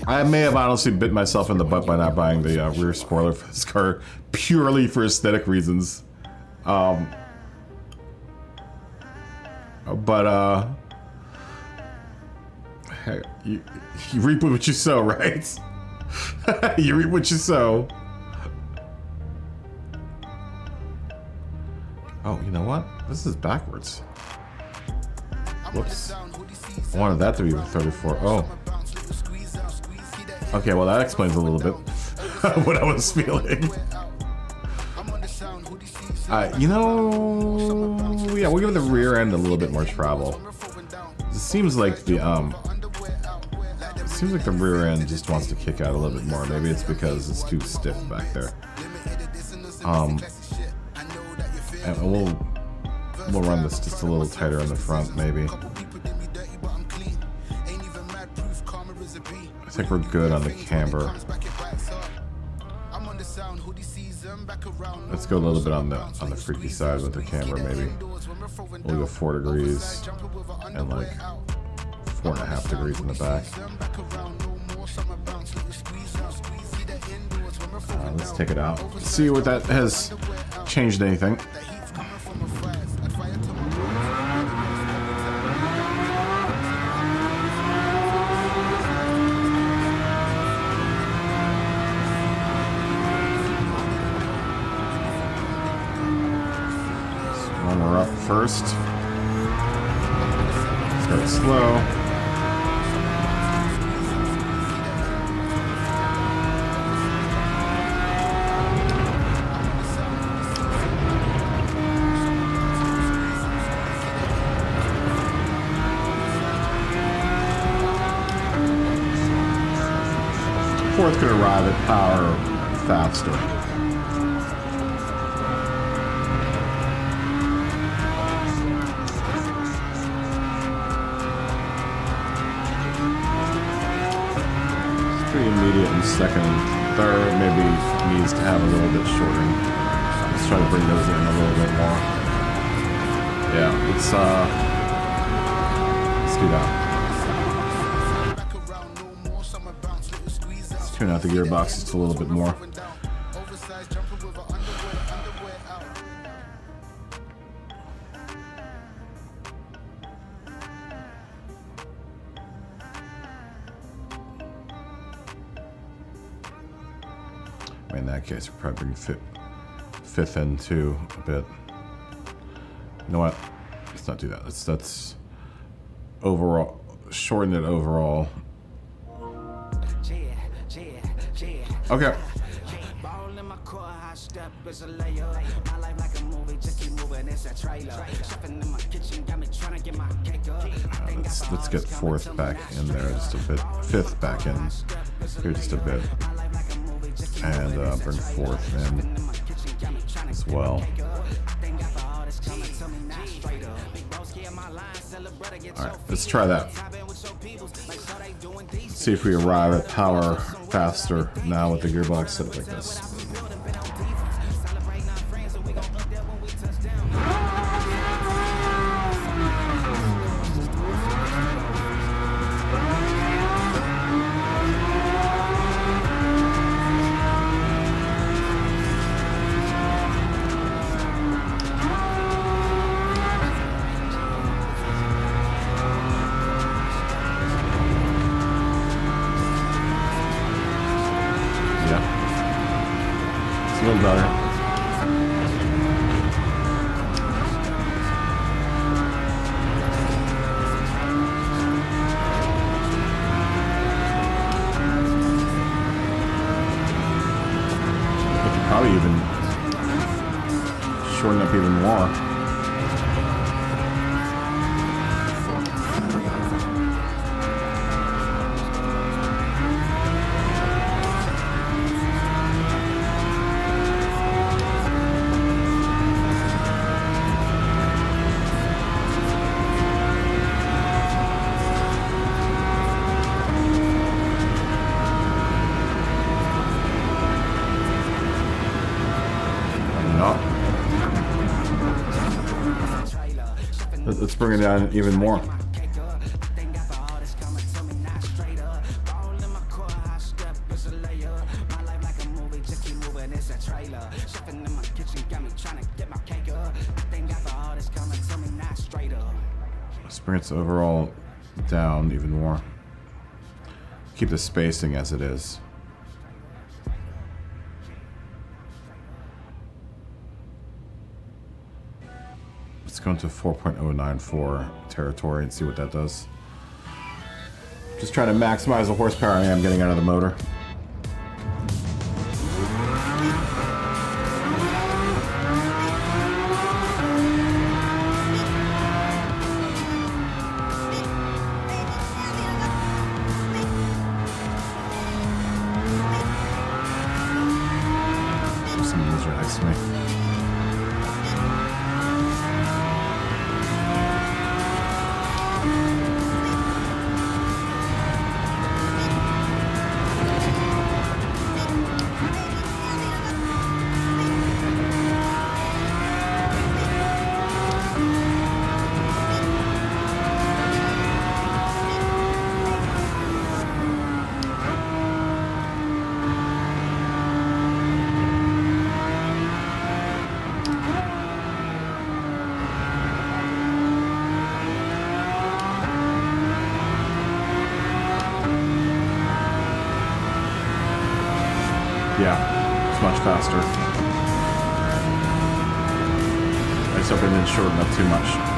I may have honestly bit myself in the butt by not buying the rear spoiler for this car purely for aesthetic reasons. But hey, you reap what you sow, right? You reap what you sow. Oh, you know what? This is backwards. Whoops. I wanted that to be 34. Oh. Okay, well that explains a little bit what I was feeling. You know, yeah, we'll give the rear end a little bit more travel. It seems like the rear end just wants to kick out a little bit more. Maybe it's because it's too stiff back there. And we'll run this just a little tighter in the front, maybe. I think we're good on the camber. Let's go a little bit on the freaky side with the camera, maybe. We'll go 4 degrees and like 4.5 degrees in the back. Let's take it out. See what that has changed anything. We're up first. Start slow. Fourth could arrive at power faster. Pretty immediate in second and third. Maybe needs to have a little bit shorter. Let's try to bring those in a little bit more. Yeah, let's do that. Let's tune out the gearbox just a little bit more. In that case, we're probably bring fifth into a bit. You know what? Let's not do that. Let's overall shorten it overall. Okay. Let's get fourth back in there just a bit. Fifth back in here just a bit. And bring fourth in as well. Alright, let's try that. See if we arrive at power faster now with the gearbox set up like this. A little better. I could probably even shorten up even more. Let's bring it down even more. Let's bring its overall down even more. Keep the spacing as it is. Let's go into 4.094 territory and see what that does. Just trying to maximize the horsepower I am getting out of the motor. Some of these are nice to me. much faster. I just hope it didn't shorten up too much.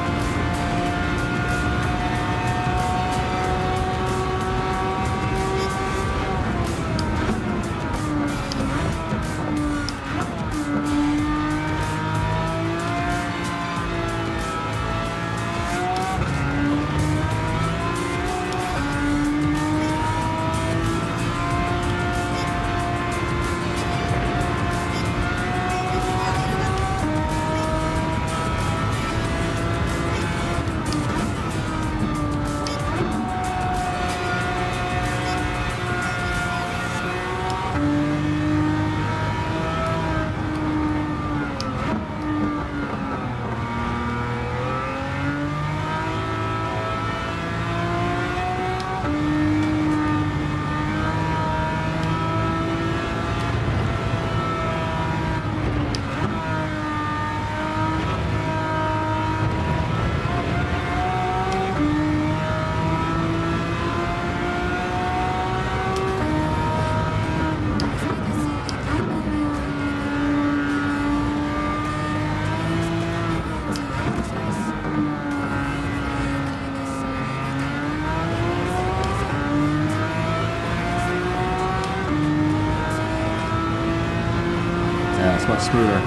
Much smoother.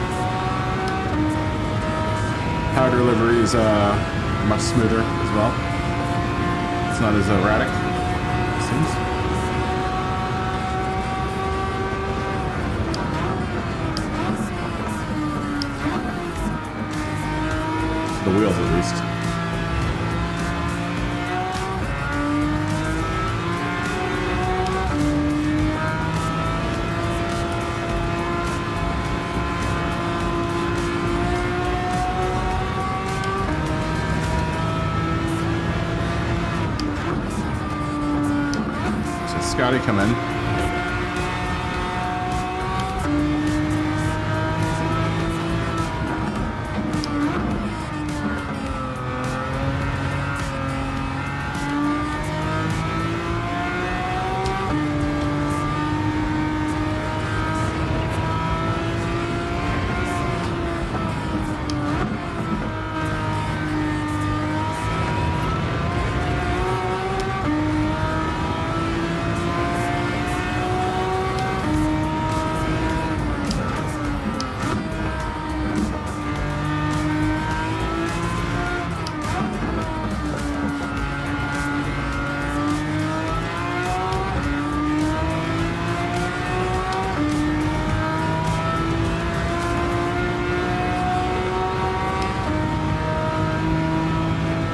Power delivery is much smoother as well. It's not as erratic, it seems. The wheels, at least. Scotty come in.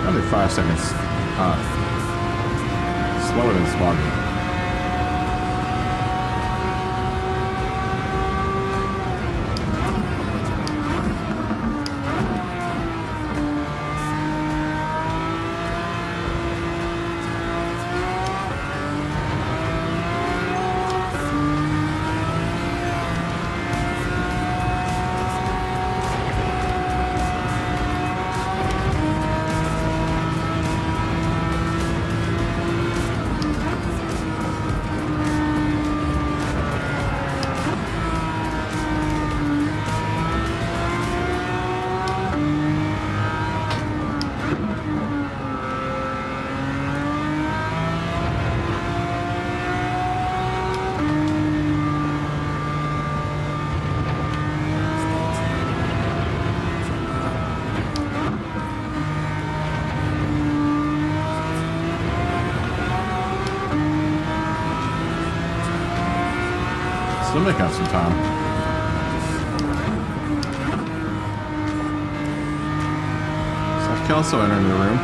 Only 5 seconds. Slower than Smoggy. Still making up some time. Seth Kelso entering the room.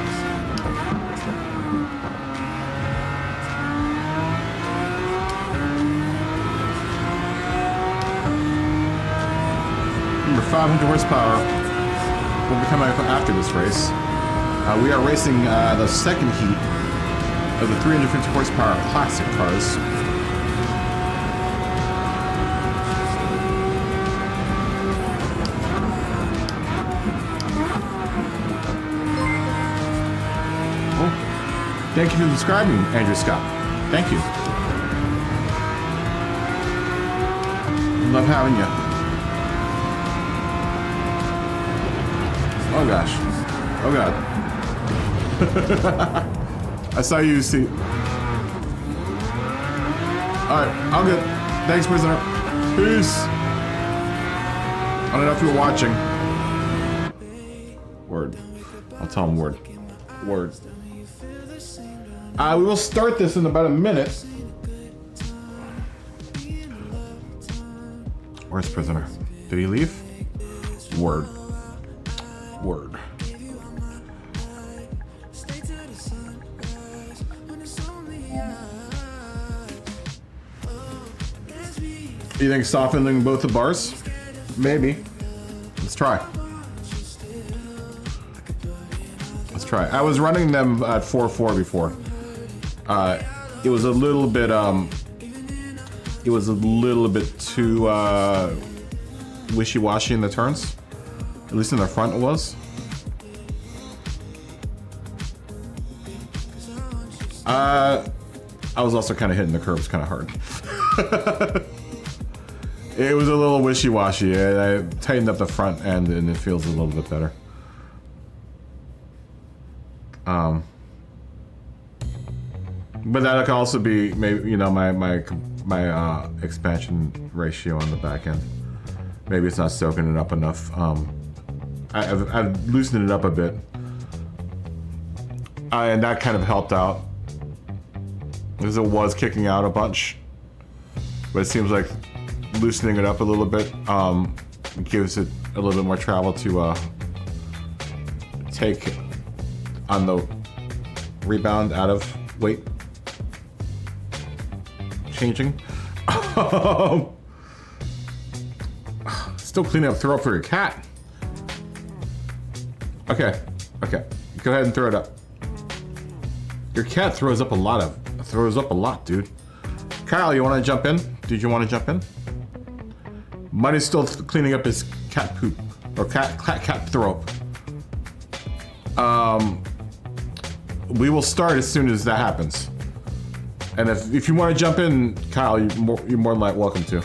Number 500 horsepower will be coming up after this race. We are racing the second heat of the 350 horsepower classic cars. Thank you for subscribing, Andrew Scott. Thank you. Love having you. Oh gosh. Oh god. I saw you see. Alright, all good. Thanks, prisoner. Peace. I don't know if you're watching. Word. I'll tell him word. Word. We will start this in about a minute. Where's prisoner? Did he leave? Word. Word. You think softening both the bars? Maybe. Let's try. Let's try. I was running them at 4.4 before. It was a little bit too wishy-washy in the turns. At least in the front it was. I was also kind of hitting the curbs kind of hard. It was a little wishy-washy. I tightened up the front end and it feels a little bit better. But that could also be maybe, you know, my expansion ratio on the back end. Maybe it's not soaking it up enough. I've loosened it up a bit, and that kind of helped out because it was kicking out a bunch. But it seems like loosening it up a little bit gives it a little bit more travel to take on the rebound out of weight changing. Still cleaning up throw up for your cat. Okay, okay. Go ahead and throw it up. Your cat throws up a lot, dude. Kyle, you want to jump in? Did you want to jump in? Money's still cleaning up his cat poop or cat throw up. We will start as soon as that happens. And if you want to jump in, Kyle, you're more than welcome to.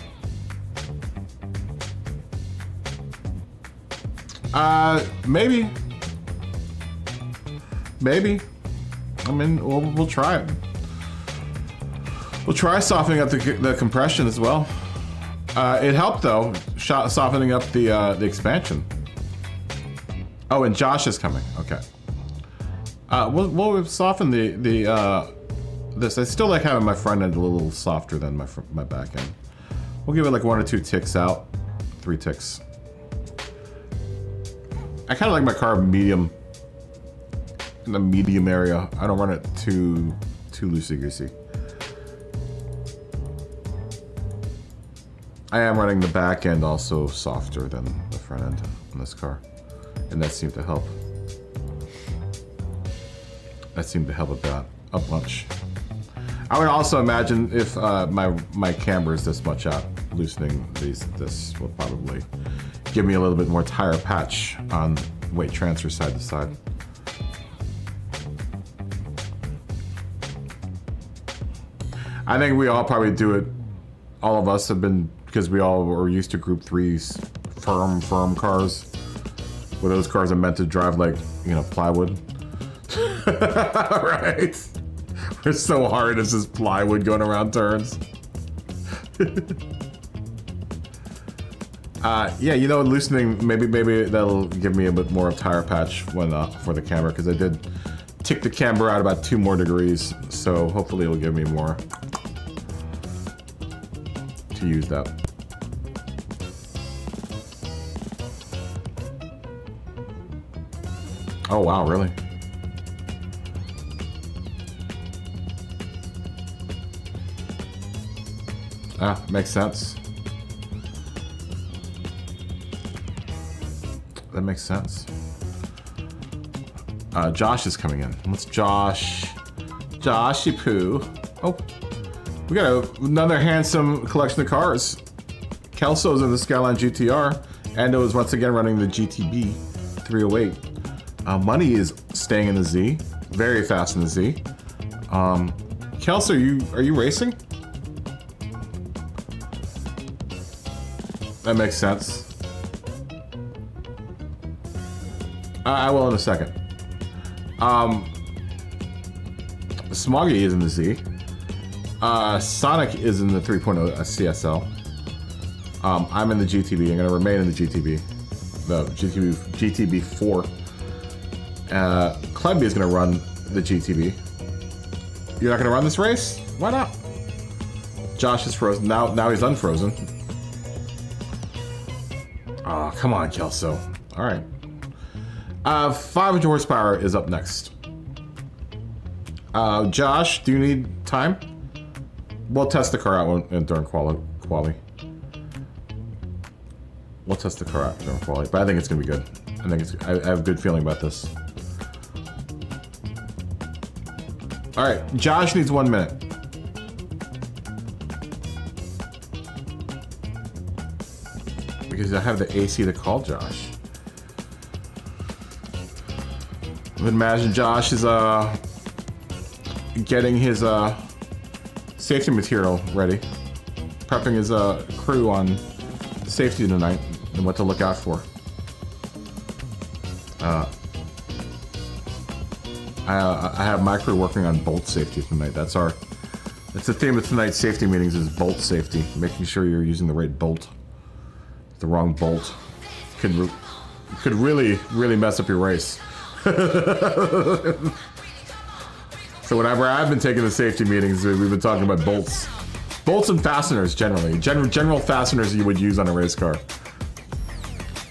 Maybe. I mean, we'll try it. We'll try softening up the compression as well. It helped though, softening up the expansion. Oh, and Josh is coming. Okay. We'll soften this. I still like having my front end a little softer than my back end. We'll give it like 1 or 2 ticks out, 3 ticks. I kind of like my car medium, in the medium area. I don't run it too loosey-goosey. I am running the back end also softer than the front end on this car, and that seemed to help. That seemed to help a bunch. I would also imagine if my camber is this much out, loosening this will probably give me a little bit more tire patch on weight transfer side to side. I think we all probably do it. All of us have been, because we all were used to Group 3's firm cars, where those cars are meant to drive like, you know, plywood. Right? We're so hard as this plywood going around turns. Yeah, you know, loosening, maybe that'll give me a bit more of tire patch when for the camber, because I did tick the camber out about 2 more degrees, so hopefully it'll give me more to use that. Oh wow, really? Ah, makes sense. That makes sense. Josh is coming in. What's Josh? Joshy Poo. Oh, we got another handsome collection of cars. Kelso's in the Skyline GTR, and it was once again running the GTB 308. Money is staying in the Z, very fast in the Z. Kelso, are you racing? That makes sense. I will in a second. Smoggy is in the Z. Sonic is in the 3.0 CSL. I'm in the GTB. I'm gonna remain in the GTB. The GTB 4. Clebby is gonna run the GTB. You're not gonna run this race? Why not? Josh is frozen. Now he's unfrozen. Oh, come on, Kelso. All right. 500 horsepower is up next. Josh, do you need time? We'll test the car out during quali. We'll test the car out during quali, but I think it's gonna be good. I have a good feeling about this. All right, Josh needs 1 minute. Because I have the AC to call Josh. I would imagine Josh is getting his safety material ready, prepping his crew on safety tonight and what to look out for. I have my crew working on bolt safety tonight. That's the theme of tonight's safety meetings is bolt safety, making sure you're using the right bolt. The wrong bolt could really mess up your race. So whenever I've been taking the safety meetings, we've been talking about bolts and fasteners generally, general fasteners you would use on a race car.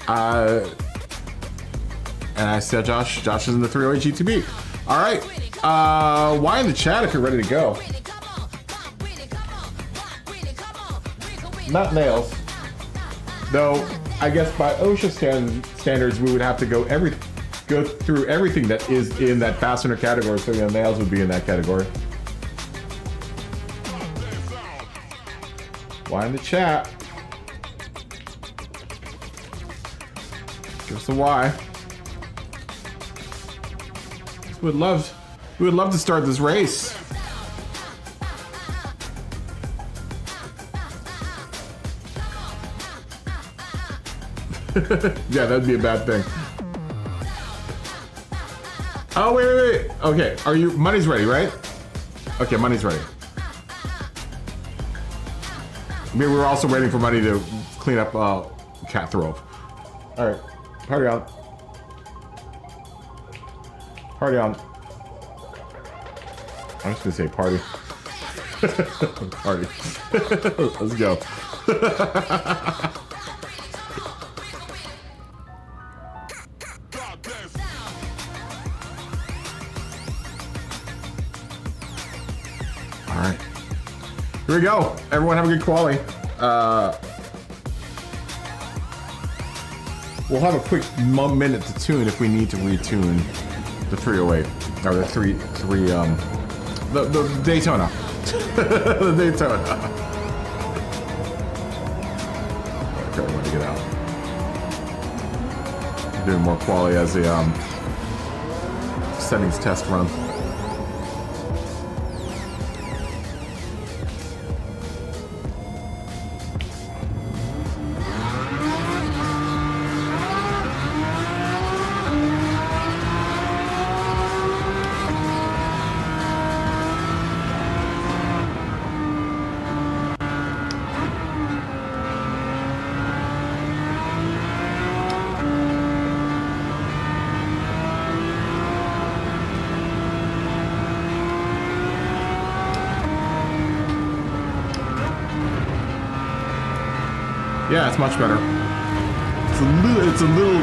And I said, Josh is in the 308 GTB. All right, why in the chat if you're ready to go? Not nails. Though, I guess by OSHA standards, we would have to go through everything that is in that fastener category, so nails would be in that category. Why in the chat? Give us a why. We would love to start this race. Yeah, that'd be a bad thing. Oh, wait. Okay, money's ready, right? Okay, money's ready. We were also waiting for money to clean up cat throw up. All right, party on. Party on. I'm just gonna say party. Party. Let's go. Alright. Here we go. Everyone have a good quali. We'll have a quick minute to tune if we need to retune the 308 or the the Daytona. The Daytona. Okay, everyone to get out. Doing more quali as the settings test run. Yeah, it's much better. It's a little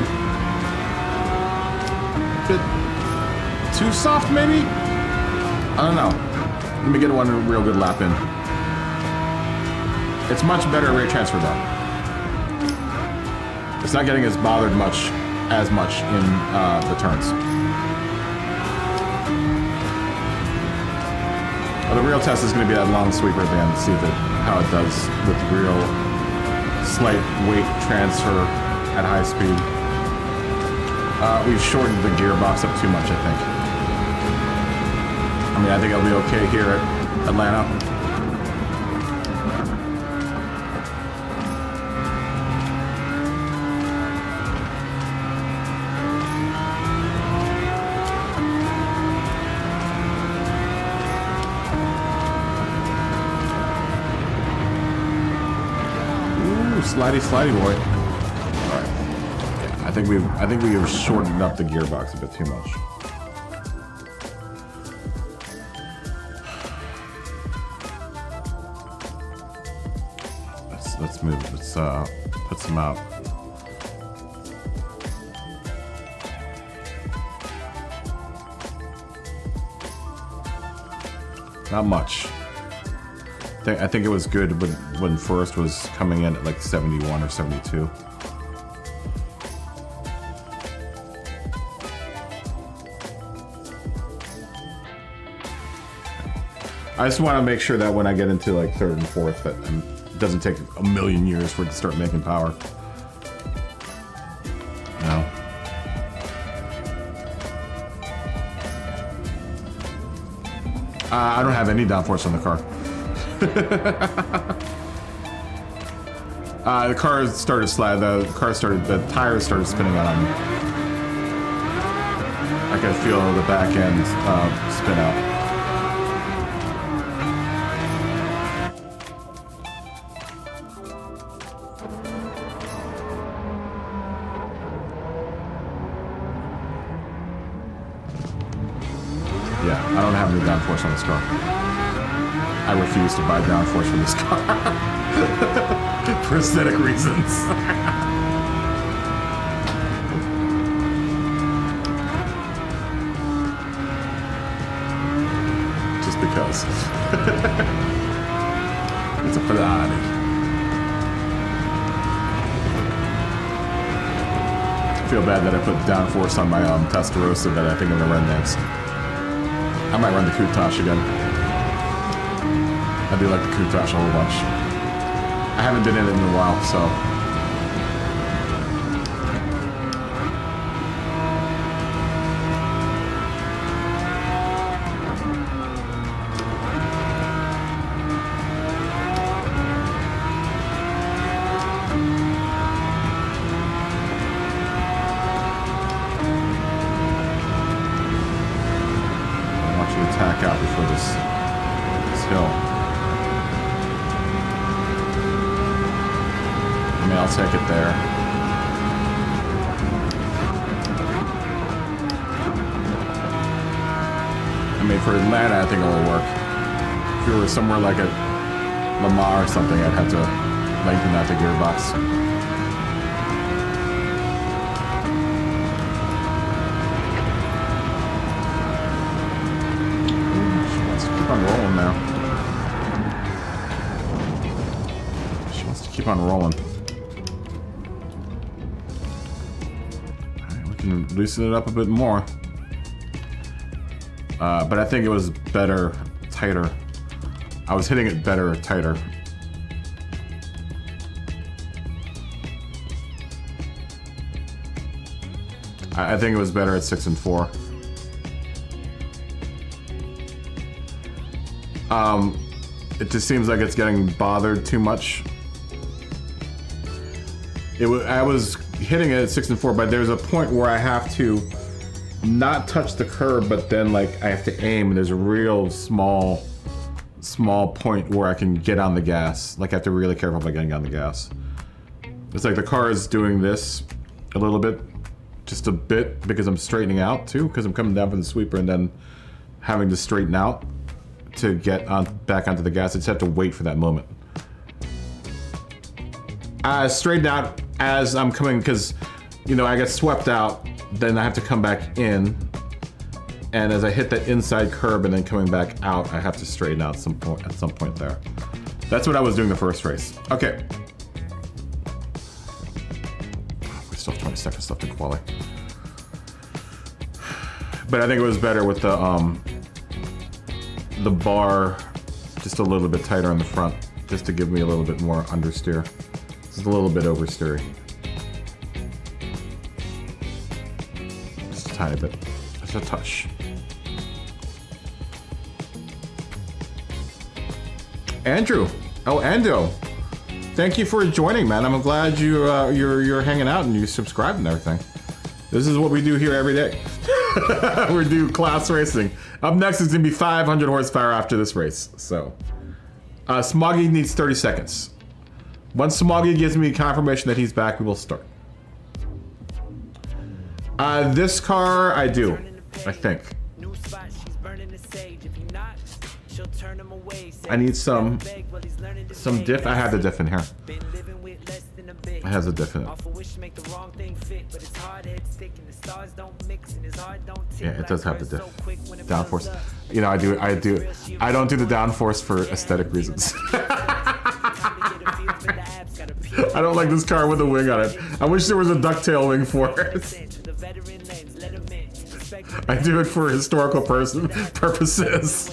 bit too soft, maybe? I don't know. Let me get one real good lap in. It's much better rate transfer though. It's not getting as bothered as much in the turns. Well, the real test is going to be that long sweeper at the end to see how it does with real slight weight transfer at high speed. We've shortened the gearbox up too much, I think. I mean, I think it'll be okay here at Atlanta. slidey boy. All right. Yeah, I think we have shortened up the gearbox a bit too much. Let's move. Let's put some out. Not much. I think it was good when first was coming in at like 71 or 72. I just want to make sure that when I get into like third and fourth, that it doesn't take a million years for it to start making power. No. I don't have any downforce on the car. The car started slide. The tires started spinning out on me. I could feel the back end spin out. Yeah, I don't have any downforce on this car. I refuse to buy downforce for this car. For aesthetic reasons. Just because. It's a Ferrari. I feel bad that I put downforce on my Testarossa that I think I'm gonna run next. I might run the Countach again. I do like the Countach a whole bunch. I haven't been in it in a while, so. I want you to tack out before this hill. I mean, I'll take it there. I mean, for Atlanta, I think it will work. If you were somewhere like at Lamar or something, I'd have to lengthen out the gearbox. She wants to keep on rolling now. She wants to keep on rolling. Loosen it up a bit more. But I think it was better, tighter. I was hitting it better, tighter. I think it was better at 6 and 4. It just seems like it's getting bothered too much. I was hitting it at 6 and 4, but there's a point where I have to not touch the curb, but then like I have to aim, and there's a real small point where I can get on the gas. Like I have to be really careful about getting on the gas. It's like the car is doing this a little bit, just a bit, because I'm straightening out too, because I'm coming down from the sweeper and then having to straighten out to get on back onto the gas. I just have to wait for that moment. I straighten out as I'm coming, because you know I get swept out, then I have to come back in, and as I hit that inside curb and then coming back out, I have to straighten out at some point there. That's what I was doing the first race. Okay. We still have 20 seconds left in quali. But I think it was better with the bar just a little bit tighter on the front, just to give me a little bit more understeer. Just a little bit oversteery. Just a tiny bit. Just a touch. Andrew. Oh, Ando. Thank you for joining, man. I'm glad you're hanging out and you subscribed and everything. This is what we do here every day. We do class racing. Up next is gonna be 500 horsepower after this race. So, Smoggy needs 30 seconds. Once Smoggy gives me confirmation that he's back, we will start. This car, I do, I think. I need some diff. I have the diff in here. It has a diff in it. Yeah, it does have the diff. Downforce. You know, I do. I don't do the downforce for aesthetic reasons. I don't like this car with a wing on it. I wish there was a ducktail wing for it. I do it for historical purposes.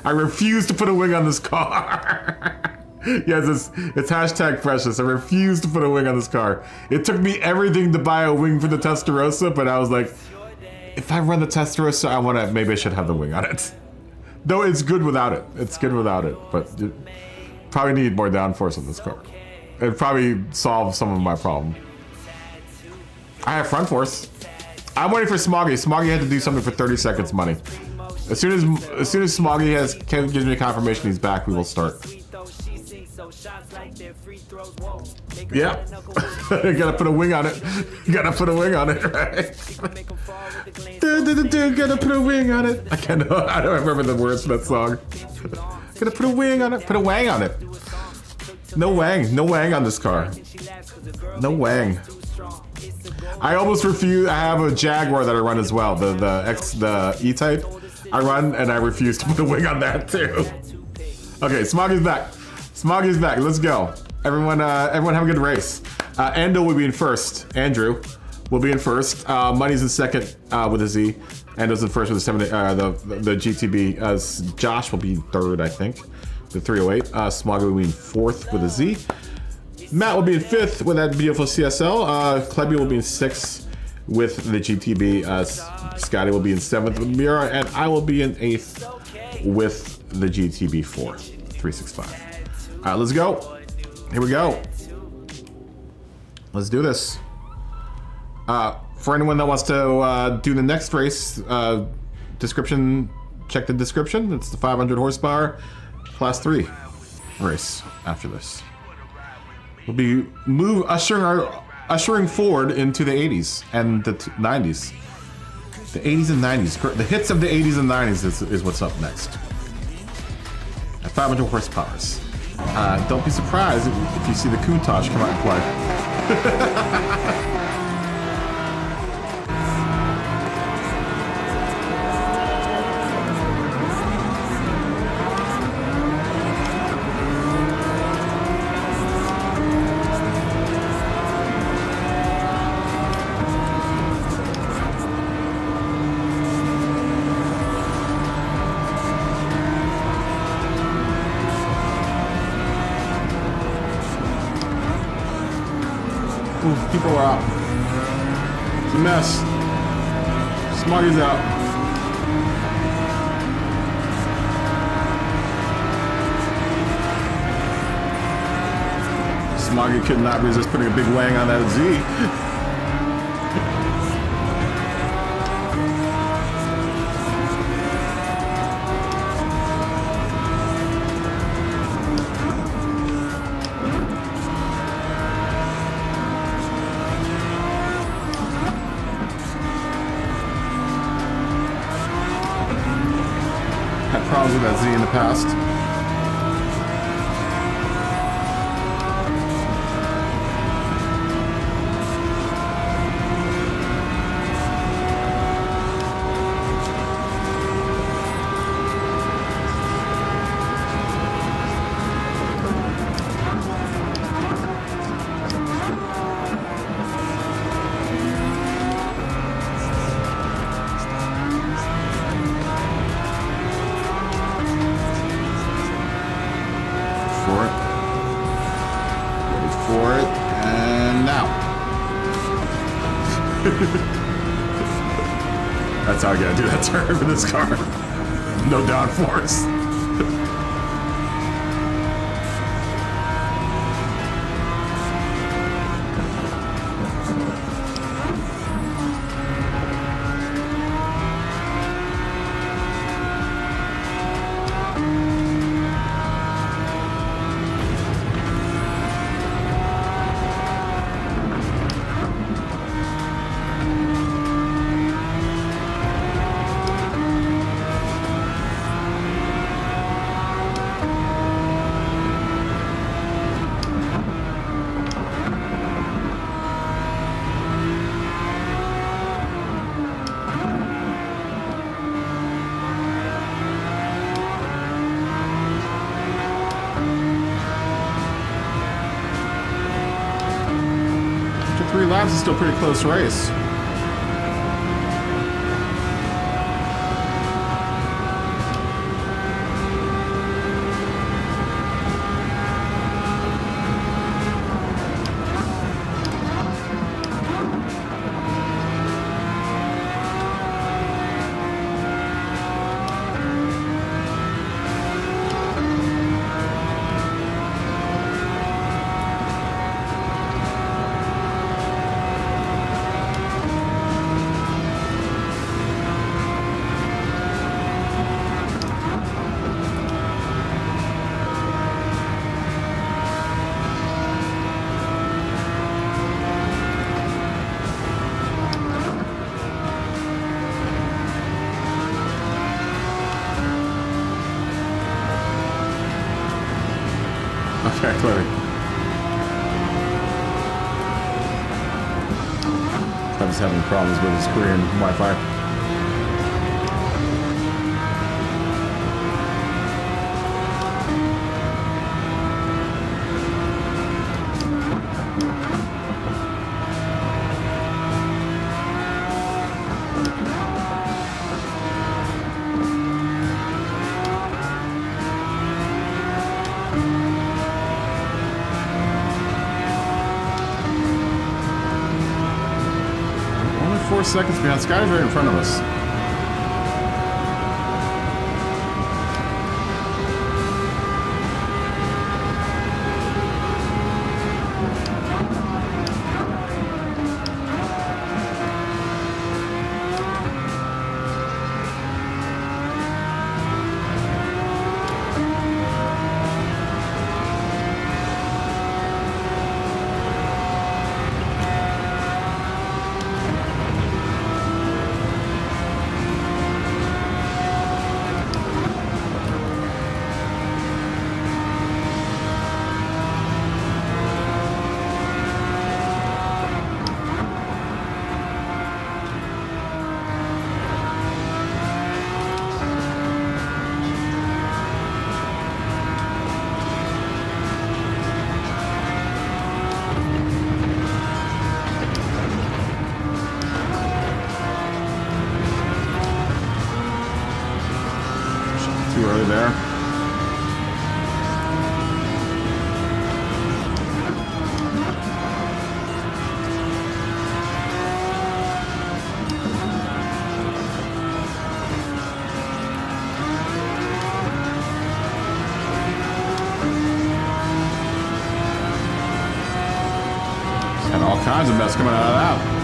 I refuse to put a wing on this car. Yes, it's hashtag precious. I refuse to put a wing on this car. It took me everything to buy a wing for the Testarossa, but I was like, if I run the Testarossa, maybe I should have the wing on it. Though it's good without it. It's good without it, but you probably need more downforce on this car. It'd probably solve some of my problem. I have front force. I'm waiting for Smoggy. Smoggy had to do something for 30 seconds money. As soon as Smoggy gives me confirmation he's back, we will start. Yeah. You gotta put a wing on it. You gotta put a wing on it, right? Gotta put a wing on it. I don't remember the words for that song. Gotta put a wing on it. Put a wang on it. No wang. No wang on this car. No wang. I almost refuse. I have a Jaguar that I run as well. The E-Type I run, and I refuse to put a wing on that too. Okay, Smoggy's back. Smoggy's back. Let's go. Everyone have a good race. Ando will be in first. Andrew will be in first. Money's in second with a Z. Ando's in first with the GTB. Josh will be in third, I think. The 308. Smoggy will be in fourth with a Z. Matt will be in fifth with that beautiful CSL. Klebby will be in sixth with the GTB. Scotty will be in seventh with Mira, and I will be in eighth with the GTB 365. All right, let's go. Here we go. Let's do this. For anyone that wants to do the next race, description, check the description. It's the 500 horsepower class 3 race after this. We'll be ushering forward into the 80s and the 90s. The 80s and 90s. The hits of the 80s and 90s is what's up next. At 500 horsepowers. Don't be surprised if you see the Countach come out and play. People are out. It's a mess. Smoggy's out. Smoggy could not resist putting a big wang on that Z. Problems with that Z in the past. That's how I gotta do that turn with this car. No downforce. This is still a pretty close race. Okay, clearly. I was having problems with his Korean Wi-Fi. Only 4 seconds behind. Sky's right in front of us. Too early there. Had all kinds of mess coming out of that.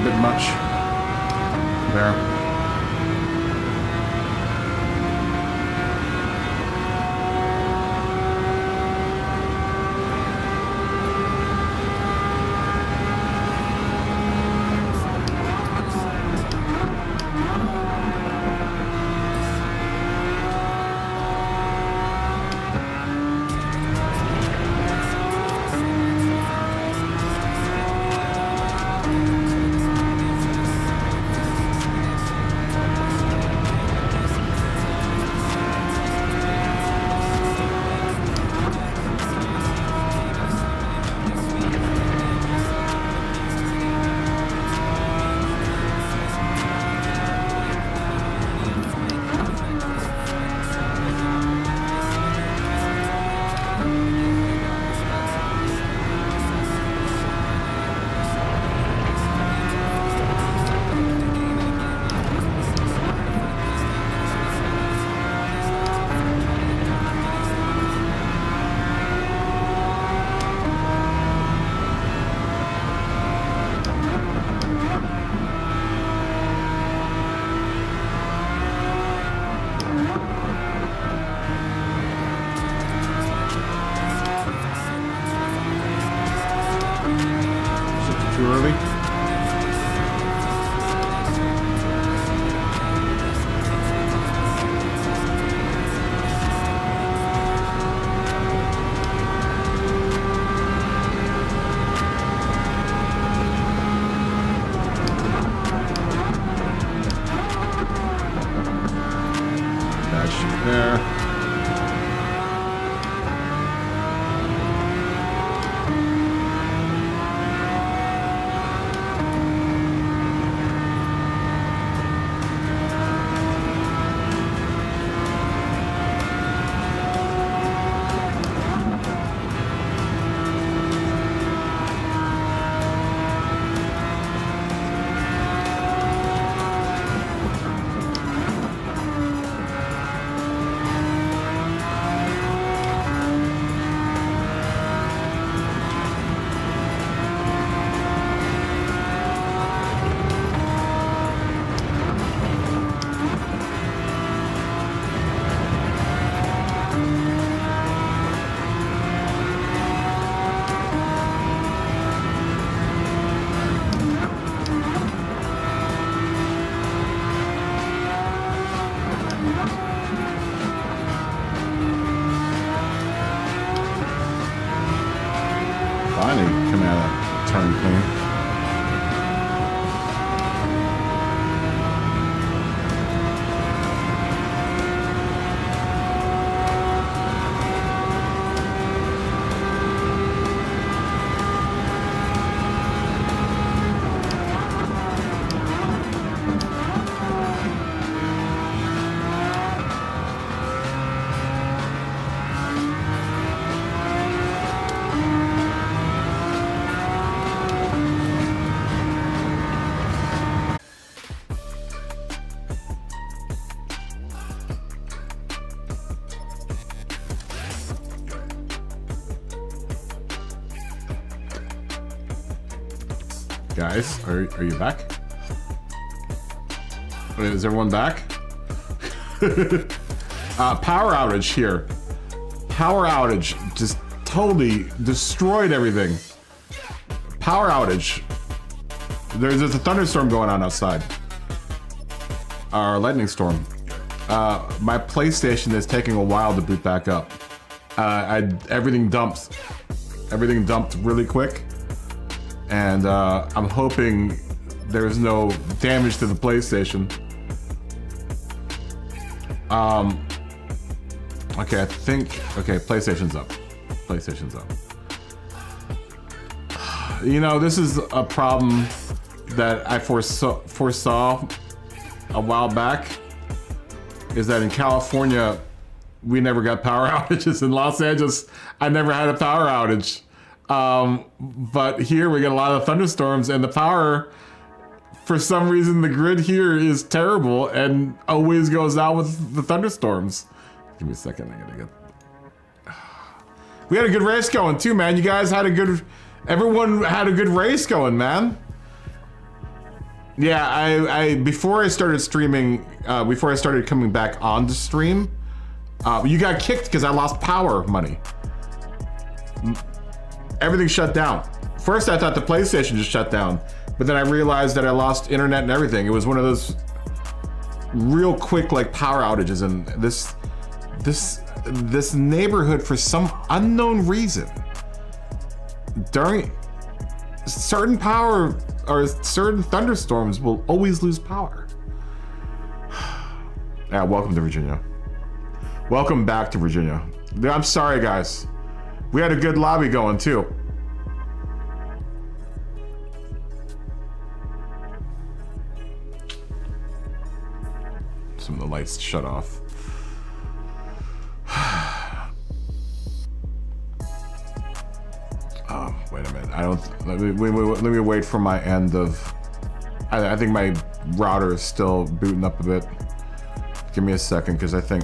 bit much. There. Too early? Dash there. Finally coming out of that turn clean. Guys, are you back? Wait, is everyone back? Power outage here. Power outage just totally destroyed everything. Power outage. There's a thunderstorm going on outside. Or lightning storm. My PlayStation is taking a while to boot back up. Everything dumped really quick. And I'm hoping there's no damage to the PlayStation. Okay, PlayStation's up. PlayStation's up. You know, this is a problem that I foresaw a while back, is that in California, we never got power outages. In Los Angeles, I never had a power outage. But here we get a lot of thunderstorms, and the power, for some reason, the grid here is terrible and always goes out with the thunderstorms. Give me a second, I gotta get... We had a good race going too, man. You guys had everyone had a good race going, man. Yeah, I before I started streaming, before I started coming back on the stream, you got kicked because I lost power money. Everything shut down. First I thought the PlayStation just shut down, but then I realized that I lost internet and everything. It was one of those real quick like power outages, and this neighborhood, for some unknown reason, during certain power or certain thunderstorms, will always lose power. Yeah, welcome to Virginia. Welcome back to Virginia. I'm sorry, guys. We had a good lobby going too. Some of the lights shut off. Oh, wait a minute. I don't. Let me wait for my end of. I think my router is still booting up a bit. Give me a second, because I think.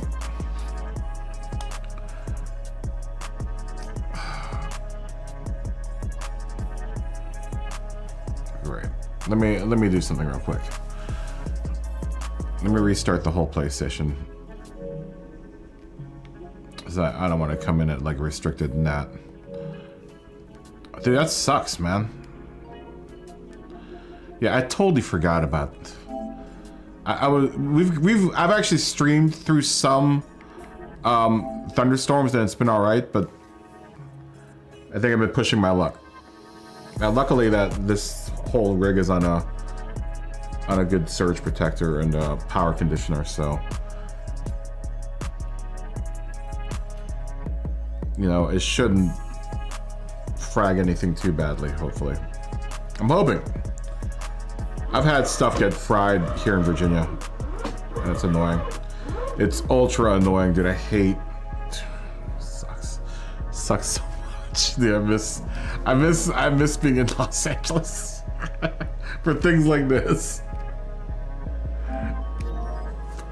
Right. Let me do something real quick. Let me restart the whole PlayStation. I don't want to come in at like restricted net. Dude, that sucks, man. Yeah, I totally forgot about. I've actually streamed through some thunderstorms and it's been all right, but I think I've been pushing my luck. Now, luckily that this whole rig is on a good surge protector and a power conditioner, so you know, it shouldn't frag anything too badly, hopefully. I'm hoping. I've had stuff get fried here in Virginia, and it's annoying. It's ultra annoying, dude. I hate. Sucks so much, dude. I miss being in Los Angeles for things like this.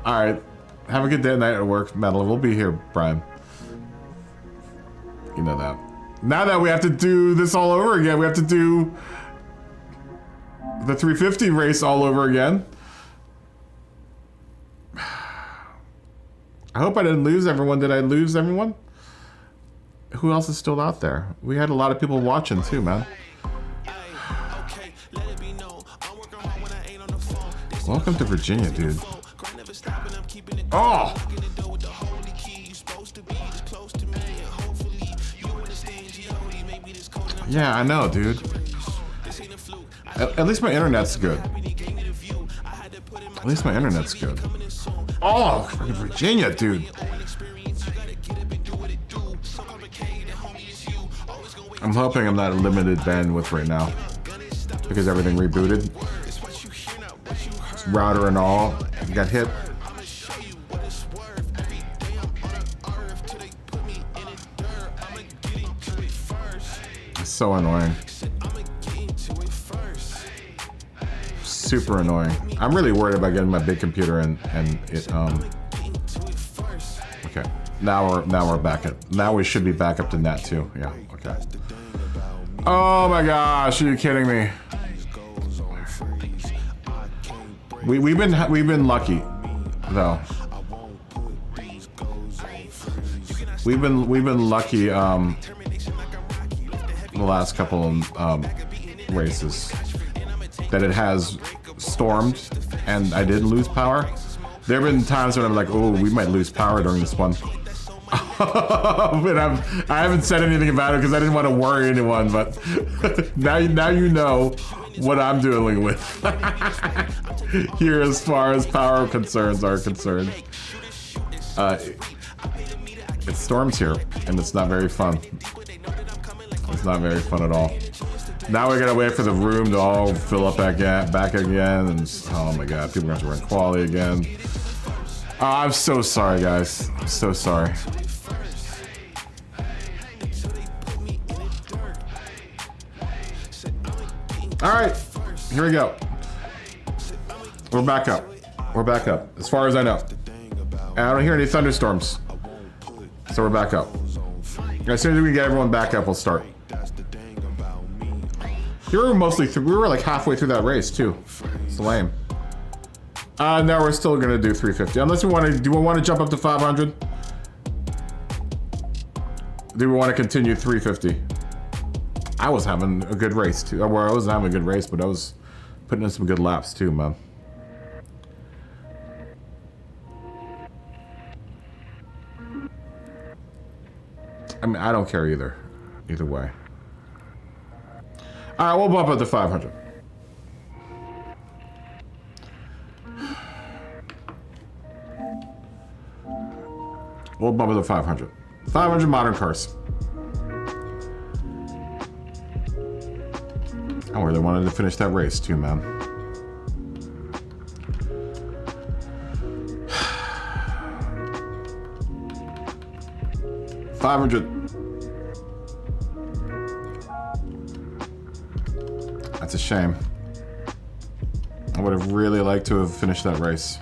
All right, have a good day and night at work, Madeline. We'll be here, Brian. You know that. Now that we have to do this all over again, we have to do the 350 race all over again. I hope I didn't lose everyone. Did I lose everyone? Who else is still out there? We had a lot of people watching too, man. Welcome to Virginia, dude. Oh! Yeah, I know, dude. At least my internet's good. At least my internet's good. Oh, freaking Virginia, dude. I'm hoping I'm not a limited bandwidth right now because everything rebooted. Router and all got hit. It's so annoying. Super annoying. I'm really worried about getting my big computer and it okay. Now we're back at. Now we should be back up to net too. Yeah. Okay. Oh my gosh! Are you kidding me? We've been lucky, though. We've been lucky the last couple of races that it has stormed and I didn't lose power. There have been times when I'm like, oh, we might lose power during this one. But I haven't said anything about it because I didn't want to worry anyone. But now you know what I'm dealing with here as far as power concerns are concerned. It storms here, and it's not very fun. It's not very fun at all. Now we gotta wait for the room to all fill up back again, and oh my god, people are gonna have to run quality again. Oh, I'm so sorry, guys. I'm so sorry. All right, here we go. We're back up. We're back up, as far as I know. And I don't hear any thunderstorms, so we're back up. As soon as we can get everyone back up, we'll start. We were mostly through. We were like halfway through that race too. It's lame. No, we're still gonna do 350. Unless we want to, do we want to jump up to 500? Do we want to continue 350? I was having a good race too. Well, I wasn't having a good race, but I was putting in some good laps too, man. I mean, I don't care either way. All right, we'll bump up to 500. We'll bump up to 500. 500 modern cars. I really wanted to finish that race too, man. $500. That's a shame. I would have really liked to have finished that race.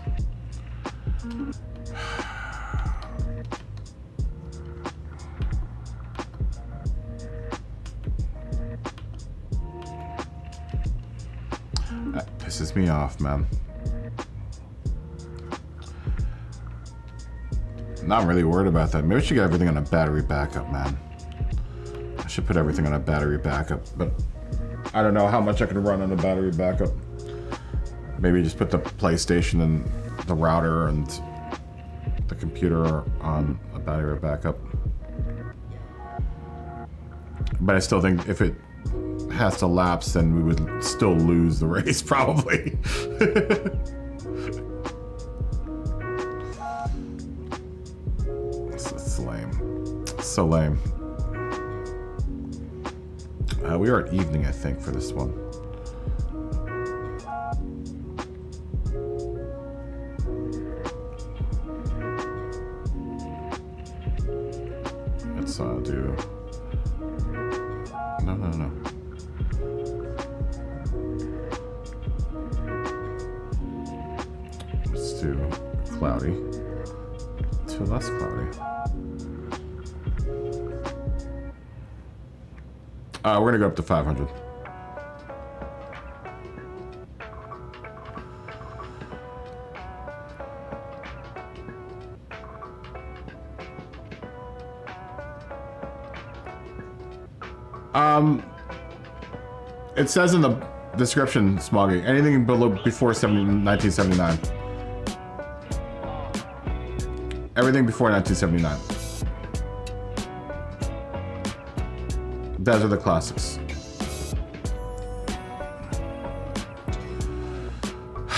That pisses me off, man. Not really worried about that. Maybe I should get everything on a battery backup, man. I should put everything on a battery backup, but I don't know how much I can run on a battery backup. Maybe just put the PlayStation and the router and the computer on a battery backup. But I still think if it has to lapse, then we would still lose the race, probably. It's lame. So lame. We are at evening, I think, for this one. Let's do... No. Let's do cloudy to less cloudy. We're gonna go up to 500. It says in the description, Smoggy, anything before 1979. Everything before 1979. Those are the classics.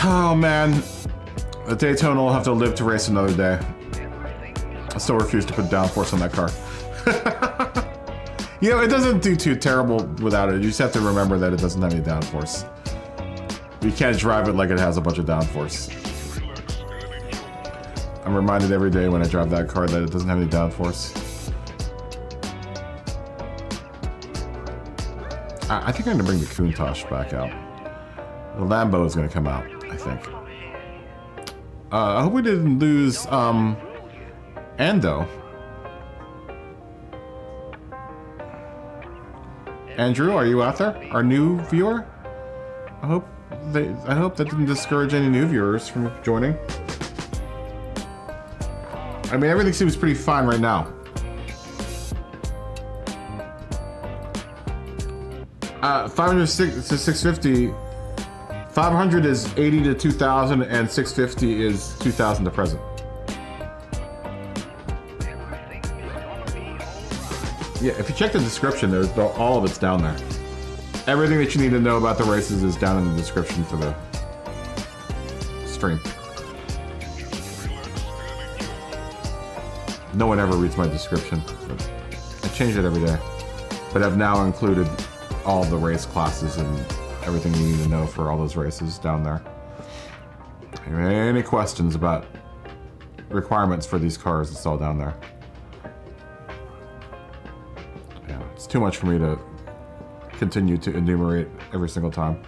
Oh man, the Daytona will have to live to race another day. I still refuse to put downforce on that car. You know, it doesn't do too terrible without it. You just have to remember that it doesn't have any downforce. You can't drive it like it has a bunch of downforce. I'm reminded every day when I drive that car that it doesn't have any downforce. I think I'm gonna bring the Countach back out. The Lambo is gonna come out, I think. I hope we didn't lose Ando. Andrew, are you out there? Our new viewer? I hope that didn't discourage any new viewers from joining. I mean, everything seems pretty fine right now. 500 to 650. 500 is 80 to 2000, and 650 is 2000 to present. Yeah, if you check the description, there's all of it's down there. Everything that you need to know about the races is down in the description for the stream. No one ever reads my description, but I change it every day. But I've now included all the race classes and everything you need to know for all those races down there. Any questions about requirements for these cars, it's all down there. Yeah, it's too much for me to continue to enumerate every single time.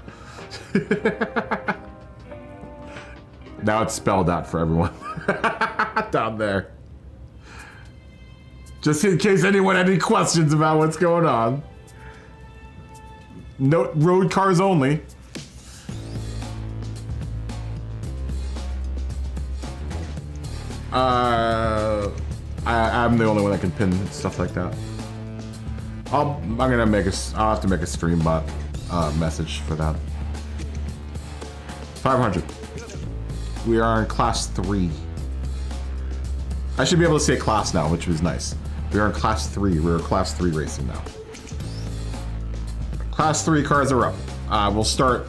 Now it's spelled out for everyone down there. Just in case anyone had any questions about what's going on. No, road cars only. I'm the only one that can pin stuff like that. I'll have to make a stream bot message for that. 500. We are in class 3. I should be able to say class now, which was nice. We are in class 3. We're class 3 racing now. Class 3 cars are up. We'll start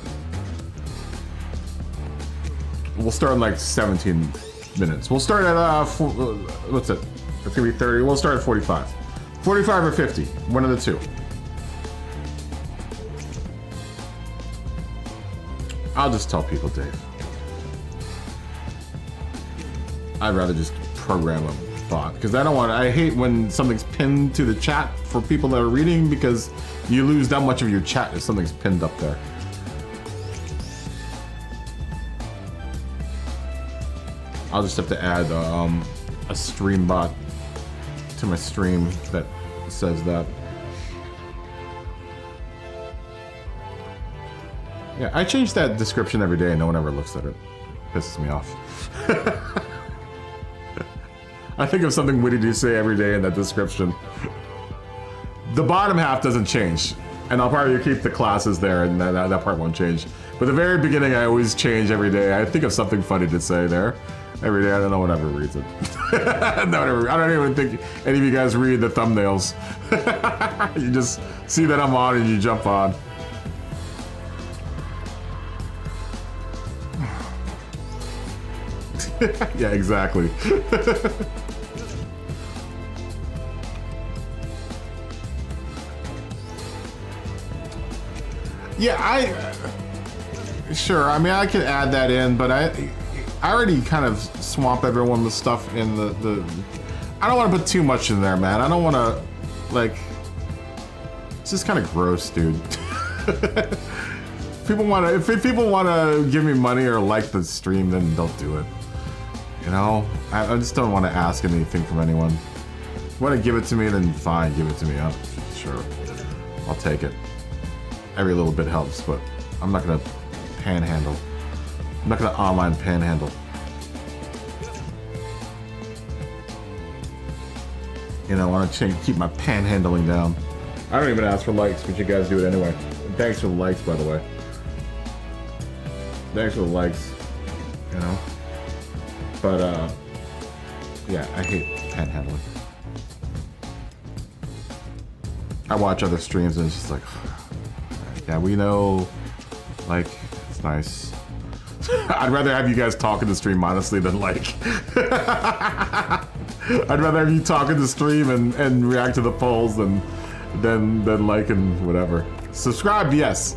in like 17 minutes. We'll start at what's it? It's gonna be 30. We'll start at 45. 45 or 50. One of the two. I'll just tell people, Dave. I'd rather just program a bot because I hate when something's pinned to the chat for people that are reading because you lose that much of your chat if something's pinned up there. I'll just have to add a stream bot to my stream that says that. Yeah, I change that description every day and no one ever looks at it. Pisses me off. I think of something witty to say every day in that description. The bottom half doesn't change, and I'll probably keep the classes there, and that part won't change. But the very beginning, I always change every day. I think of something funny to say there every day. I don't know one ever reads it. I don't even think any of you guys read the thumbnails. You just see that I'm on and you jump on. Yeah, exactly. Yeah, sure. I mean, I could add that in, but I already kind of swamp everyone with stuff in the. I don't want to put too much in there, man. I don't want to, like. It's just kind of gross, dude. If people want to give me money or like the stream, then they'll do it. You know, I just don't want to ask anything from anyone. If you want to give it to me, then fine, give it to me. Sure, I'll take it. Every little bit helps, but I'm not gonna panhandle. I'm not gonna online panhandle. You know, I want to keep my panhandling down. I don't even ask for likes, but you guys do it anyway. Thanks for the likes, by the way. Thanks for the likes. You know. But, yeah, I hate panhandling. I watch other streams and it's just like, yeah, we know, like, it's nice. I'd rather have you guys talk in the stream, honestly, than like. I'd rather have you talk in the stream and react to the polls than like and whatever. Subscribe, yes.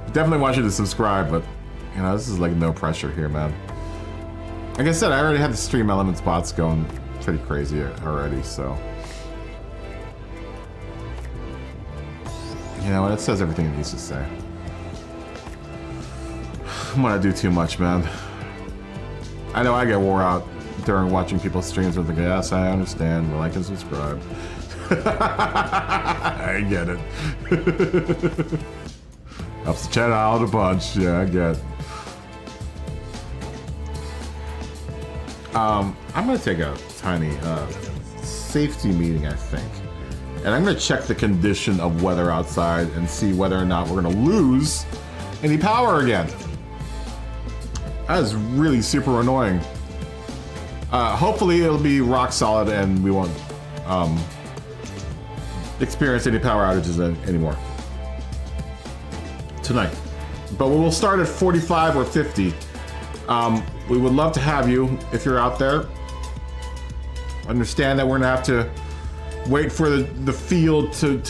Definitely want you to subscribe, but, you know, this is like no pressure here, man. Like I said, I already had the Stream Elements bots going pretty crazy already, so. You know what, it says everything it needs to say. I'm gonna do too much, man. I know I get wore out during watching people's streams with the yes, I understand, like and subscribe. I get it. Helps the chat out a bunch, yeah, I get it. I'm gonna take a tiny safety meeting, I think. And I'm gonna check the condition of weather outside and see whether or not we're gonna lose any power again. That is really super annoying. Hopefully it'll be rock solid and we won't experience any power outages anymore tonight. But we will start at 45 or 50. We would love to have you if you're out there. Understand that we're gonna have to wait for the field to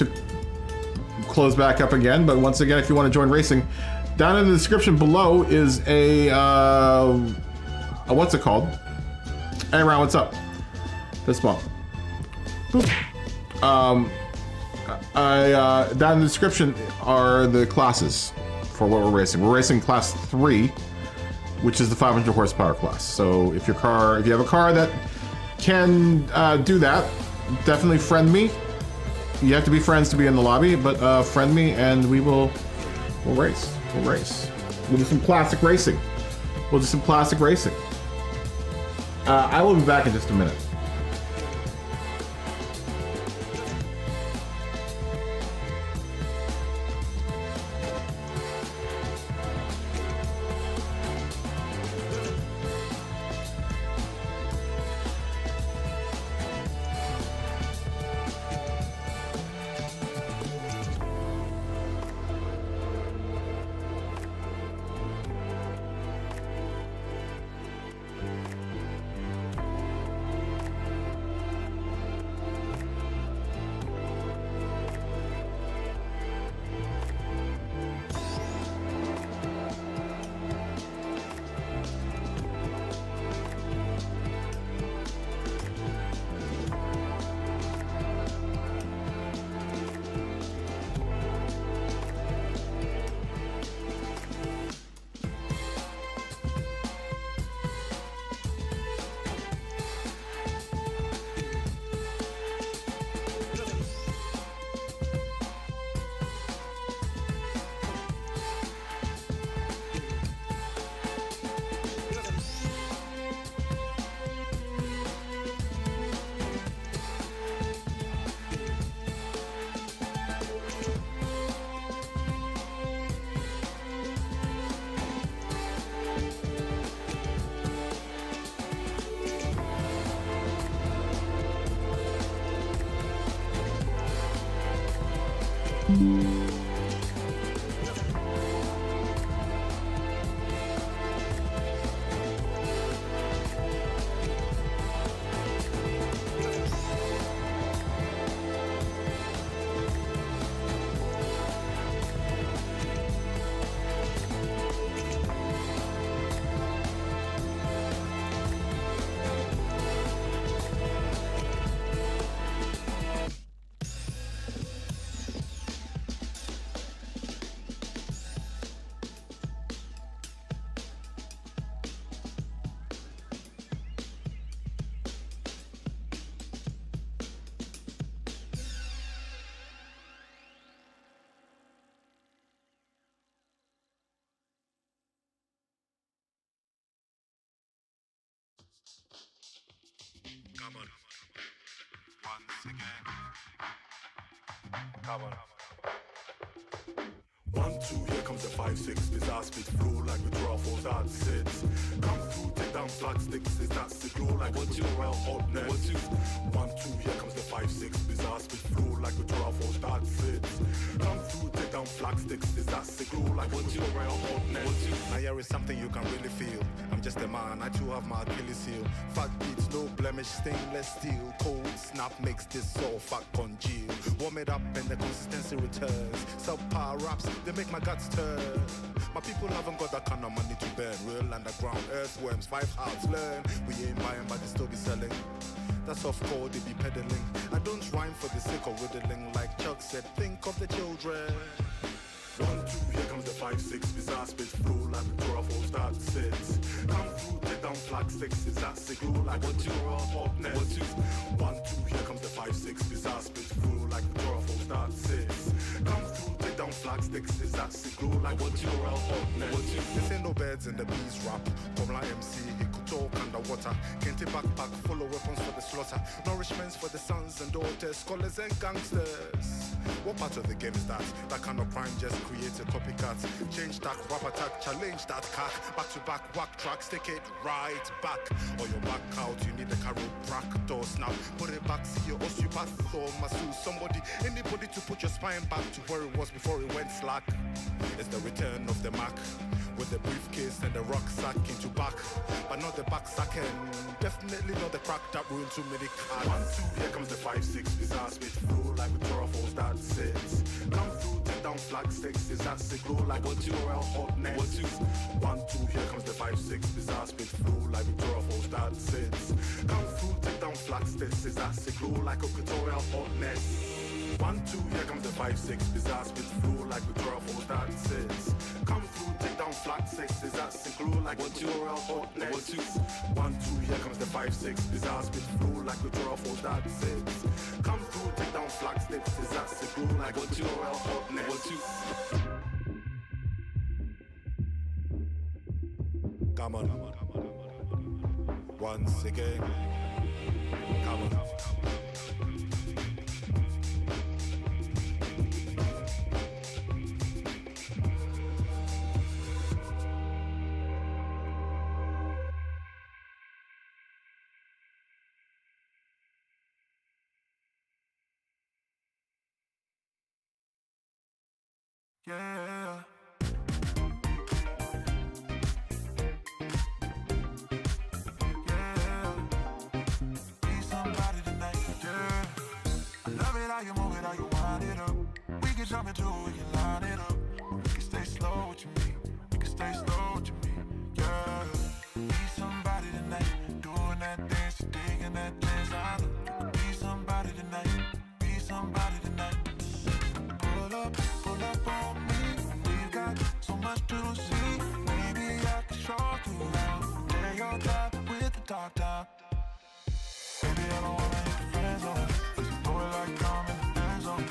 close back up again. But once again, if you want to join racing, down in the description below is a what's it called? Hey, Ryan, what's up? This bump. Down in the description are the classes for what we're racing. We're racing class 3. Which is the 500 horsepower class. So if you have a car that can do that, definitely friend me. You have to be friends to be in the lobby, but friend me and we'll race. We'll race. We'll do some classic racing. I will be back in just a minute. Come on. Once again. Come on. 1, 2, here comes the 5, 6. Bizarre speed flow like the draw falls out 6. Come through, take down flag sticks. Is that the glow like what you well hotness? 1, 2, here comes the 5, 6. Bizarre speed flow like the draw falls out 6. Come through, take down flag sticks. Is that the glow like what you well hotness? Now here is something you can really feel. I'm just a man, I too have my Achilles heel. Fat beats, no blemish, stainless steel. Cold snap makes this all fat congeal. Warm it up and the consistency returns. Subpar raps, they make my guts turn. My people haven't got that kind of money to burn. Real underground earthworms, 5 hearts learn. We ain't buying but they still be selling. That's off code, they be peddling. I don't rhyme for the sake of riddling. Like Chuck said, think of the children. 1, 2, here comes the 5, 6. Bizarre speed flow like the draw falls start 6. Come through, take down flag 6. Is that the glow like what you all hotness? 1, 2, here comes the 5, 6. Bizarre speed flow like the draw falls start 6. Come through, take down flag sticks. Is that the glow like what you all hotness? This ain't no birds in the bees rap. Formula MC, it could talk underwater. Kente backpack full of weapons for the slaughter. Nourishments for the sons and daughters, scholars and gangsters. What part of the game is that? That kind of crime just create a copycat. Change that, rap attack, challenge that cack. Back to back, whack tracks, take it right back. Or you're back out, you need a chiropractor snap. Put it back, see your osteopath or masseuse. Somebody, anybody to put your spine back to where it was before it went slack. It's the return of the Mac. With the briefcase and the rucksack into back. But not the back sacking. Definitely not the crack that ruined too many cars. 1, 2, here comes the 5, 6. Bizarre speed flow like the draw falls start 6. Come through, take down flag sticks. Is that the glow like what you all hotness? 1, 2, here comes the 5, 6. Bizarre speed flow like the draw falls start 6. Come through, take down flag sticks. Is that the glow like a tutorial hotness? 1, 2, here comes the 5, 6. Bizarre speed flow like the draw falls start 6. Come through, take down flag 6. Is that the glow like a tutorial hotness? 1, 2, here comes the 5, 6. Bizarre speed flow like the draw falls start 6. Come through, take down flag sticks. Is that the glow like a tutorial hotness? Come on. once again. Come on. Yeah. Be somebody tonight, yeah. I love it how you move it, how you wind it up. We can jump into it, we can line it up. We can stay slow, what you mean? We can stay slow, what you mean? Yeah. Be somebody tonight, doing that dance, digging that dance. I know. Be somebody tonight, be somebody tonight. Pull up on me. We've got so much to see. Maybe I can show you around. Tear your top with the top down. Baby, I don't wanna hit the friend zone. Cause you know it like I'm in the end zone.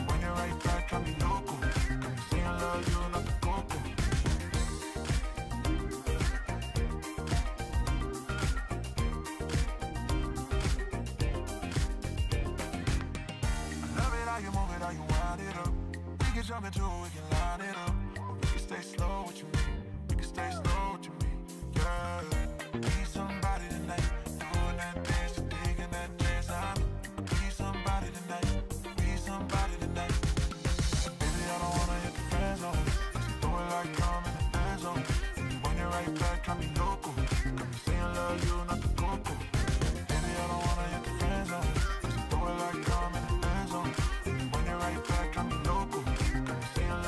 When you're right back, got me loco. Got me saying love you, not the coco. Love it how you move it, how you wind it up. We can jump into it, we can line it up. Or we can stay slow, what you mean? We can stay slow, what you mean? Yeah. Be somebody tonight, doing that dance, digging that dance. I know. Be somebody tonight, be somebody tonight. Baby, I don't wanna hit the friend zone. Just do it like I'm in the end zone. When you're right back, got me loco. Got me saying love you, not the coco. Baby, I don't wanna hit the friend zone. Just do it like I'm in the end zone. When you're right back, got me loco. Got me saying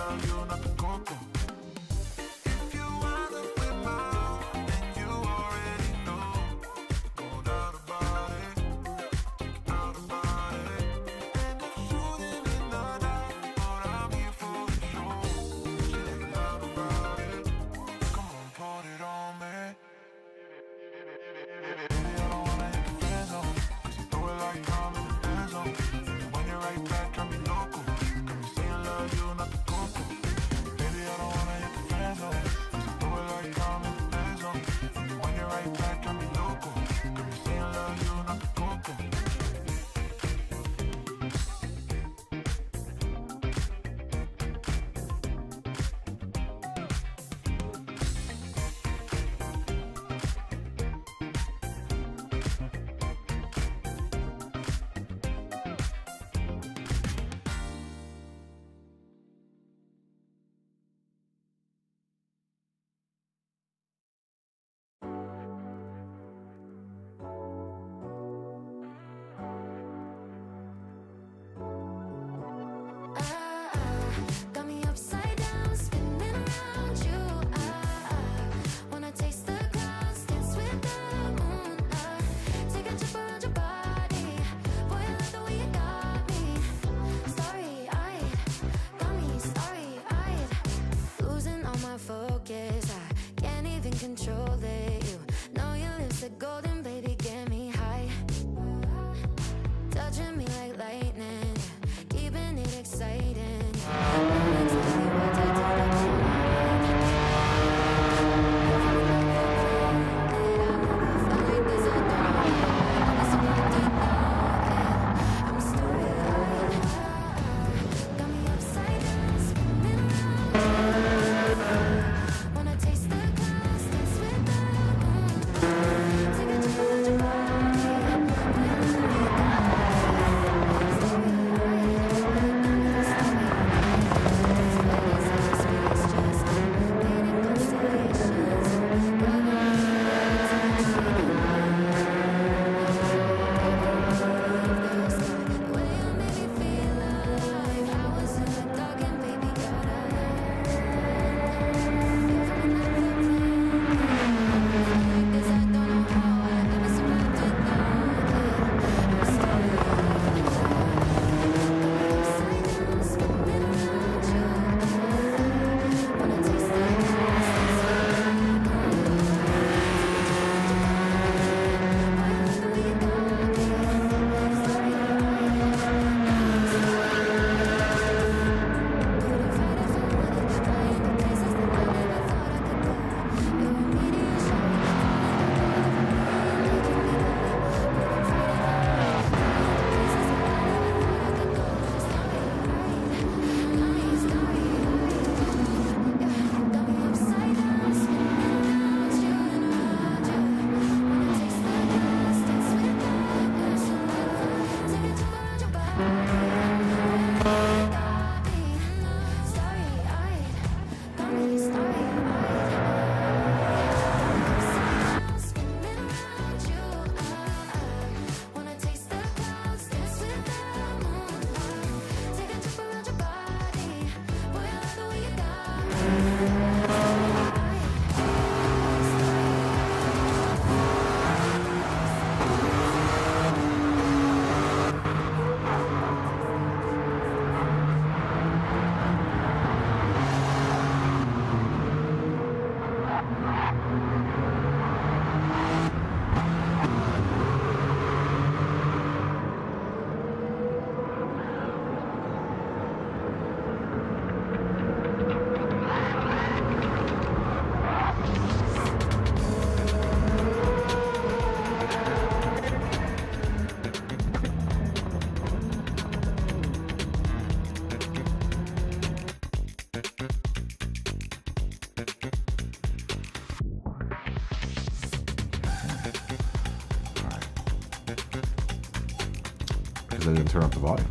because I didn't turn up the volume.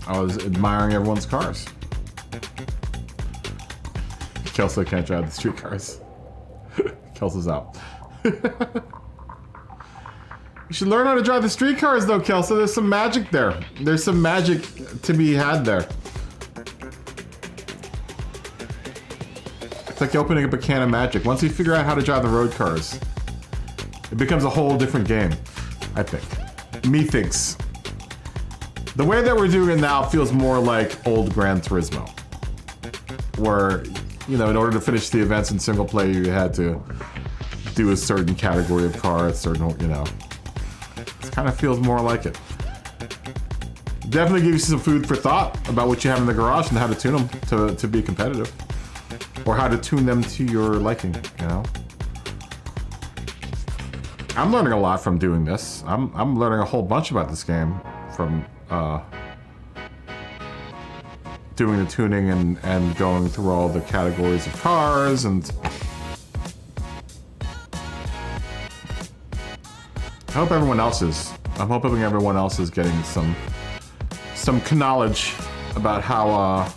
I was admiring everyone's cars. Kelso can't drive the street cars. Kelso's out. You should learn how to drive the street cars though, Kelso. There's some magic there. There's some magic to be had there. It's like opening up a can of magic. Once you figure out how to drive the road cars, it becomes a whole different game, I think. Methinks. The way that we're doing it now feels more like old Gran Turismo. Where, you know, in order to finish the events in single player, you had to do a certain category of car, a certain, you know. It kind of feels more like it. Definitely gives you some food for thought about what you have in the garage and how to tune them to be competitive. Or how to tune them to your liking, you know? I'm learning a lot from doing this. I'm learning a whole bunch about this game from doing the tuning and going through all the categories of cars and I hope everyone else is. I'm hoping everyone else is getting some knowledge about how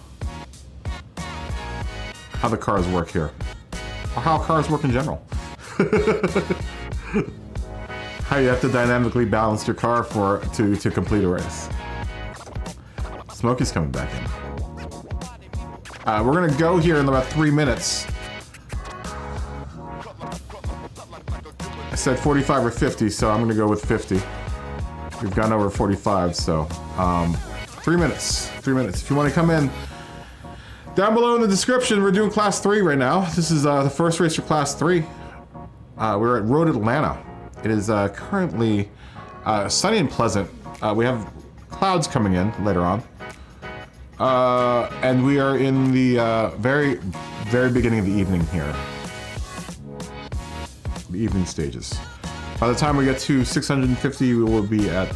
the cars work here, or how cars work in general. How you have to dynamically balance your car to complete a race. Smokey's coming back in. We're gonna go here in about 3 minutes. I said 45 or 50, so I'm gonna go with 50. We've gone over 45, so 3 minutes. 3 minutes. If you want to come in, down below in the description, we're doing Class 3 right now. This is the first race for Class 3. We're at Road Atlanta. It is currently sunny and pleasant. We have clouds coming in later on. And we are in the very, very beginning of the evening here. The evening stages. By the time we get to 650, we will be at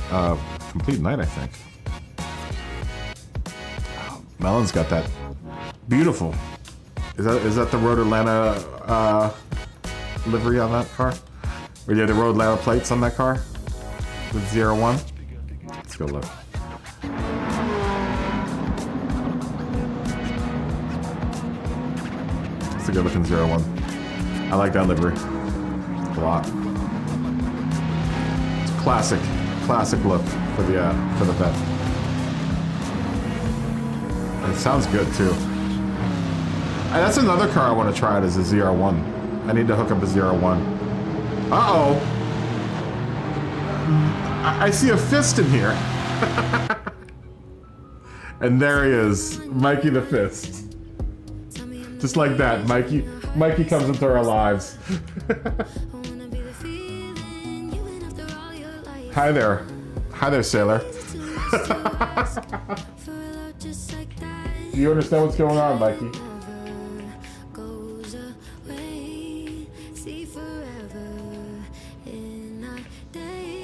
complete night, I think. Oh, Melon's got that beautiful. Is that the Road Atlanta livery on that car? Or do you have the Road Atlanta plates on that car? With ZR1? Let's go look. It's a good looking ZR1. I like that livery a lot. It's a classic look for the vet. And it sounds good too. And that's another car I want to try. It is a ZR1. I need to hook up a ZR1. Uh-oh. I see a fist in here. And there he is, Mikey the Fist. Just like that, Mikey comes into our lives. Hi there, sailor. Do you understand what's going on, Mikey?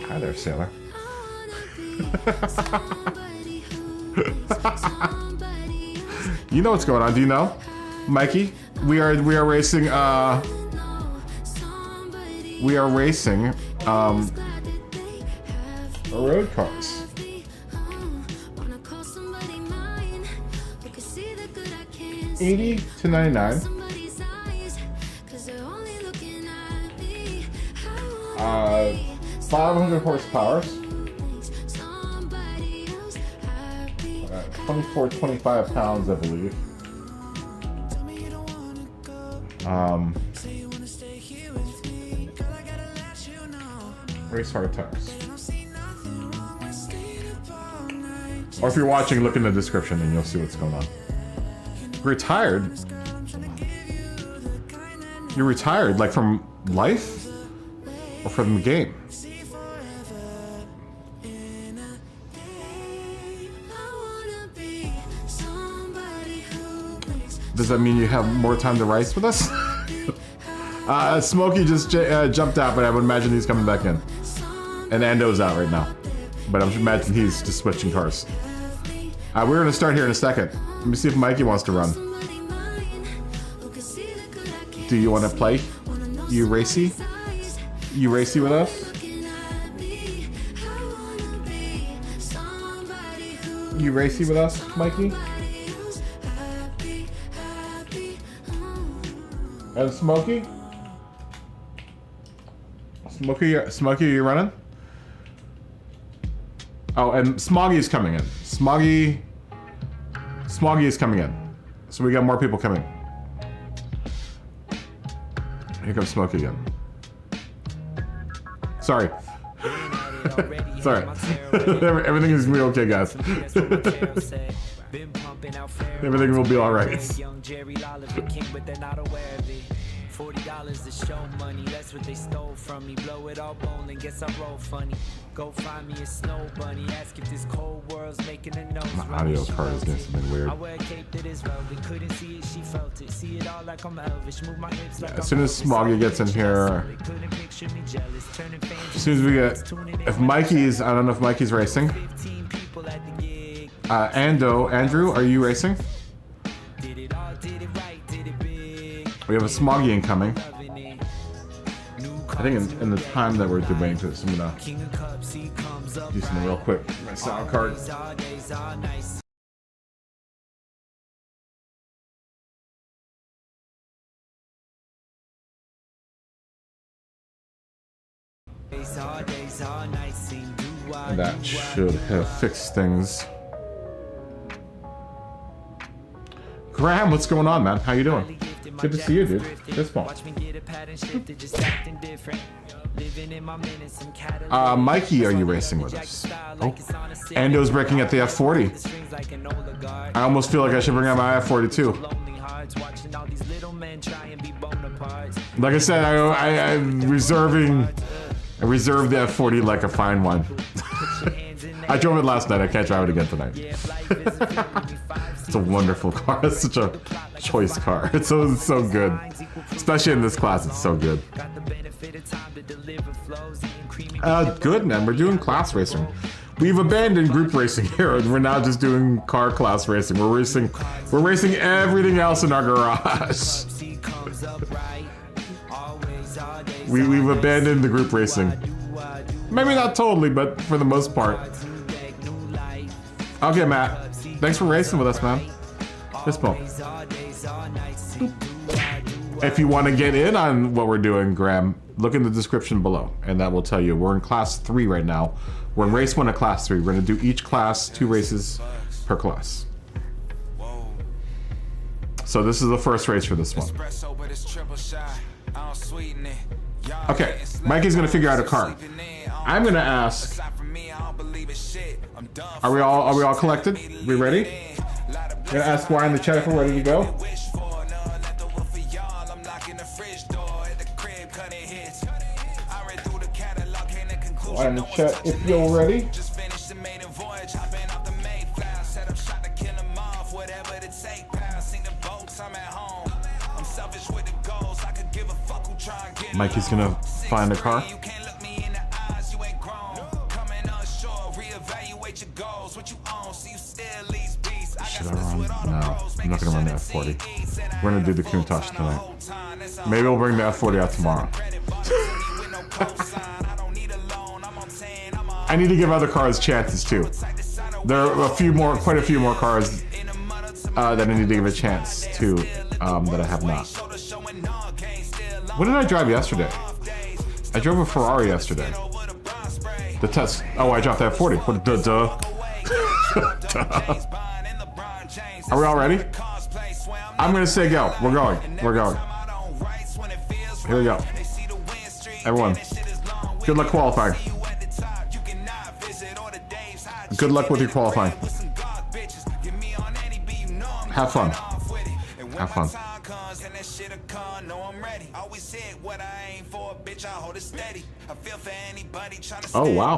Hi there, sailor. You know what's going on? Do you know, Mikey? We are racing. We are racing road cars. 80 to 99. 500 horsepower. 24, 25 pounds, I believe. Race hard tires. Or if you're watching, look in the description and you'll see what's going on. Retired? You're retired, like from life? Or from the game? Does that mean you have more time to race with us? Smokey just jumped out, but I would imagine he's coming back in. And Ando's out right now. But I would imagine he's just switching cars. We're going to start here in a second. Let me see if Mikey wants to run. Do you want to play? You racy? You racy with us? You racy with us, Mikey? And Smokey? Smokey, are you running? Oh, and Smoggy's coming in. Smoggy is coming in. So we got more people coming. Here comes Smokey again. Sorry. Sorry. Everything is gonna be okay, guys. Everything will be alright. $40 to show money, that's what they stole from me. Blow it all bone and guess I roll funny. Go find me a snow bunny, ask if this cold world's making a nose. My audio card is doing something weird. I wear a cape that is velvet, couldn't see it, she felt it. See it all like I'm Elvish, move my hips like as soon as Smoggy gets in here, as soon as we get, if Mikey's, I don't know if Mikey's racing. Andrew, are you racing? We have a Smoggy incoming. I think in the time that we're debating this, I'm gonna do something real quick. My sound card. And that should have fixed things. Graham, what's going on, man? How you doing? Good to see you, dude. This ball. Mikey, are you racing with us? Oh. Ando's breaking at the F40. I almost feel like I should bring out my F40 too. Like I said, I'm reserving. I reserved the F40 like a fine wine. I drove it last night. I can't drive it again tonight. It's a wonderful car. It's such a choice car. It's so good. Especially in this class, it's so good. Good, man. We're doing class racing. We've abandoned group racing here, and we're now just doing car class racing. We're racing everything else in our garage. We've abandoned the group racing. Maybe not totally, but for the most part. Okay, Matt. Thanks for racing with us, man. This ball. If you want to get in on what we're doing, Graham, look in the description below, and that will tell you. We're in class 3 right now. We're in race 1 of class 3. We're going to do each class 2 races per class. So this is the first race for this one. Okay, Mikey's going to figure out a car. I'm going to ask. Are we all collected? We ready? I'm gonna ask why in the chat if we're ready to go. Why in the chat if you're ready. Mikey's gonna find a car. Should I run? No, I'm not gonna run the F40. We're gonna do the Countach tonight. Maybe we'll bring the F40 out tomorrow. I need to give other cars chances too. There are quite a few more cars that I need to give a chance to that I have not. What did I drive yesterday? I drove a Ferrari yesterday. The test. Oh, I dropped the F40. What? Duh. Are we all ready? I'm gonna say go. We're going. Here we go. Everyone, good luck qualifying. Good luck with your qualifying. Have fun. Have fun. Oh wow.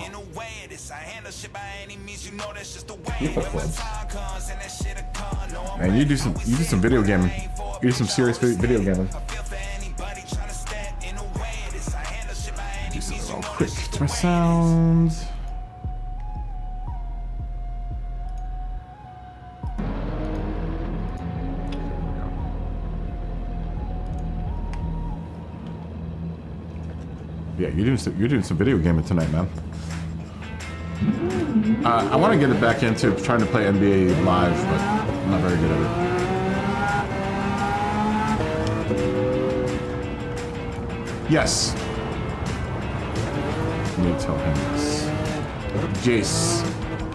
Man, you do some video gaming. You do some serious video gaming. Do something real quick to my sound. Yeah, you're doing some video gaming tonight, man. I want to get it back into trying to play NBA Live, but I'm not very good at it. Yes. Let me tell him this. Jace.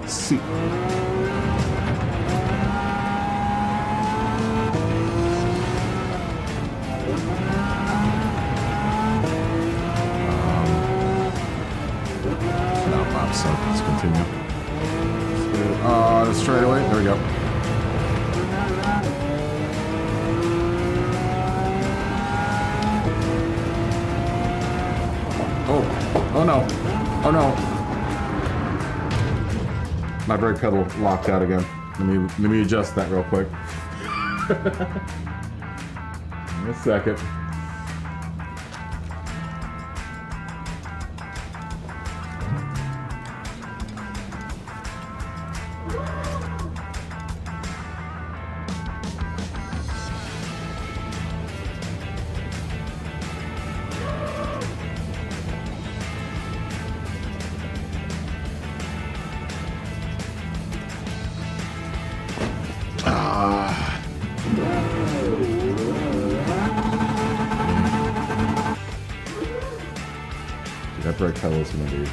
C. So let's continue. Straight away. There we go. Oh no. Oh no. My brake pedal locked out again. Let me adjust that real quick. In a second. That brake pedal is gonna be,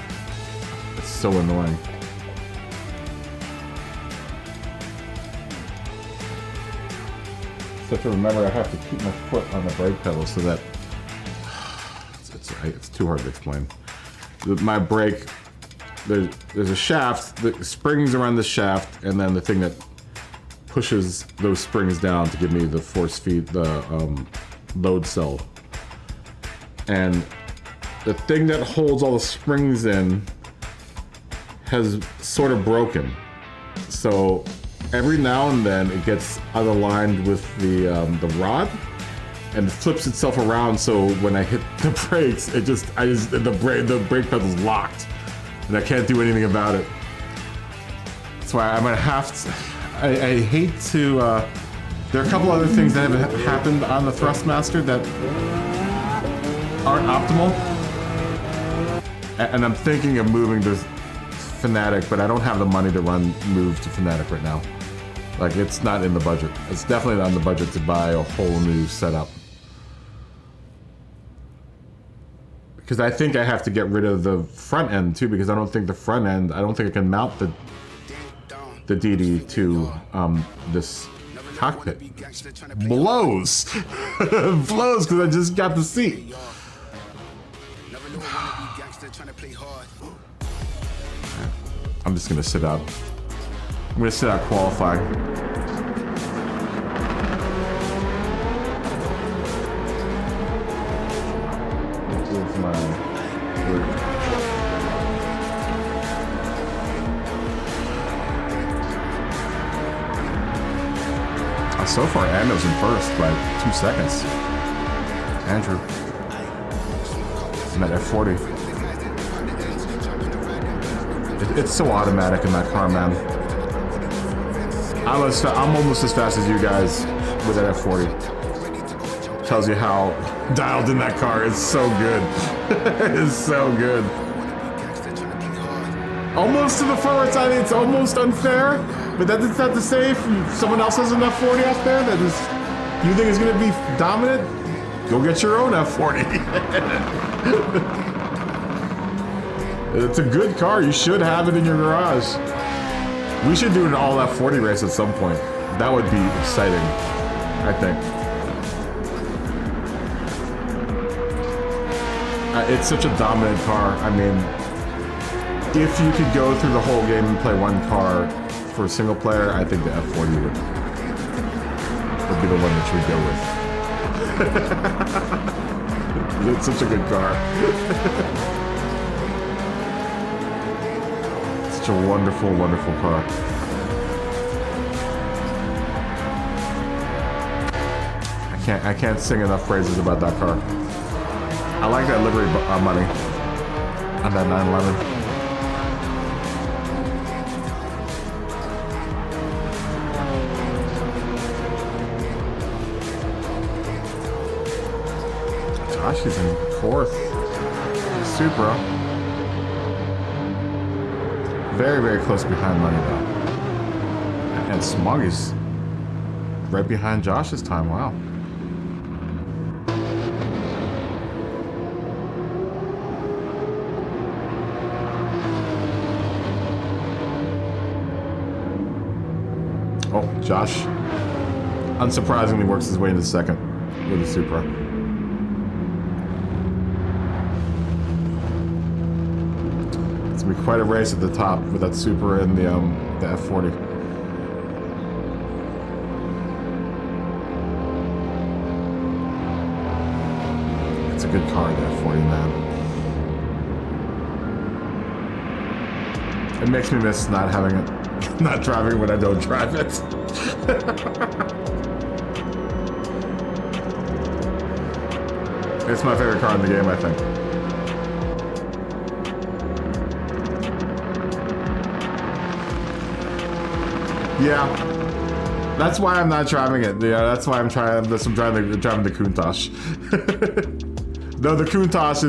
it's so annoying. So to remember, I have to keep my foot on the brake pedal so that it's too hard to explain. My brake, there's a shaft, the springs around the shaft, and then the thing that pushes those springs down to give me the force feed, the load cell. And the thing that holds all the springs in has sort of broken. So every now and then it gets unaligned with the rod and it flips itself around. So when I hit the brakes, the brake pedal's locked and I can't do anything about it. That's why I'm gonna have to, I hate to, there are a couple other things that have happened on the Thrustmaster that aren't optimal. And I'm thinking of moving to Fanatic, but I don't have the money to move to Fanatic right now. Like, it's not in the budget. It's definitely not in the budget to buy a whole new setup. Because I think I have to get rid of the front end too, because I don't think I can mount the DD to this cockpit. Blows! Blows because I just got the seat. I'm just gonna sit out. I'm gonna sit out qualifying. Here's my so far, Ando's in first by 2 seconds. Andrew. I'm at F40. It's so automatic in that car, man. I'm almost as fast as you guys with that F40. Tells you how dialed in that car is. So good. It's so good. Almost to the front where it's almost unfair, but that's not to say if someone else has an F40 out there that is, you think is going to be dominant, go get your own F40. It's a good car. You should have it in your garage. We should do an all F40 race at some point. That would be exciting, I think. It's such a dominant car. I mean, if you could go through the whole game and play one car for a single player, I think the F40 would be the one that you would go with. It's such a good car. Such a wonderful, wonderful car. I can't sing enough praises about that car. I like that livery money on that 911. Josh is in fourth. Supra. Very, very close behind Money though. And Smug is right behind Josh this time. Wow. Oh, Josh, unsurprisingly, works his way into second with the Supra. It's gonna be quite a race at the top with that Supra and the F40. It's a good car, the F40, man. It makes me miss not having it. Not driving it when I don't drive it. It's my favorite car in the game, I think. Yeah, that's why I'm not driving it. Yeah, that's why I'm driving the Countach. Though the Countach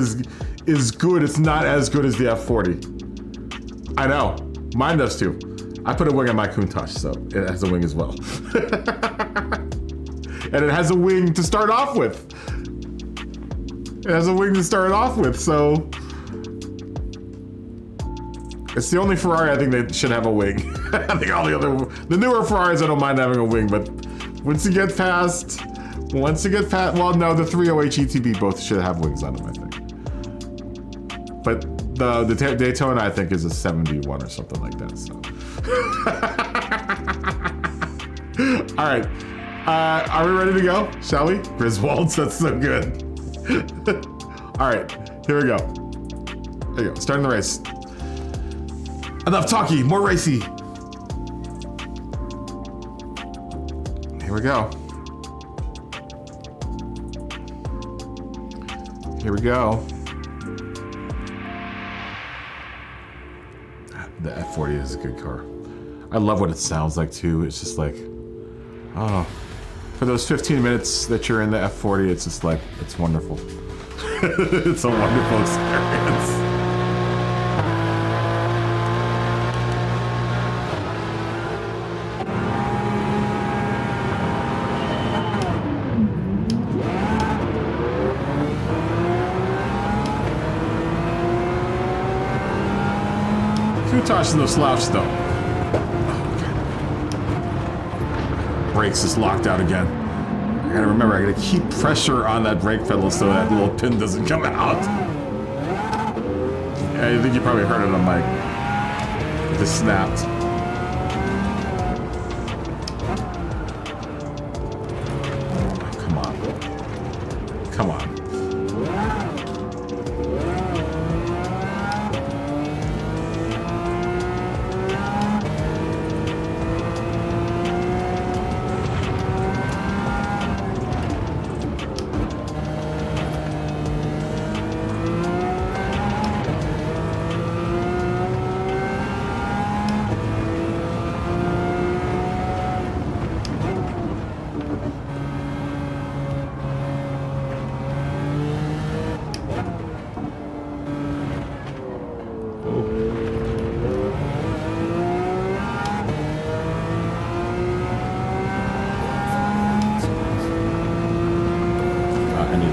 is good, it's not as good as the F40. I know, mine does too. I put a wing on my Countach, so it has a wing as well. And it has a wing to start off with. It has a wing to start off with, so... It's the only Ferrari I think they should have a wing. I think all the newer Ferraris I don't mind having a wing, but once you get past, well no, the 308 GTB both should have wings on them, I think. But the Daytona I think is a 71 or something like that, so. All right, are we ready to go? Shall we? Griswolds, that's so good. All right, here we go. There you go, starting the race. Enough talky, more racy. Here we go. Here we go. The F40 is a good car. I love what it sounds like too. It's just like, oh, for those 15 minutes that you're in the F40, it's just like, it's wonderful. It's a wonderful experience. Countach is no slouch though. Brakes is locked out again. I gotta remember, I gotta keep pressure on that brake pedal so that little pin doesn't come out. Yeah, I think you probably heard it on mic. It just snapped. Oh, come on. Come on.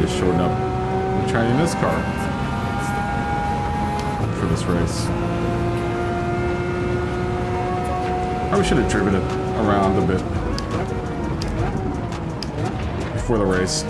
Shorten up the training in this car for this race. Probably should have driven it around a bit before the race.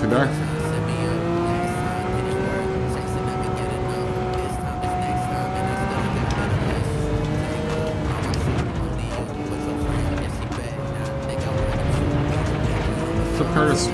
Nothing there. What's up, Curtis?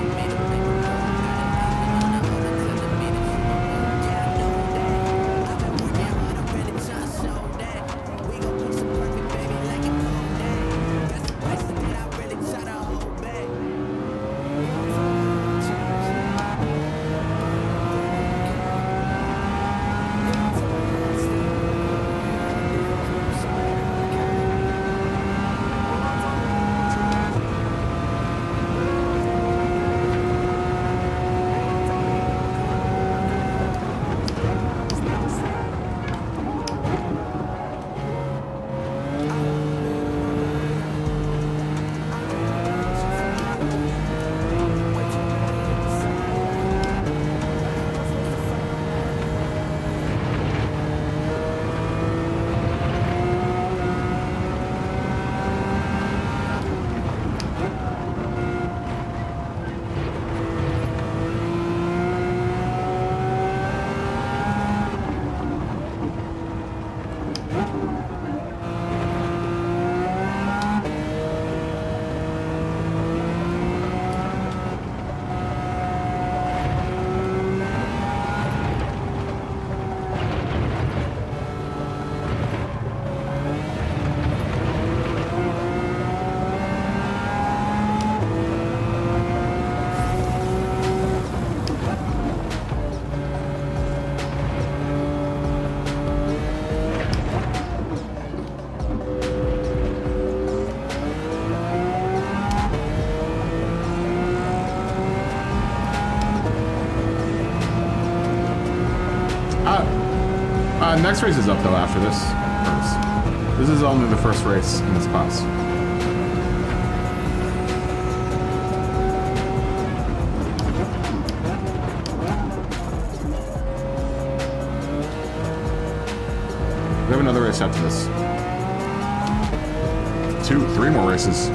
Next race is up though after this. This is only the first race in this class. We have another race after this. 3 more races.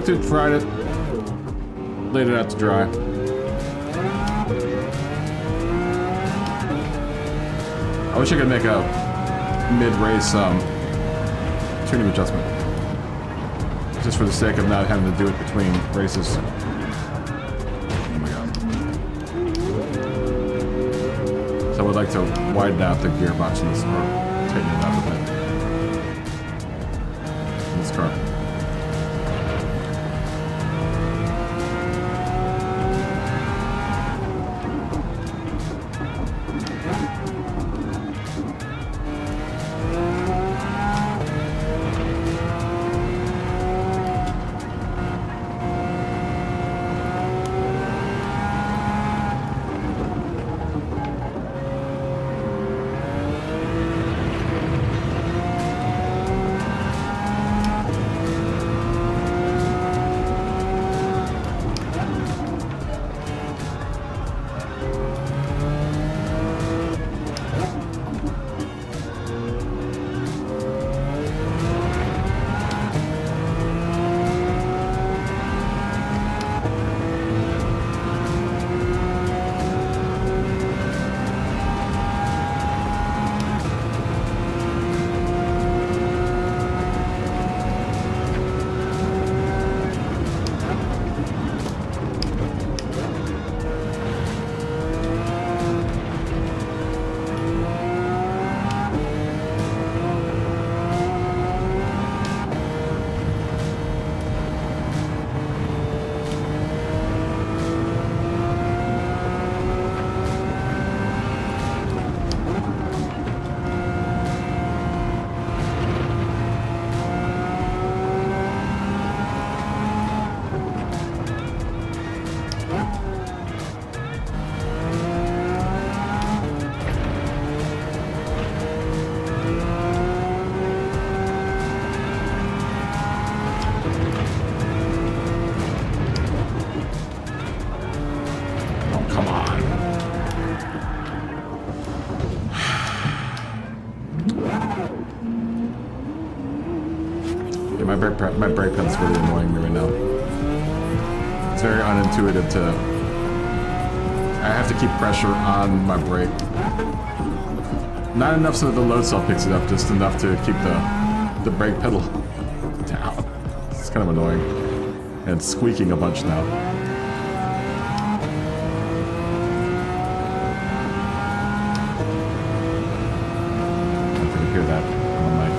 Cooked it, fried it, laid it out to dry. I wish I could make a mid-race tuning adjustment, just for the sake of not having to do it between races. Oh my god! So I would like to widen out the gearbox in this, or tighten it up a bit in this car. My brake pedal's really annoying me right now. It's very unintuitive to... I have to keep pressure on my brake. Not enough so that the load cell picks it up, just enough to keep the brake pedal down. It's kind of annoying. And it's squeaking a bunch now. I can hear that on the mic.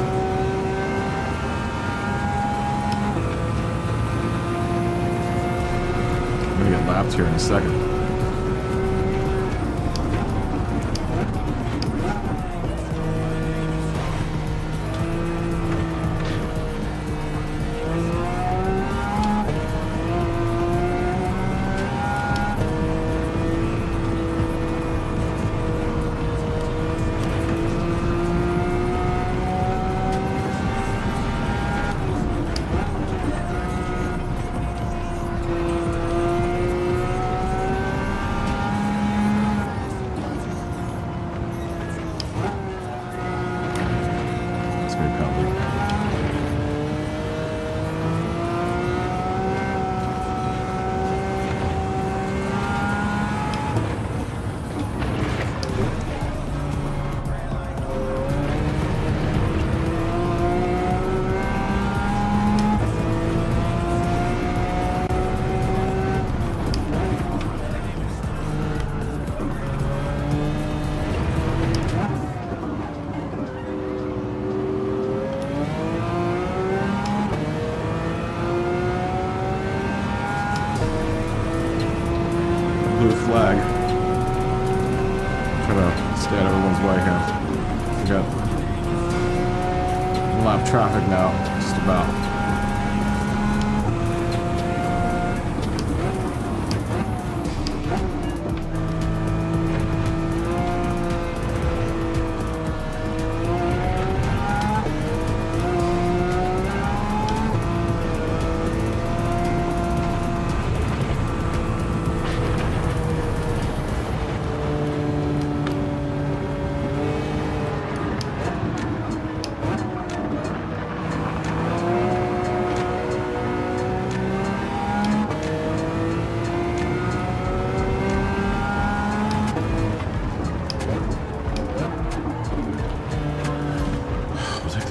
Get lapped here in a second. Flag. Trying to stay out of everyone's way here. We got a lot of traffic now, just about.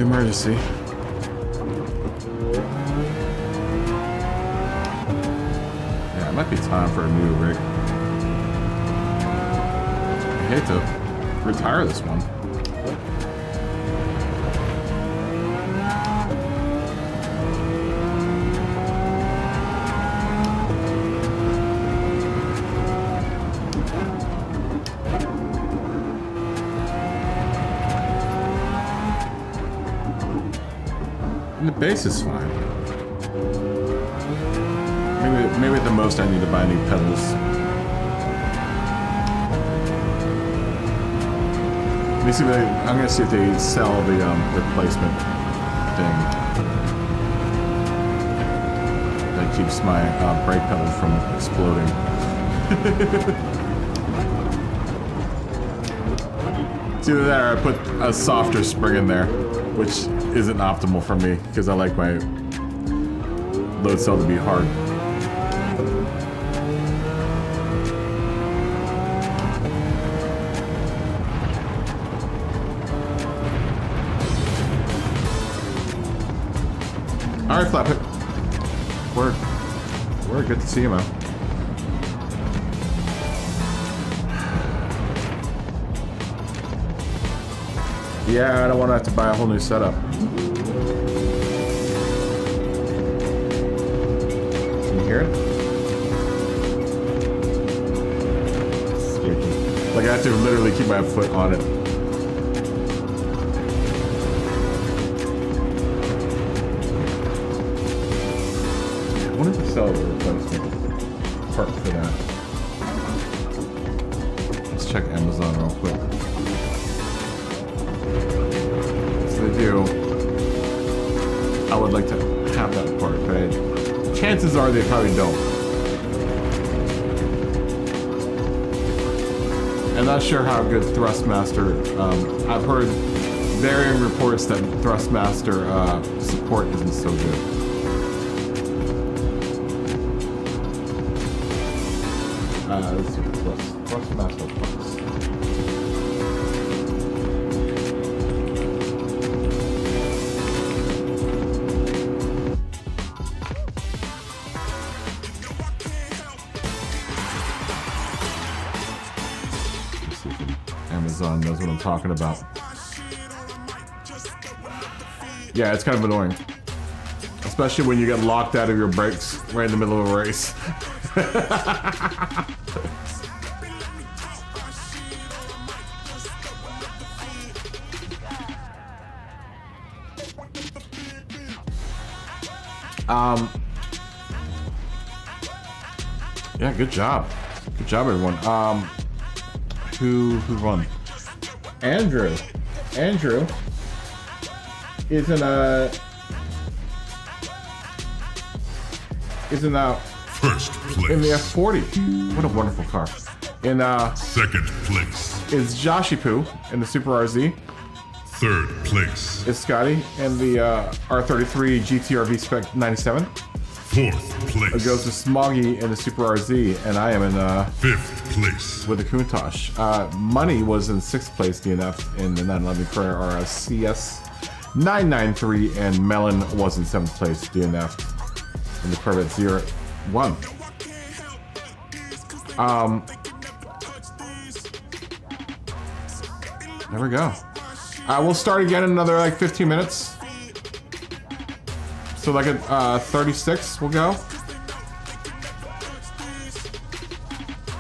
the emergency. Yeah, it might be time for a new rig. I hate to retire this one. And the bass is fine. Maybe at the most I need to buy new pedals. Let me see if I'm gonna see if they sell the replacement thing that keeps my brake pedal from exploding. It's either that or I put a softer spring in there, which isn't optimal for me because I like my load cell to be hard. All right, Flap It. We're good to see you, man. Yeah, I don't want to have to buy a whole new setup. Can you hear it? Squeaky. Like I have to literally keep my foot on it. I wonder if they sell a replacement part for that. Let's check Amazon real quick. They do. I would like to have that part, but chances are they probably don't. I'm not sure how good Thrustmaster. I've heard varying reports that Thrustmaster support isn't so good. Let's see. Thrustmaster Plus. Amazon knows what I'm talking about. Yeah, it's kind of annoying. Especially when you get locked out of your brakes right in the middle of a race. Yeah, good job. Good job, everyone. Who won? Andrew is in first place in the F40. What a wonderful car. In second place is Joshipu in the Super RZ. third place Is Scotty in the R33 GTR V-Spec 97. fourth place It goes to Smoggy in the Super RZ, and I am in fifth place with the Countach. Money was in 6th place DNF in the 911 Carrera RS CS 993, and Melon was in 7th place DNF in the Corvette ZR1. There we go. We'll start again in another like 15 minutes. So like at 36 we'll go.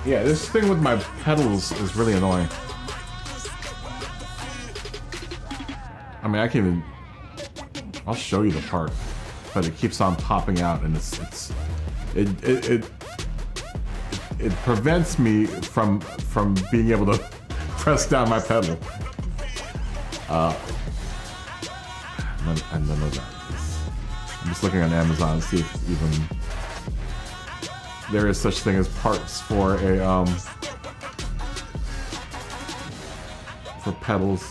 Yeah, this thing with my pedals is really annoying. I mean, I can even... I'll show you the part, but it keeps on popping out, and it prevents me from being able to press down my pedal. None of that. I'm just looking on Amazon to see if even there is such thing as parts for a for pedals.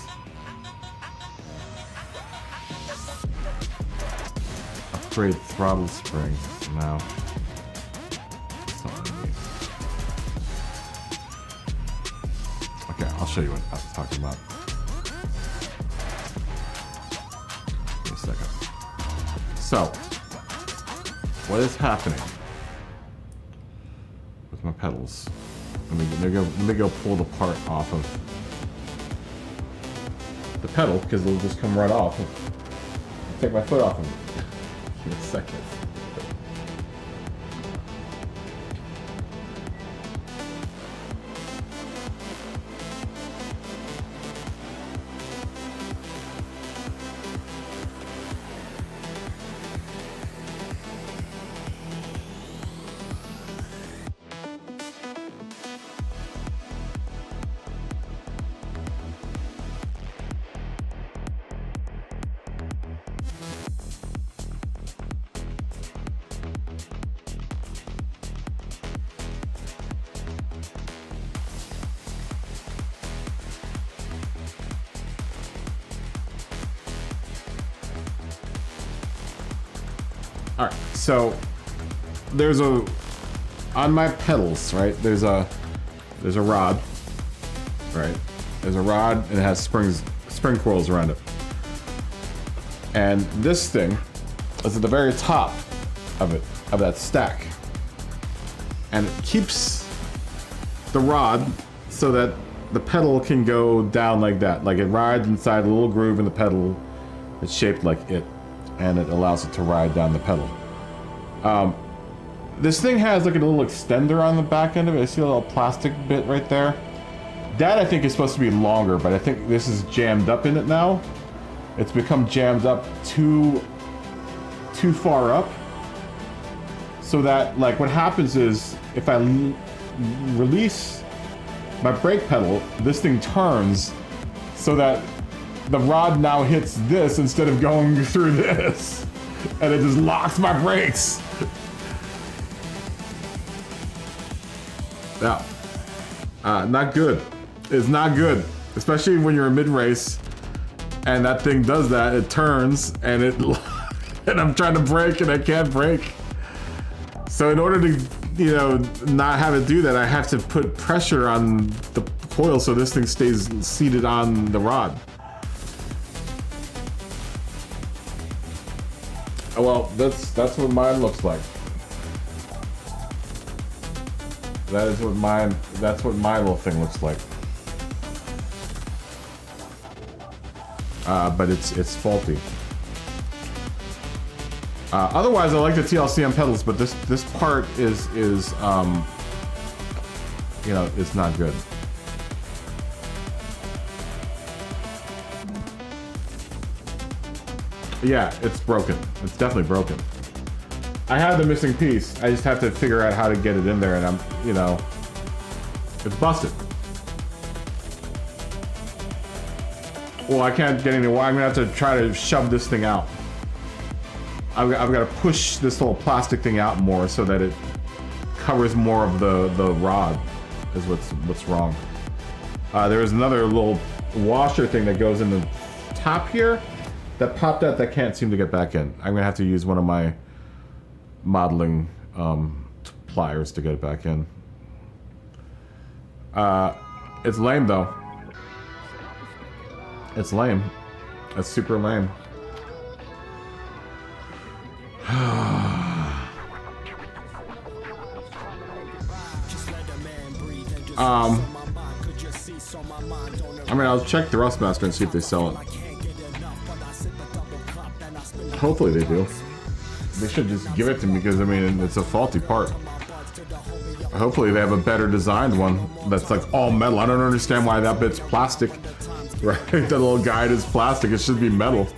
Upgrade throttle spring. No. That's not what I need. Okay, I'll show you what I'm talking about. So, what is happening with my pedals? Let me go pull the part off of the pedal, because it'll just come right off. Take my foot off of it. Give me a second. Alright, so there's a on my pedals, right? There's a rod, right? There's a rod and it has spring coils around it. And this thing is at the very top of that stack. And it keeps the rod so that the pedal can go down like that. Like it rides inside a little groove in the pedal. It's shaped like it. And it allows it to ride down the pedal. This thing has like a little extender on the back end of it. I see a little plastic bit right there. That I think is supposed to be longer, but I think this is jammed up in it now. It's become jammed up too far up. So that like what happens is if I release my brake pedal, this thing turns so that the rod now hits this instead of going through this. And it just locks my brakes. Yeah. Not good. It's not good. Especially when you're in mid-race and that thing does that, it turns and and I'm trying to brake and I can't brake. So in order to, you know, not have it do that, I have to put pressure on the coil so this thing stays seated on the rod. Well, that's what mine looks like. That's what my little thing looks like. But it's faulty. Otherwise, I like the TLCM pedals, but this part is you know, it's not good. Yeah, it's broken. It's definitely broken. I have the missing piece. I just have to figure out how to get it in there, and I'm, you know, it's busted. Well, I can't get anywhere. I'm gonna have to try to shove this thing out. I've got to push this little plastic thing out more so that it covers more of the rod. Is what's wrong. There's another little washer thing that goes in the top here. That popped out that can't seem to get back in. I'm gonna have to use one of my modeling pliers to get it back in. It's lame though. It's lame. It's super lame. I mean, I'll check the Thrustmaster and see if they sell it. Hopefully they do. They should just give it to me because, I mean, it's a faulty part. Hopefully they have a better designed one that's like all metal. I don't understand why that bit's plastic. Right? That little guide is plastic. It should be metal.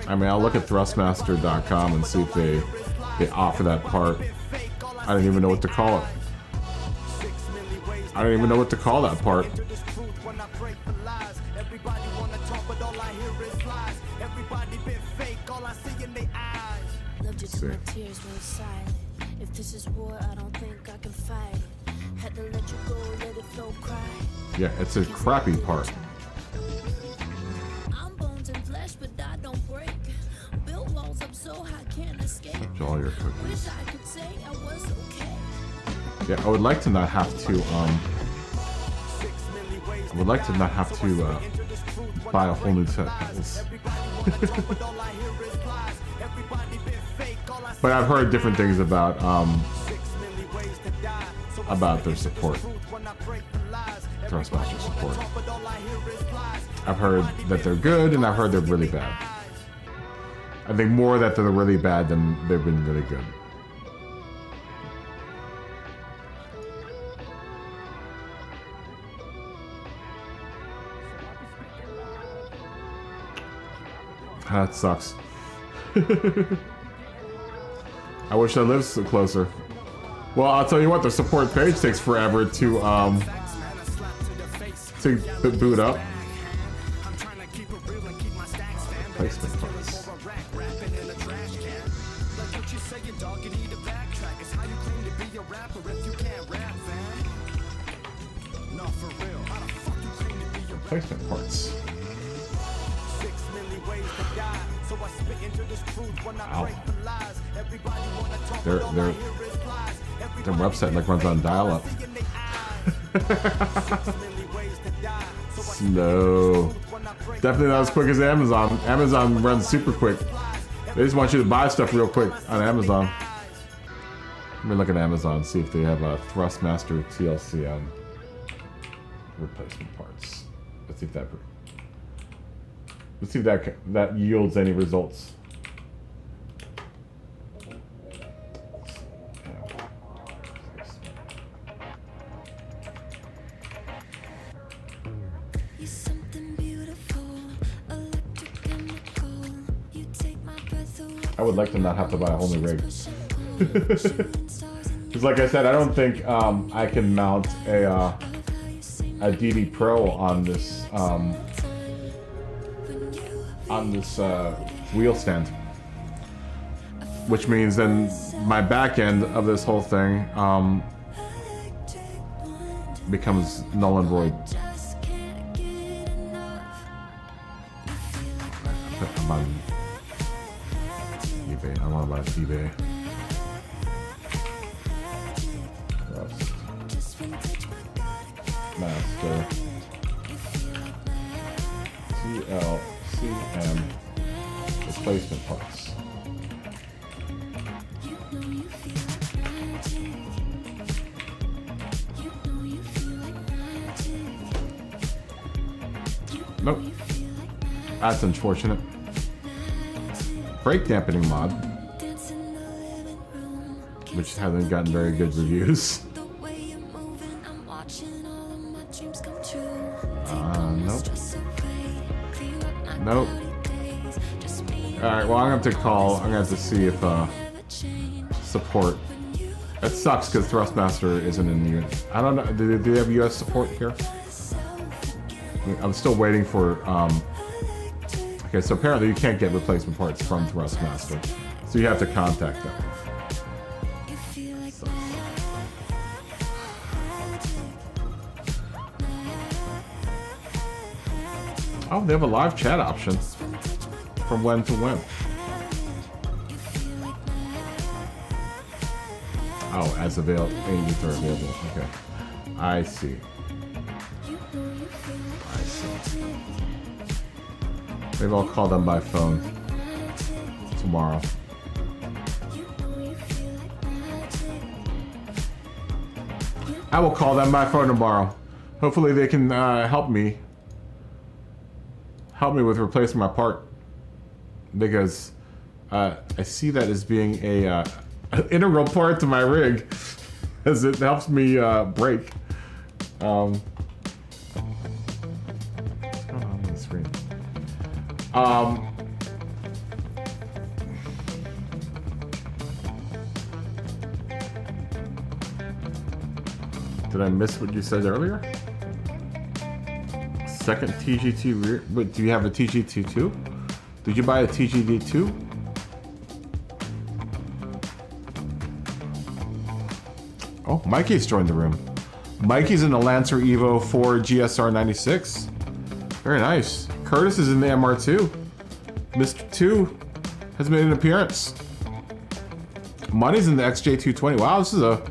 I mean, I'll look at thrustmaster.com and see if they offer that part. I don't even know what to call it. I don't even know what to call that part. Let's see. If this is war, I don't think I can fight. Had to let you go, let it flow, cry. Yeah, it's a crappy part. I'm bones and flesh, but I don't break. Build walls up so I can't escape. All your cookies. Wish I could say I was okay. Yeah, I would like to not have to buy a whole new set of pedals. But I've heard different things about their support. Thrustmaster support. I've heard that they're good, and I've heard they're really bad. I think more that they're really bad than they've been really good. That sucks. I wish I lived so closer. Well, I'll tell you what, the support page takes forever to boot up. Placement parts. Replacement parts. Ow. Their website like runs on dial-up. Slow. Definitely not as quick as Amazon. Amazon runs super quick. They just want you to buy stuff real quick on Amazon. Let me look at Amazon, see if they have a Thrustmaster TLC on replacement parts. Let's see if that yields any results. I would like to not have to buy a whole new rig. Because like I said, I don't think I can mount a DD Pro on this wheel stand. Which means then my back end of this whole thing becomes null and void. I'm on eBay. I want to buy eBay. Rust. Master. TLCM replacement parts. Nope. That's unfortunate. Brake dampening mod, which hasn't gotten very good reviews. Nope. Nope. Alright, well, I'm gonna have to see if support. It sucks because Thrustmaster isn't in the unit. I don't know. Do they have US support here? I'm still waiting for. Okay, so apparently you can't get replacement parts from Thrustmaster, so you have to contact them. Oh, they have a live chat option from when to when. Oh, as available, if are available. Okay, I see. Maybe I'll call them by phone tomorrow. I will call them by phone tomorrow. Hopefully they can help me with replacing my part, because I see that as being a an integral part to my rig, as it helps me brake. What's going on the screen? Did I miss what you said earlier? Second TGT rear. Wait, do you have a TGT 2? Did you buy a TGD 2? Oh, Mikey's joined the room. Mikey's in the Lancer Evo 4 GSR 96. Very nice. Curtis is in the MR2. Mr. 2 has made an appearance. Money's in the XJ220. Wow, this is a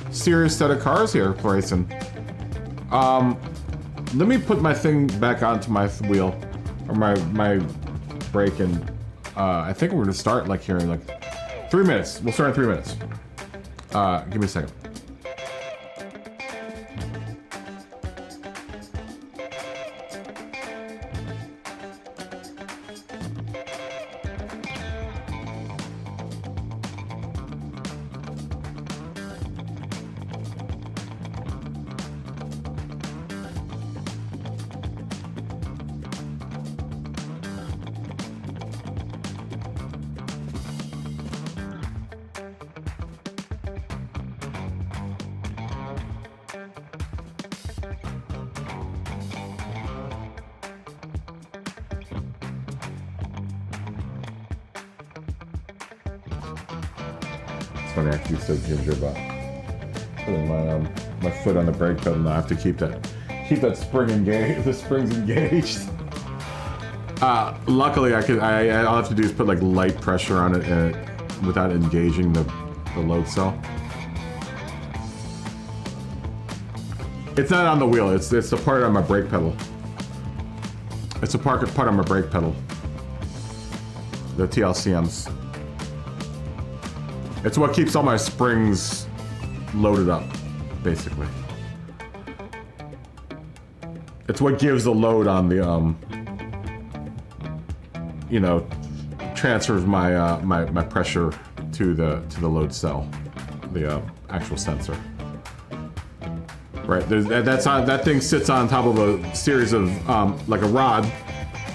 serious set of cars here racing. Let me put my thing back onto my wheel, or my brake, and I think we're gonna start like here in like 3 minutes. We'll start in 3 minutes. Give me a second. Funny, I keep so ginger about putting my foot on the brake pedal. Now I have to keep that spring engaged. The spring's engaged. Luckily, all I have to do is put like light pressure on it without engaging the load cell. It's not on the wheel. It's a part on my brake pedal. It's a part on my brake pedal. The TLCMs. It's what keeps all my springs loaded up, basically. It's what gives the load on the, you know, transfers my my pressure to the load cell, the actual sensor. Right. That thing sits on top of a series of like a rod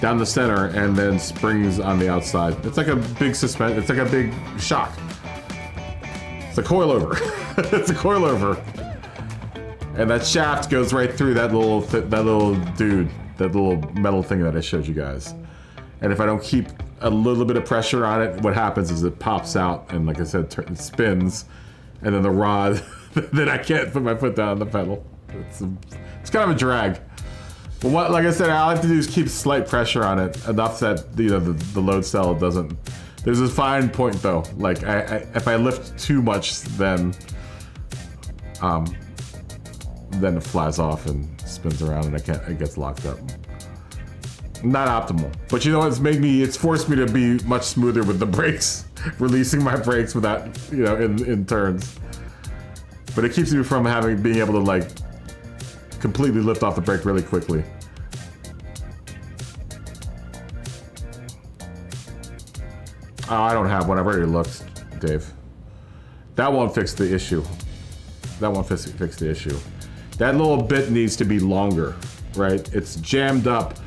down the center, and then springs on the outside. It's like a big It's like a big shock. It's a coilover. It's a coilover. And that shaft goes right through that little dude, that little metal thing that I showed you guys. And if I don't keep a little bit of pressure on it, what happens is it pops out, and like I said, it spins, and then the rod, then I can't put my foot down on the pedal. It's kind of a drag. But what, like I said, all I have to do is keep slight pressure on it, enough that, you know, the load cell doesn't. There's a fine point though. Like if I lift too much, then it flies off and spins around, and it gets locked up. Not optimal, but you know, it's forced me to be much smoother with the brakes, releasing my brakes without, you know, in turns. But it keeps me from being able to like completely lift off the brake really quickly. Oh, I don't have one. I've already looked, Dave. That won't fix the issue. That won't fix the issue. That little bit needs to be longer, right? It's jammed up,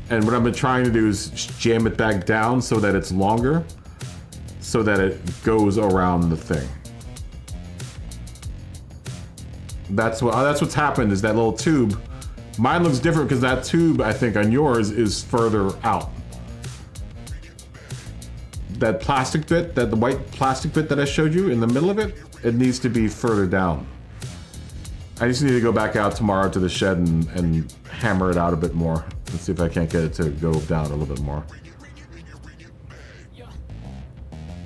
and what I've been trying to do is jam it back down so that it's longer, so that it goes around the thing. That's what's happened, is that little tube. Mine looks different because that tube, I think, on yours is further out. That plastic bit, the white plastic bit that I showed you in the middle of it, it needs to be further down. I just need to go back out tomorrow to the shed and hammer it out a bit more and see if I can't get it to go down a little bit more.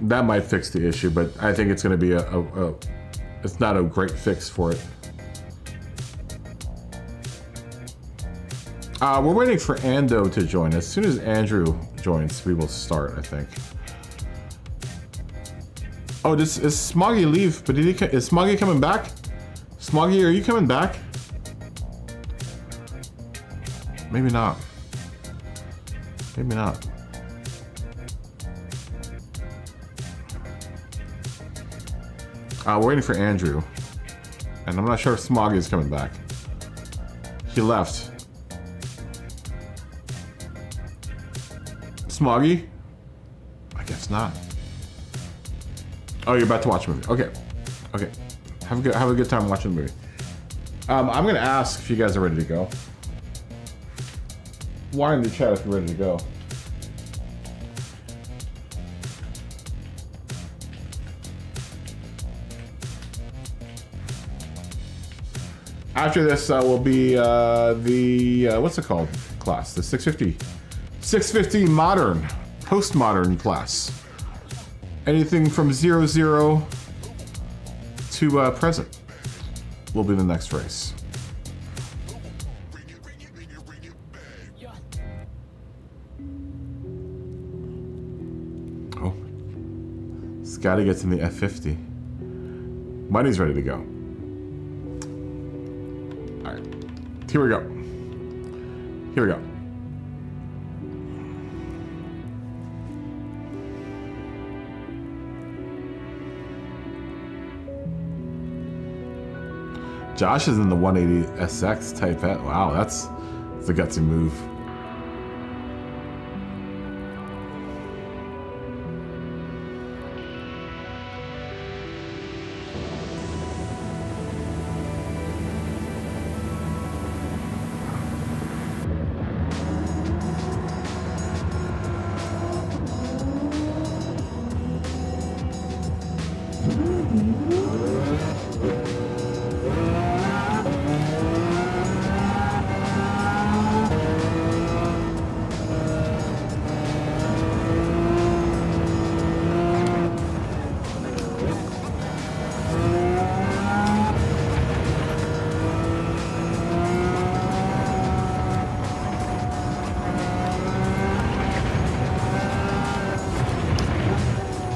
That might fix the issue, but I think it's going to be it's not a great fix for it. We're waiting for Ando to join. As soon as Andrew joins, we will start, I think. Oh, is Smoggy leave? But is Smoggy coming back? Smoggy, are you coming back? Maybe not. Maybe not. We're waiting for Andrew. And I'm not sure if Smoggy is coming back. He left. Smoggy? I guess not. Oh, you're about to watch a movie. Okay. Okay. Have a good time watching the movie. I'm gonna ask if you guys are ready to go. Why in the chat if you're ready to go? After this will be the what's it called class? The 650 modern, postmodern class. Anything from 00 to present will be the next race. Oh, Just gotta get to the F50. Money's ready to go. Alright. Here we go. Here we go. Josh is in the 180 SX Type S. Wow, that's a gutsy move.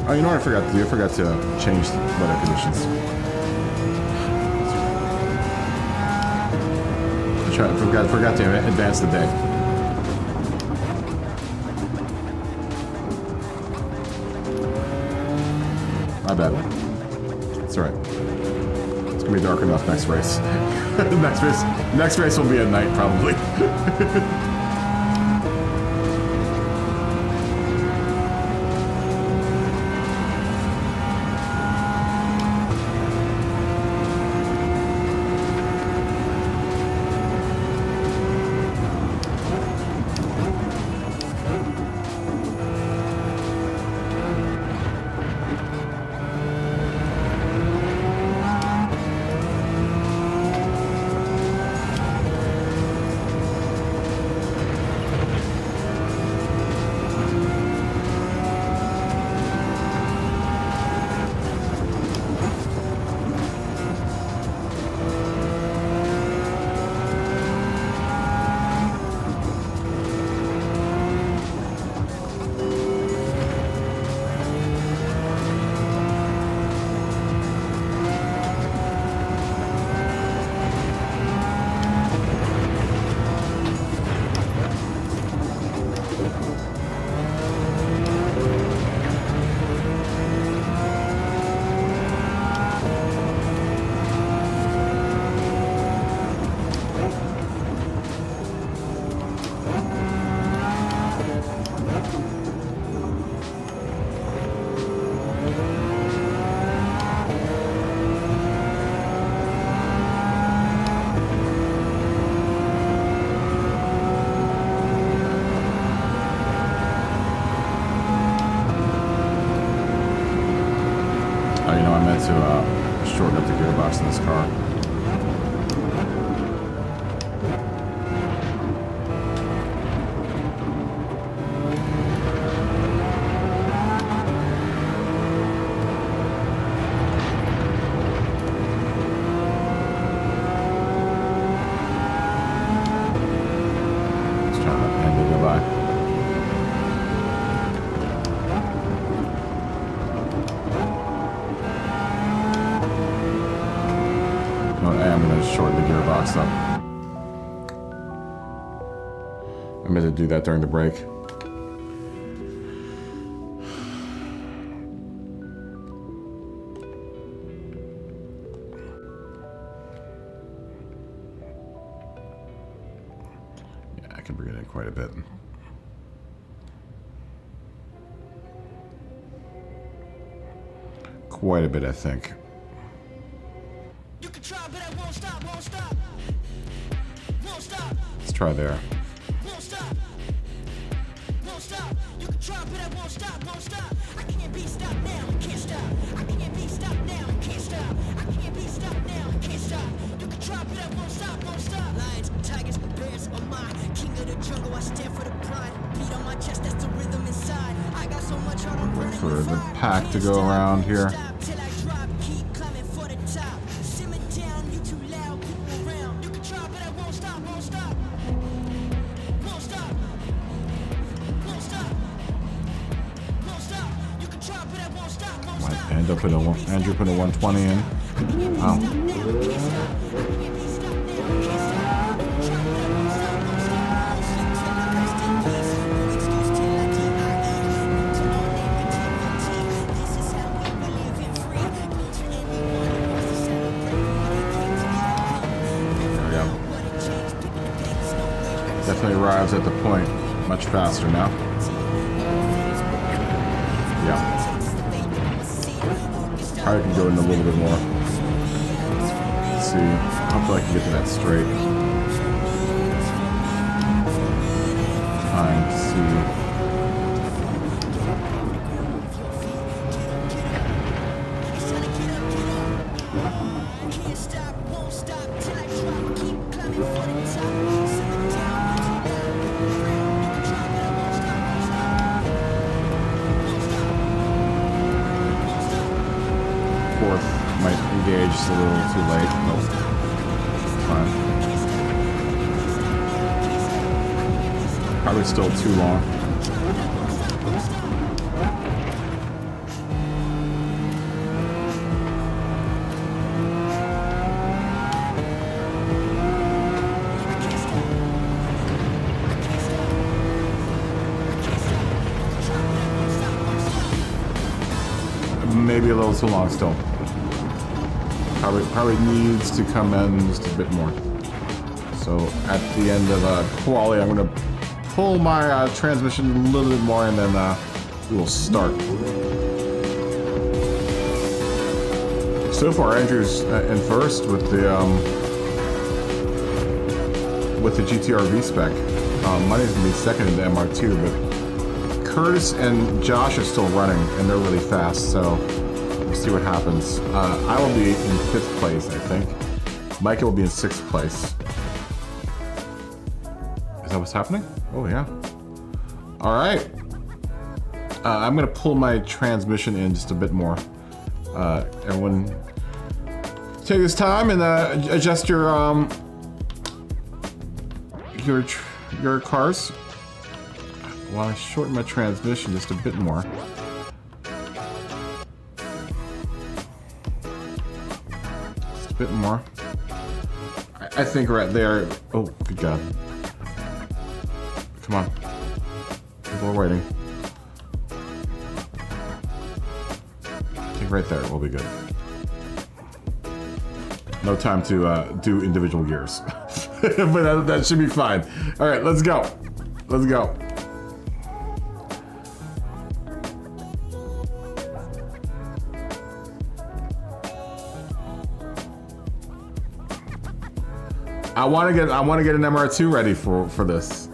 Oh, you know what I forgot to do? I forgot to change the weather conditions. I forgot to advance the day. My bad. It's alright. It's gonna be dark enough next race. Next race will be at night, probably. To shorten up the gearbox in this car. Let's try to end it goodbye. I'm going to shorten the gearbox up. I meant to do that during the break. Yeah, I can bring it in quite a bit. Quite a bit, I think. Let's try there. Won't stop. Won't stop. You can try, but I won't stop. Won't stop. I can't be stopped now. Can't stop. I can't be stopped now. Can't stop. I can't be stopped now. Can't stop. You can try, but I won't stop. Won't stop. Lions, tigers, bears are mine. King of the jungle, I stand for the pride. Beat on my chest, that's the rhythm inside. I got so much heart, I'm burning For with the fire. pack to go around here. Till I drop, keep climbing for the top. Simmer down, you too loud, people around. You can try, but I won't stop. Won't stop. Won't stop. Won't stop. Won't stop. You can try, but I won't stop. Won't stop. Andrew put a 120 in. Wow. Definitely arrives at the point much faster now. Yeah. Probably can go in a little bit more. Let's see. Hopefully I can get to that straight. Fine. Let's see. Might engage just a little too late. Nope. Fine. Probably still too long. Maybe a little too long still. Probably needs to come in just a bit more. So at the end of quali, I'm gonna pull my transmission a little bit more, and then we will start. So far, Andrew's in first with the GTR V spec. Money's gonna be second in the MR2, but Curtis and Josh are still running, and they're really fast. So. See what happens. I will be in 5th place, I think. Micah will be in 6th place. Is that what's happening? Oh, yeah. All right. I'm going to pull my transmission in just a bit more. Everyone take this time and adjust your cars while I shorten my transmission just a bit more. A bit more. I think right there. Oh, good God. Come on. People are waiting. I think right there will be good. No time to do individual gears. But that should be fine. All right, let's go. Let's go. I want to get an MR2 ready for this.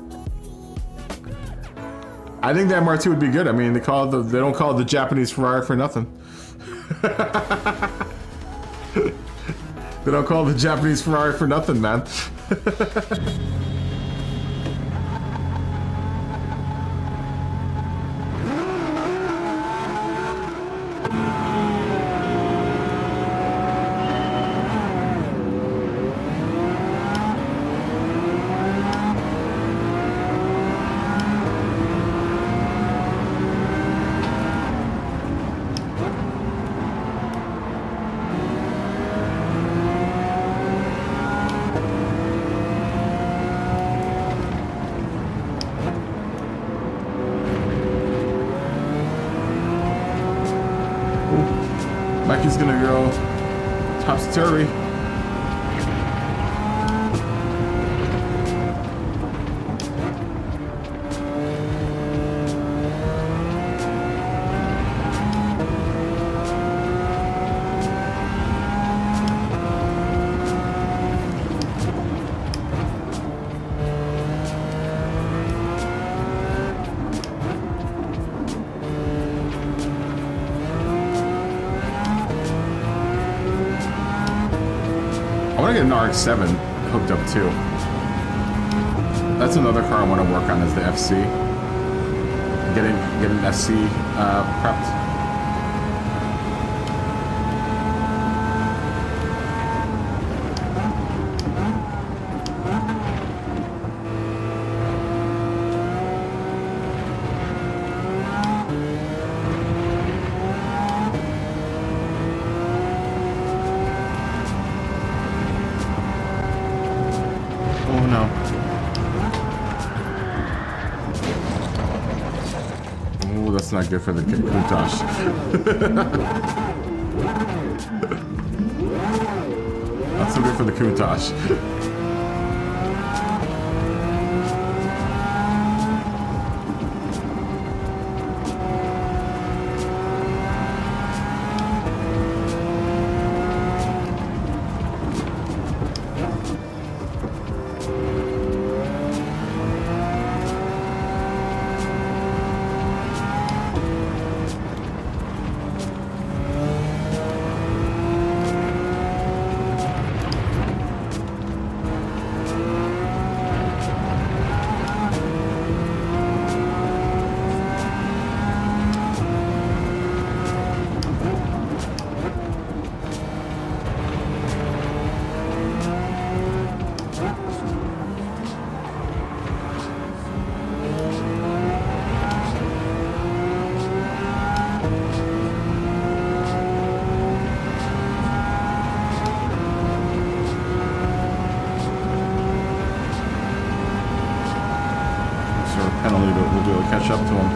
I think the MR2 would be good. I mean, they don't call it the Japanese Ferrari for nothing. They don't call it the Japanese Ferrari for nothing, man. Mikey's gonna go topsy-turvy. I want to get an RX-7 hooked up too. That's another car I want to work on, is the FC. Get an SC prepped. no. Oh, that's not good for the Countach. Not so good for the Countach. Penalty, but we'll be able to catch up to him.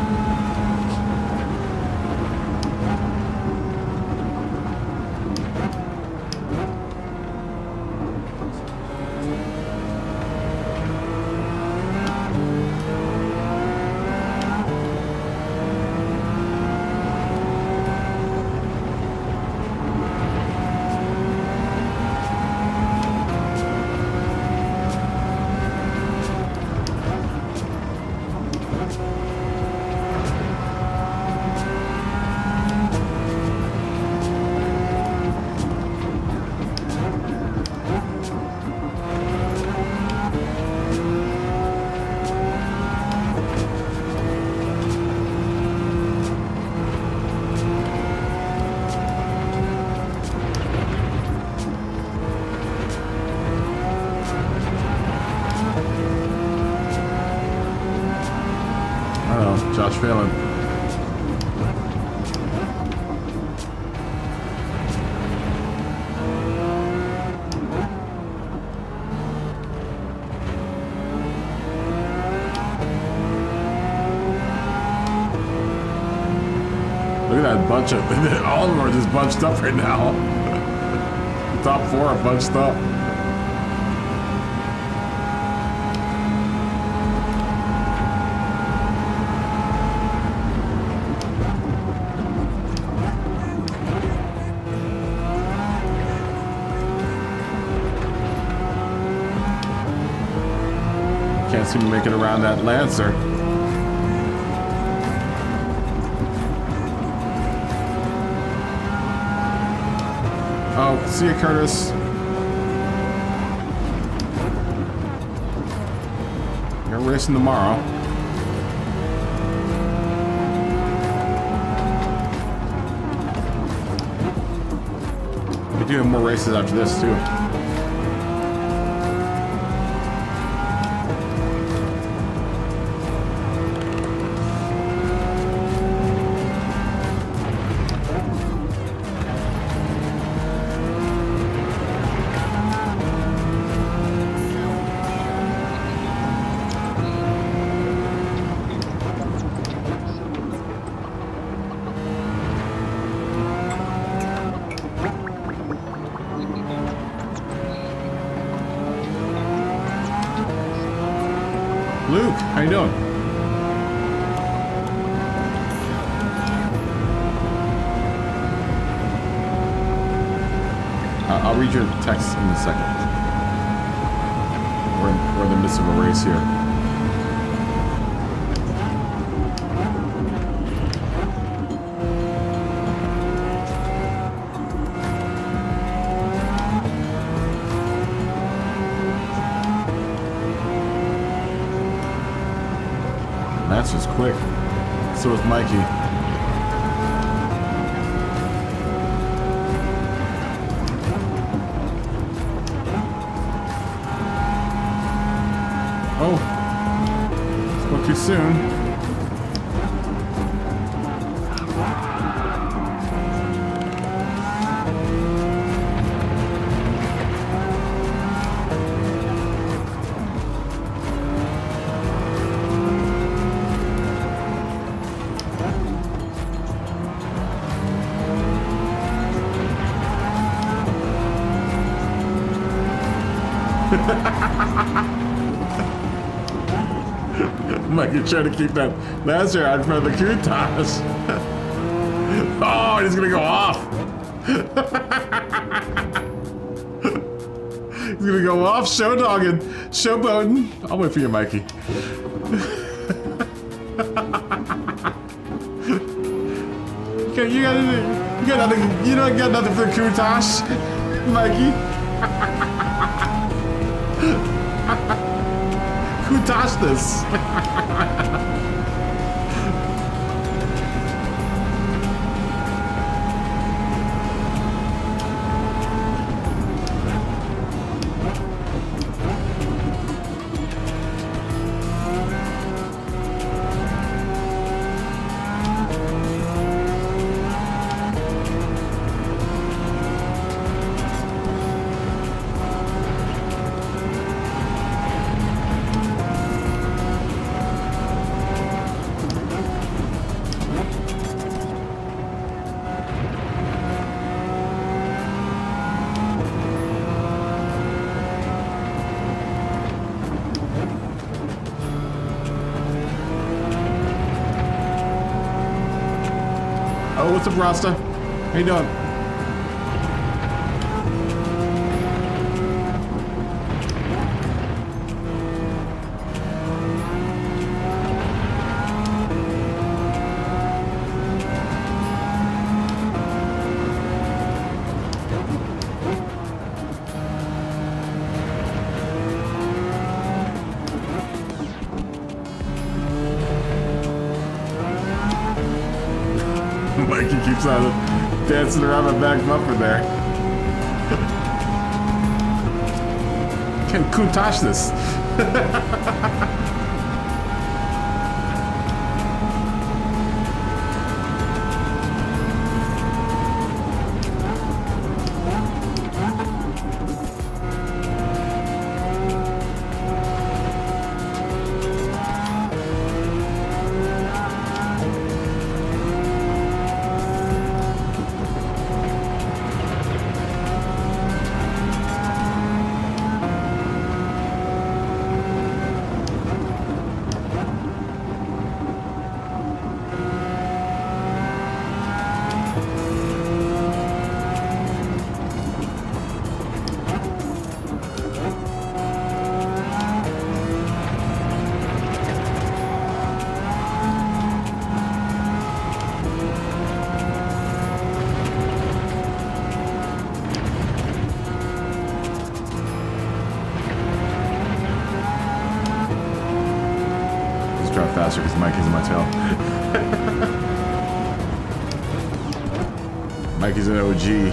Josh Phelan. Look at that bunch of, all of them are just bunched up right now. The top four are bunched up. Can't seem to make it around that Lancer. Oh, see you, Curtis. You're racing tomorrow. We do have more races after this, too. Luke, how you doing? I'll read your text in a second. We're in the midst of a race here. That's just quick. So is Mikey. Oh, spoke too soon. Mike, you're trying to keep that laser out in front of the countach. Oh, he's gonna go off. He's gonna go off, show dogging, showboating. I'll wait for you, Mikey. You got nothing. You don't got nothing for the countach, Mikey. Countach this. Oh, what's up, Rasta? How you doing? Mikey keeps on dancing around my back bumper there. Can countach this? Faster because Mikey's in my tail. Mikey's an OG.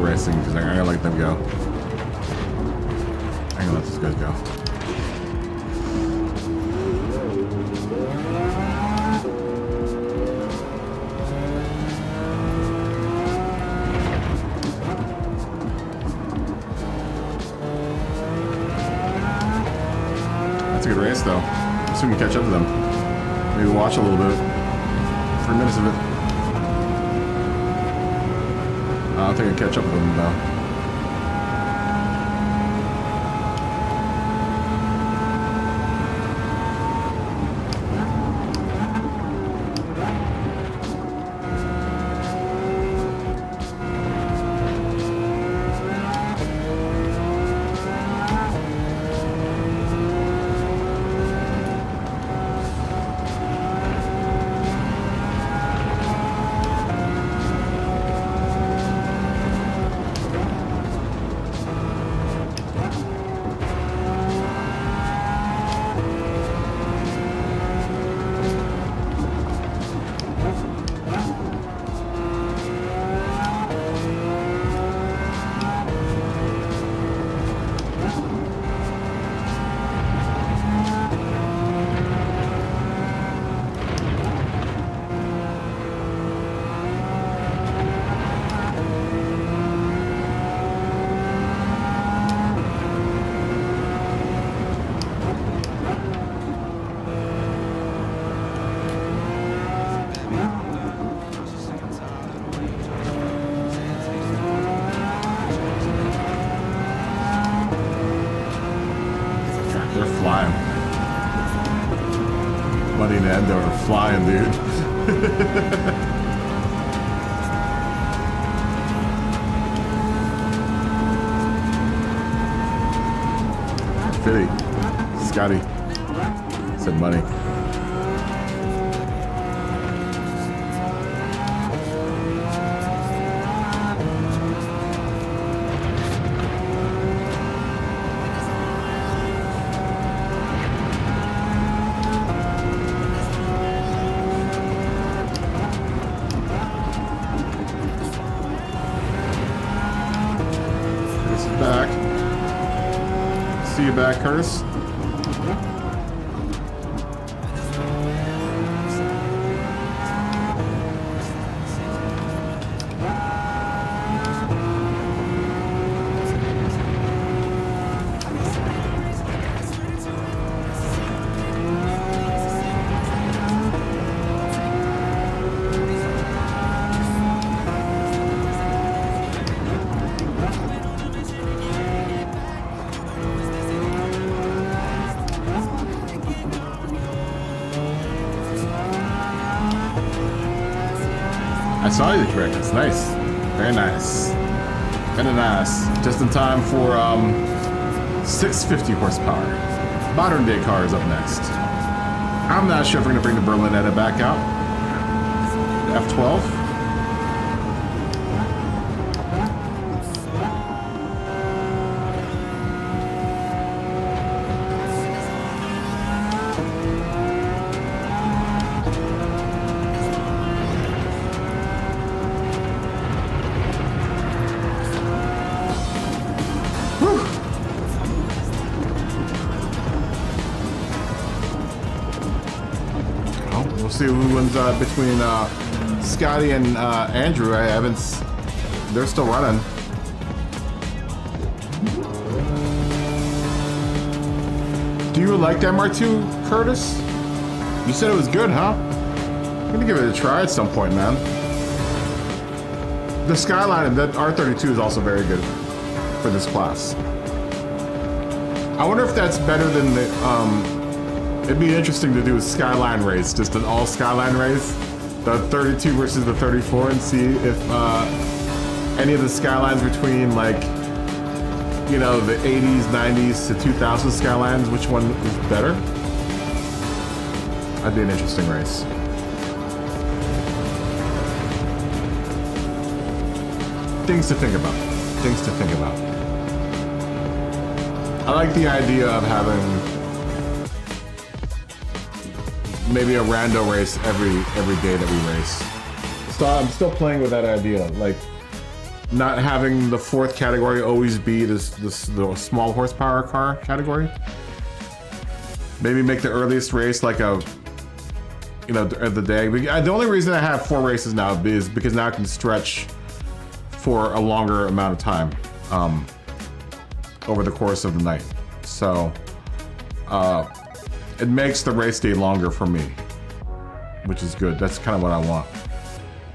Racing because I'm gonna let them go. I'm gonna let these guys go. That's a good race though. Soon we can catch up to them. Maybe watch a little bit. 3 minutes of it. don't think I can catch up with them though. Flying, dude. Fitty, Scotty said money. Back, Curtis. I saw you, Rick. It's nice. Very nice. Very nice. Just in time for 650 horsepower. Modern day cars up next. I'm not sure if we're going to bring the Berlinetta back out. The F12. See who wins between Scotty and Andrew. I haven't. They're still running. Do you like that MR2, Curtis? You said it was good, huh? I'm gonna give it a try at some point, man. The Skyline, that R32 is also very good for this class. I wonder if that's better than the it'd be interesting to do a Skyline race, just an all Skyline race, the 32 versus the 34, and see if any of the Skylines between, like, you know, the 80s, 90s to 2000 Skylines, which one is better? That'd be an interesting race. Things to think about. Things to think about. I like the idea of having maybe a rando race every day that we race. So I'm still playing with that idea, like not having the fourth category always be the small horsepower car category. Maybe make the earliest race like a, you know, the day. The only reason I have 4 races now is because now I can stretch for a longer amount of time over the course of the night. So it makes the race day longer for me, which is good. That's kind of what I want.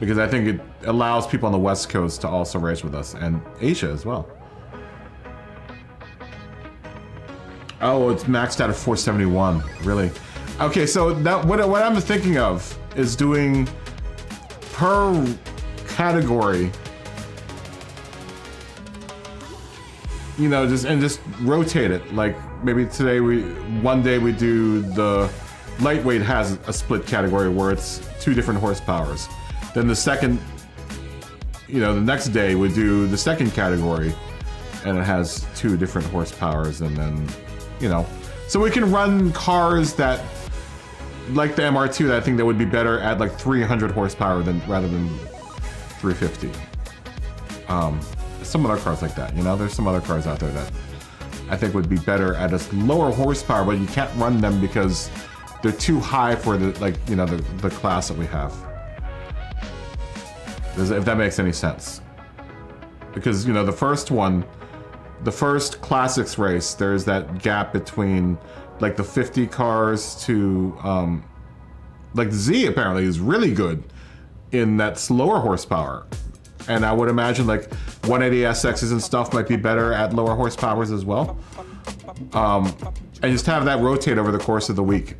because I think it allows people on the West Coast to also race with us, and Asia as well. Oh, it's maxed out at 471. Really? Okay, so that what I'm thinking of is doing per category. You know, just rotate it. Like maybe today one day we do the lightweight has a split category where it's 2 different horsepowers. Then the second, you know, the next day we do the second category and it has 2 different horsepowers, and then, you know, so we can run cars that, like the MR2, that I think that would be better at like 300 horsepower rather than 350. Some other cars like that, you know, there's some other cars out there that I think would be better at a lower horsepower, but you can't run them because they're too high for the, like, you know, the class that we have. If that makes any sense. Because, you know, the first classics race, there's that gap between like the 50 cars to, like the Z apparently is really good in that slower horsepower. And I would imagine like 180SXs and stuff might be better at lower horsepowers as well. And just have that rotate over the course of the week.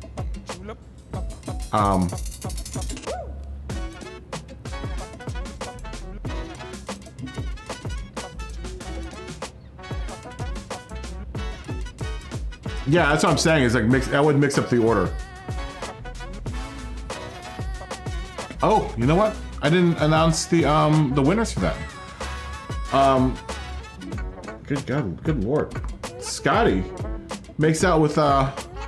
Yeah, that's what I'm saying. Is like I would mix up the order. Oh, you know what? I didn't announce the winners for that. Good God, good Lord. Scotty makes out with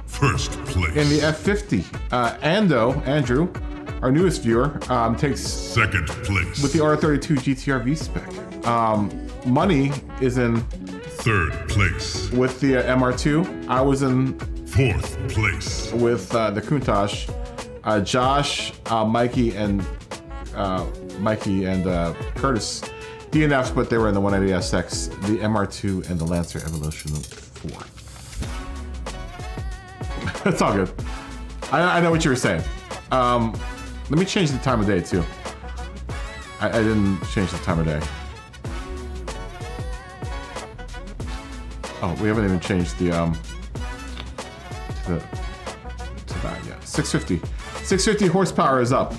First place. in the F50. Andrew, our newest viewer, takes Second place. with the R32 GTR V spec. Money is in Third place. with the MR2. I was in Fourth place. with the Countach. Josh, Mikey, and Curtis DNFs, but they were in the 180SX, the MR2, and the Lancer Evolution 4. It's all good. I know what you were saying. Let me change the time of day too. I didn't change the time of day. Oh, we haven't even changed the to that yet. 650. 650 horsepower is up.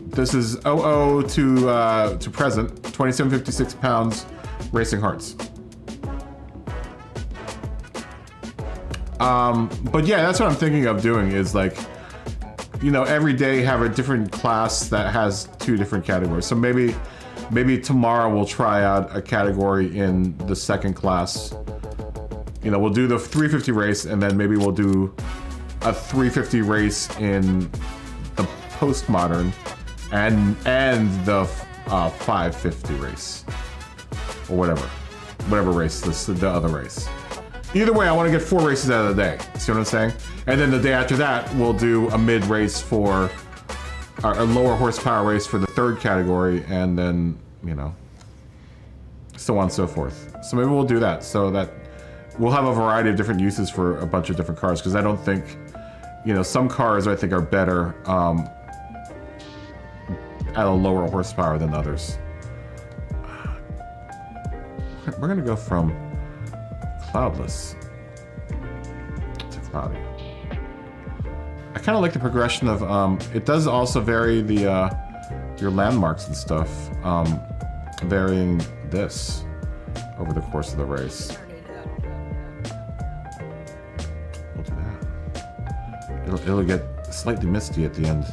This is 00 to present. 2756 pounds. Racing Hearts. But yeah, that's what I'm thinking of doing. Is like, you know, every day have a different class that has 2 different categories. So maybe tomorrow we'll try out a category in the second class. You know, we'll do the 350 race, and then maybe we'll do a 350 race in the postmodern and the 550 race, or whatever race, the other race. Either way, I want to get 4 races out of the day. See what I'm saying? And then the day after that, we'll do a mid race for a lower horsepower race for the 3rd category, and then, you know, so on and so forth. So maybe we'll do that, so that we'll have a variety of different uses for a bunch of different cars, because I don't think, you know, some cars I think are better at a lower horsepower than others. We're gonna go from cloudless to cloudy. I kind of like the progression of, it does also vary the, your landmarks and stuff, varying this over the course of the race. We'll do that. It'll get slightly misty at the end,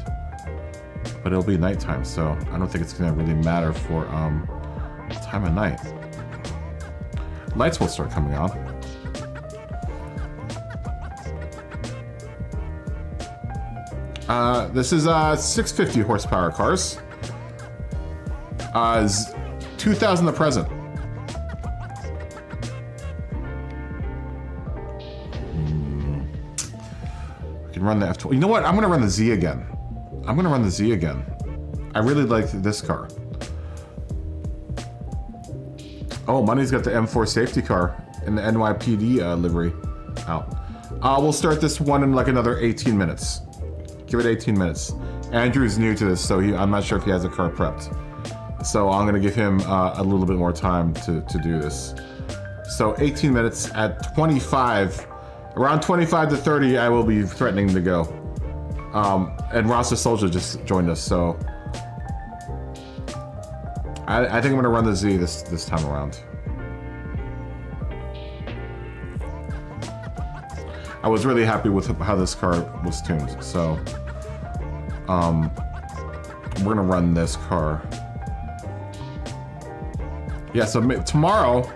but it'll be nighttime, so I don't think it's gonna really matter for, time of night. Lights will start coming on. This is 650 horsepower cars. 2,000 the present. We can run the F12. You know what? I'm gonna run the Z again. I really like this car. Oh, Money's got the M4 safety car in the NYPD livery out. We'll start this one in like another 18 minutes. Give it 18 minutes. Andrew's new to this, so I'm not sure if he has a car prepped. So I'm gonna give him a little bit more time to do this. So 18 minutes at 25, around 25 to 30, I will be threatening to go. And Rasta Soldier just joined us, so I think I'm gonna run the Z this time around. I was really happy with how this car was tuned, so we're gonna run this car. Yeah, so tomorrow,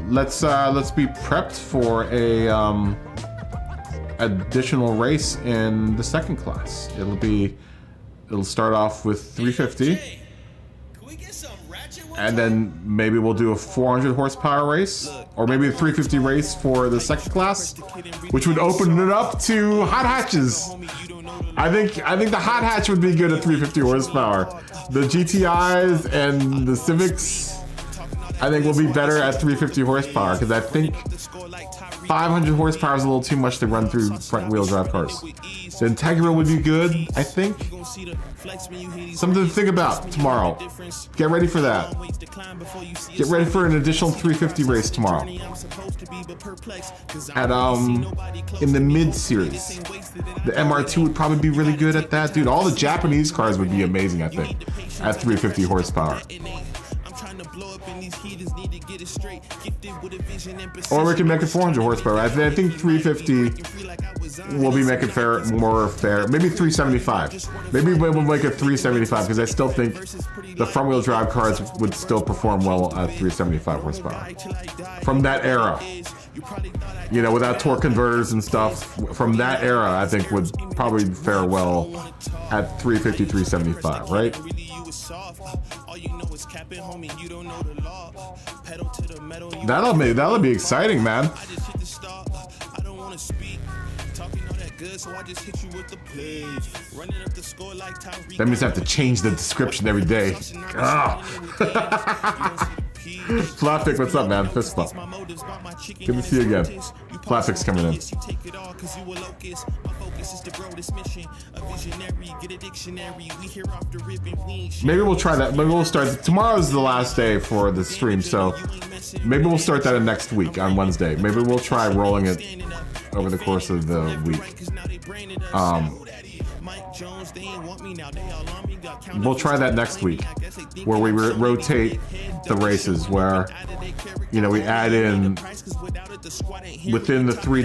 let's be prepped for a additional race in the second class. It'll start off with 350, and then maybe we'll do a 400 horsepower race, or maybe a 350 race for the second class, which would open it up to hot hatches. I think the hot hatch would be good at 350 horsepower. The GTIs and the Civics, I think will be better at 350 horsepower, because I think 500 horsepower is a little too much to run through front wheel drive cars. The Integra would be good, I think. Something to think about tomorrow. Get ready for that. Get ready for an additional 350 race tomorrow. At in the mid series. The MR2 would probably be really good at that. Dude, all the Japanese cars would be amazing, I think, at 350 horsepower. Or we can make it 400 horsepower. I think 350 will be making more fair. Maybe 375. Maybe we'll make it 375, because I still think the front wheel drive cars would still perform well at 375 horsepower. From that era. You know, without torque converters and stuff, from that era, I think would probably fare well at 350, 375, right? That'll be exciting, man. That means I have to change the description every day. Flappic, what's up, man? Fist bump. Good to see you again. Flappic's coming in. Maybe we'll try that. Maybe we'll start. Tomorrow's the last day for the stream, so maybe we'll start that next week on Wednesday. Maybe we'll try rolling it over the course of the week. We'll try that next week, where we rotate the races, where, you know, we add in within the three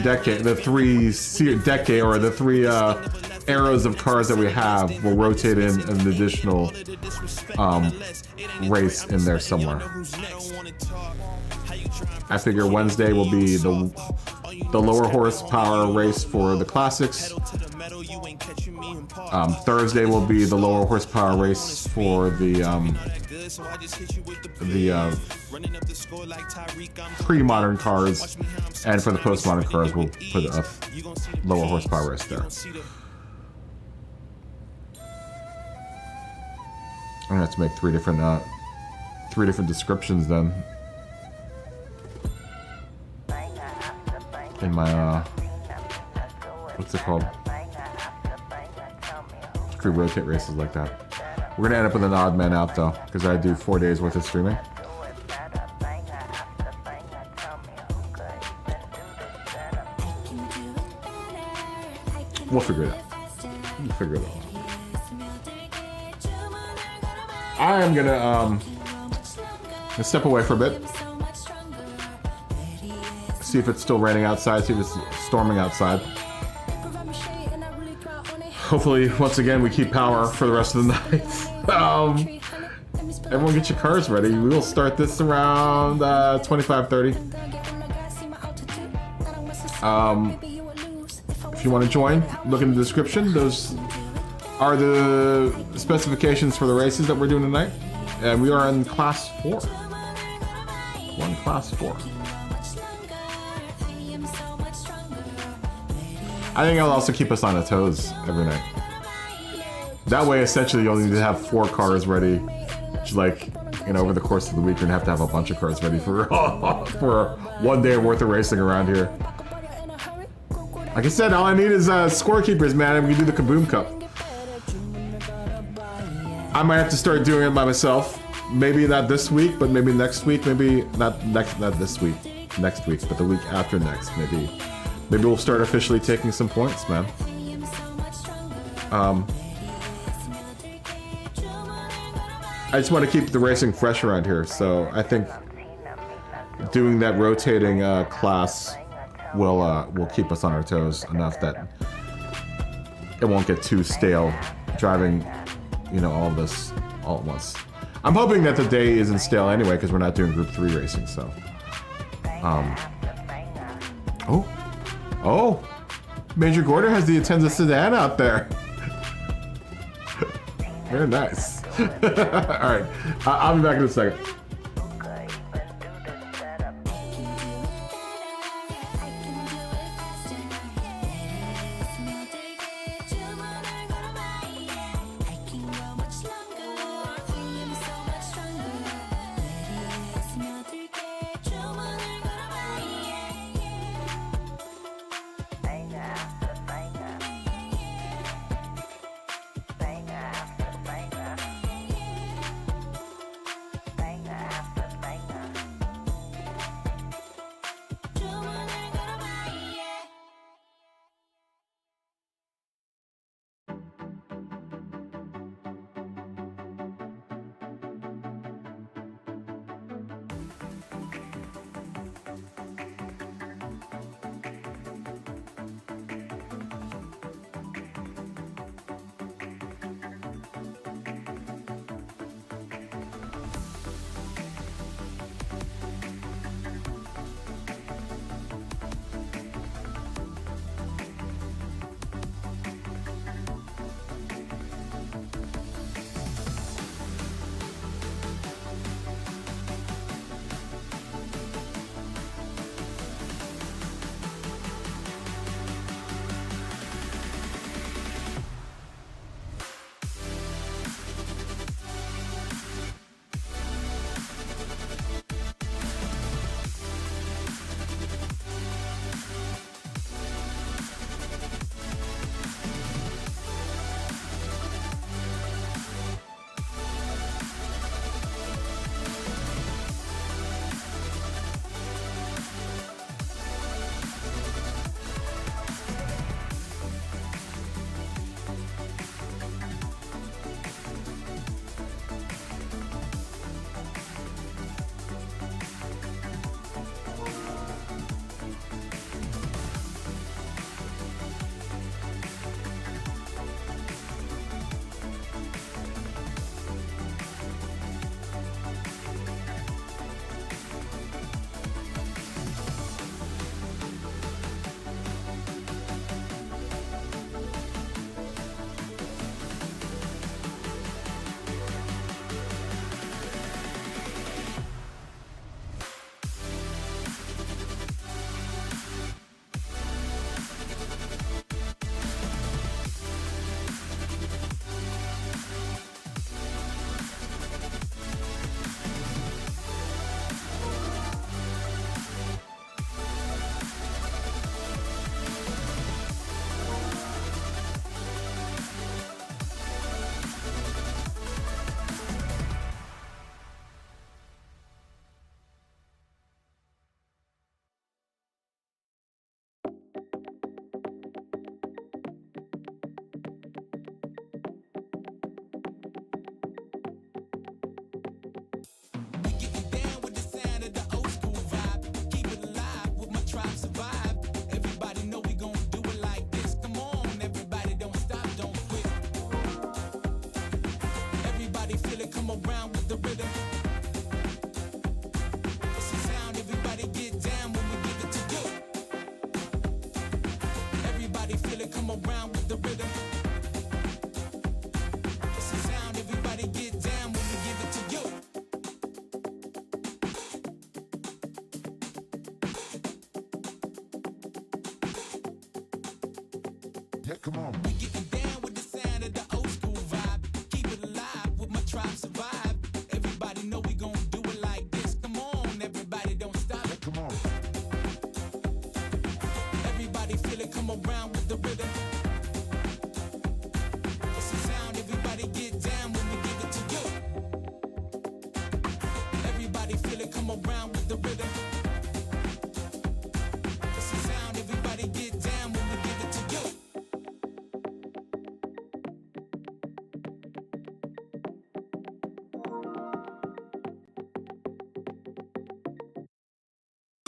eras of cars that we have. We'll rotate in an additional race in there somewhere. I figure Wednesday will be the lower horsepower race for the classics. Thursday will be the lower horsepower race for the pre-modern cars, and for the post-modern cars, we'll put a lower horsepower race there. I'm gonna have to make three different descriptions then. In my what's it called? If we rotate races like that. We're gonna end up with an odd man out though, because I do 4 days worth of streaming. We'll figure it out. I am gonna step away for a bit. See if it's still raining outside, see if it's storming outside. Hopefully, once again, we keep power for the rest of the night. Everyone get your cars ready. We will start this around 25:30. If you want to join, look in the description. Those are the specifications for the races that we're doing tonight. And we are in class 4. We're in class 4. I think it'll also keep us on our toes every night. That way, essentially, you only need to have 4 cars ready. Which, like, you know, over the course of the week, you're gonna have to have a bunch of cars ready for 1 day worth of racing around here. Like I said, all I need is scorekeepers, man, and we can do the Kaboom Cup. I might have to start doing it by myself. Maybe not this week, but maybe next week. Maybe not this week, next week, but the week after next. Maybe we'll start officially taking some points, man. I just want to keep the racing fresh around here, so I think doing that rotating class will keep us on our toes enough that it won't get too stale driving, you know, all of this all at once. I'm hoping that the day isn't stale anyway because we're not doing Group 3 racing, so. Oh, Major Gorder has the Atenza sedan out there. Very nice. All right, I'll be back in a second. Yeah, come on. We getting down with the sound of the old school vibe. Keep it alive with my tribe survive. Everybody know we gon' do it like this. Come on, everybody don't stop. Yeah, come on. Everybody feel it, come around with the rhythm. It's the sound, everybody get down when we give it come around with the rhythm. It's a sound, everybody get down when we give it to you.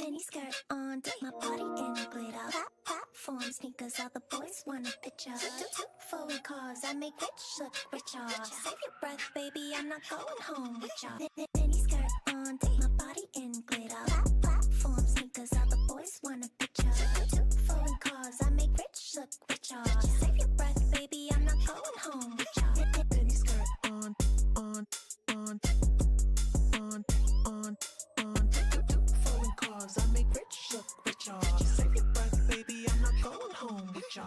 Mini skirt on, dip my body in glitter. Platform sneakers, all the boys want a picture. Two foreign cars, I make rich look richer. Save your breath, baby, I'm not going home with ya. Mini skirt on, dip my body in glitter. Platform sneakers, all the boys want a picture. Two foreign cars, I make rich look richer. Save your breath, baby, I'm not going home with ya. Mini skirt on. Foreign cars, I make rich look richer. Save your breath, baby, I'm not going home with ya.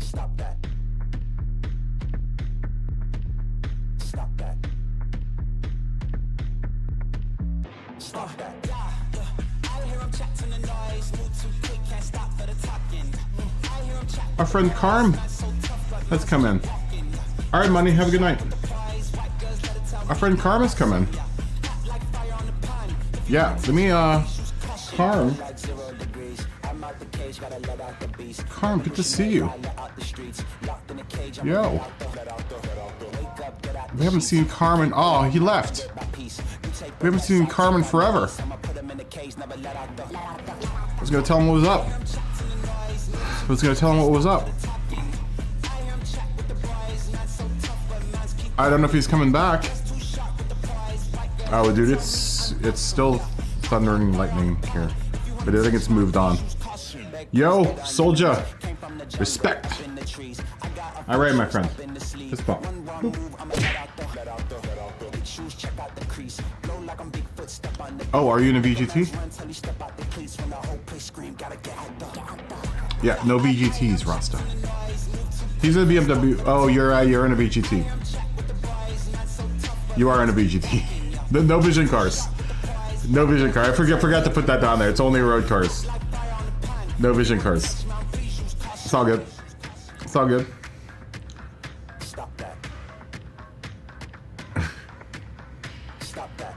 Stop that. Stop that. Stop that. I hear him chatting the noise. Move too quick, can't stop for the talking. I hear him chatting. Our friend Carm. Let's come in. All right, Money. Have a good night. Our friend Carm has come in. Yeah, let me, Carm. Carm, good to see you. Yo. We haven't seen Carmen. Oh, he left. We haven't seen Carmen forever. I was gonna tell him what was up. I was gonna tell him what was up. I don't know if he's coming back. Oh, dude, it's still thunder and lightning here, but I think it's moved on. Yo, soldier, respect. All right, my friend. Fist bump. Oh, are you in a VGT? Yeah, no VGTs, Rasta. He's in a BMW. Oh, you're in a VGT. You are in a VGT. No vision cars. No vision car. I forgot to put that down there. It's only road cars. No vision cars. It's all good. It's all good. Stop that. Stop that.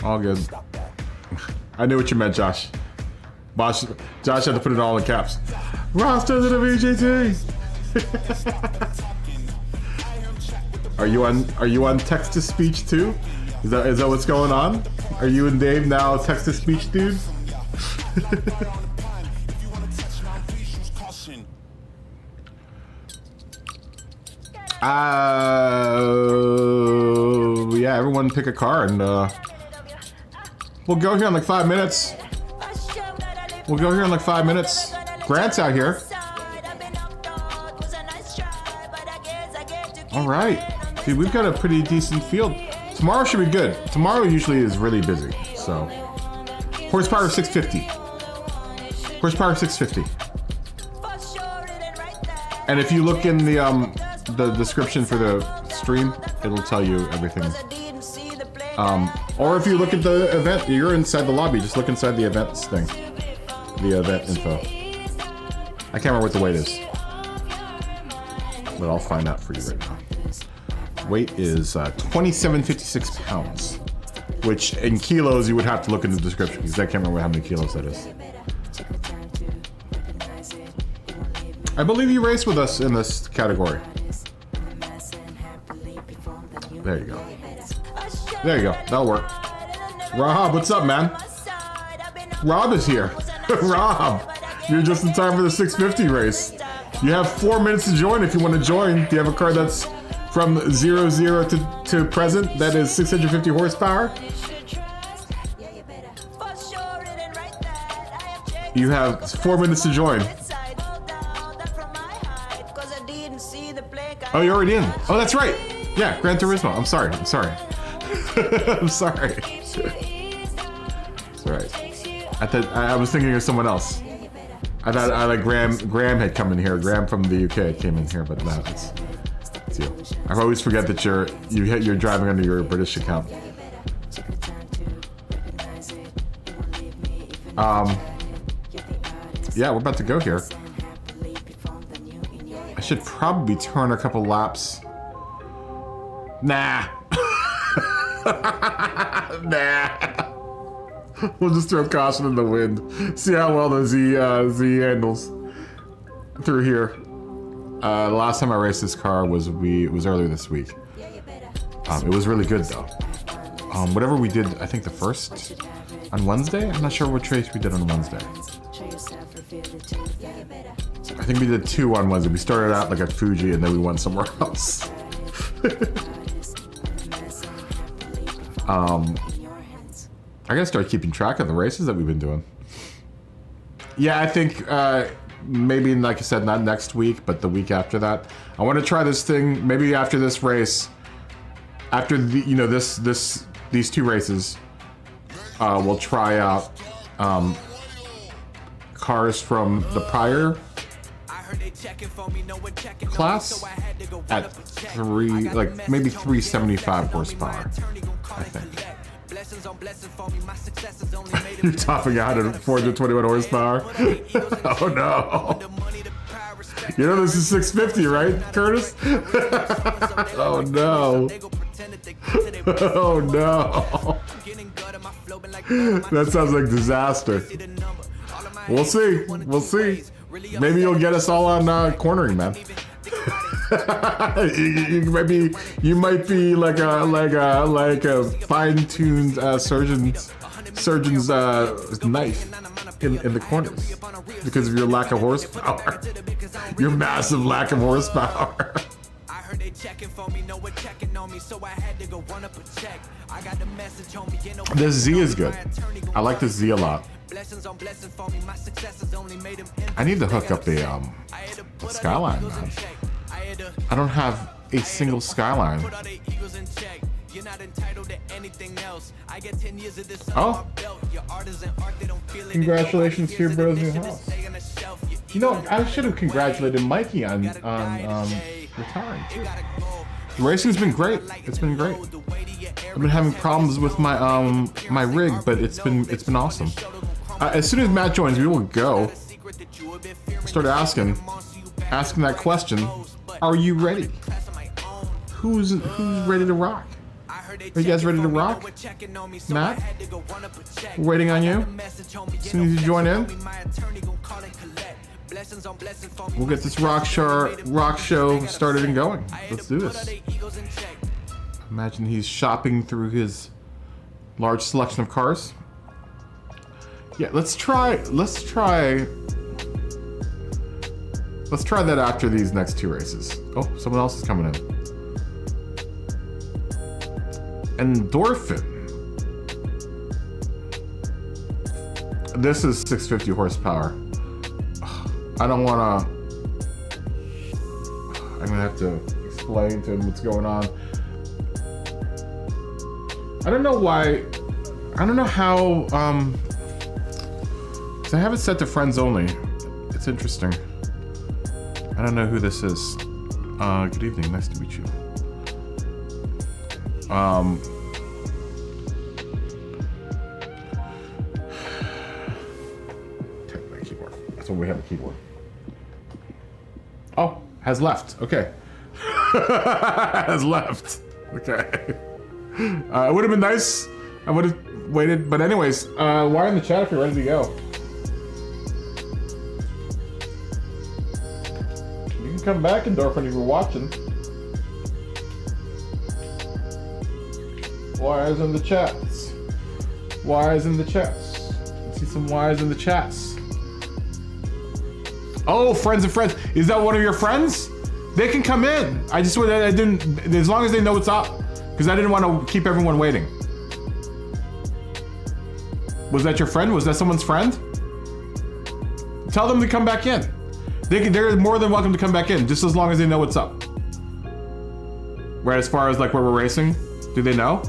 All good. I knew what you meant, Josh. Josh had to put it all in caps. Rosters in a VGT. Are you on text to speech too? Is that what's going on? Are you and Dave now text to speech dudes? Yeah, everyone pick a car and we'll go here in like 5 minutes. We'll go here in like 5 minutes. Grant's out here. All right. Dude, we've got a pretty decent field. Tomorrow should be good. Tomorrow usually is really busy, so. Horsepower 650. Horsepower 650. And if you look in the description for the stream, it'll tell you everything. Or if you look at the event, you're inside the lobby, just look inside the events thing. The event info. I can't remember what the weight is. But I'll find out for you right now. Weight is 2756 pounds, which in kilos you would have to look in the description because I can't remember how many kilos that is. I believe you raced with us in this category. There you go. There you go. That'll work. Rob, what's up, man? Rob is here. Rob, you're just in time for the 650 race. You have 4 minutes to join if you want to join. Do you have a car that's from 00 to present that is 650 horsepower? You have 4 minutes to join. Oh, you're already in. Oh, that's right. Yeah, Gran Turismo. I'm sorry. I'm sorry. I'm sorry. It's all right. I was thinking of someone else. I thought Graham had come in here. Graham from the UK came in here, but no, it's you. I always forget that you're driving under your British account. Yeah, we're about to go here. I should probably turn a couple laps. Nah. Nah. We'll just throw caution in the wind. See how well the Z handles through here. The last time I raced this car was earlier this week. It was really good though. Whatever we did, I think the first on Wednesday. I'm not sure which race we did on Wednesday. I think we did 2 on Wednesday. We started out like at Fuji and then we went somewhere else. I gotta start keeping track of the races that we've been doing. Yeah, I think maybe, like I said, not next week, but the week after that. I want to try this thing maybe after this race. After the, these 2 races, we'll try out cars from the prior class at maybe 375 horsepower, I think. You're topping out at 421 horsepower. Oh no. You know this is 650, right, Curtis? Oh no. Oh no. That sounds like disaster. We'll see. We'll see. Maybe you'll get us all on cornering, man. you might be like a fine-tuned surgeon's knife in the corners because of your lack of horsepower. Your massive lack of horsepower. The Z is good. I like the Z a lot. I need to hook up the Skyline, man. I don't have a single Skyline. Oh. Congratulations to your brother's new house. You know, I should have congratulated Mikey on retiring too. The racing's been great. It's been great. I've been having problems with my my rig, but it's been awesome. As soon as Matt joins, we will go. Start asking that question. Are you ready? Who's ready to rock? Are you guys ready to rock? Matt? We're waiting on you. As soon as you join in, we'll get this rock show started and going. Let's do this. Imagine he's shopping through his large selection of cars. Yeah, let's try that after these next two races. Oh, someone else is coming in. Endorphin. This is 650 horsepower. I don't wanna... I'm gonna have to explain to him what's going on. I don't know why... I don't know how... I have it set to friends only. It's interesting. I don't know who this is. Good evening, nice to meet you. Take my keyboard. That's when we have a keyboard. Oh, has left. Okay. Has left. Okay. It would have been nice. I would have waited, but anyways, wire in the chat if you're ready to go. You can come back, Endorphin, if you're watching. Wires in the chats. Wires in the chats. Let's see some wires in the chats. Oh, friends of friends. Is that one of your friends? They can come in. I didn't, as long as they know what's up. Because I didn't want to keep everyone waiting. Was that your friend? Was that someone's friend? Tell them to come back in. They're more than welcome to come back in, just as long as they know what's up. Right, as far as like where we're racing, do they know?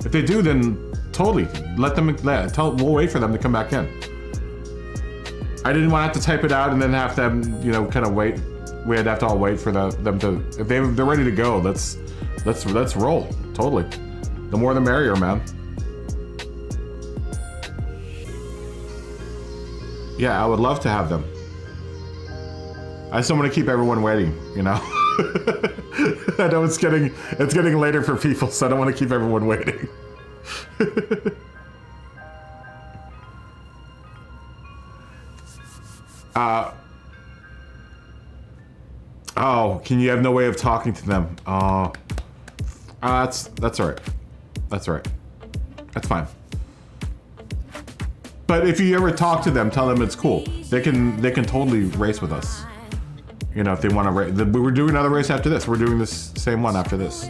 If they do, then totally let them. We'll wait for them to come back in. I didn't want to have to type it out and then have them, you know, kind of wait. We'd have to all wait for them to. If they're ready to go, let's roll. Totally. The more the merrier, man. Yeah, I would love to have them. I just don't want to keep everyone waiting, you know? I know it's getting later for people, so I don't want to keep everyone waiting. Oh, can you have no way of talking to them? Oh, that's all right. That's all right. That's fine. But if you ever talk to them, tell them it's cool. They can totally race with us. You know, if they want to race. We're doing another race after this. We're doing this same one after this.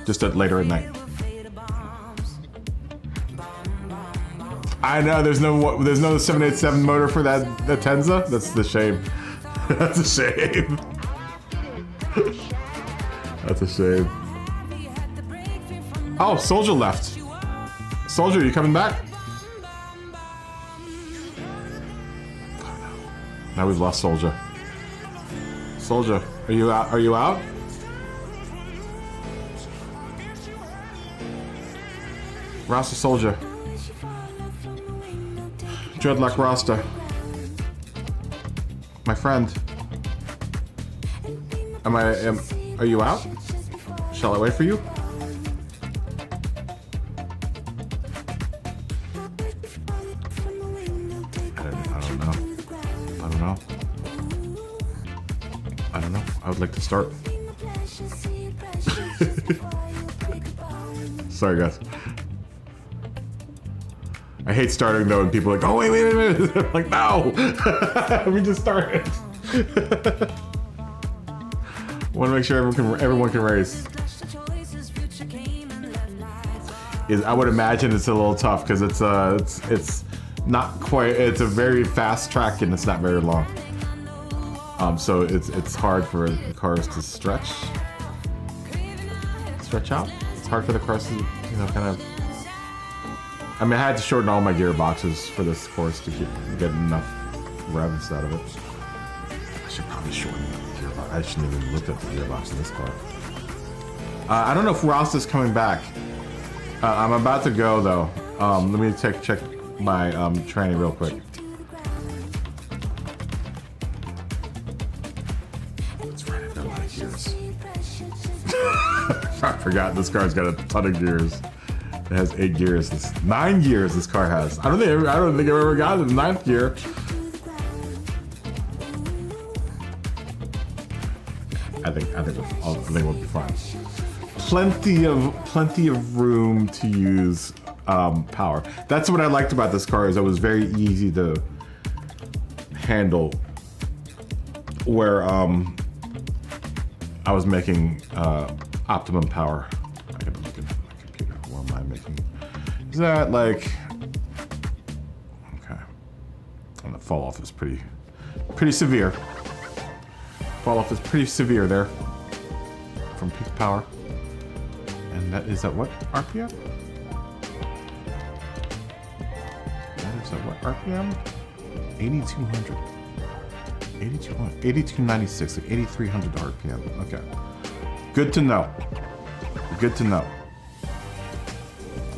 Just later at night. I know there's no 787 motor for that Tenza. That's the shame. That's a shame. That's a shame. Oh, Soldier left. Soldier, you coming back? Now we've lost Soldier. Soldier, are you out? Are you out? Rasta Soldier. Dreadlock Rasta. My friend. Are you out? Shall I wait for you? I don't know. I would like to start. Sorry, guys. I hate starting though, and people are like, "Oh, wait!" I'm like, no, we just started. Want to make sure everyone can race. I would imagine it's a little tough because it's not quite. It's a very fast track and it's not very long. So it's hard for the cars to stretch out. It's hard for the cars to, you know, kind of. I mean, I had to shorten all my gearboxes for this course to get enough revs out of it. I should probably shorten the gearbox. I shouldn't even look at the gearbox in this car. I don't know if Ross is coming back. I'm about to go though. Let me check my tranny real quick. That's right, I've got a lot of gears. I forgot this car's got a ton of gears. It has 8 gears. 9 gears this car has. I don't think I've ever gotten the 9th gear. I think we'll be fine. Plenty of room to use power. That's what I liked about this car, is it was very easy to handle. Where I was making optimum power. I gotta look at my computer. What am I making? Is that like? Okay. And the fall off is pretty severe. Fall off is pretty severe there from peak power. And that is at what RPM? That is at what RPM? 8200. 8296, like 8300 RPM. Okay. Good to know. Good to know.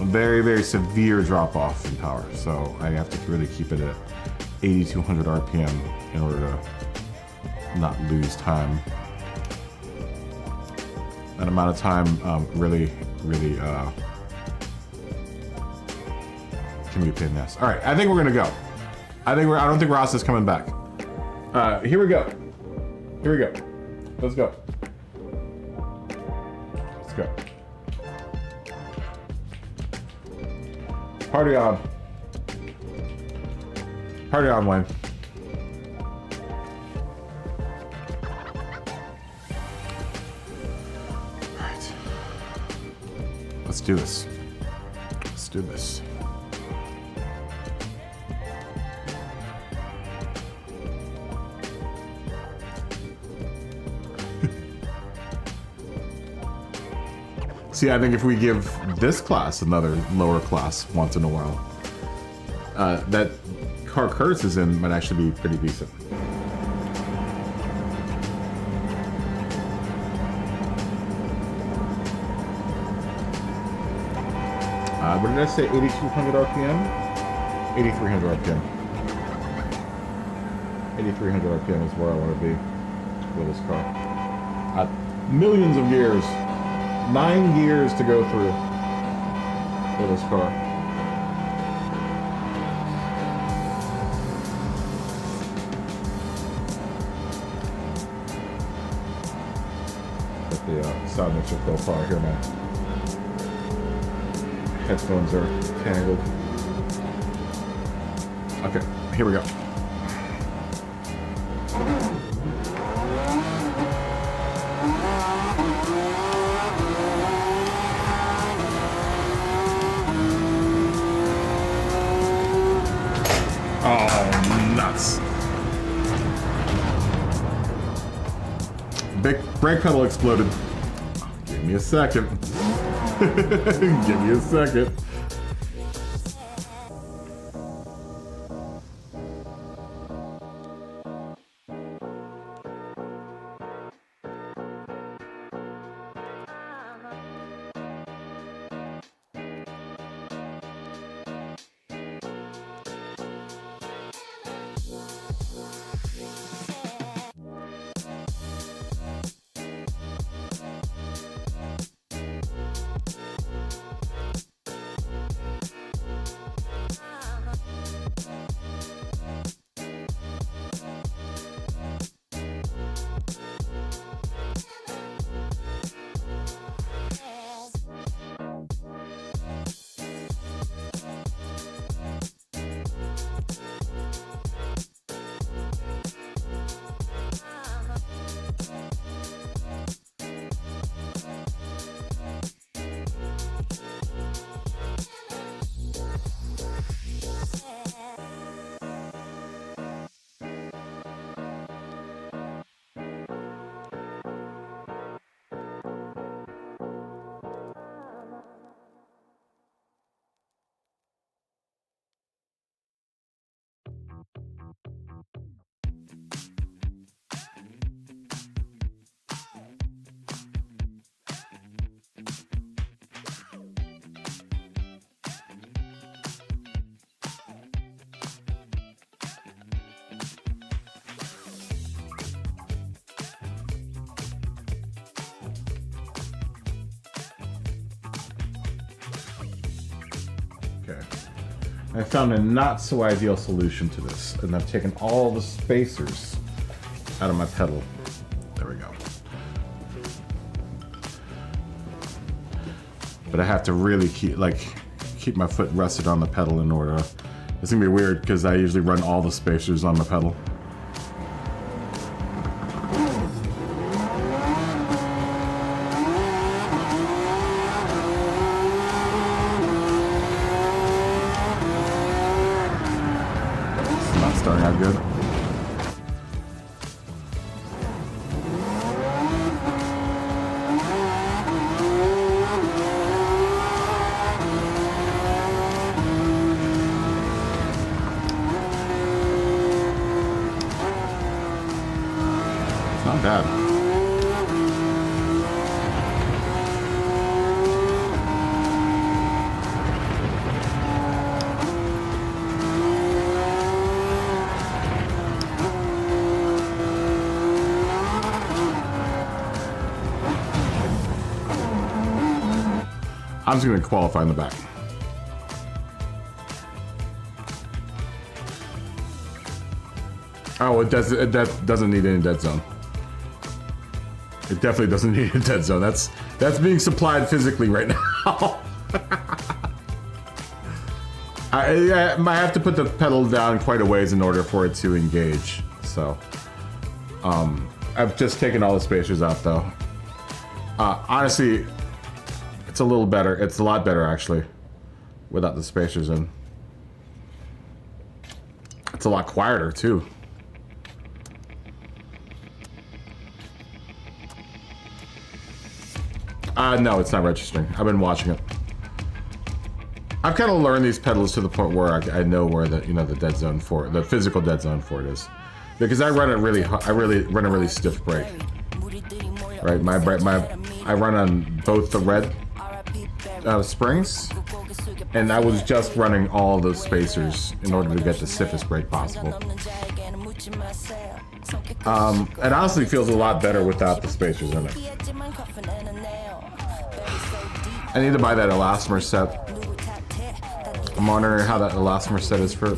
A very, very severe drop off in power. So I have to really keep it at 8200 RPM in order to not lose time. That amount of time really can be a pain in the ass. All right, I think we're gonna go. I don't think Ross is coming back. Here we go. Here we go. Let's go. Let's go. Party on. Party on, Wayne. All right. Let's do this. Let's do this. See, I think if we give this class another lower class once in a while, that car Curtis is in might actually be pretty decent. What did I say? 8200 RPM? 8300 RPM. 8300 RPM is where I want to be with this car. Millions of gears. 9 gears to go through for this car. But the sound mixer profile here, my headphones are tangled. Okay, here we go. Oh, nuts. Big brake pedal exploded. Give me a second. Give me a second. I found a not so ideal solution to this, and I've taken all the spacers out of my pedal. There we go. But I have to really keep my foot rested on the pedal in order. It's gonna be weird because I usually run all the spacers on the pedal. It's not starting out good. Not bad. I'm just going to qualify in the back. Oh, it doesn't need any dead zone. It definitely doesn't need a dead zone. That's being supplied physically right now. I might have to put the pedal down quite a ways in order for it to engage. So, I've just taken all the spacers out though. Honestly, it's a little better. It's a lot better actually, without the spacers in. It's a lot quieter too. No, it's not registering. I've been watching it. I've kind of learned these pedals to the point where I know where the the dead zone for it, the physical dead zone for it is, because I run it really. I run a really stiff brake. Right, I run on both the red springs, and I was just running all those spacers in order to get the stiffest brake possible. It honestly feels a lot better without the spacers in it. I need to buy that elastomer set. I'm wondering how that elastomer set is for.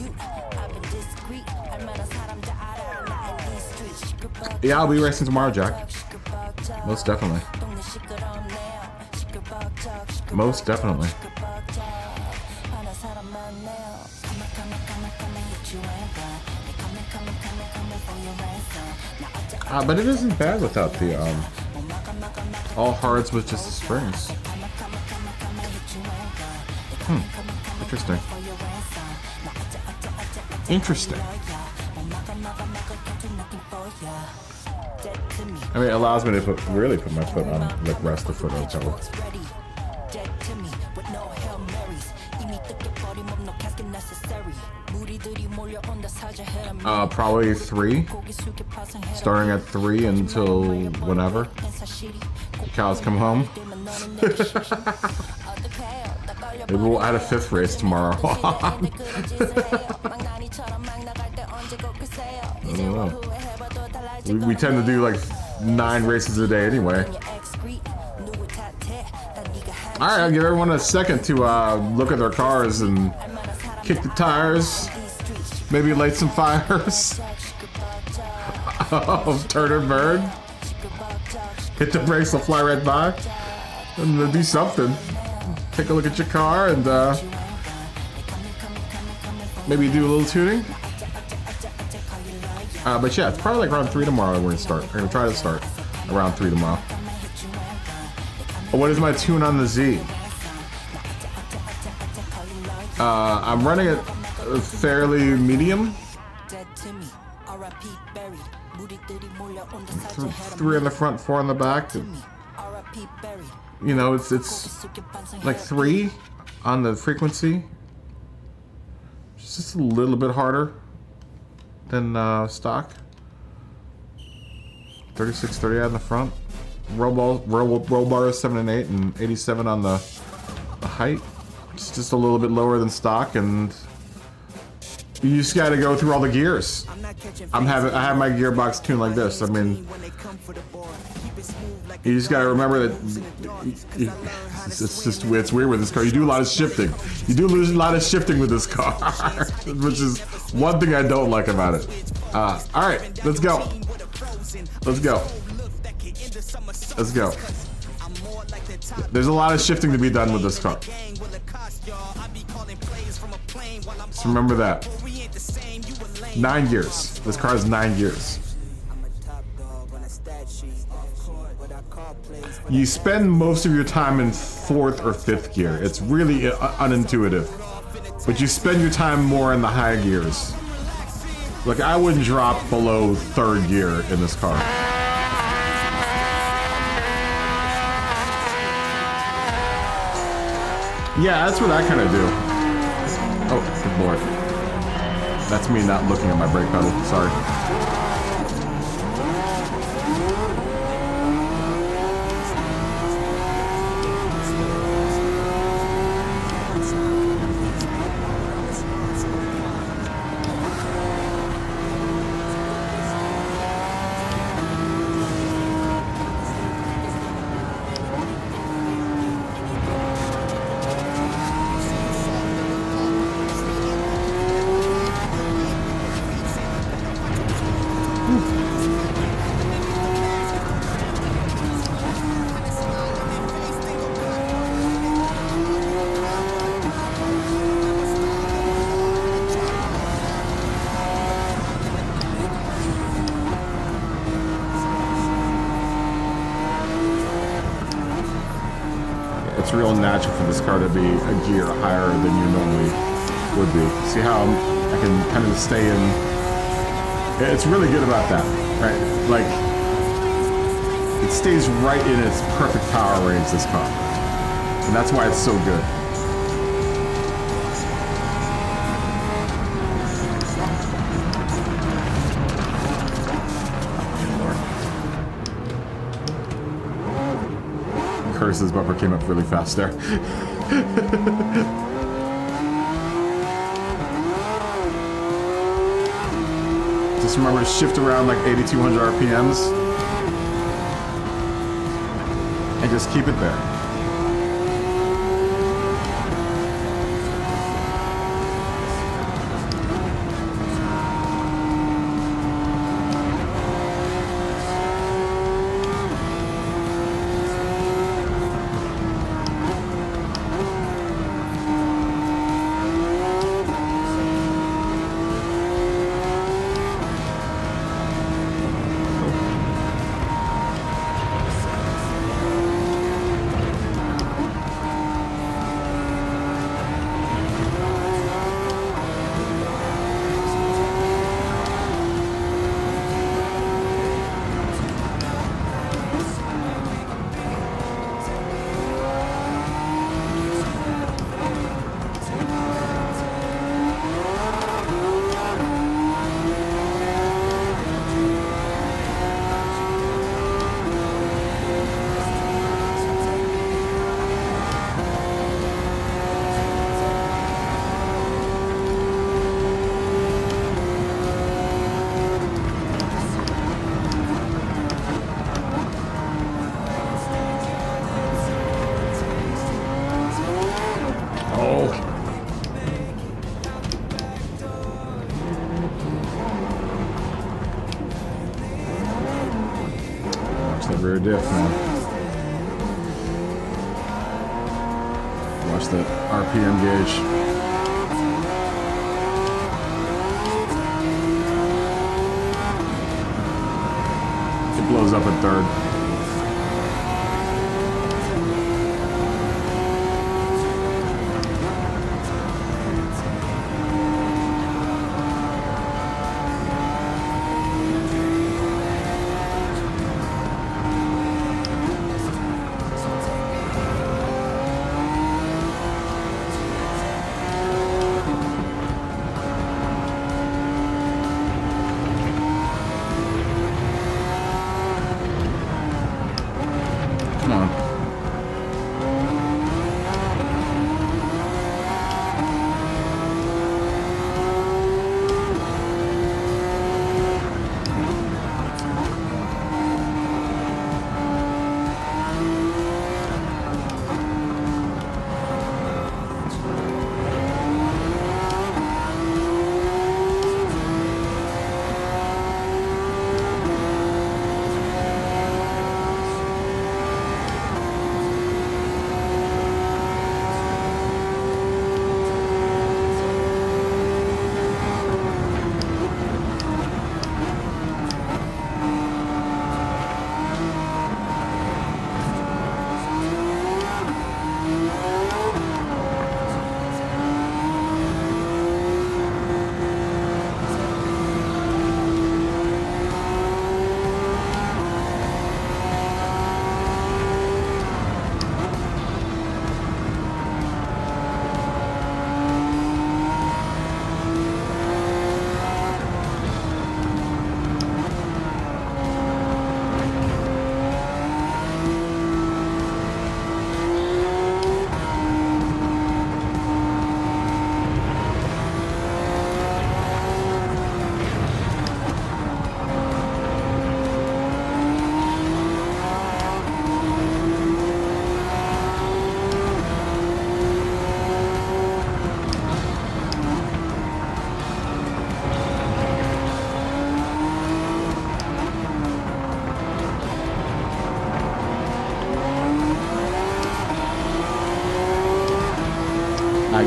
Yeah, I'll be racing tomorrow, Jack. Most definitely. Most definitely. But it isn't bad without the all hards with just the springs. Interesting. Interesting. I mean, it allows me to really put my foot on, like, rest the foot on the pedal. Probably 3. Starting at 3 until whenever the cows come home. Maybe we'll add a 5th race tomorrow. I don't know. We tend to do like 9 races a day anyway. Alright, I'll give everyone a second to look at their cars and kick the tires. Maybe light some fires. Oh, turn and burn. Hit the brakes, they'll fly right by. And they'll do something. Take a look at your car and maybe do a little tuning. But yeah, it's probably like around 3 tomorrow we're gonna start. We're gonna try to start around 3 tomorrow. What is my tune on the Z? I'm running it fairly medium. 3 in the front, 4 in the back. You know, it's like 3 on the frequency. It's just a little bit harder than stock. 36, 38 on the front. Roll bar is 7 and 8 and 87 on the height. It's just a little bit lower than stock, and you just got to go through all the gears. I have my gearbox tuned like this. I mean, You just gotta remember that it's weird with this car. You do a lot of shifting. You do lose a lot of shifting with this car, which is one thing I don't like about it. All right, let's go. Let's go. Let's go. There's a lot of shifting to be done with this car. Just remember that. 9 gears. This car has 9 gears. You spend most of your time in 4th or 5th gear. It's really unintuitive. But you spend your time more in the high gears. Like, I wouldn't drop below 3rd gear in this car. Yeah, that's what I kind of do. Oh, good lord. That's me not looking at my brake pedal. Sorry. It's real natural for this car to be a gear higher than you normally would be. See how I can kind of stay in. It's really good about that, right? Like, it stays right in its perfect power range, this car. And that's why it's so good. Curse's bumper came up really fast there. Just remember to shift around like 8,200 RPMs and just keep it there. Rear diff, man. Watch that RPM gauge. It blows up at 3rd.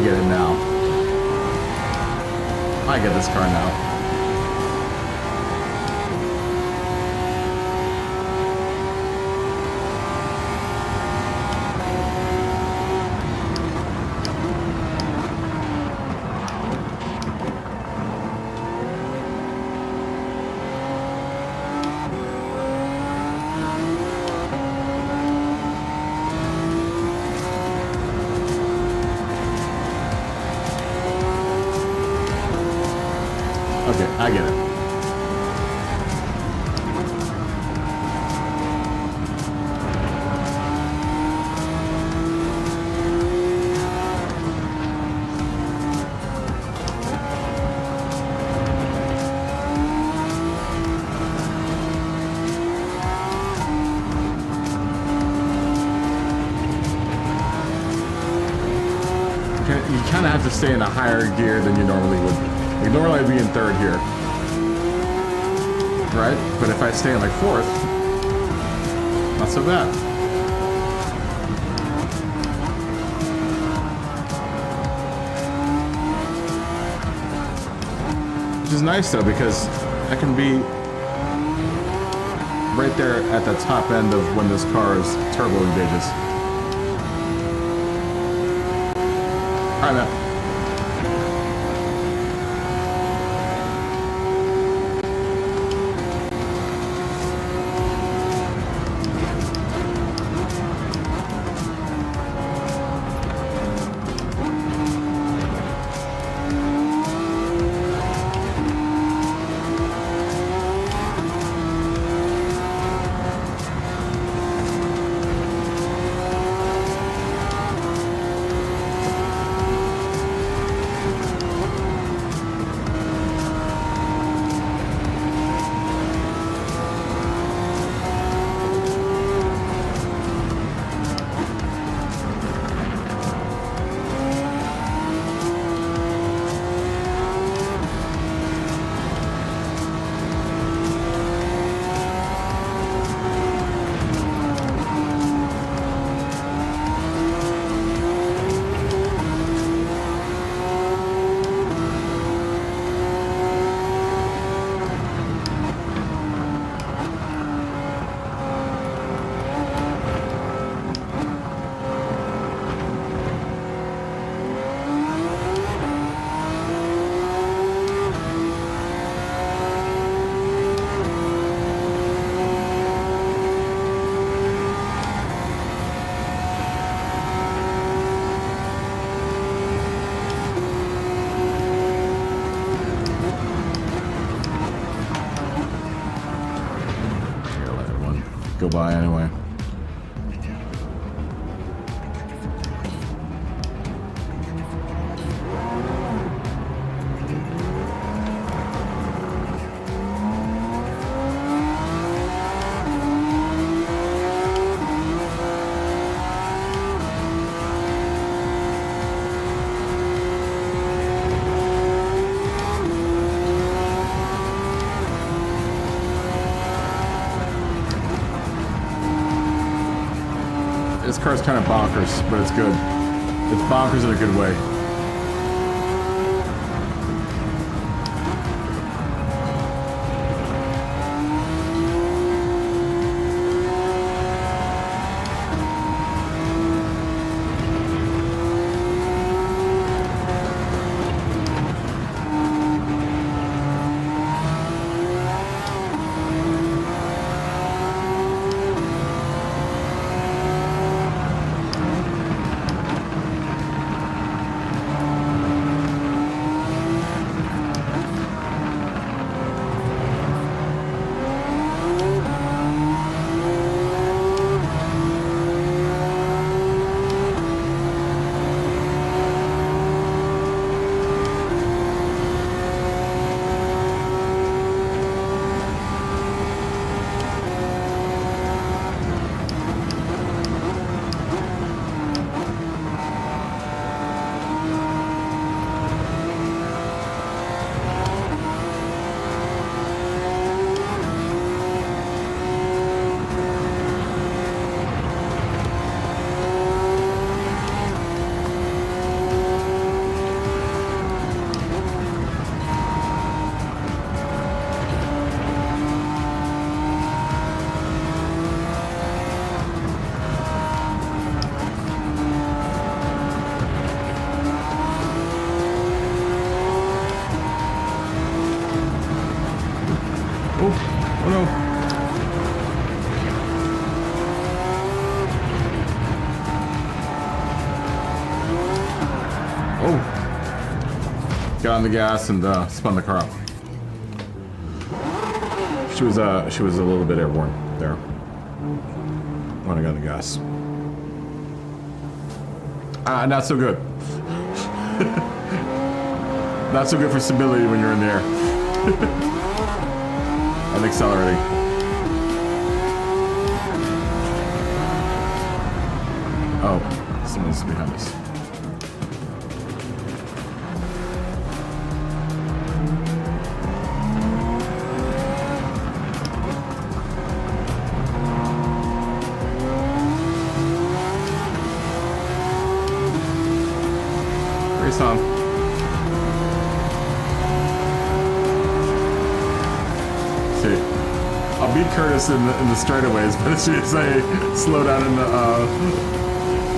get it now. I get this car now. Okay, I get it. You kind of have to stay in a higher gear than you normally would. You normally would be in third here. Right? But if I stay in like fourth, not so bad. Which is nice though, because I can be right there at the top end of when this car's turbo engages. Alright, man. Go by anyway. This car's kind of bonkers, but it's good. It's bonkers in a good way. got on the gas and spun the car up. She was a little bit airborne there when I got on the gas. Not so good. Not so good for stability when you're in the air. And accelerating. Oh, someone's behind us. Race on. See, I'll beat Curtis in the straightaways, but as soon as I slow down in the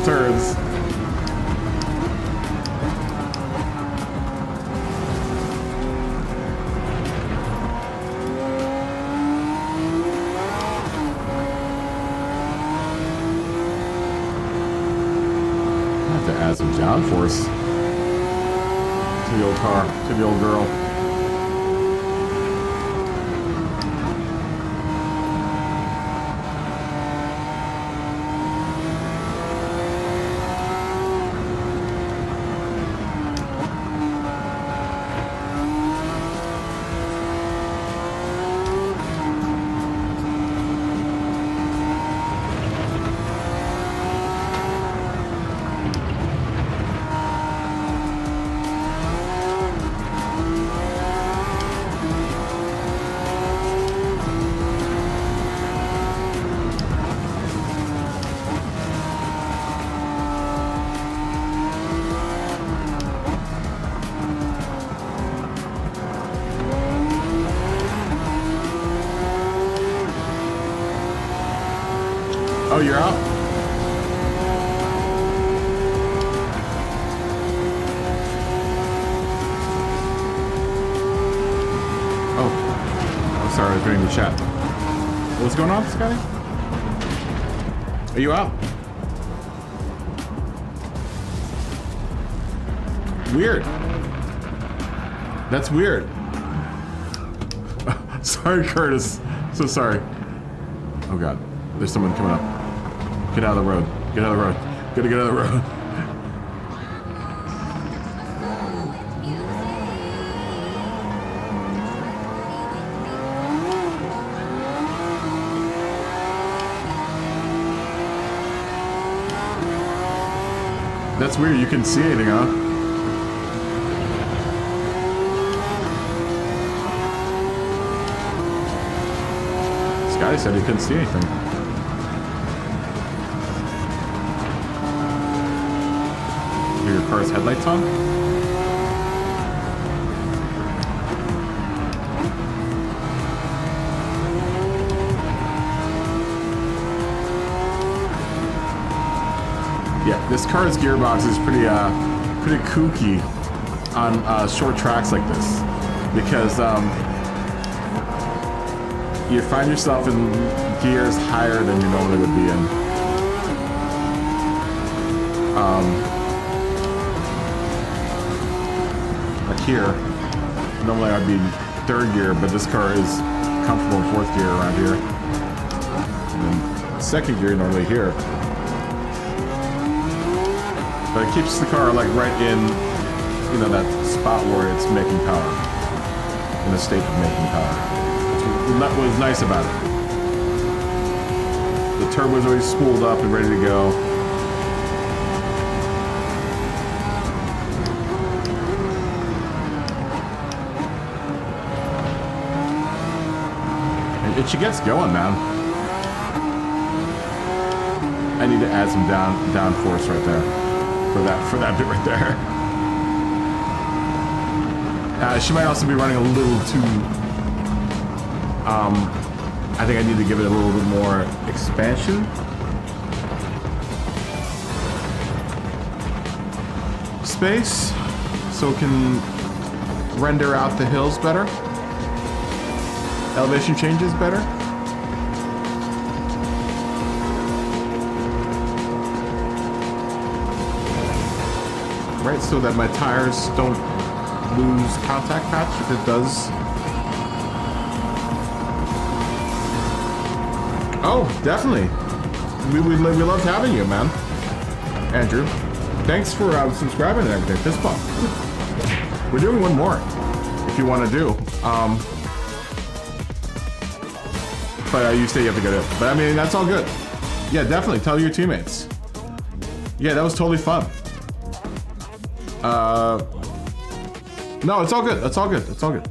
turns. I have to add some downforce to the old car, to the old girl. Oh, you're out? Oh. I'm sorry, I was reading the chat. What's going on, Scotty? Are you out? Weird. That's weird. Sorry, Curtis. So sorry. Oh, God. There's someone coming up. Get out of the road. Get out of the road. Gotta get out of the road. That's weird. You couldn't see anything, huh? Scotty said he couldn't see anything. Your car's headlights on? Yeah, this car's gearbox is pretty kooky on short tracks like this, because you find yourself in gears higher than you normally would be in. Like here, normally I'd be third gear, but this car is comfortable in fourth gear around here. And then second gear normally here. But it keeps the car like right in, you know, that spot where it's making power. In a state of making power. That was nice about it. The turbo's always spooled up and ready to go. And she gets going, man. I need to add some down force right there. For that bit right there. She might also be running a little too... I think I need to give it a little bit more expansion. Space, so it can render out the hills better. Elevation changes better. Right, so that my tires don't lose contact patch if it does. Oh, definitely. We loved having you, man. Andrew, thanks for subscribing and everything. Fist bump. We're doing one more if you want to do. But you say you have to go to. But I mean, that's all good. Yeah, definitely. Tell your teammates. Yeah, that was totally fun. No, it's all good. It's all good. It's all good.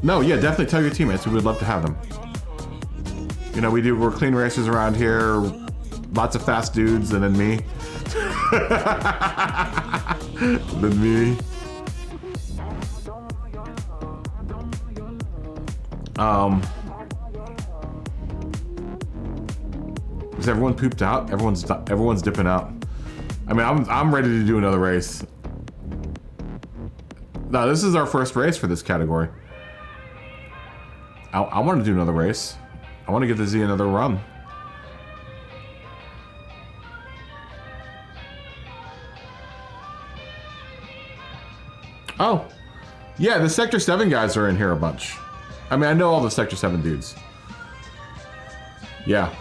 No, yeah, definitely tell your teammates. We would love to have them. You know, we're clean racers around here. Lots of fast dudes, and then me. Then me. Is everyone pooped out? Everyone's dipping out. I mean, I'm ready to do another race. No, this is our first race for this category. I want to do another race. I want to give the Z another run. Oh, yeah, the Sector 7 guys are in here a bunch. I mean, I know all the Sector 7 dudes. Yeah.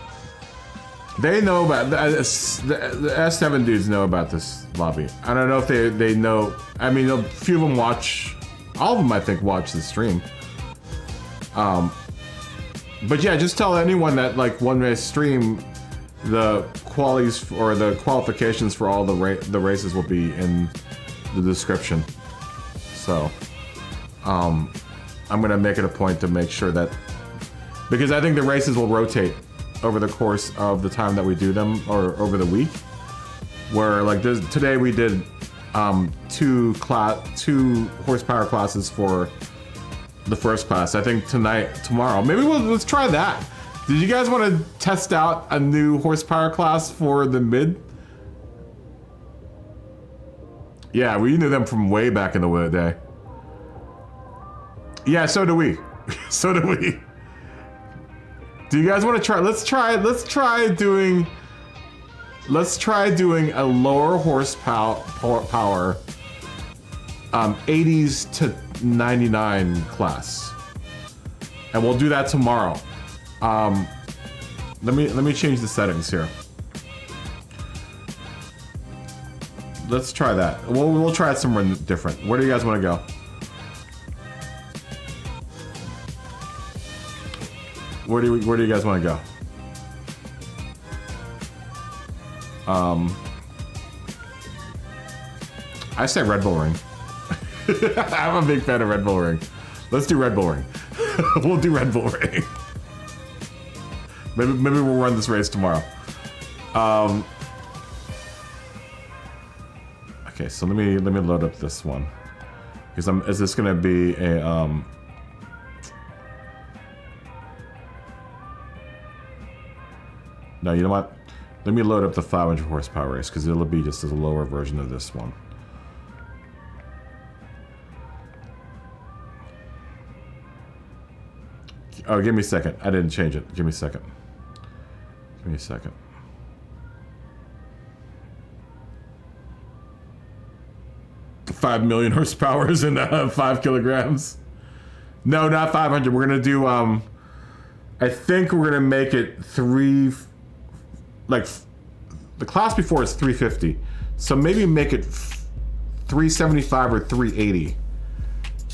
They know about, the S7 dudes know about this lobby. I don't know if they know, I mean, a few of them watch, all of them I think watch the stream. But yeah, just tell anyone that like one race stream, the qualities or the qualifications for all the races will be in the description. So, I'm gonna make it a point to make sure that, because I think the races will rotate over the course of the time that we do them, or over the week. Where like today we did 2 horsepower classes for the first class. I think tomorrow, maybe let's try that. Did you guys want to test out a new horsepower class for the mid? Yeah, we knew them from way back in the day. Yeah, so do we. So do we. Do you guys want to try? Let's try doing a lower horsepower 80s to 99 class, and we'll do that tomorrow. Let me change the settings here. Let's try that. We'll try it somewhere different. Where do you guys want to go? Where do you guys want to go? I say Red Bull Ring. I'm a big fan of Red Bull Ring. Let's do Red Bull Ring. We'll do Red Bull Ring. Maybe we'll run this race tomorrow. Okay, so let me load up this one. Because is this gonna be a No, you know what? Let me load up the 500 horsepower race, because it'll be just a lower version of this one. Oh, give me a second. I didn't change it. Give me a second. Give me a second. $5 million horsepower in 5 kilograms. No, not 500. We're gonna do I think we're gonna make it like the class before is 350, so maybe make it 375 or 380,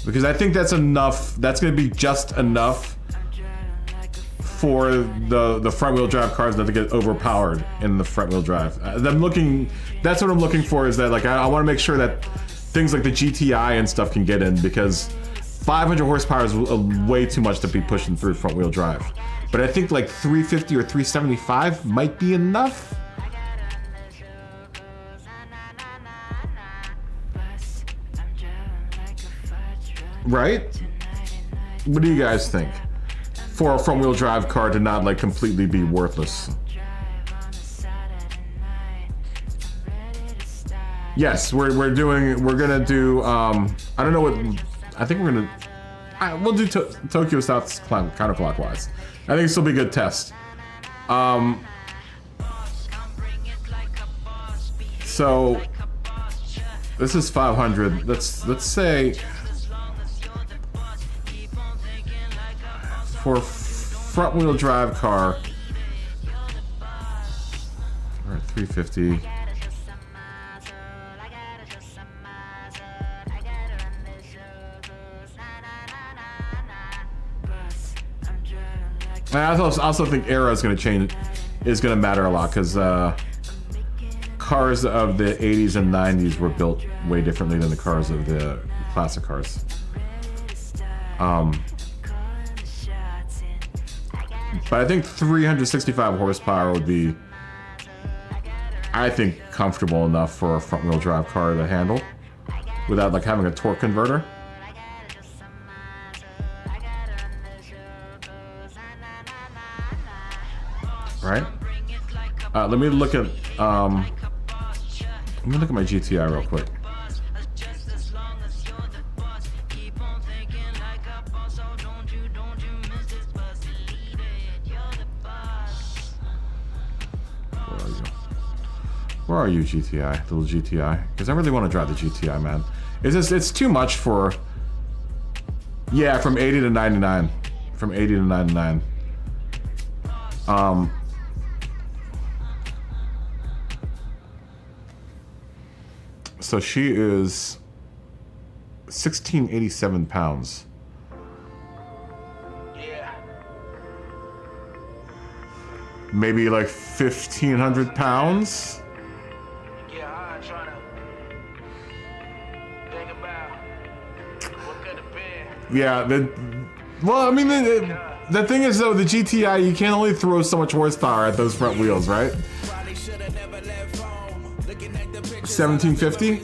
because I think that's enough. That's gonna be just enough for the front wheel drive cars not to get overpowered in the front wheel drive. That's what I'm looking for, is that like I want to make sure that things like the GTI and stuff can get in, because 500 horsepower is way too much to be pushing through front wheel drive. But I think like 350 or 375 might be enough. Right? What do you guys think? For a front wheel drive car to not like completely be worthless. Yes, we're gonna do I don't know what, I think we'll do Tokyo South counterclockwise. I think this will be a good test. So This is 500. Let's say for front wheel drive car, we're at 350. I also think era is going to change, is going to matter a lot, because cars of the 80s and 90s were built way differently than the cars of the classic cars. But I think 365 horsepower would be, I think, comfortable enough for a front wheel drive car to handle without like having a torque converter. Right? Let me look at my GTI real quick. Where are you, GTI? Little GTI? Because I really want to drive the GTI, man. It's too much for... Yeah, from 80 to 99. From 80 to 99. So she is 1,687 pounds. Yeah. Maybe like 1,500 pounds? Yeah, I'm trying to think about what could have been. Yeah, well, I mean, the thing is though, the GTI, you can only throw so much horsepower at those front wheels, right? 1750?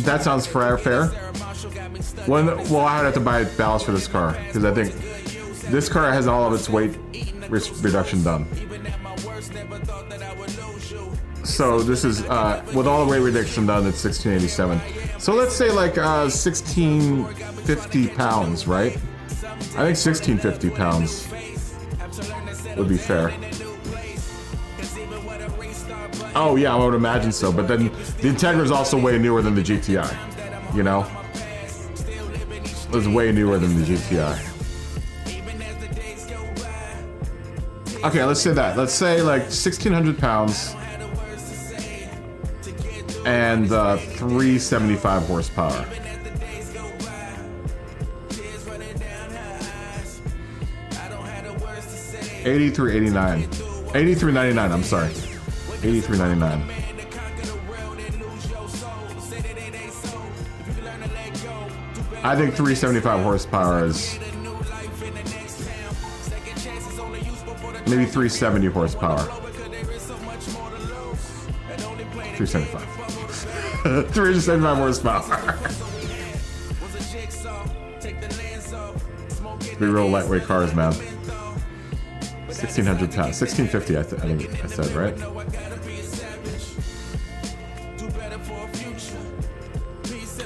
That sounds fair. Well, I'd have to buy ballast for this car, because I think this car has all of its weight reduction done. So this is, with all the weight reduction done, it's 1687. So let's say like 1650 pounds, right? I think 1650 pounds would be fair. Oh yeah, I would imagine so, but then the Integra is also way newer than the GTI, you know? It's way newer than the GTI. Okay, let's say that. Let's say like 1,600 pounds and 375 horsepower. $83.89. $83.99, I'm sorry. $83.99. I think 375 horsepower is maybe 370 horsepower. 375. 375 horsepower. Be real lightweight cars, man. 1,600 pounds. 1,650, I think I said, right?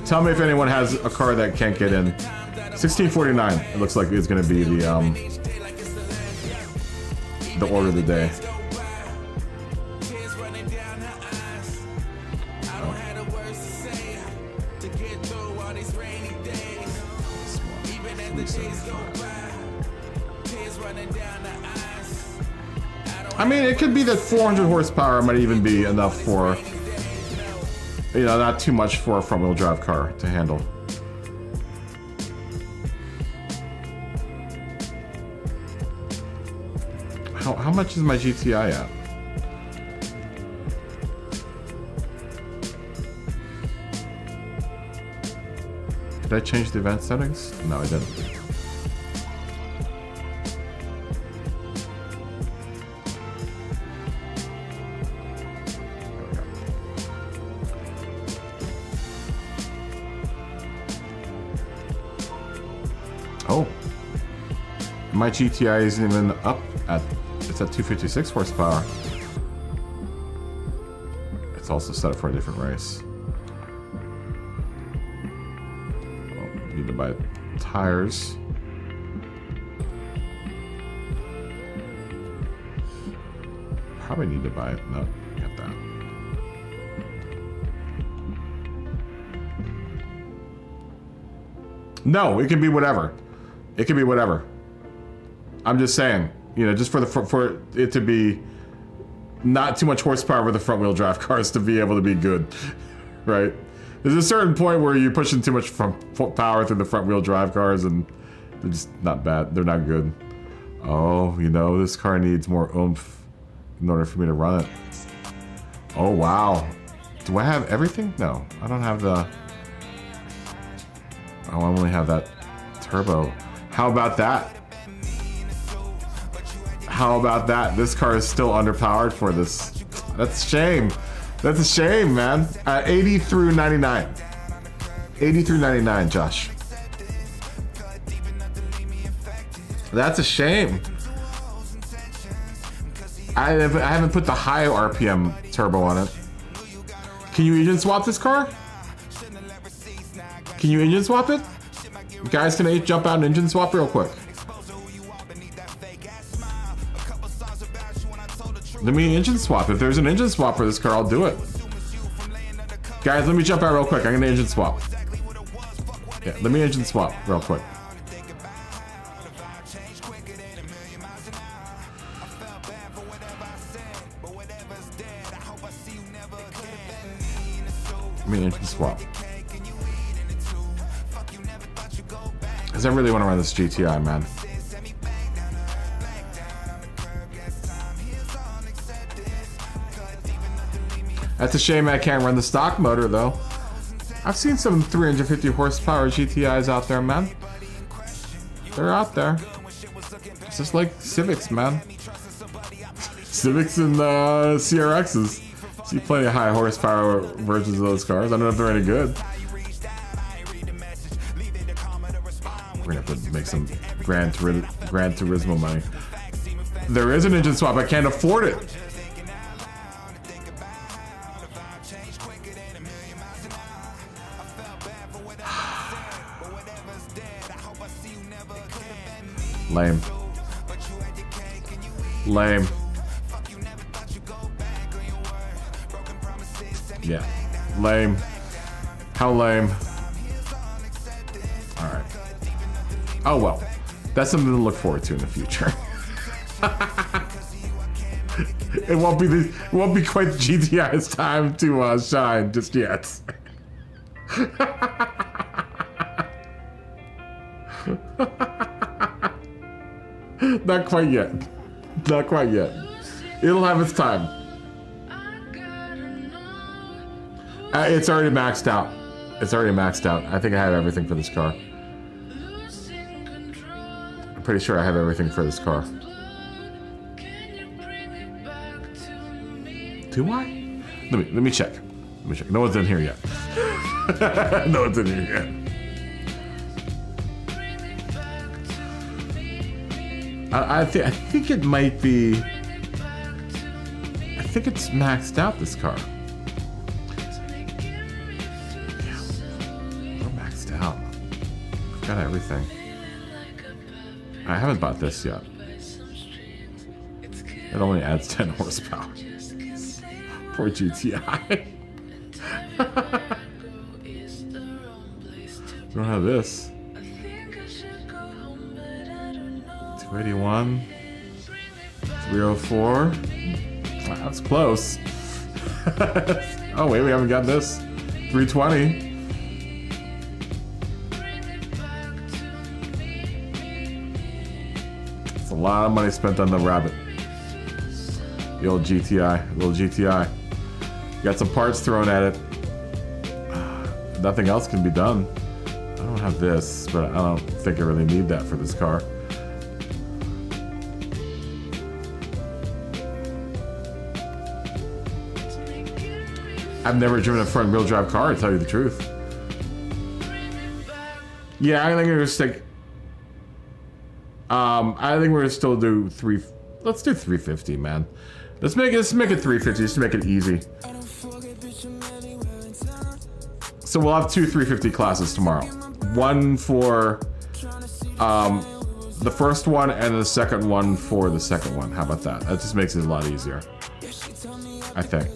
Tell me if anyone has a car that can't get in. 1649, it looks like it's going to be the order of the day. I mean, it could be that 400 horsepower might even be enough for, you know, not too much for a front-wheel drive car to handle. How much is my GTI at? Did I change the event settings? No, I didn't. Oh, my GTI isn't even up at, it's at 256 horsepower. It's also set up for a different race. Well, need to buy tires. Probably need to buy it, no, got that. No, it can be whatever. It can be whatever. I'm just saying, you know, just for it to be not too much horsepower with the front wheel drive cars to be able to be good, right? There's a certain point where you're pushing too much power through the front wheel drive cars and they're just not bad. They're not good. Oh, you know, this car needs more oomph in order for me to run it. Oh, wow. Do I have everything? No, I don't have the... Oh, I only have that turbo. How about that? How about that? This car is still underpowered for this. That's a shame. That's a shame, man. 80 through 99. 80 through 99, Josh. That's a shame. I haven't put the high RPM turbo on it. Can you engine swap this car? Can you engine swap it? Guys, can I jump out and engine swap real quick? Let me engine swap. If there's an engine swap for this car, I'll do it. Guys, let me jump out real quick. I'm gonna engine swap. Yeah, let me engine swap real quick. Let me engine swap. Because I really want to run this GTI, man. That's a shame I can't run the stock motor, though. I've seen some 350 horsepower GTIs out there, man. They're out there. It's just like Civics, man. Civics and CRXs. See plenty of high horsepower versions of those cars. I don't know if they're any good. We're gonna have to make some Gran Turismo money. There is an engine swap. I can't afford it. Lame. Lame. Yeah. Lame. How lame. Alright. Oh well. That's something to look forward to in the future. It won't be quite GTI's time to shine just yet. Not quite yet. Not quite yet. It'll have its time. It's already maxed out. It's already maxed out. I think I have everything for this car. I'm pretty sure I have everything for this car. Do I? Let me check. Let me check. No one's in here yet. No one's in here yet. I think it might be. I think it's maxed out, this car. Yeah, we're maxed out. I've got everything. I haven't bought this yet. It only adds 10 horsepower. Poor GTI. We don't have this. 281, 304. That's close. Oh wait, we haven't got this. 320. It's a lot of money spent on the Rabbit. The old GTI, little GTI. Got some parts thrown at it. Nothing else can be done. I don't have this, but I don't think I really need that for this car. I've never driven a front wheel drive car, to tell you the truth. Yeah, I think we're gonna stick. I think we're gonna still do let's do 350, man. Let's make it 350, just to make it easy. So we'll have 2 350 classes tomorrow. One for the first one and the second one for the second one. How about that? That just makes it a lot easier, I think.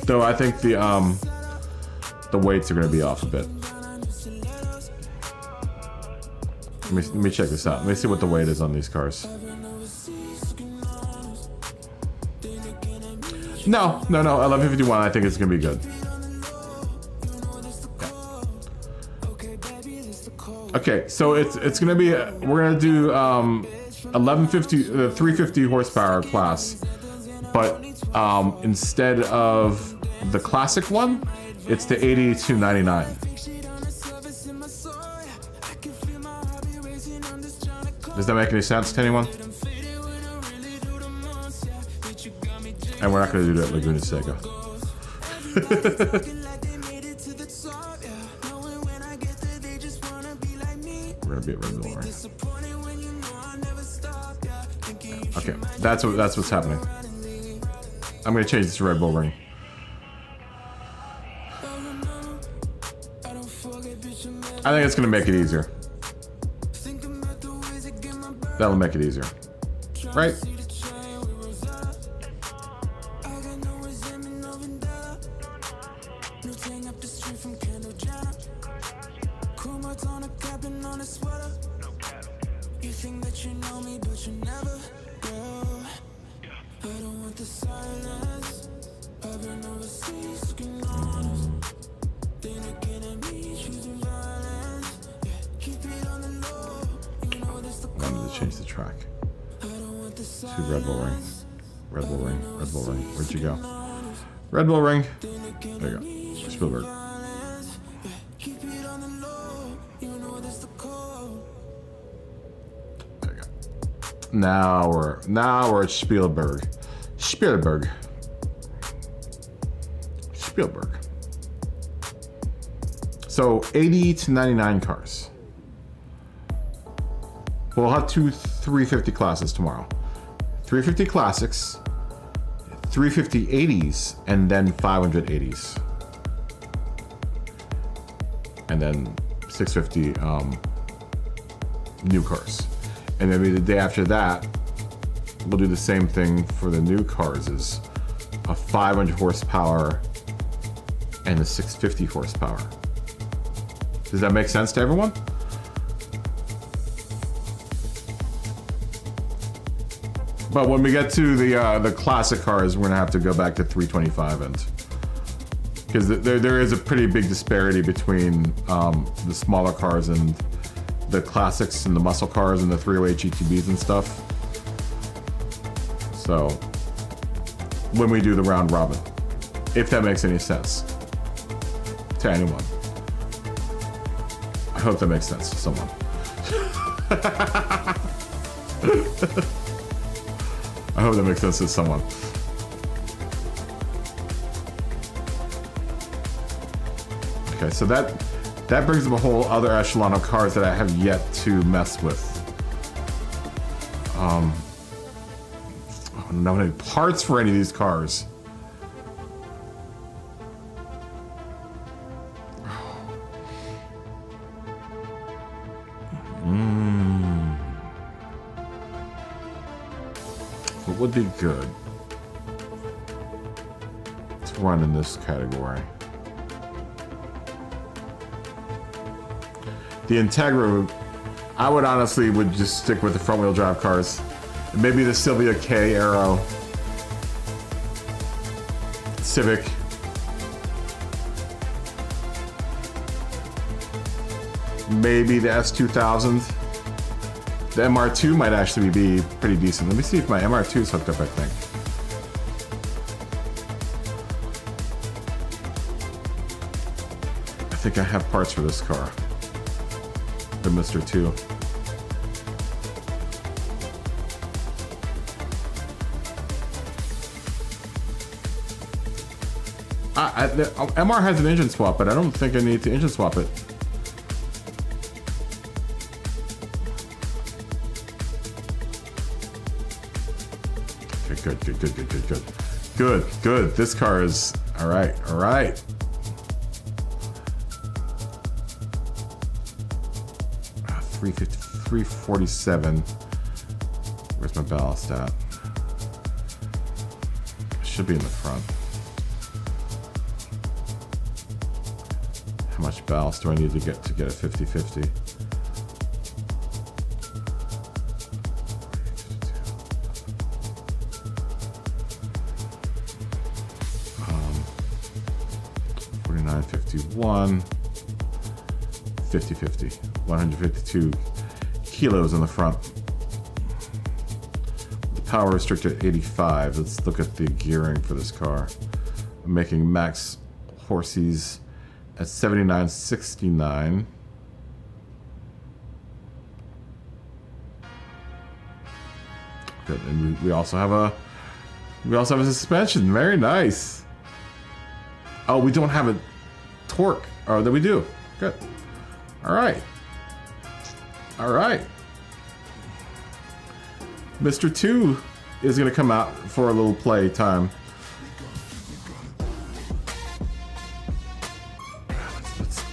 Though I think the weights are gonna be off a bit. Let me check this out. Let me see what the weight is on these cars. No. 1151. I think it's gonna be good. Yeah. Okay, so it's gonna be. We're gonna do 1150, 350 horsepower class, but instead of the classic one, it's the 8299. Does that make any sense to anyone? And we're not going to do that Laguna Seca. We're going to be at Red Bull Ring. Okay, that's what's happening. I'm going to change this to Red Bull Ring. I think it's going to make it easier. That'll make it easier. Right? Change the track to Red Bull Ring. Red Bull Ring. Red Bull Ring. Where'd you go? Red Bull Ring. There you go. Spielberg. There you go. Now we're at Spielberg. Spielberg. So 80 to 99 cars. We'll have two 350 classes tomorrow. 350 classics, 350 80s, and then 580s. And then 650 new cars. And maybe the day after that, we'll do the same thing for the new cars, is a 500 horsepower and a 650 horsepower. Does that make sense to everyone? But when we get to the classic cars, we're gonna have to go back to 325 and because there is a pretty big disparity between the smaller cars and the classics and the muscle cars and the 308 GTBs and stuff. So when we do the round robin, if that makes any sense to anyone, I hope that makes sense to someone. I hope that makes sense to someone. Okay, so that brings up a whole other echelon of cars that I have yet to mess with. I don't know any parts for any of these cars. What would be good to run in this category? The Integra, I would honestly just stick with the front wheel drive cars. Maybe the Silvia K Aero Civic. Maybe the S2000. The MR2 might actually be pretty decent. Let me see if my MR2 is hooked up, I think. I think I have parts for this car. The Mr. 2. The MR has an engine swap, but I don't think I need to engine swap it. Okay, good. This car is all right. 347. Where's my ballast at? Should be in the front. How much ballast do I need to get a 50-50? 49.51. 50-50. 152 kilos in the front. The power restricted at 85. Let's look at the gearing for this car. I'm making max horses at 79.69. Good, and we also have a suspension. Very nice. Oh, we don't have a torque. Oh, that we do. Good. All right. All right. Mr. 2 is going to come out for a little play time.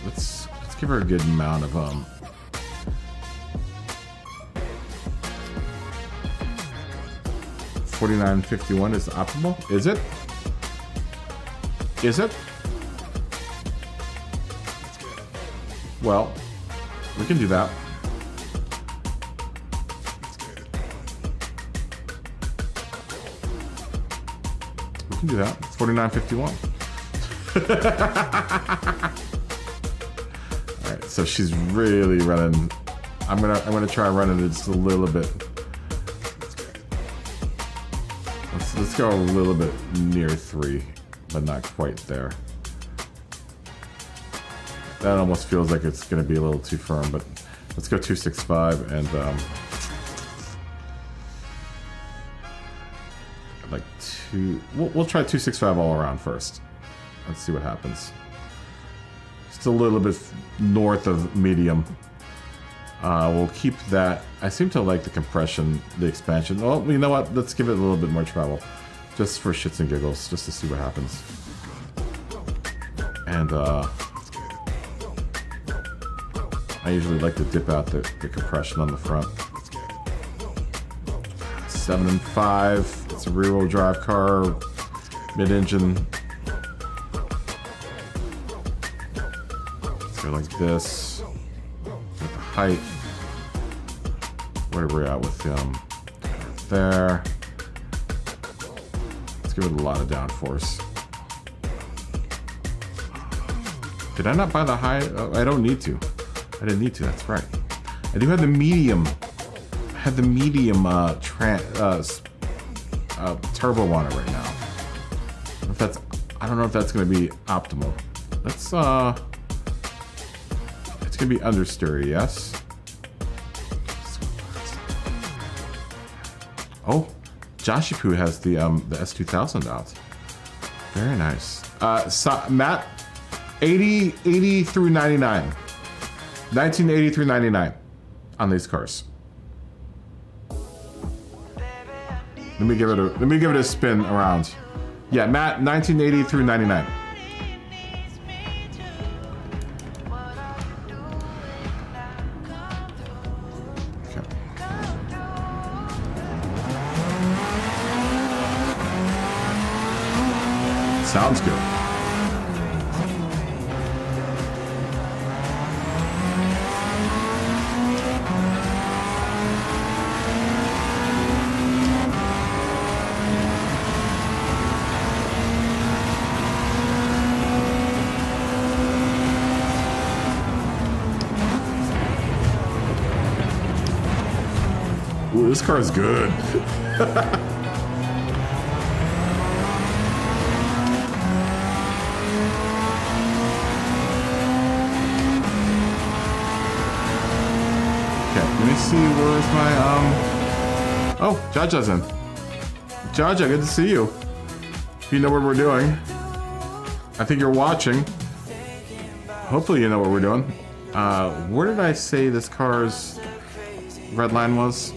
Let's give her a good amount of 49.51 is optimal. Is it? Is it? Well, we can do that. We can do that. It's 49.51. All right, so she's really running. I'm gonna try running it just a little bit. Let's go a little bit near 3, but not quite there. That almost feels like it's going to be a little too firm, but let's go 265 and like 2. We'll try 265 all around first. Let's see what happens. Just a little bit north of medium. We'll keep that. I seem to like the compression, the expansion. Well, you know what? Let's give it a little bit more travel. Just for shits and giggles, just to see what happens. And I usually like to dip out the compression on the front. 7 and 5. It's a rear-wheel drive car, mid-engine. Let's go like this. With the height. Where are we at with there? Let's give it a lot of downforce. Did I not buy the high? I don't need to. I didn't need to. That's right. I do have the medium. I have the medium turbo on it right now. If that's, I don't know if that's going to be optimal. Let's it's going to be understeer, yes. Oh, Joshipu has the S2000 out. Very nice. Matt, 80 through 99. 1980 through 99 on these cars. Let me give it a spin around. Yeah, Matt, 1980 through 99. Sounds good. Ooh, this car is good. Let me see, where's my, oh, Jaja's in. Jaja, good to see you. You know what we're doing. I think you're watching. Hopefully you know what we're doing. Where did I say this car's red line was?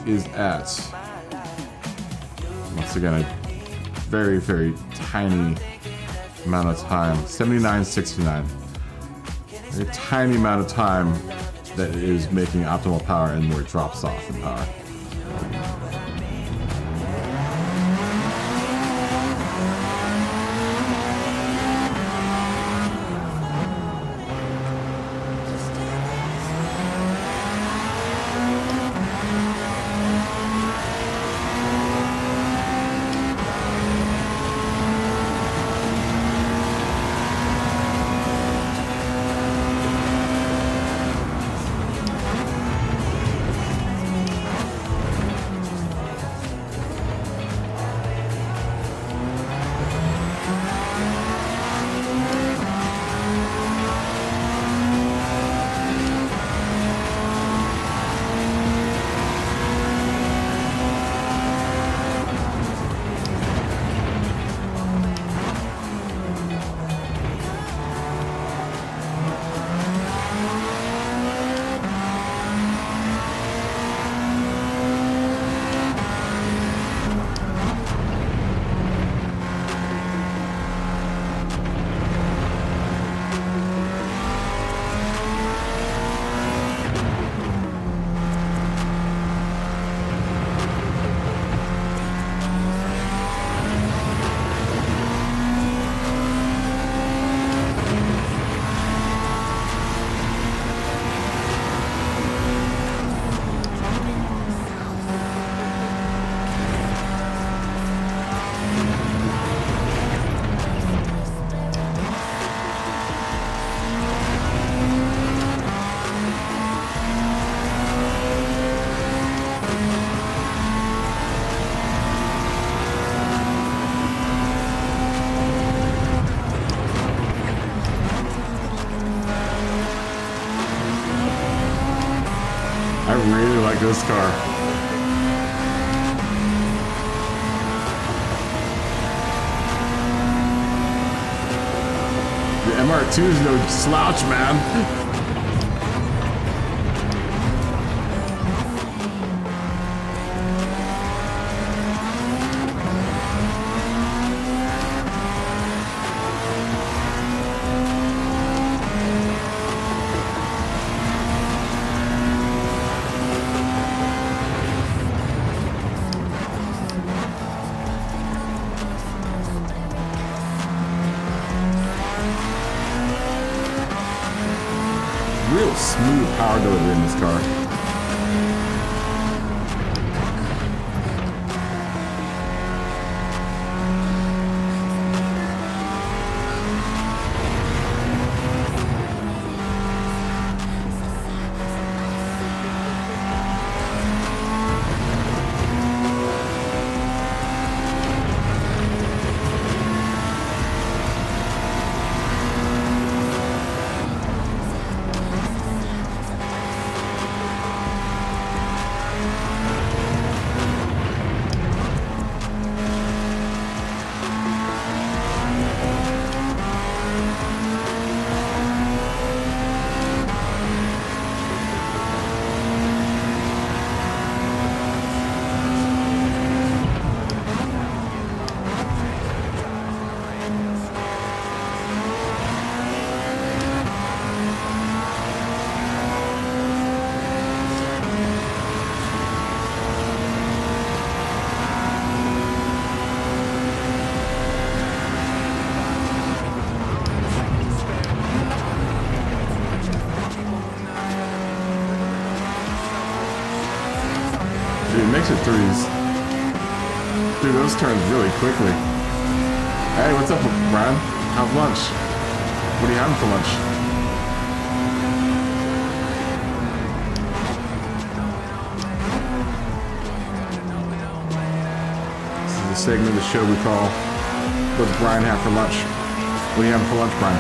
Is at, once again, a very, very tiny amount of time. 79.69. A tiny amount of time that is making optimal power and where it drops off in power. this car. The MR2 is no slouch, man. Real smooth power delivery in this car. Makes it through those turns really quickly. Hey, what's up, Brian? How's lunch? What are you having for lunch? This is a segment of the show we call "What's Brian have for lunch?" What are you having for lunch, Brian?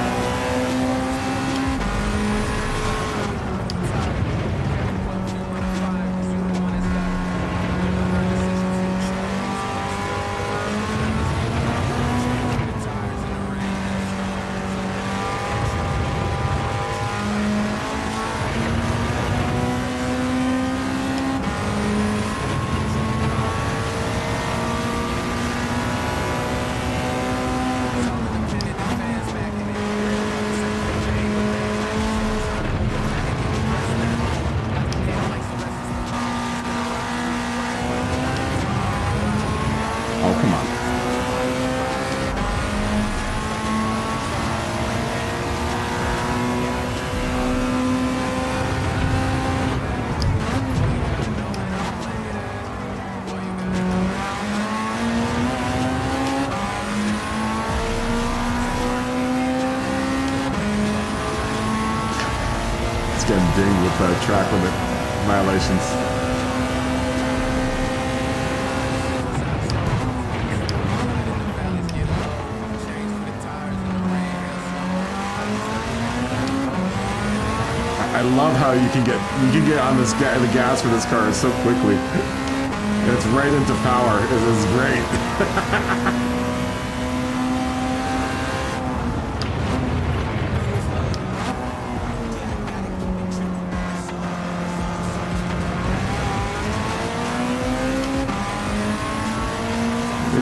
Getting dinged with track limit violations. I love how you can get on this the gas for this car so quickly. It's right into power. It is great.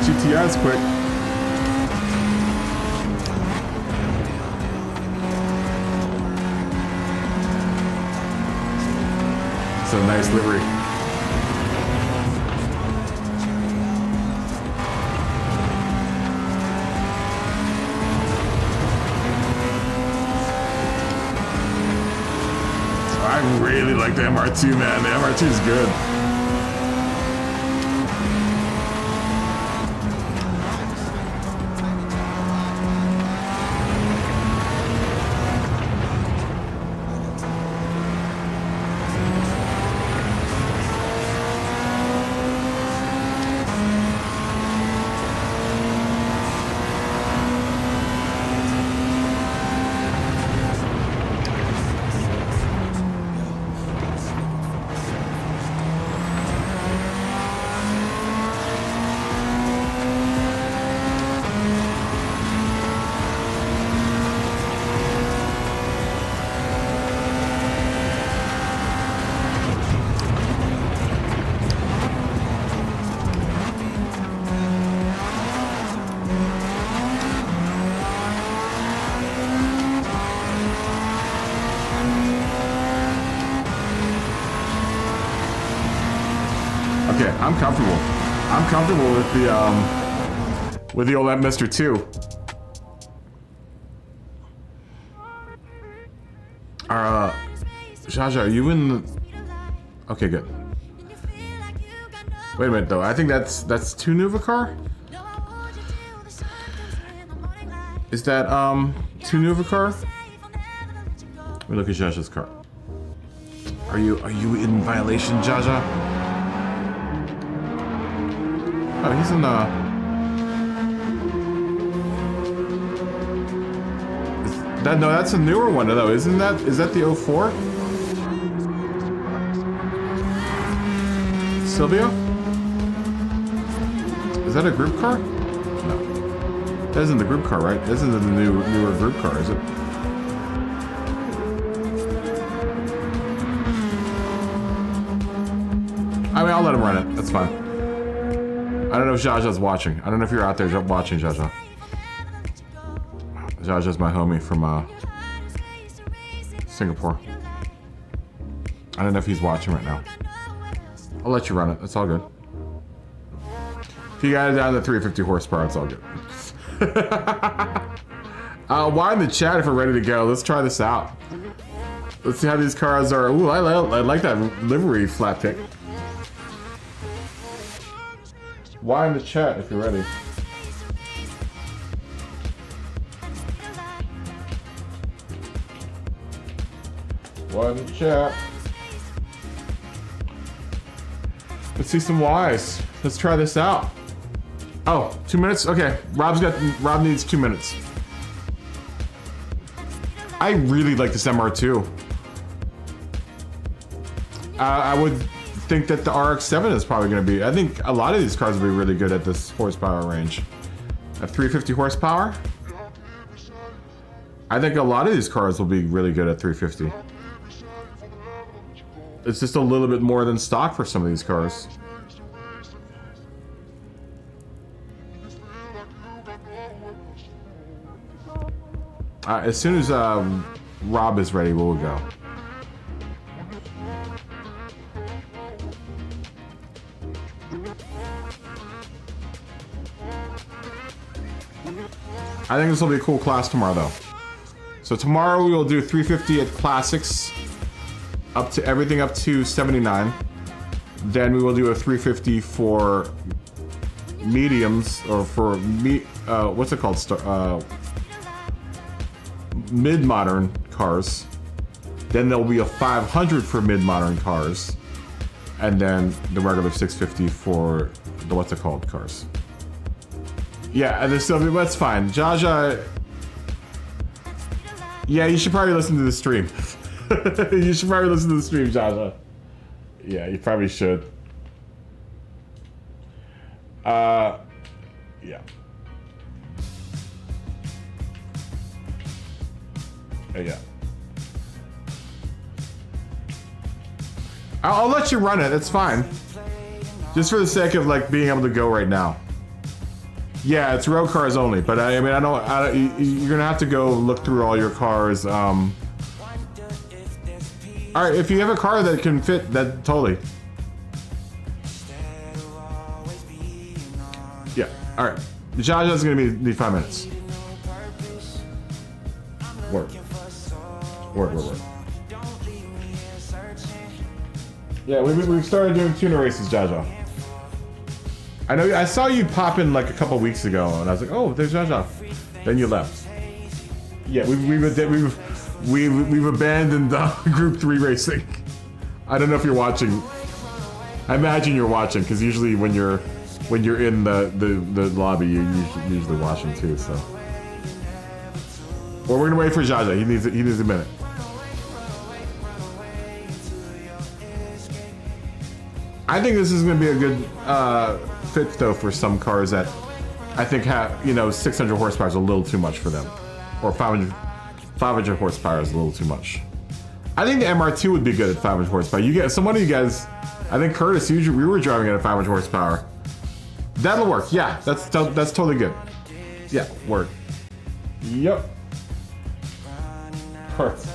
GTI's quick. It's a nice livery. I really like the MR2, man. The MR2 is good. comfortable with the old Mr. 2. Jaja, are you in the... Okay, good. Wait a minute, though. I think that's too new of a car? Is that, too new of a car? Let me look at Jaja's car. Are you in violation, Jaja? Oh, he's in the... No, that's a newer one, though. Is that the 04? Silvio? Is that a group car? No. That isn't the group car, right? This isn't the newer group car, is it? I mean, I'll let him run it. That's fine. I don't know if Jaja's watching. I don't know if you're out there watching, Jaja. Jaja's my homie from Singapore. I don't know if he's watching right now. I'll let you run it. It's all good. If you got it down to 350 horsepower, it's all good. Why in the chat if we're ready to go? Let's try this out. Let's see how these cars are. Ooh, I like that livery flat pick. Why in the chat if you're ready? Why in the chat? Let's see some Ys. Let's try this out. Oh, 2 minutes? Okay, Rob needs 2 minutes. I really like this MR2. I would think that the RX-7 is probably going to be... I think a lot of these cars will be really good at this horsepower range. At 350 horsepower? I think a lot of these cars will be really good at 350. It's just a little bit more than stock for some of these cars. As soon as Rob is ready, we'll go. I think this will be a cool class tomorrow, though. So tomorrow we will do 350 at classics, up to everything up to 79. Then we will do a 350 for mediums, or for what's it called? Mid-modern cars. Then there'll be a 500 for mid-modern cars, and then the regular 650 for the what's it called cars. Yeah, and there's still, that's fine. Jaja, yeah, you should probably listen to the stream. You should probably listen to the stream, Jaja. Yeah, you probably should. Yeah. Yeah. I'll let you run it. It's fine. Just for the sake of like being able to go right now. Yeah, it's road cars only. But I mean, you're gonna have to go look through all your cars. All right, if you have a car that can fit, that totally. Yeah. All right. Jaja's gonna need 5 minutes. Work. Yeah, we've started doing tuner races, Jaja. I know. I saw you pop in like a couple weeks ago, and I was like, "Oh, there's Jaja." Then you left. Yeah, we've abandoned Group 3 racing. I don't know if you're watching. I imagine you're watching, because usually when you're in the lobby, you're usually watching too. So. Well, we're gonna wait for Jaja. He needs a minute. I think this is gonna be a good fit though for some cars that I think have 600 horsepower is a little too much for them, or 500 horsepower is a little too much. I think the MR2 would be good at 500 horsepower. Some one of you guys, I think Curtis, we were driving it at 500 horsepower. That'll work. Yeah, that's totally good. Yeah, work. Yep. Perfect.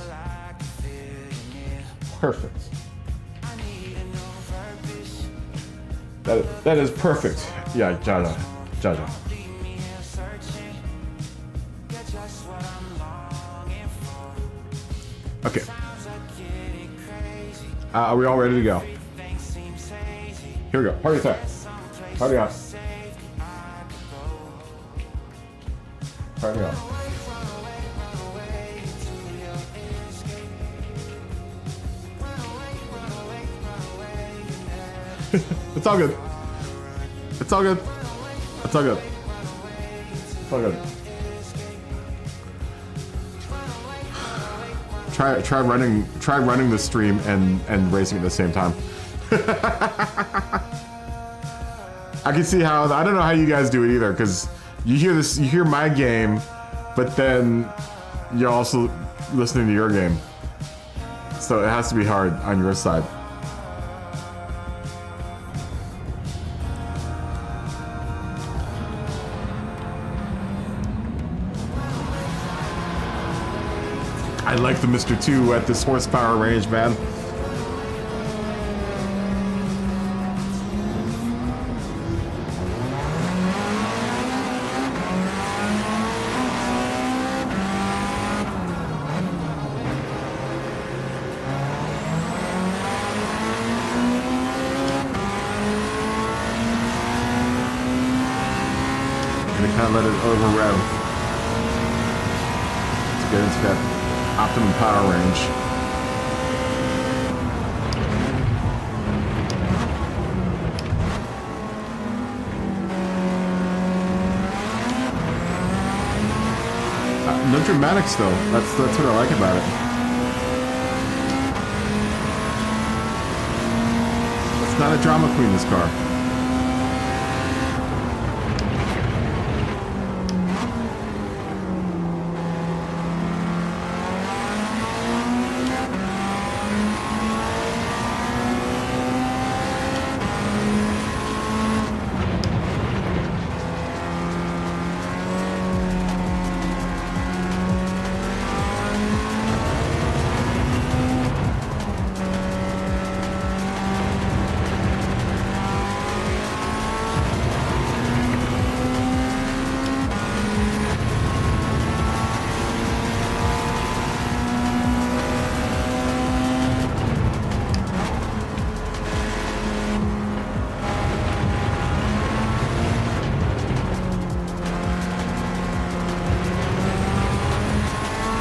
That is perfect. Yeah, Jaja. Okay. Are we all ready to go? Here we go. Party time. Party on. Party on. It's all good. It's all good. It's all good. It's all good. Try running the stream and racing at the same time. I can see how, I don't know how you guys do it either, because you hear my game, but then you're also listening to your game. So it has to be hard on your side. I like the Mr. 2 at this horsepower range, man. Gonna kind of let it over rev to get into that optimum power range. No dramatics though. That's what I like about it. It's not a drama queen, this car.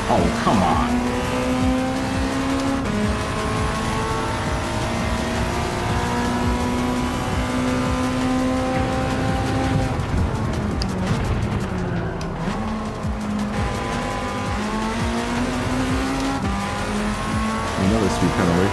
Oh, come on. Another speed penalty.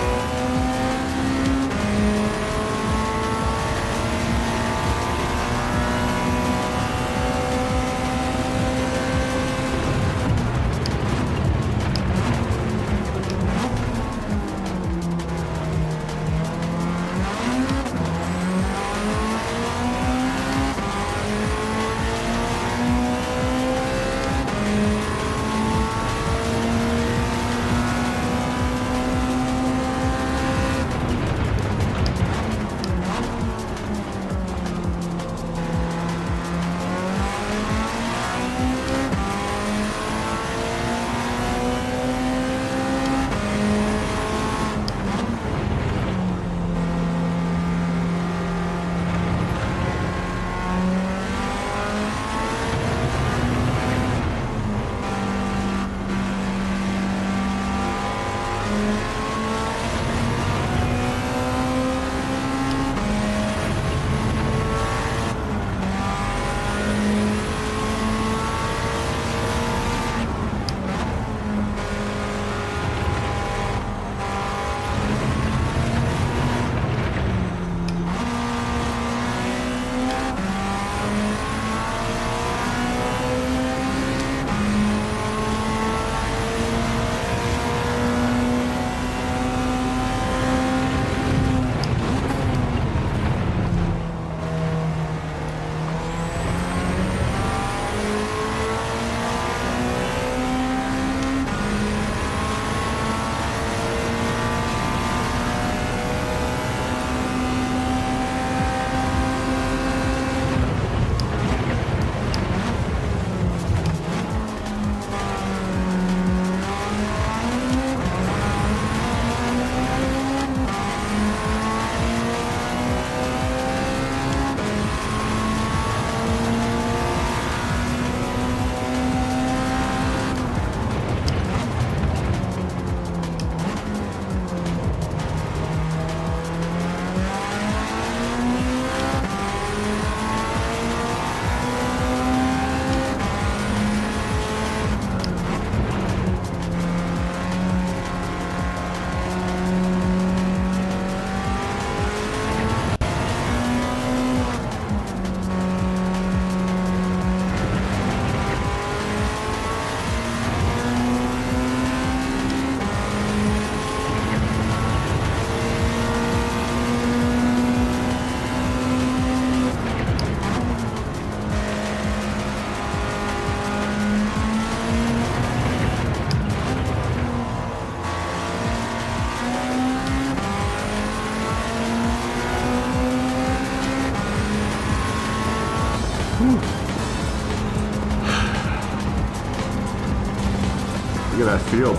Look at that field.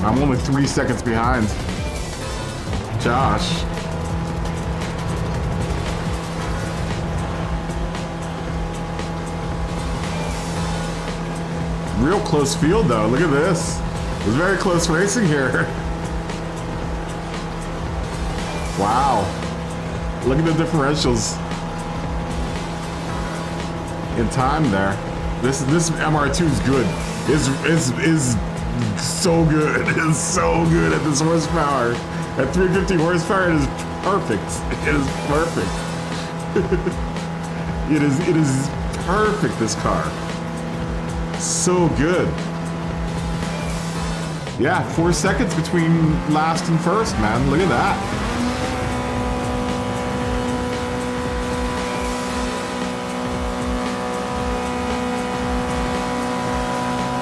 I'm only 3 seconds behind Josh. Real close field though. Look at this. It's very close racing here. Wow. Look at the differentials in time there. This MR2 is good. Is so good. It is so good at this horsepower. At 350 horsepower, it is perfect. It is perfect. It is perfect, this car. So good. Yeah, 4 seconds between last and first, man. Look at that.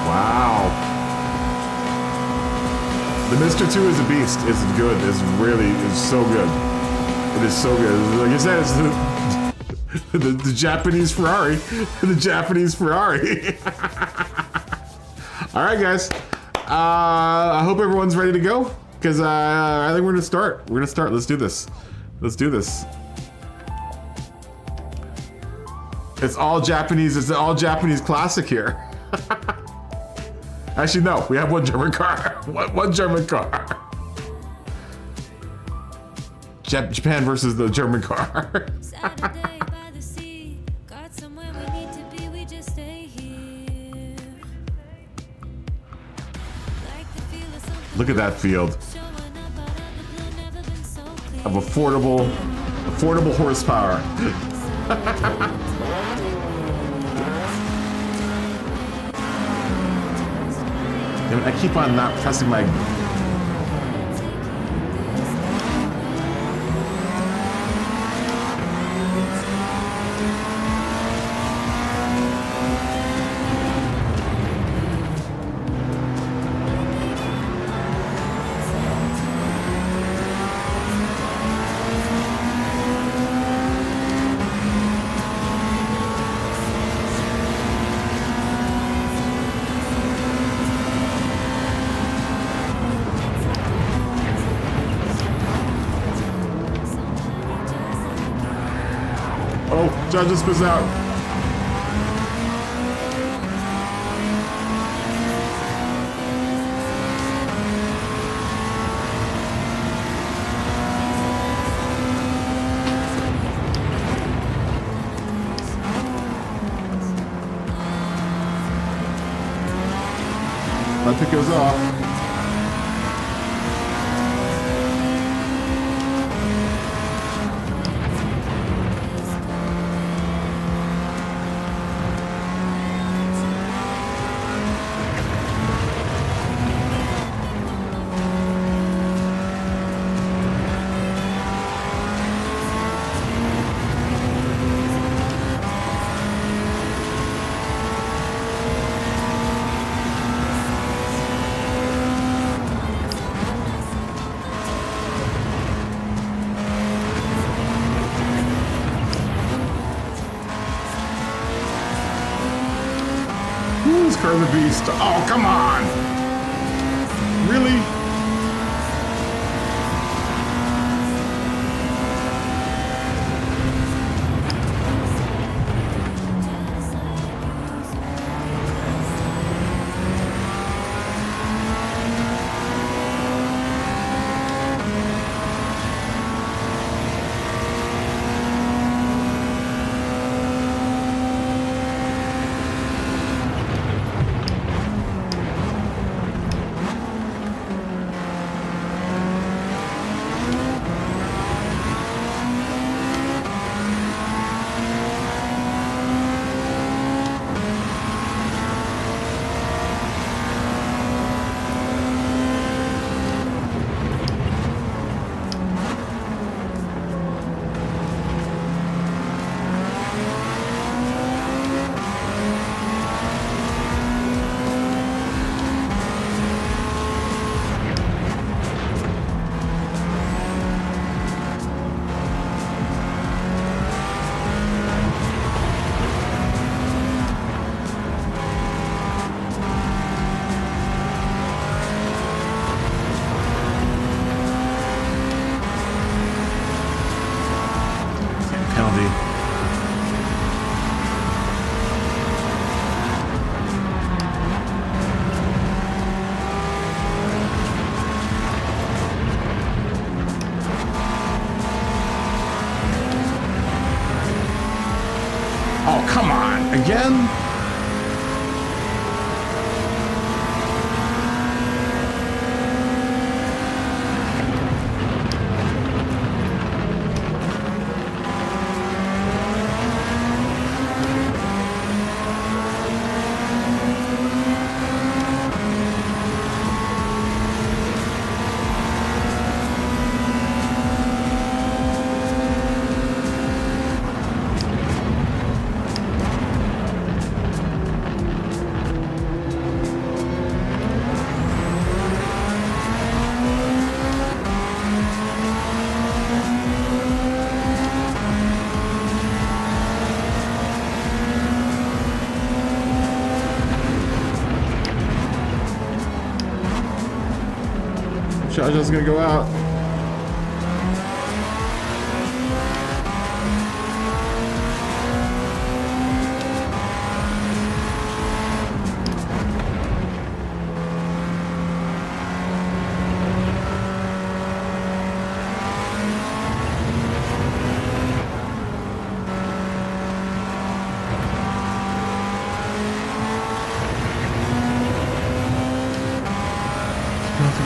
Wow. The Mr. 2 is a beast. It's good. It's so good. It is so good. Like I said, it's the Japanese Ferrari. The Japanese Ferrari. All right, guys. I hope everyone's ready to go, because I think we're gonna start. We're gonna start. Let's do this. Let's do this. It's all Japanese. It's an all Japanese classic here. Actually, no. We have one German car. One German car. Japan versus the German car. Look at that field of affordable horsepower. Damn it, I keep on not pressing my... John just missed out. That it goes off. Ooh, this car's a beast. Oh, come on! Really? Jaja's gonna go out.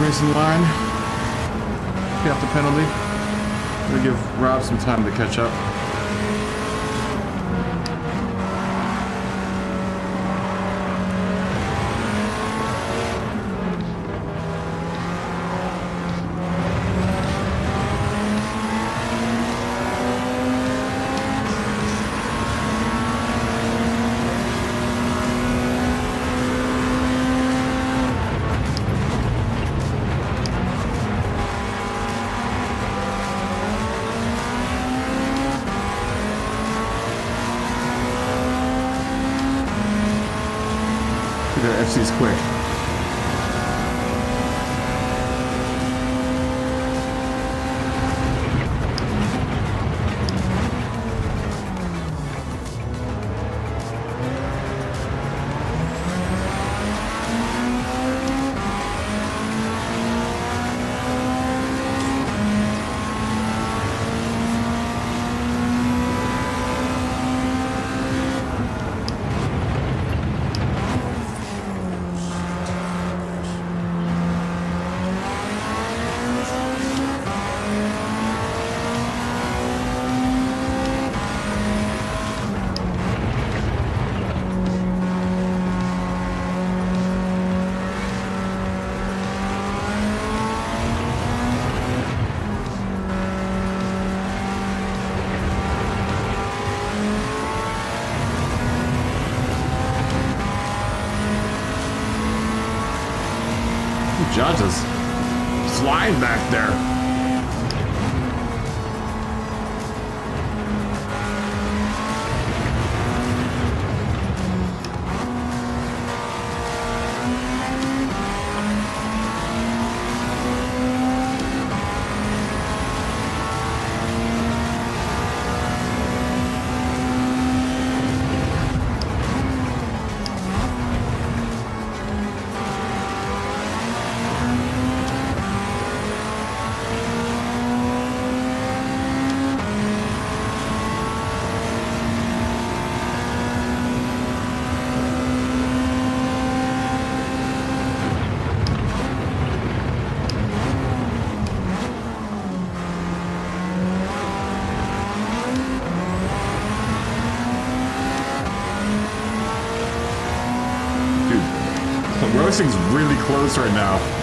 Racing line. Pay off the penalty. Gonna give Rob some time to catch up. FC's quick. Judge is flying back there. Roasting's really close right now.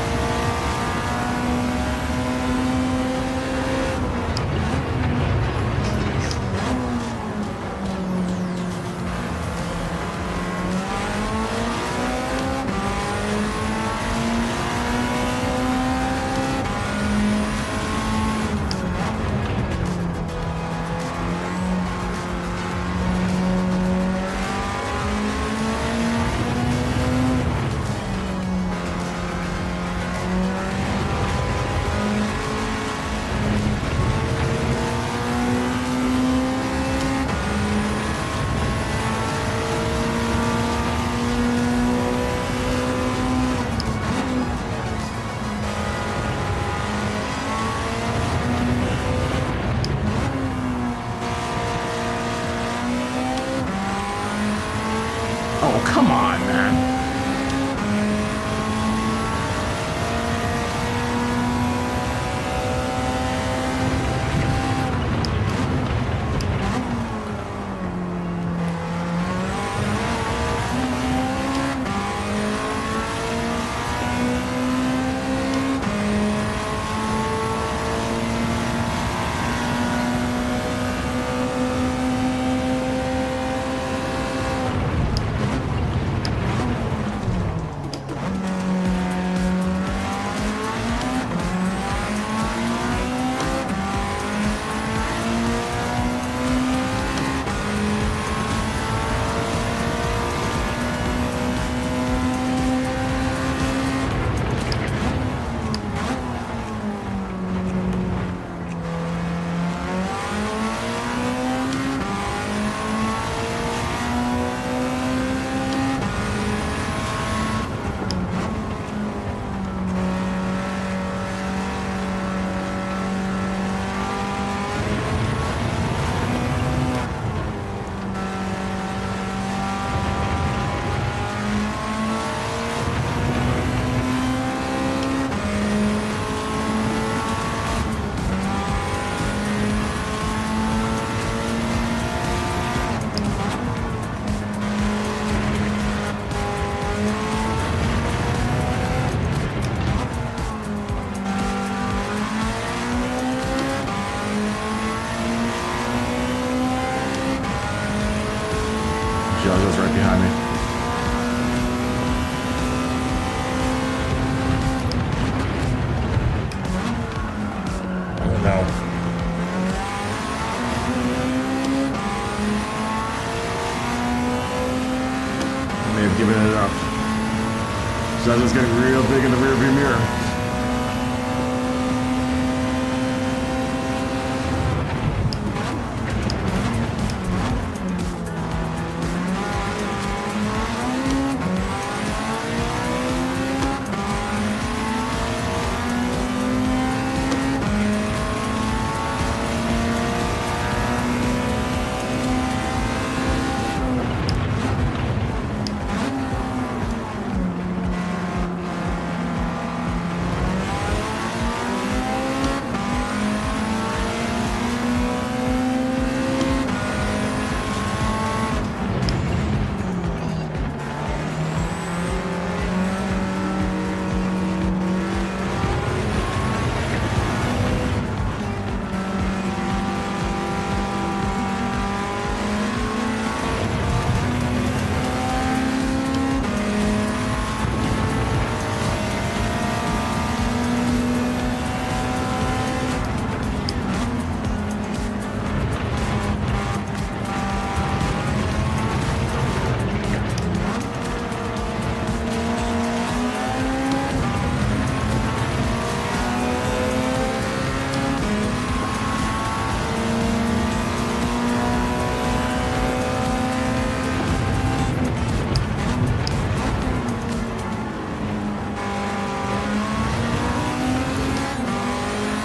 Jaja's getting real big in the rearview mirror.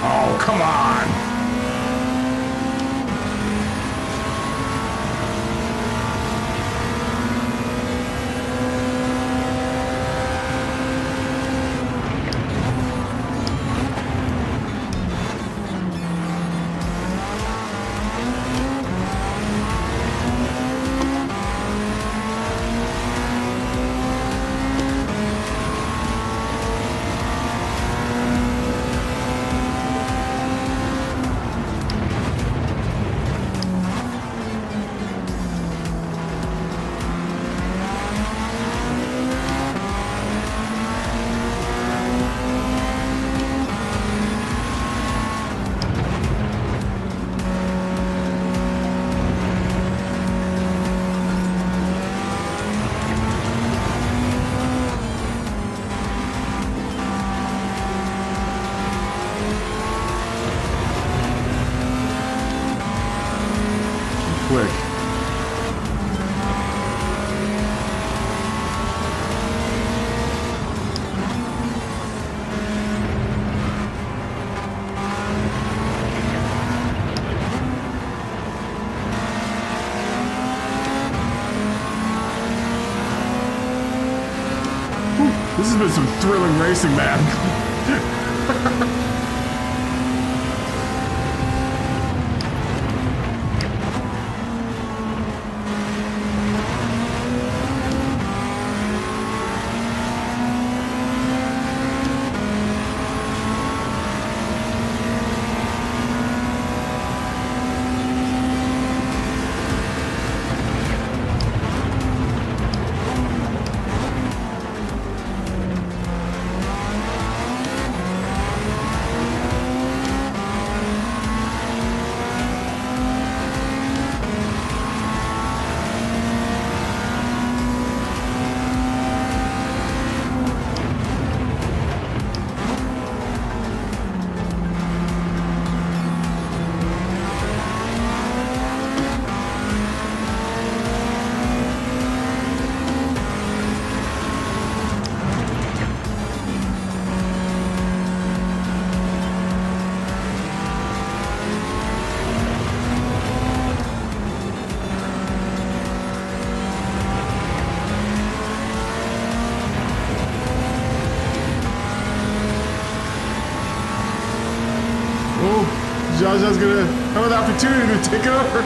Oh, come on! Quick. Whew, this has been some thrilling racing, man. Jaja's gonna have an opportunity to take it over.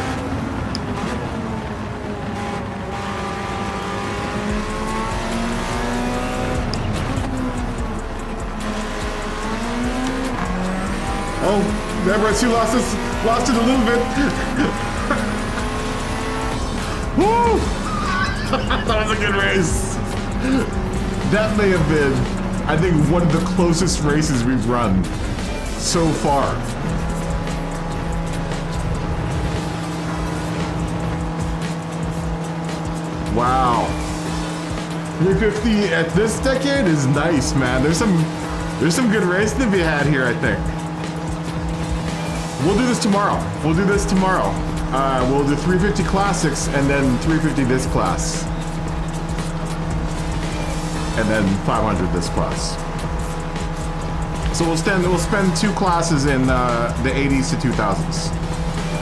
Oh, Everett, you lost it a little bit. Woo! That was a good race. That may have been, I think, one of the closest races we've run so far. Wow. 350 at this decade is nice, man. There's some good racing to be had here, I think. We'll do this tomorrow. We'll do 350 classics and then 350 this class. And then 500 this class. So we'll spend 2 classes in the 80s to 2000s.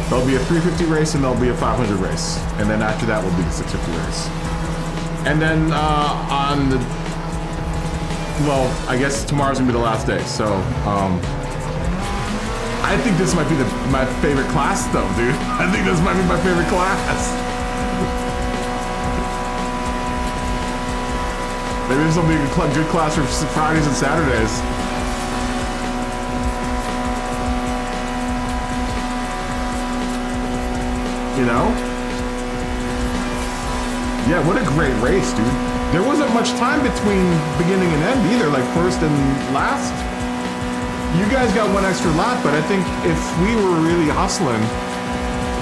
There'll be a 350 race and there'll be a 500 race. And then after that will be the 650 race. And then on the, well, I guess tomorrow's gonna be the last day. So I think this might be my favorite class though, dude. I think this might be my favorite class. Maybe this will be a good class for Fridays and Saturdays. You know? Yeah, what a great race, dude. There wasn't much time between beginning and end either, like first and last. You guys got 1 extra lap, but I think if we were really hustling,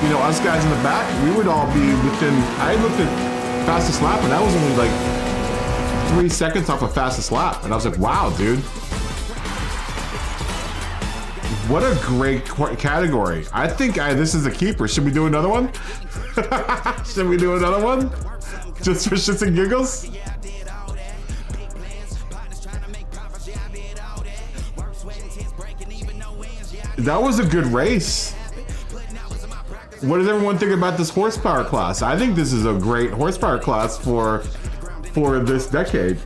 you know, us guys in the back, we would all be within, I looked at fastest lap and that was only like 3 seconds off of fastest lap. And I was like, wow, dude. What a great category. I think this is a keeper. Should we do another one? Should we do another one? Just for shits and giggles? That was a good race. What does everyone think about this horsepower class? I think this is a great horsepower class for this decade.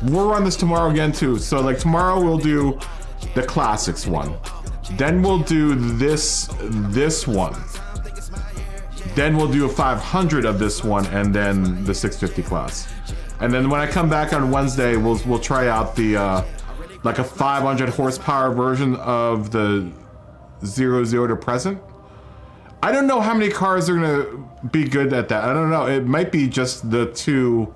We'll run this tomorrow again too. So like tomorrow we'll do the classics one. Then we'll do this one. Then we'll do a 500 of this one and then the 650 class. And then when I come back on Wednesday, we'll try out the like a 500 horsepower version of the 00 to present. I don't know how many cars are gonna be good at that. I don't know. It might be just the two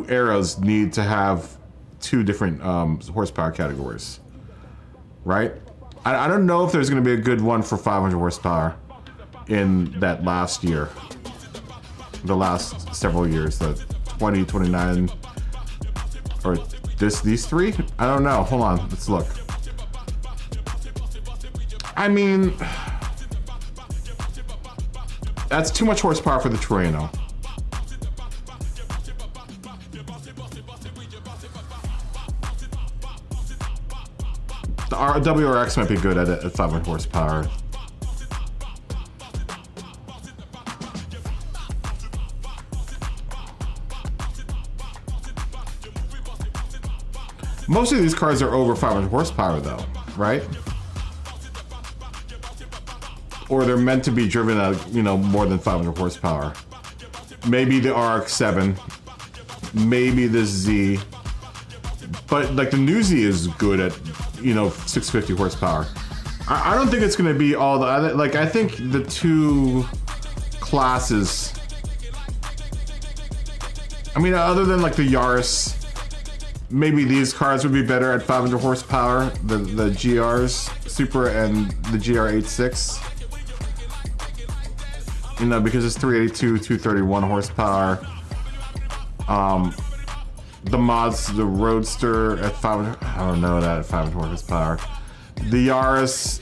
eras need to have 2 different horsepower categories, right? I don't know if there's gonna be a good one for 500 horsepower in that last year, the last several years, the 20, 29, or these 3? I don't know. Hold on, let's look. I mean, that's too much horsepower for the Torino. The WRX might be good at 500 horsepower. Most of these cars are over 500 horsepower though, right? Or they're meant to be driven at, you know, more than 500 horsepower. Maybe the RX-7, maybe the Z, but like the new Z is good at, you know, 650 horsepower. I don't think it's gonna be all the, like I think the 2 classes, I mean, other than like the Yaris, maybe these cars would be better at 500 horsepower, the GRs, Supra and the GR86. You know, because it's 382, 231 horsepower. The mods, the Roadster at 500, I don't know that at 500 horsepower. The Yaris,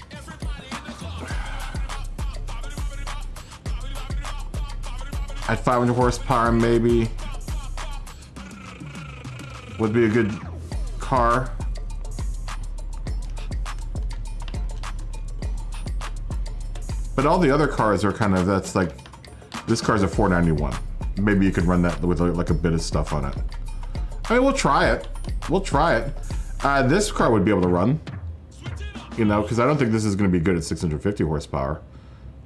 at 500 horsepower maybe would be a good car. But all the other cars are kind of, that's like, this car's a 491. Maybe you could run that with like a bit of stuff on it. I mean, we'll try it. We'll try it. This car would be able to run, you know, because I don't think this is going to be good at 650 horsepower.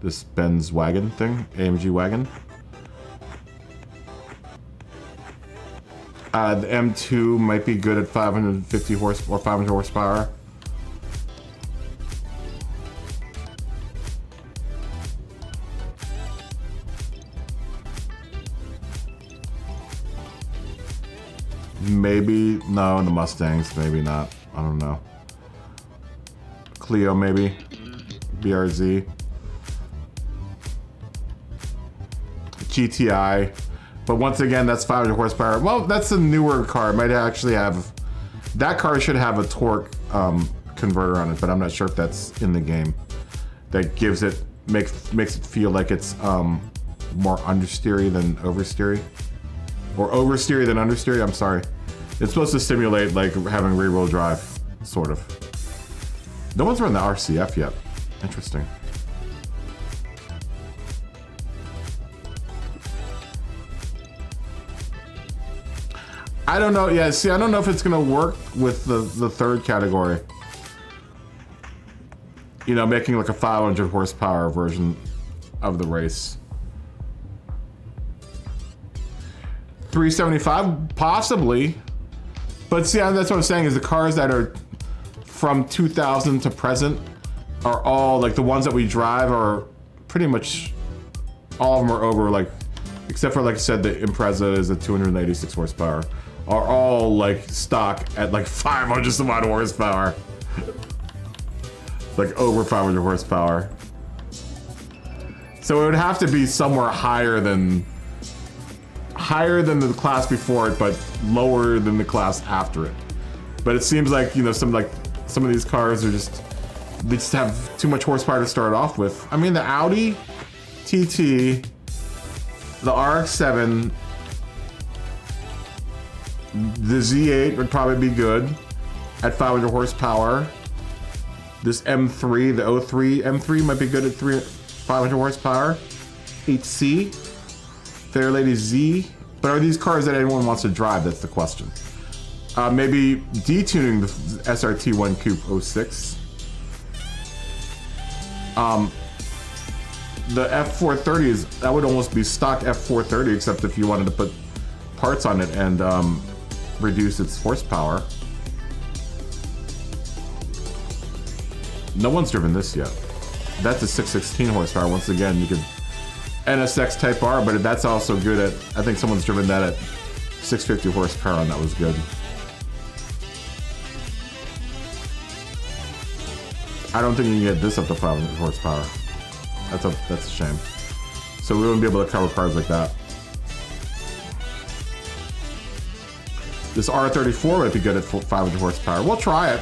This Benz wagon thing, AMG wagon. The M2 might be good at 550 horse or 500 horsepower. Maybe, no, the Mustangs, maybe not. I don't know. Clio, maybe. BRZ. GTI. But once again, that's 500 horsepower. Well, that's a newer car. It might actually have, that car should have a torque converter on it, but I'm not sure if that's in the game. That gives it, makes it feel like it's more understeery than oversteery. Or oversteery than understeery, I'm sorry. It's supposed to simulate like having rear-wheel drive, sort of. No one's run the RCF yet. Interesting. I don't know. Yeah, see, I don't know if it's gonna work with the third category. You know, making like a 500 horsepower version of the race. 375, possibly. But see, that's what I'm saying is the cars that are from 2000 to present are all like the ones that we drive are pretty much all of them are over like, except for like I said, the Impreza is a 286 horsepower. Are all like stock at like 500 some odd horsepower. Like over 500 horsepower. So it would have to be somewhere higher than the class before it, but lower than the class after it. But it seems like, you know, some of these cars are they just have too much horsepower to start off with. I mean, the Audi TT, the RX-7, the Z8 would probably be good at 500 horsepower. This M3, the 03 M3 might be good at 500 horsepower. HC, Fairlady Z. But are these cars that anyone wants to drive? That's the question. Maybe detuning the SRT1 Coupe 06. The F430 that would almost be stock F430, except if you wanted to put parts on it and reduce its horsepower. No one's driven this yet. That's a 616 horsepower. Once again, you could NSX Type R, but that's also good at, I think someone's driven that at 650 horsepower and that was good. I don't think you can get this up to 500 horsepower. That's a shame. So we wouldn't be able to cover cars like that. This R34 might be good at 500 horsepower. We'll try it.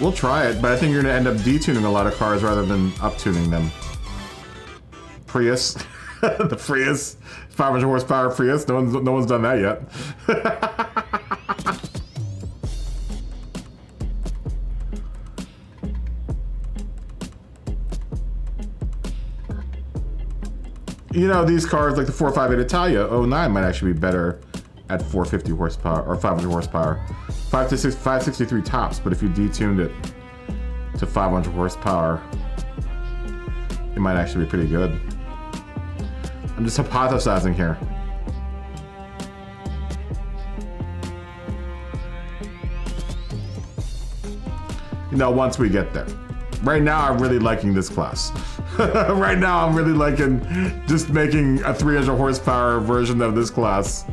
We'll try it, but I think you're gonna end up detuning a lot of cars rather than up-tuning them. Prius, the Prius, 500 horsepower Prius. No one's done that yet. You know, these cars like the 458 Italia 09 might actually be better at 450 horsepower or 500 horsepower. 563 tops, but if you detuned it to 500 horsepower, it might actually be pretty good. I'm just hypothesizing here. You know, once we get there. Right now, I'm really liking this class. Right now, I'm really liking just making a 300 horsepower version of this class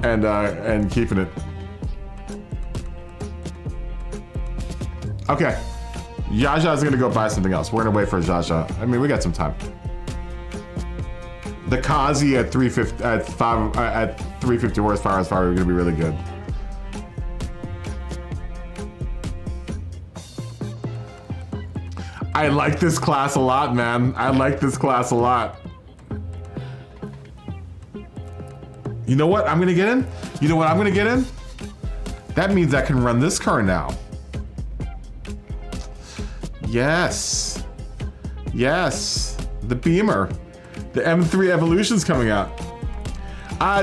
and keeping it. Okay, Jaja's gonna go buy something else. We're gonna wait for Jaja. I mean, we got some time. The Kazi at 350 horsepower is probably gonna be really good. I like this class a lot, man. I like this class a lot. You know what I'm gonna get in? You know what I'm gonna get in? That means I can run this car now. Yes. Yes. The Beamer. The M3 Evolution's coming out.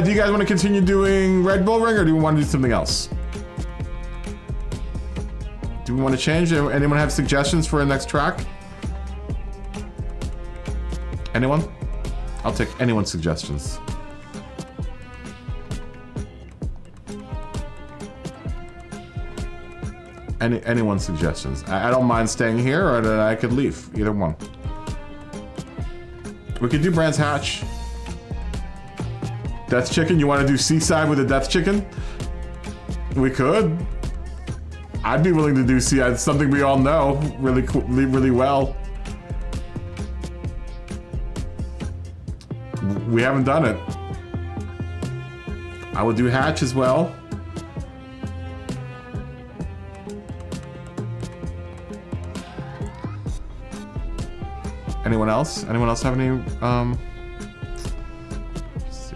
Do you guys want to continue doing Red Bull Ring or do we want to do something else? Do we want to change? Anyone have suggestions for a next track? Anyone? I'll take anyone's suggestions. Anyone's suggestions. I don't mind staying here or I could leave. Either one. We could do Brands Hatch. Death Chicken, you want to do Seaside with a Death Chicken? We could. I'd be willing to do Seaside. It's something we all know really cool, really well. We haven't done it. I will do hatch as well. Anyone else? Anyone else have any, let's see.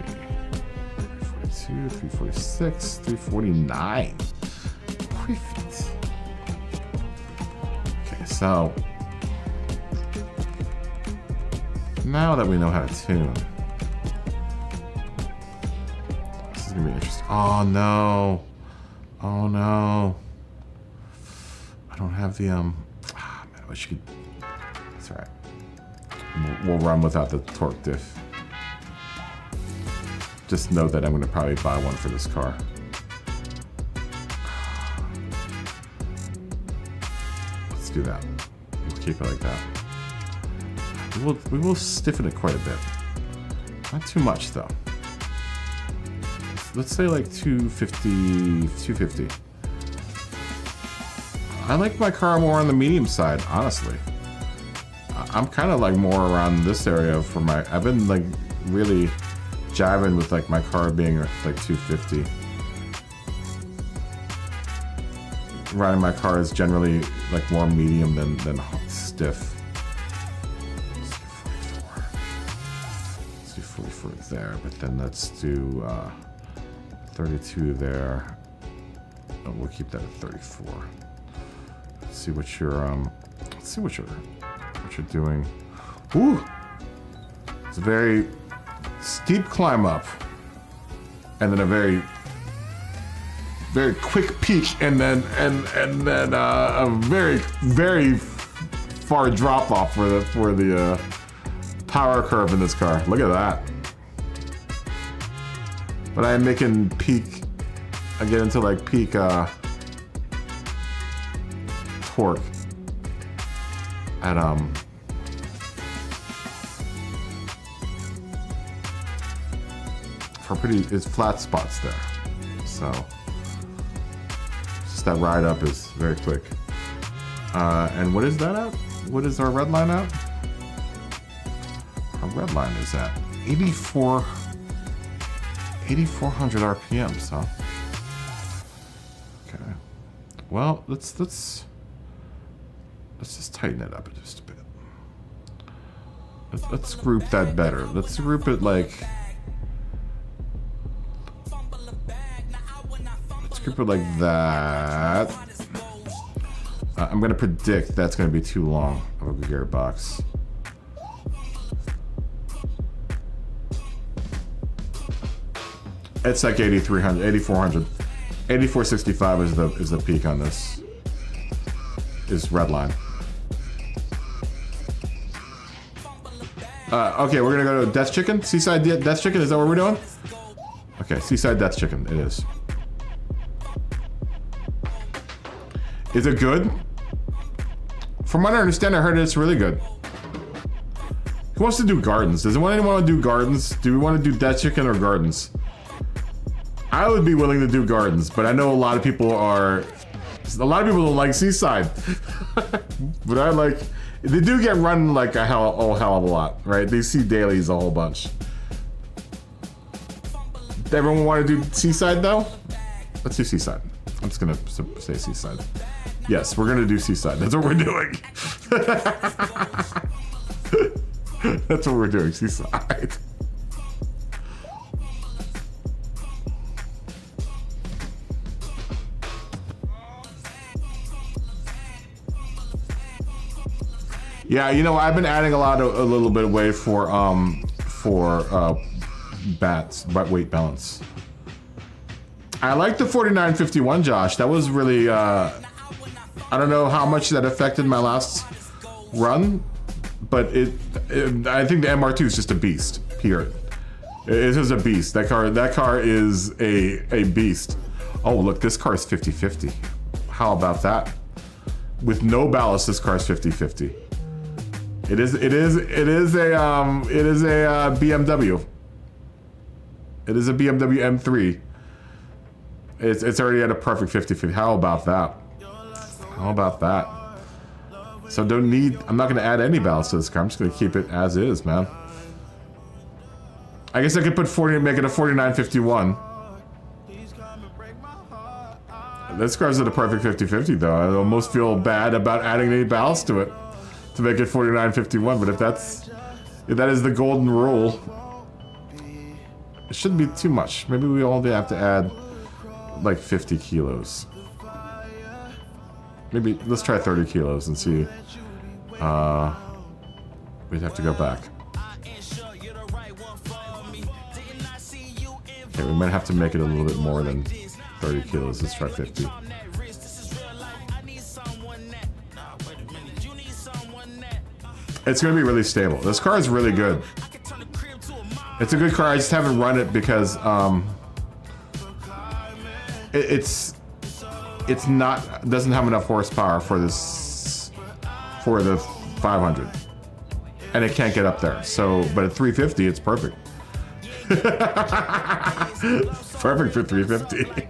342, 346, 349. Perfect. Okay, so. Now that we know how to tune. This is gonna be interesting. Oh no. Oh no. I don't have the, man, I wish you could. It's alright. We'll run without the torque diff. Just know that I'm going to probably buy one for this car. Let's do that. We'll keep it like that. We will stiffen it quite a bit. Not too much though. Let's say like 250. I like my car more on the medium side, honestly. I'm kind of like more around this area for my. I've been like really jabbing with like my car being like 250. Riding my car is generally like more medium than stiff. Let's do 44 there, but then let's do 32 there. Oh, we'll keep that at 34. Let's see what you're doing. Ooh, it's a very steep climb up, and then a very quick peak, and then a very far drop off for the power curve in this car. Look at that. But I am making peak. I get into like peak torque at for it's flat spots there, so just that ride up is very quick. And what is that at? What is our red line at? Our red line is at 8400 RPMs, huh? Okay. Well, let's just tighten it up just a bit. Let's group that better. Let's group it like. Let's group it like that. I'm gonna predict that's gonna be too long of a gearbox. It's like 8300, 8400, 8465 is the peak on this. Is redline. Okay, we're gonna go to Death's Chicken. Seaside Death's Chicken, is that what we're doing? Okay, Seaside Death's Chicken, it is. Is it good? From what I understand, I heard it's really good. Who wants to do gardens? Does anyone want to do gardens? Do we want to do Death's Chicken or gardens? I would be willing to do gardens, but I know a lot of people don't like Seaside. But I like, they do get run like a hell of a lot, right? They see dailies a whole bunch. Everyone want to do Seaside though? Let's do Seaside. I'm just gonna say Seaside. Yes, we're gonna do Seaside. That's what we're doing. That's what we're doing, Seaside. Yeah, you know, I've been adding a little bit of weight for weight balance. I like the 4951, Josh. That was really, I don't know how much that affected my last run, but I think the MR2 is just a beast, period. It is a beast. That car is a beast. Oh, look, this car is 50-50. How about that? With no ballast, this car is 50-50. It is a BMW. It is a BMW M3. It's already at a perfect 50-50. How about that? How about that? So I'm not gonna add any ballast to this car. I'm just gonna keep it as is, man. I guess I could put 40 and make it a 4951. This car's at a perfect 50-50 though. I almost feel bad about adding any ballast to it to make it 4951, but if that is the golden rule, it shouldn't be too much. Maybe we only have to add like 50 kilos. Maybe let's try 30 kilos and see. We'd have to go back. Okay, we might have to make it a little bit more than 30 kilos. Let's try 50. It's going to be really stable. This car is really good. It's a good car. I just haven't run it because it's not, doesn't have enough horsepower for this, for the 500, and it can't get up there. So, but at 350, it's perfect. Perfect for 350.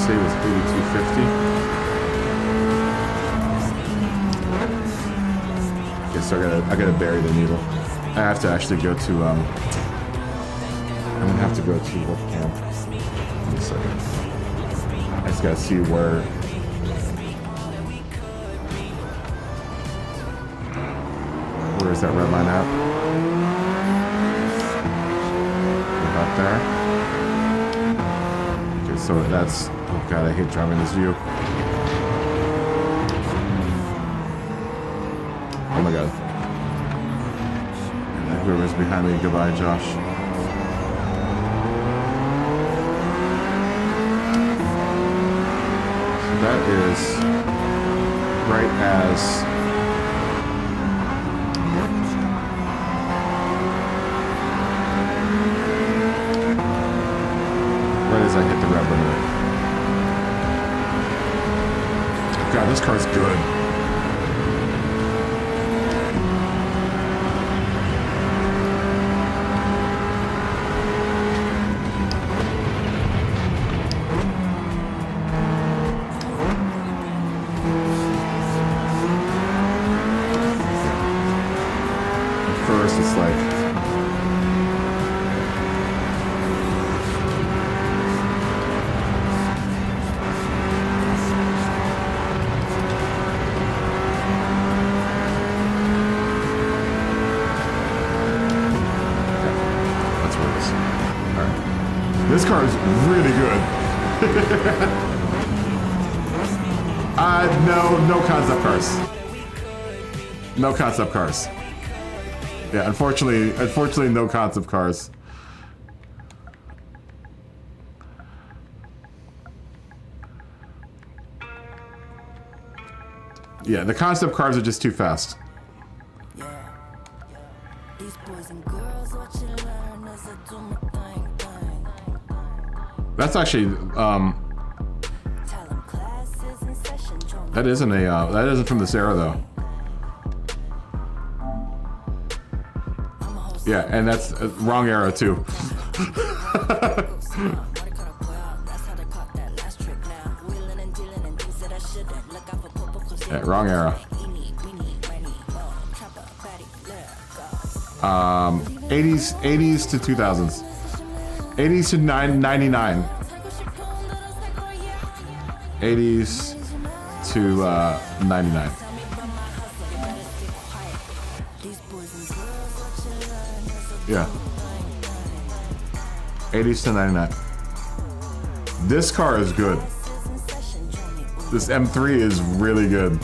Say it was 8250. Okay, so I gotta bury the needle. I have to actually go to I'm gonna have to go to what camp? One second. I just gotta see where. Where is that red line at? About there. Okay, so that's. Oh god, I hate driving this view. Oh my god. And whoever's behind me, goodbye, Josh. So that is right as I hit the red limit. God, this car's good. At first, it's like this car is really good. No concept cars. No concept cars. Yeah, unfortunately, no concept cars. Yeah, the concept cars are just too fast. That's actually that isn't from this era though. Yeah, and that's wrong era too. Yeah, wrong era. 80s to 2000s. 80s to 99. 80s to 99. Yeah. 80s to 99. This car is good. This M3 is really good.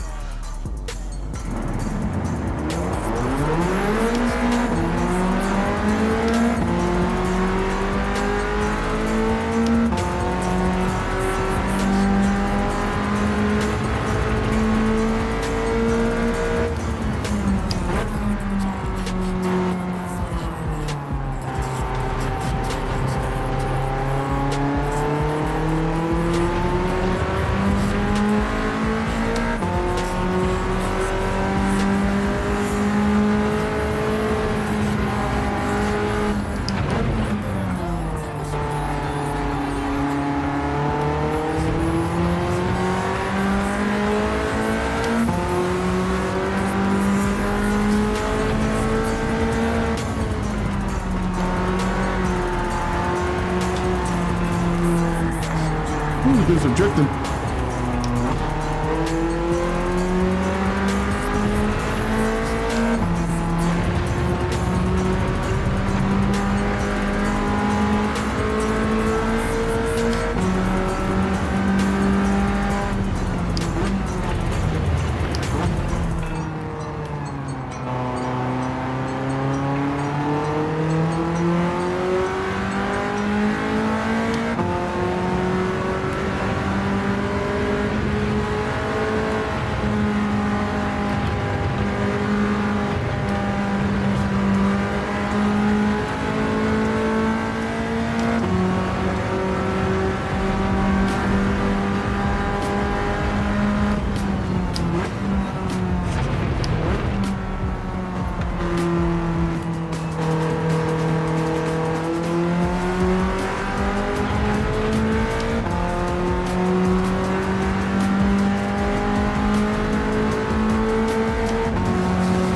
do some drifting.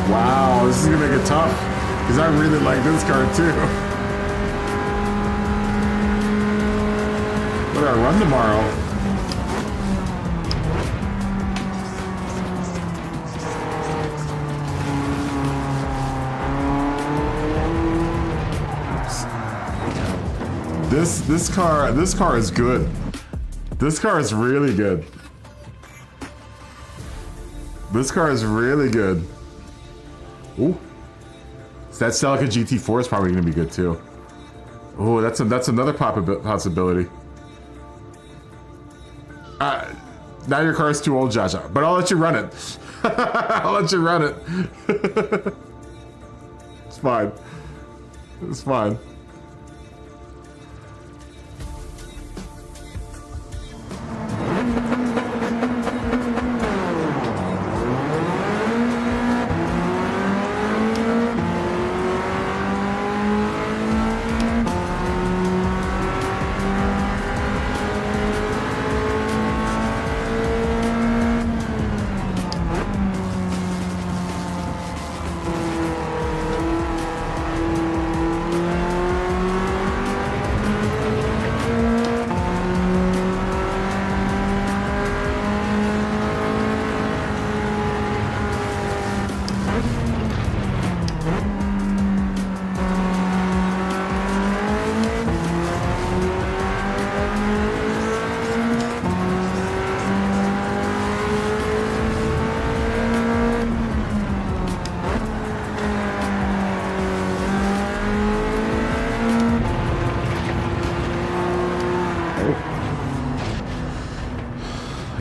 Wow, this is gonna make it tough because I really like this car too. What do I run tomorrow? This car is good. This car is really good. This car is really good. Ooh. So that Celica GT4 is probably going to be good too. Oh, that's another possibility. Now your car is too old, Jaja, but I'll let you run it. I'll let you run it. It's fine. It's fine.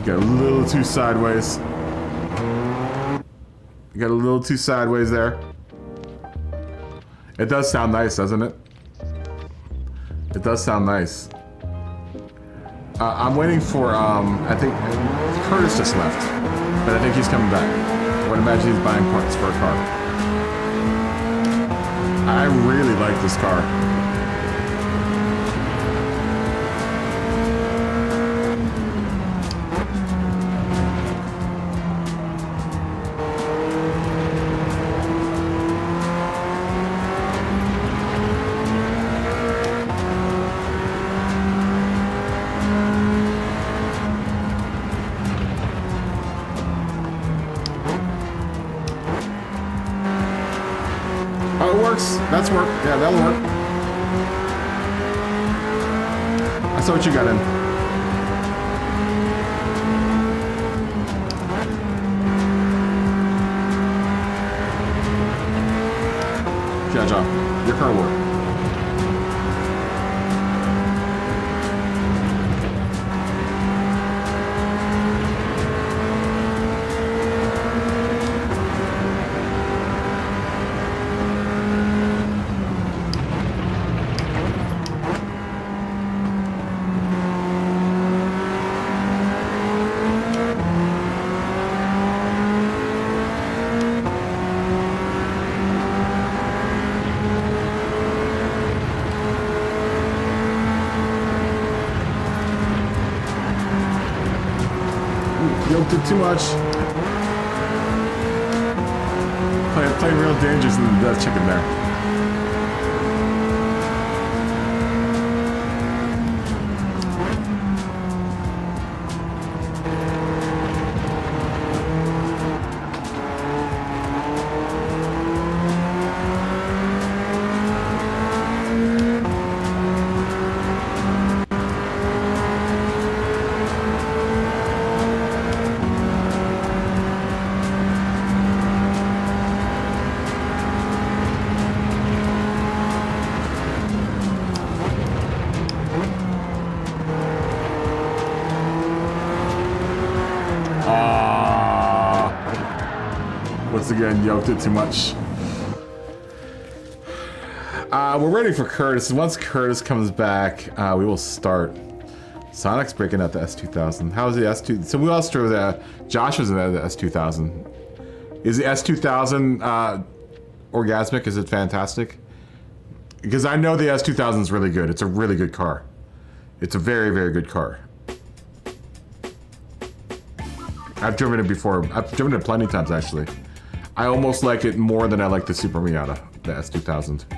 Got a little too sideways. Got a little too sideways there. It does sound nice, doesn't it? It does sound nice. I'm waiting for, I think Curtis just left, but I think he's coming back. I would imagine he's buying parts for a car. I really like this car. That's work. Yeah, that'll work. I saw what you got in. Yeah, John. Your car will work. Yoked it too much. Playing real dangerous in the death chicken there. Once again, yoked it too much. We're ready for Curtis. Once Curtis comes back, we will start. Sonic's breaking out the S2000. How is the S2? So we all drove the. Josh was in the S2000. Is the S2000 orgasmic? Is it fantastic? Because I know the S2000 is really good. It's a really good car. It's a very, very good car. I've driven it before. I've driven it plenty of times, actually. I almost like it more than I like the Super Miata, the S2000.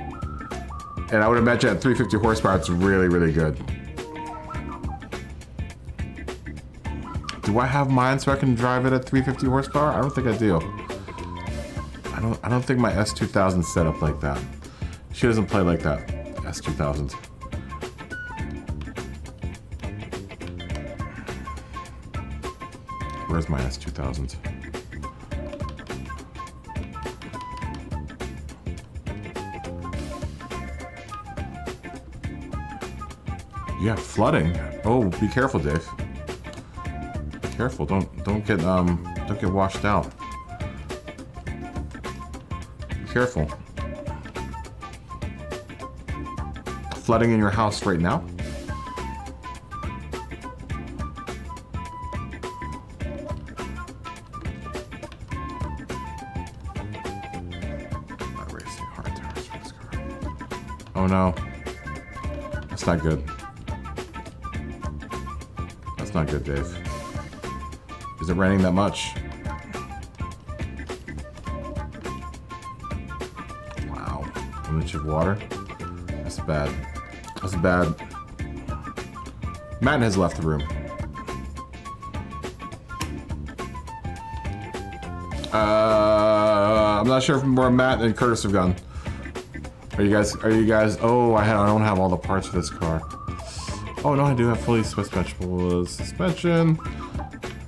And I would imagine at 350 horsepower, it's really, really good. Do I have mine so I can drive it at 350 horsepower? I don't think I do. I don't think my S2000 is set up like that. She doesn't play like that. S2000. Where's my S2000? You have flooding. Oh, be careful, Dave. Be careful. Don't get washed out. Be careful. Flooding in your house right now? Not racing hard tires for this car. Oh no. That's not good. That's not good, Dave. Is it raining that much? Wow. An inch of water? That's bad. That's bad. Matt has left the room. I'm not sure if where Matt and Curtis have gone. Are you guys? Oh, I don't have all the parts for this car. Oh no, I do have fully Swiss vegetable suspension.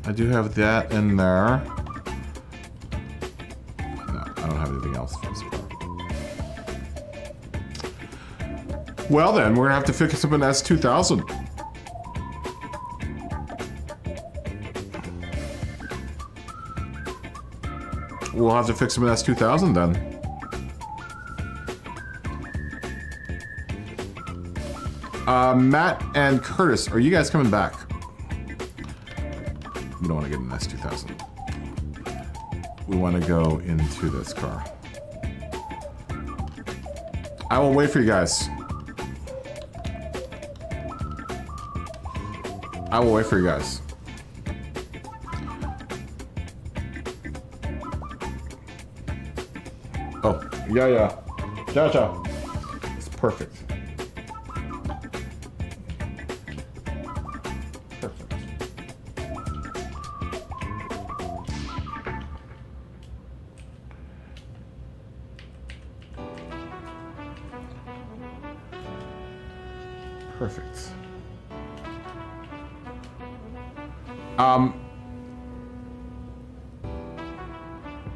I do have that in there. No, I don't have anything else for this car. Well then, we're gonna have to fix up an S2000. We'll have to fix up an S2000 then. Matt and Curtis, are you guys coming back? We don't want to get an S2000. We want to go into this car. I will wait for you guys. I will wait for you guys. Oh, yeah. Cha-cha. It's perfect. Perfect.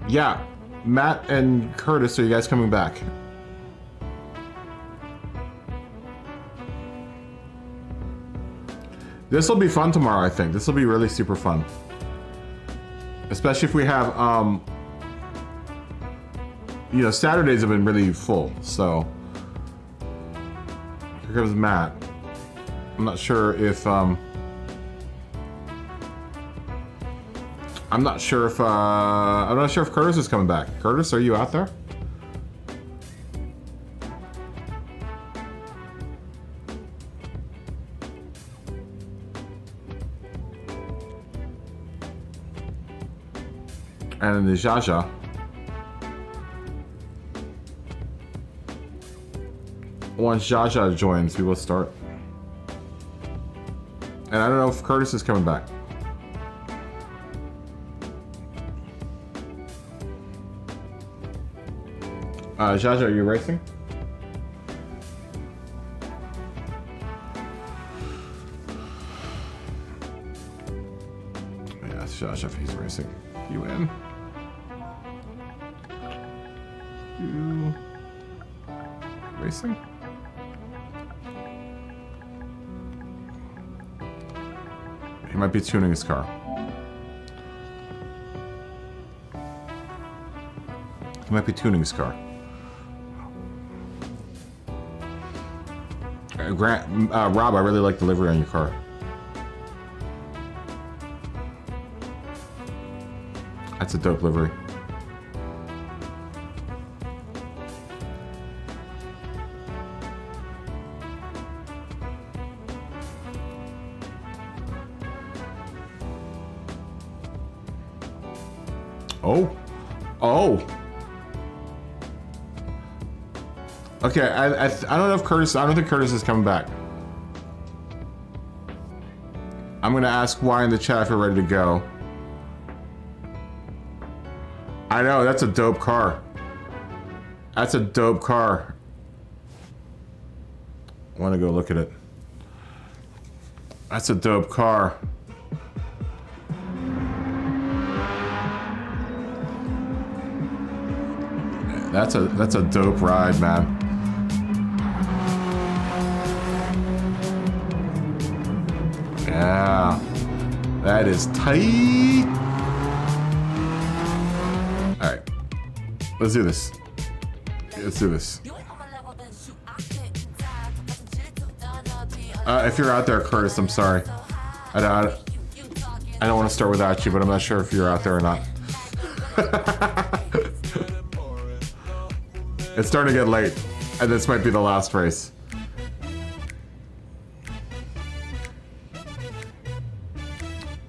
Yeah, Matt and Curtis, are you guys coming back? This will be fun tomorrow, I think. This will be really super fun. Especially if we have, you know, Saturdays have been really full, so. Here comes Matt. I'm not sure if, I'm not sure if Curtis is coming back. Curtis, are you out there? And the Jaja. Once Jaja joins, we will start. And I don't know if Curtis is coming back. Jaja, are you racing? Yeah, ask Jaja if he's racing. You in? You racing? He might be tuning his car. He might be tuning his car. Rob, I really like the livery on your car. That's a dope livery. Oh. Oh. Okay, I don't know if Curtis, I don't think Curtis is coming back. I'm gonna ask why in the chat if you're ready to go. I know, that's a dope car. That's a dope car. I wanna go look at it. That's a dope car. That's a dope ride, man. Yeah, that is tight. All right, let's do this. Let's do this. If you're out there, Curtis, I'm sorry. I don't want to start without you, but I'm not sure if you're out there or not. It's starting to get late, and this might be the last race.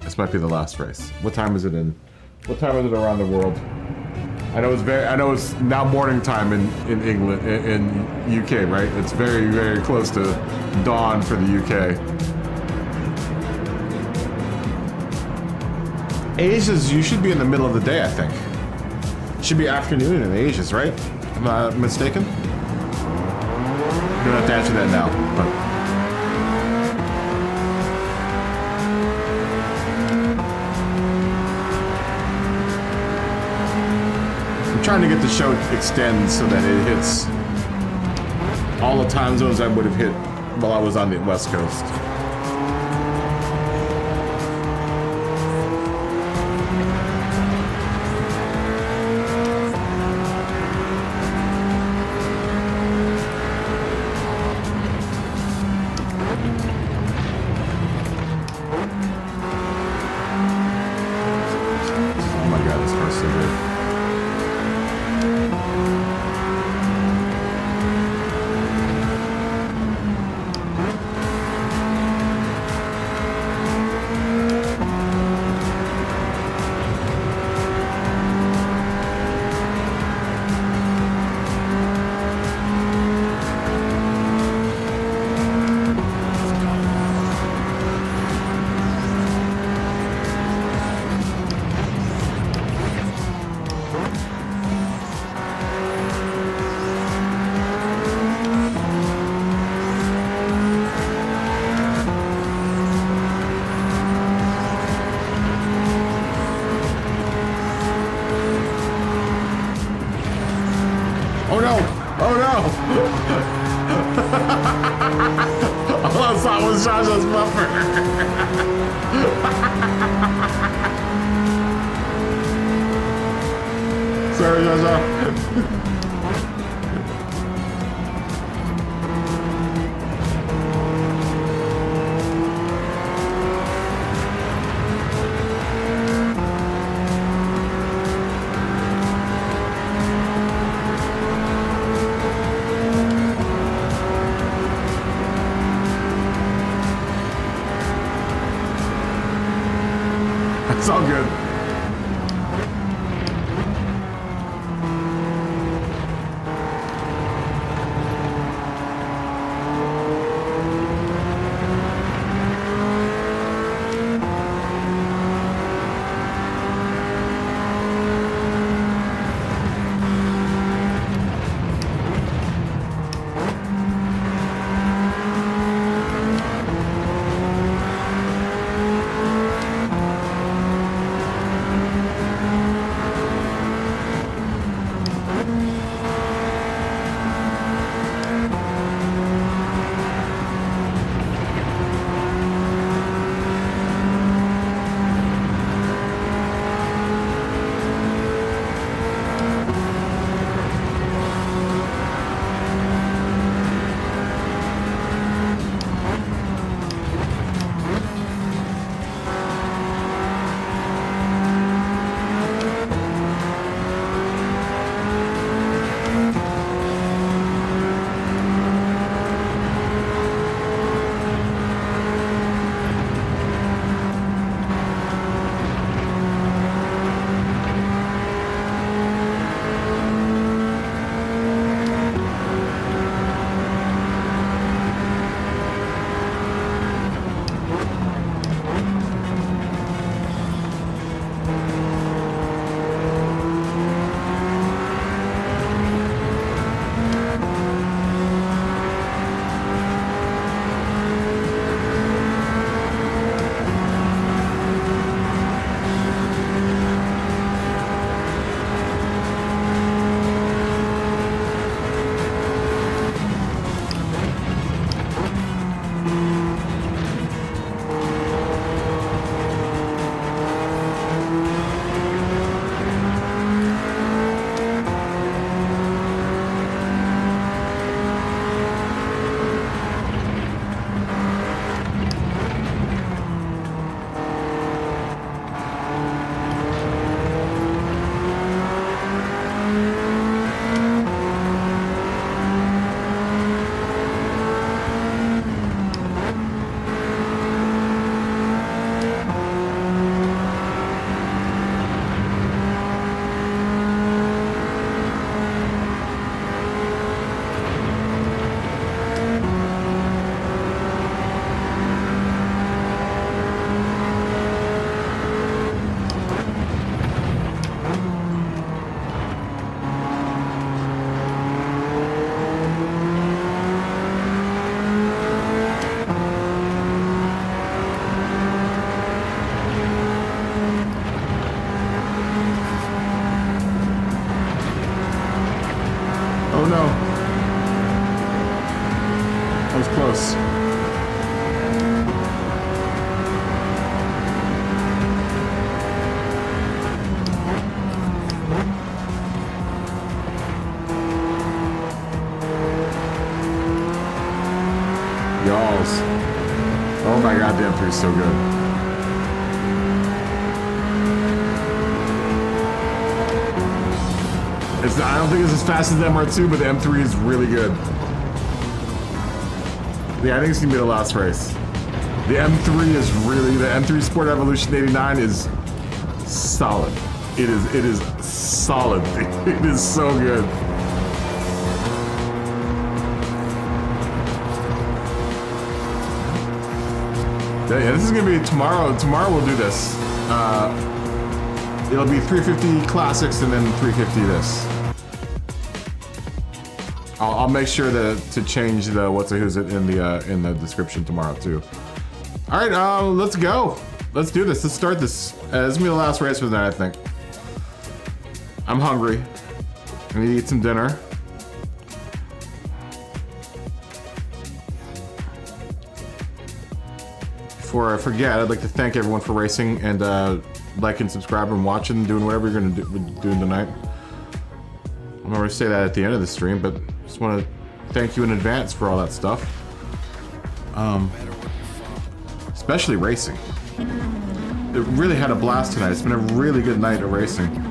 This might be the last race. What time is it in? What time is it around the world? I know it's now morning time in England, in UK, right? It's very, very close to dawn for the UK. Asia's, you should be in the middle of the day, I think. It should be afternoon in Asia's, right? Am I mistaken? You don't have to answer that now, but. Trying to get the show extend so that it hits all the time zones I would have hit while I was on the West Coast. Oh my god, this car's so good. Jaja's bumper. Sorry, Jaja. It's all good. close. Y'alls. Oh my god, the M3 is so good. I don't think it's as fast as the MR2, but the M3 is really good. Yeah, I think it's gonna be the last race. The M3 is really, the M3 Sport Evolution 89 is solid. It is solid. It is so good. Yeah, this is gonna be tomorrow. Tomorrow we'll do this. It'll be 350 classics and then 350 this. I'll make sure to change the what's a who's it in the description tomorrow too. All right, let's go. Let's do this. Let's start this. This is gonna be the last race for the night, I think. I'm hungry. I need to eat some dinner. Before I forget, I'd like to thank everyone for racing and like and subscribe and watching and doing whatever you're gonna do doing tonight. I'm gonna say that at the end of the stream, but just want to thank you in advance for all that stuff. Especially racing. It really had a blast tonight. It's been a really good night of racing.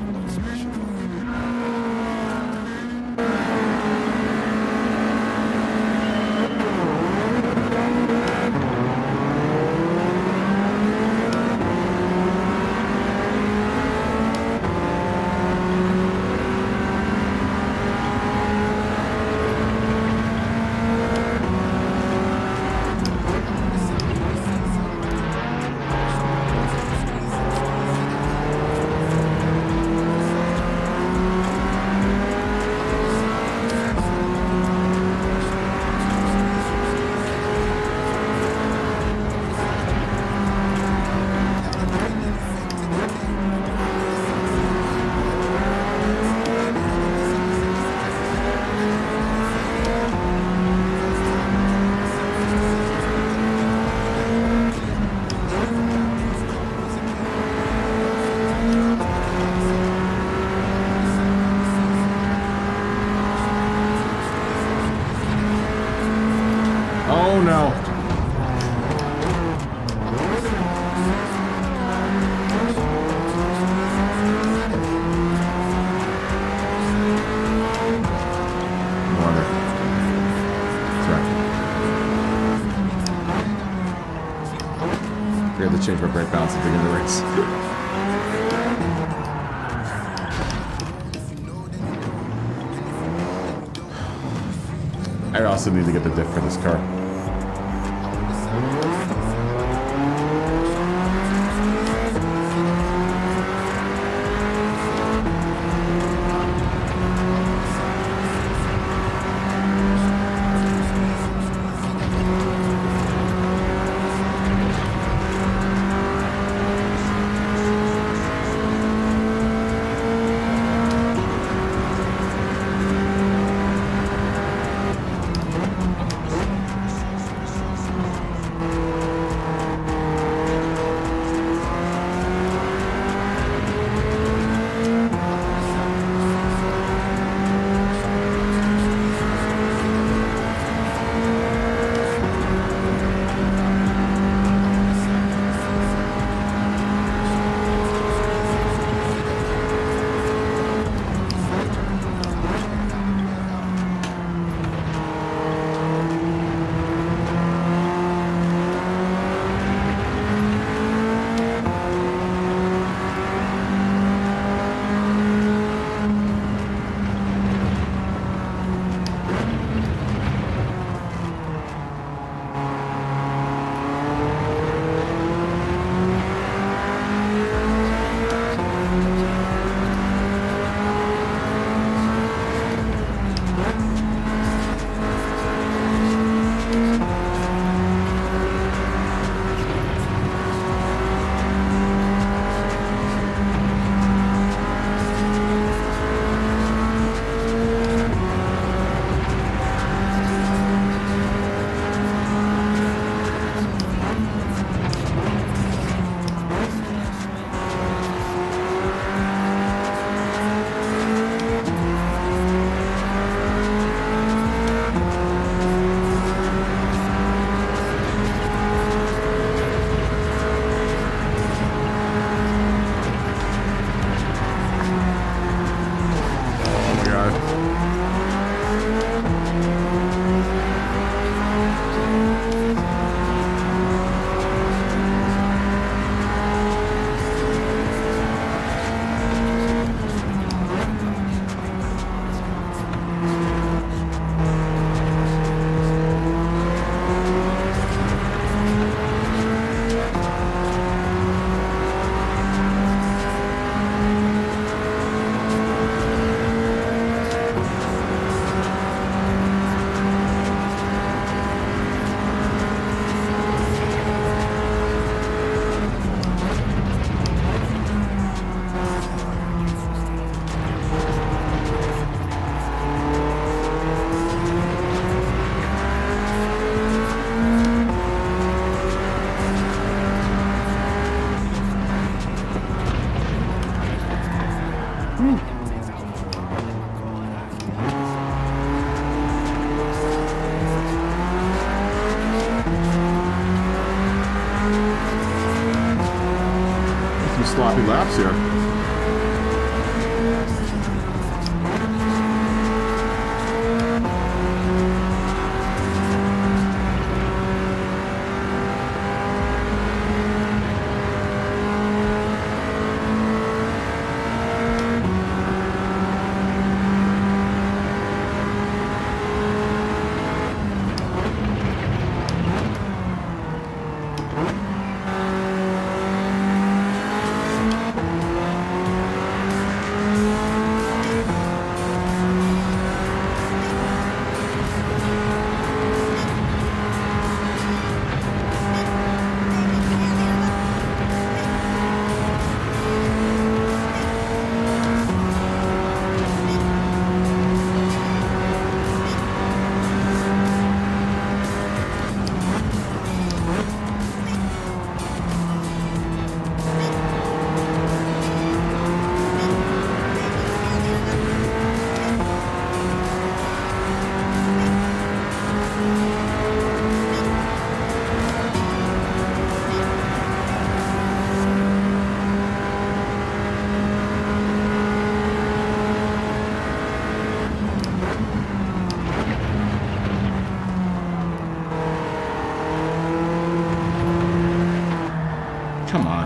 Change my brake balance at the beginning of the race. I also need to get the diff for this car. sloppy laps here. Come on.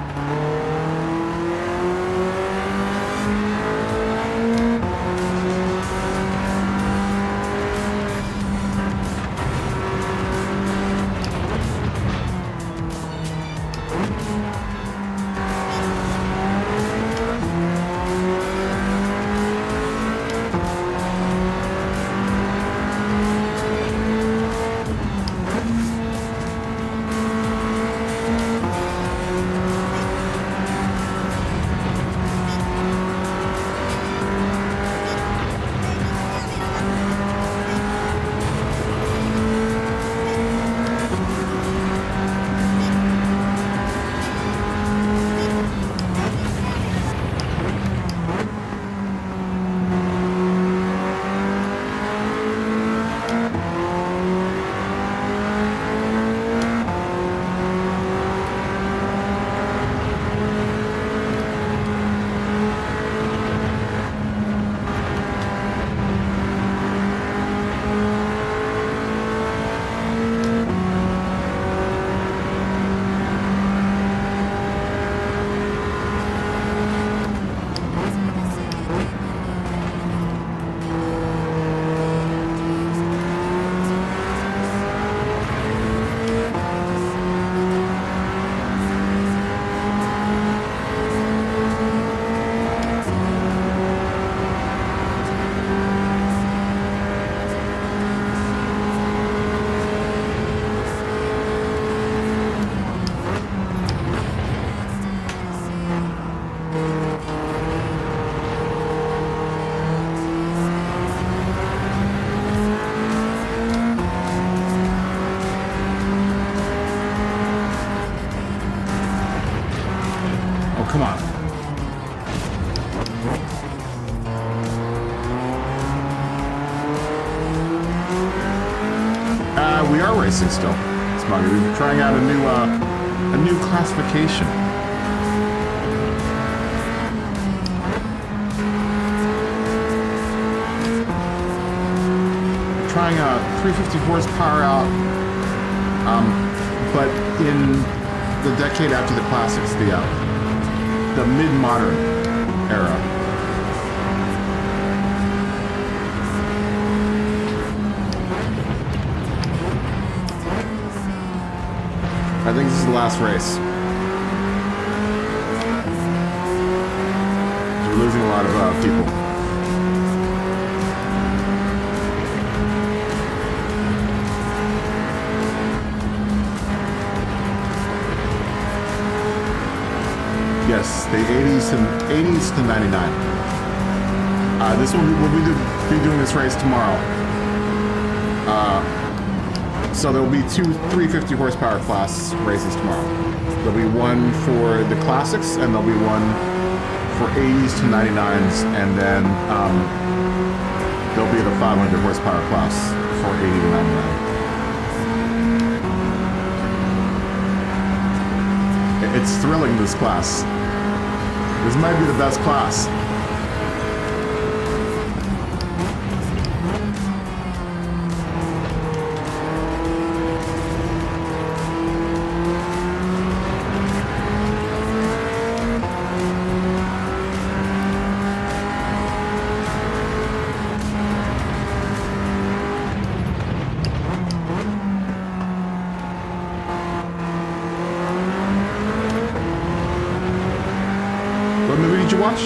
Come on. We are racing still. Smuggy. We're trying out a new classification. We're trying a 350 horsepower out, but in the decade after the classics, the mid-modern era. I think this is the last race. We're losing a lot of people. Yes, the 80s to 99. This one we'll be doing this race tomorrow. So there will be two 350 horsepower class races tomorrow. There'll be one for the classics, and there'll be one for 80s to 99s, and then there'll be the 500 horsepower class for 80 to 99. It's thrilling, this class. This might be the best class. What movie did you watch?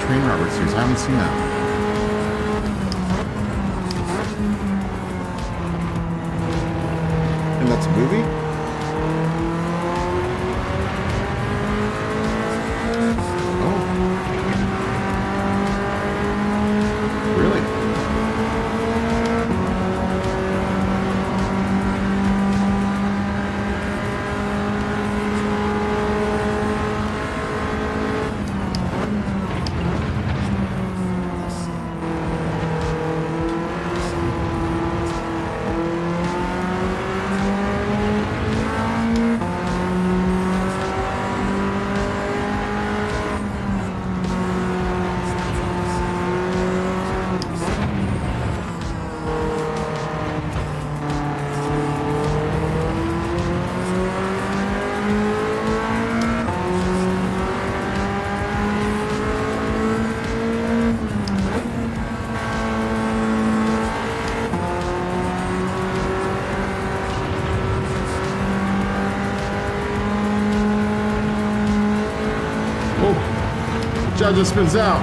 Train Robert series. I haven't seen that. And that's a movie? Oh. Really? Judge just spins out.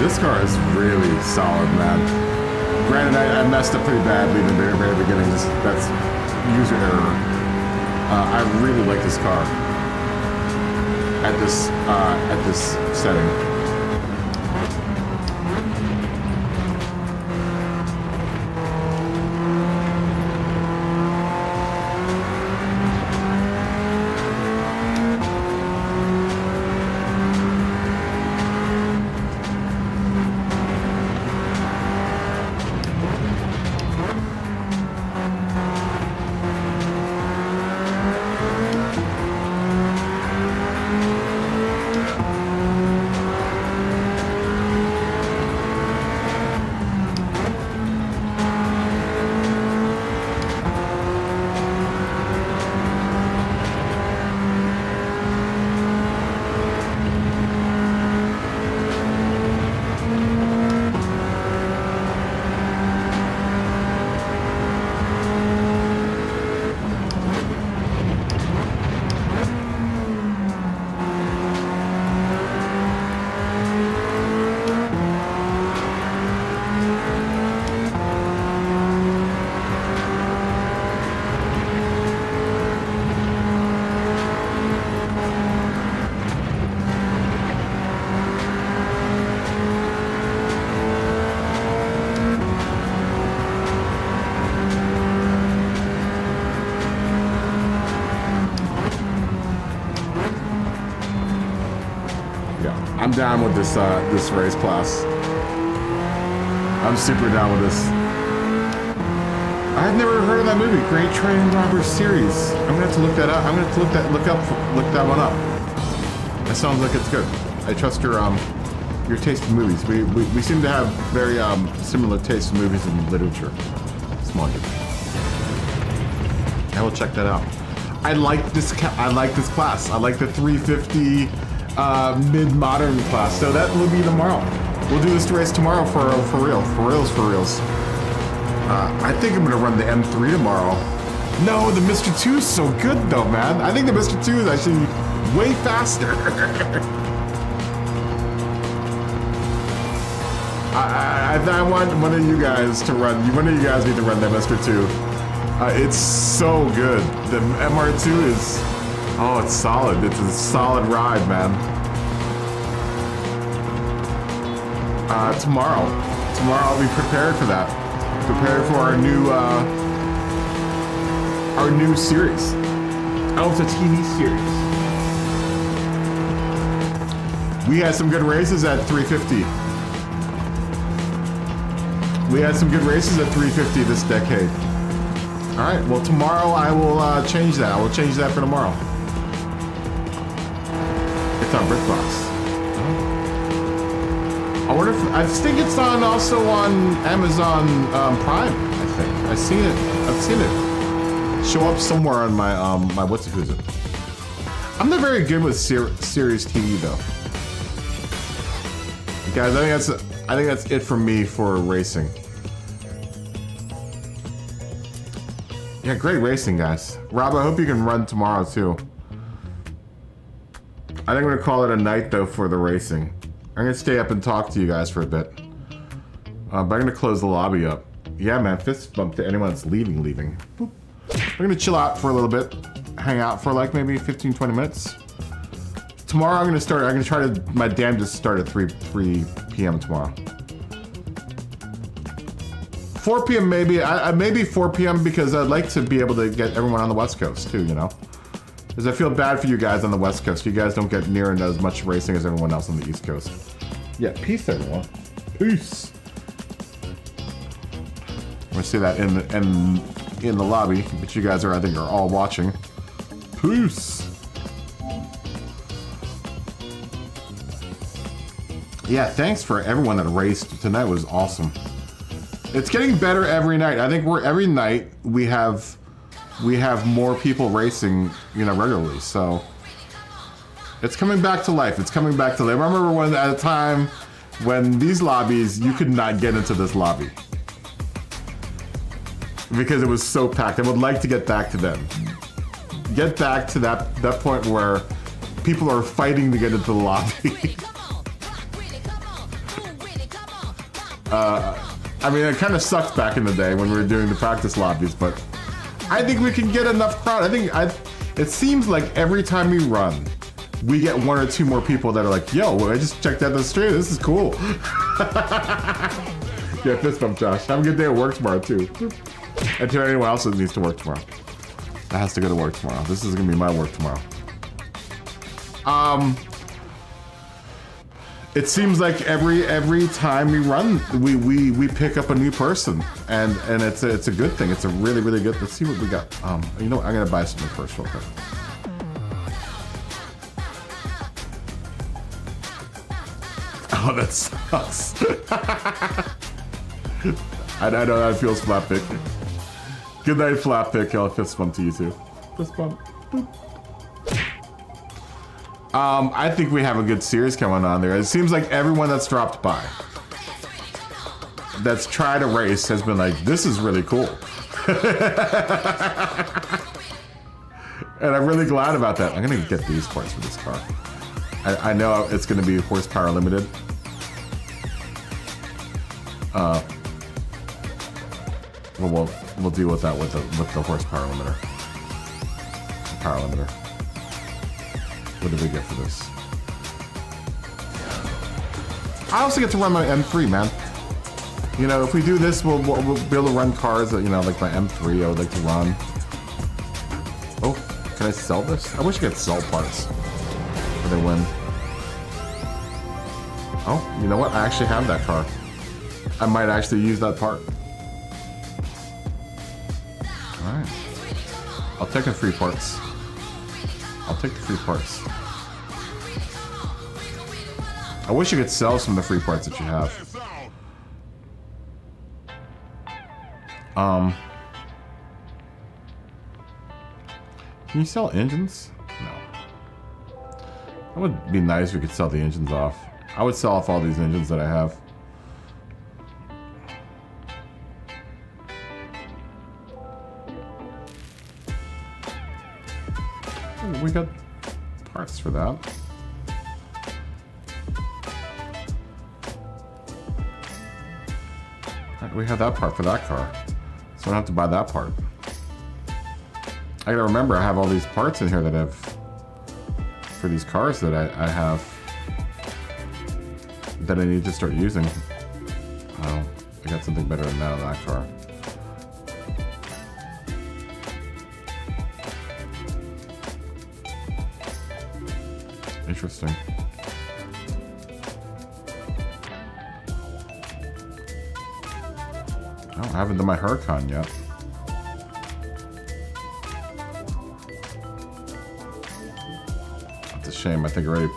This car is really solid, man. Granted, I messed up pretty badly in the very, very beginning. That's user error. I really like this car at this setting. Yeah, I'm down with this this race class. I'm super down with this. I've never heard of that movie, Great Train Robber Series. I'm gonna have to look that up. I'm gonna have to look that one up. That sounds like it's good. I trust your taste in movies. We seem to have very similar tastes in movies and literature. Small kid. I will check that out. I like this class. I like the 350 mid-modern class. So that will be tomorrow. We'll do this race tomorrow for reals. I think I'm gonna run the M3 tomorrow. No, the Mr. 2 is so good though, man. I think the Mr. 2 is actually way faster. I want one of you guys to run. One of you guys need to run that Mr. 2. It's so good. The MR2 is, oh, it's solid. It's a solid ride, man. Tomorrow I'll be prepared for that. Prepared for our new series. Oh, it's a TV series. We had some good races at 350. We had some good races at 350 this decade. All right, well, tomorrow I will change that. I will change that for tomorrow. It's on BritBox. I wonder if, I think it's on also on Amazon Prime, I think. I've seen it show up somewhere on my, my who's it? I'm not very good with series TV though. Guys, I think that's it for me for racing. Yeah, great racing, guys. Rob, I hope you can run tomorrow too. I think I'm gonna call it a night though for the racing. I'm gonna stay up and talk to you guys for a bit. But I'm gonna close the lobby up. Yeah, man, fist bump to anyone that's leaving. Boop. I'm gonna chill out for a little bit. Hang out for like maybe 15, 20 minutes. Tomorrow I'm gonna try to, my damnedest start at 3 p.m. tomorrow. 4 p.m. maybe, maybe 4 p.m. because I'd like to be able to get everyone on the West Coast too, you know? Because I feel bad for you guys on the West Coast. You guys don't get near as much racing as everyone else on the East Coast. Yeah, peace everyone. Peace. I'm gonna say that in the lobby, but you guys are, I think, are all watching. Peace. Yeah, thanks for everyone that raced. Tonight was awesome. It's getting better every night. I think every night we have more people racing, you know, regularly. So it's coming back to life. It's coming back to life. I remember when at a time when these lobbies, you could not get into this lobby because it was so packed. I would like to get back to them. Get back to that point where people are fighting to get into the lobby. I mean, it kind of sucked back in the day when we were doing the practice lobbies, but I think we can get enough crowd. It seems like every time we run, we get 1 or 2 more people that are like, yo, I just checked out the stream. This is cool. Yeah, fist bump, Josh. Have a good day at work tomorrow, too. And to anyone else that needs to work tomorrow. That has to go to work tomorrow. This is going to be my work tomorrow. It seems like every time we run, we pick up a new person, and it's a good thing. It's a really good. Let's see what we got. You know what? I'm gonna buy something first, real quick. Oh, that sucks. I know that feels flat pick. Good night, flat pick. I'll fist bump to you too. Fist bump. Boop. I think we have a good series coming on there. It seems like everyone that's dropped by, that's tried a race, has been like, this is really cool. And I'm really glad about that. I'm gonna get these parts for this car. I know it's gonna be horsepower limited. We'll deal with that with the horsepower limiter. The power limiter. What did we get for this? I also get to run my M3, man. You know, if we do this, we'll be able to run cars that, you know, like my M3 I would like to run. Oh, can I sell this? I wish I could sell parts. Or they win. Oh, you know what? I actually have that car. I might actually use that part. Alright. I'll take the free parts. I'll take the free parts. I wish you could sell some of the free parts that you have. Can you sell engines? No. That would be nice if we could sell the engines off. I would sell off all these engines that I have. Oh, we got parts for that. Right, we have that part for that car. So I don't have to buy that part. I gotta remember I have all these parts in here that I've for these cars that I have that I need to start using. Oh, I got something better than that on that car. Interesting. Oh, I haven't done my Huracan yet. That's a shame. I think I already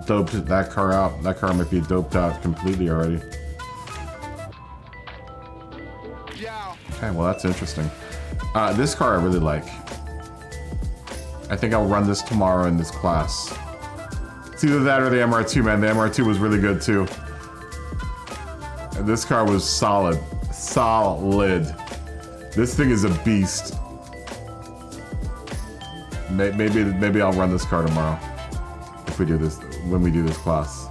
doped that car out. That car might be doped out completely already. Okay, well that's interesting. This car I really like. I think I'll run this tomorrow in this class. It's either that or the MR2, man. The MR2 was really good too. And this car was solid. Solid. This thing is a beast. Maybe I'll run this car tomorrow. If we do this, when we do this class.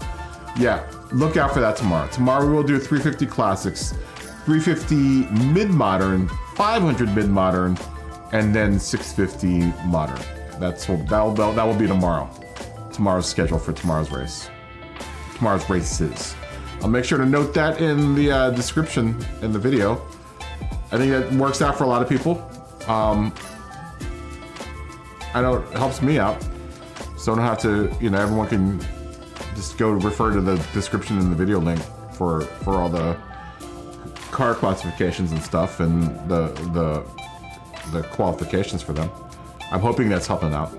Yeah, look out for that tomorrow. Tomorrow we will do 350 classics, 350 mid-modern, 500 mid-modern, and then 650 modern. That will be tomorrow. Tomorrow's schedule for tomorrow's race. Tomorrow's races. I'll make sure to note that in the description in the video. I think that works out for a lot of people. I know it helps me out. So I don't have to, you know, everyone can just go refer to the description in the video link for all the car classifications and stuff and the qualifications for them. I'm hoping that's helping out.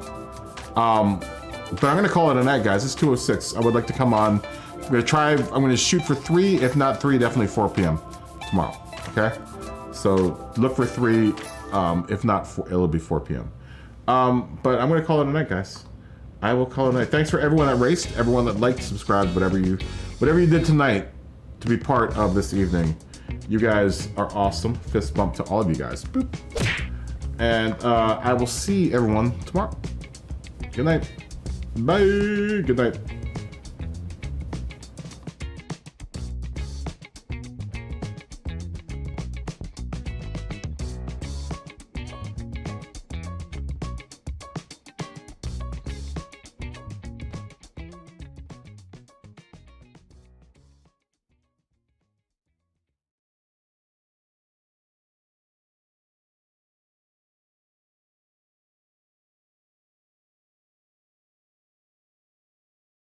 But I'm gonna call it a night, guys. It's 2:06. I would like to come on. I'm gonna shoot for 3, if not 3, definitely 4 p.m. tomorrow, okay? So look for 3, if not 4, it'll be 4 p.m. But I'm gonna call it a night, guys. I will call it a night. Thanks for everyone that raced, everyone that liked, subscribed, whatever you did tonight to be part of this evening. You guys are awesome. Fist bump to all of you guys. Boop. And I will see everyone tomorrow. Good night. Bye. Good night.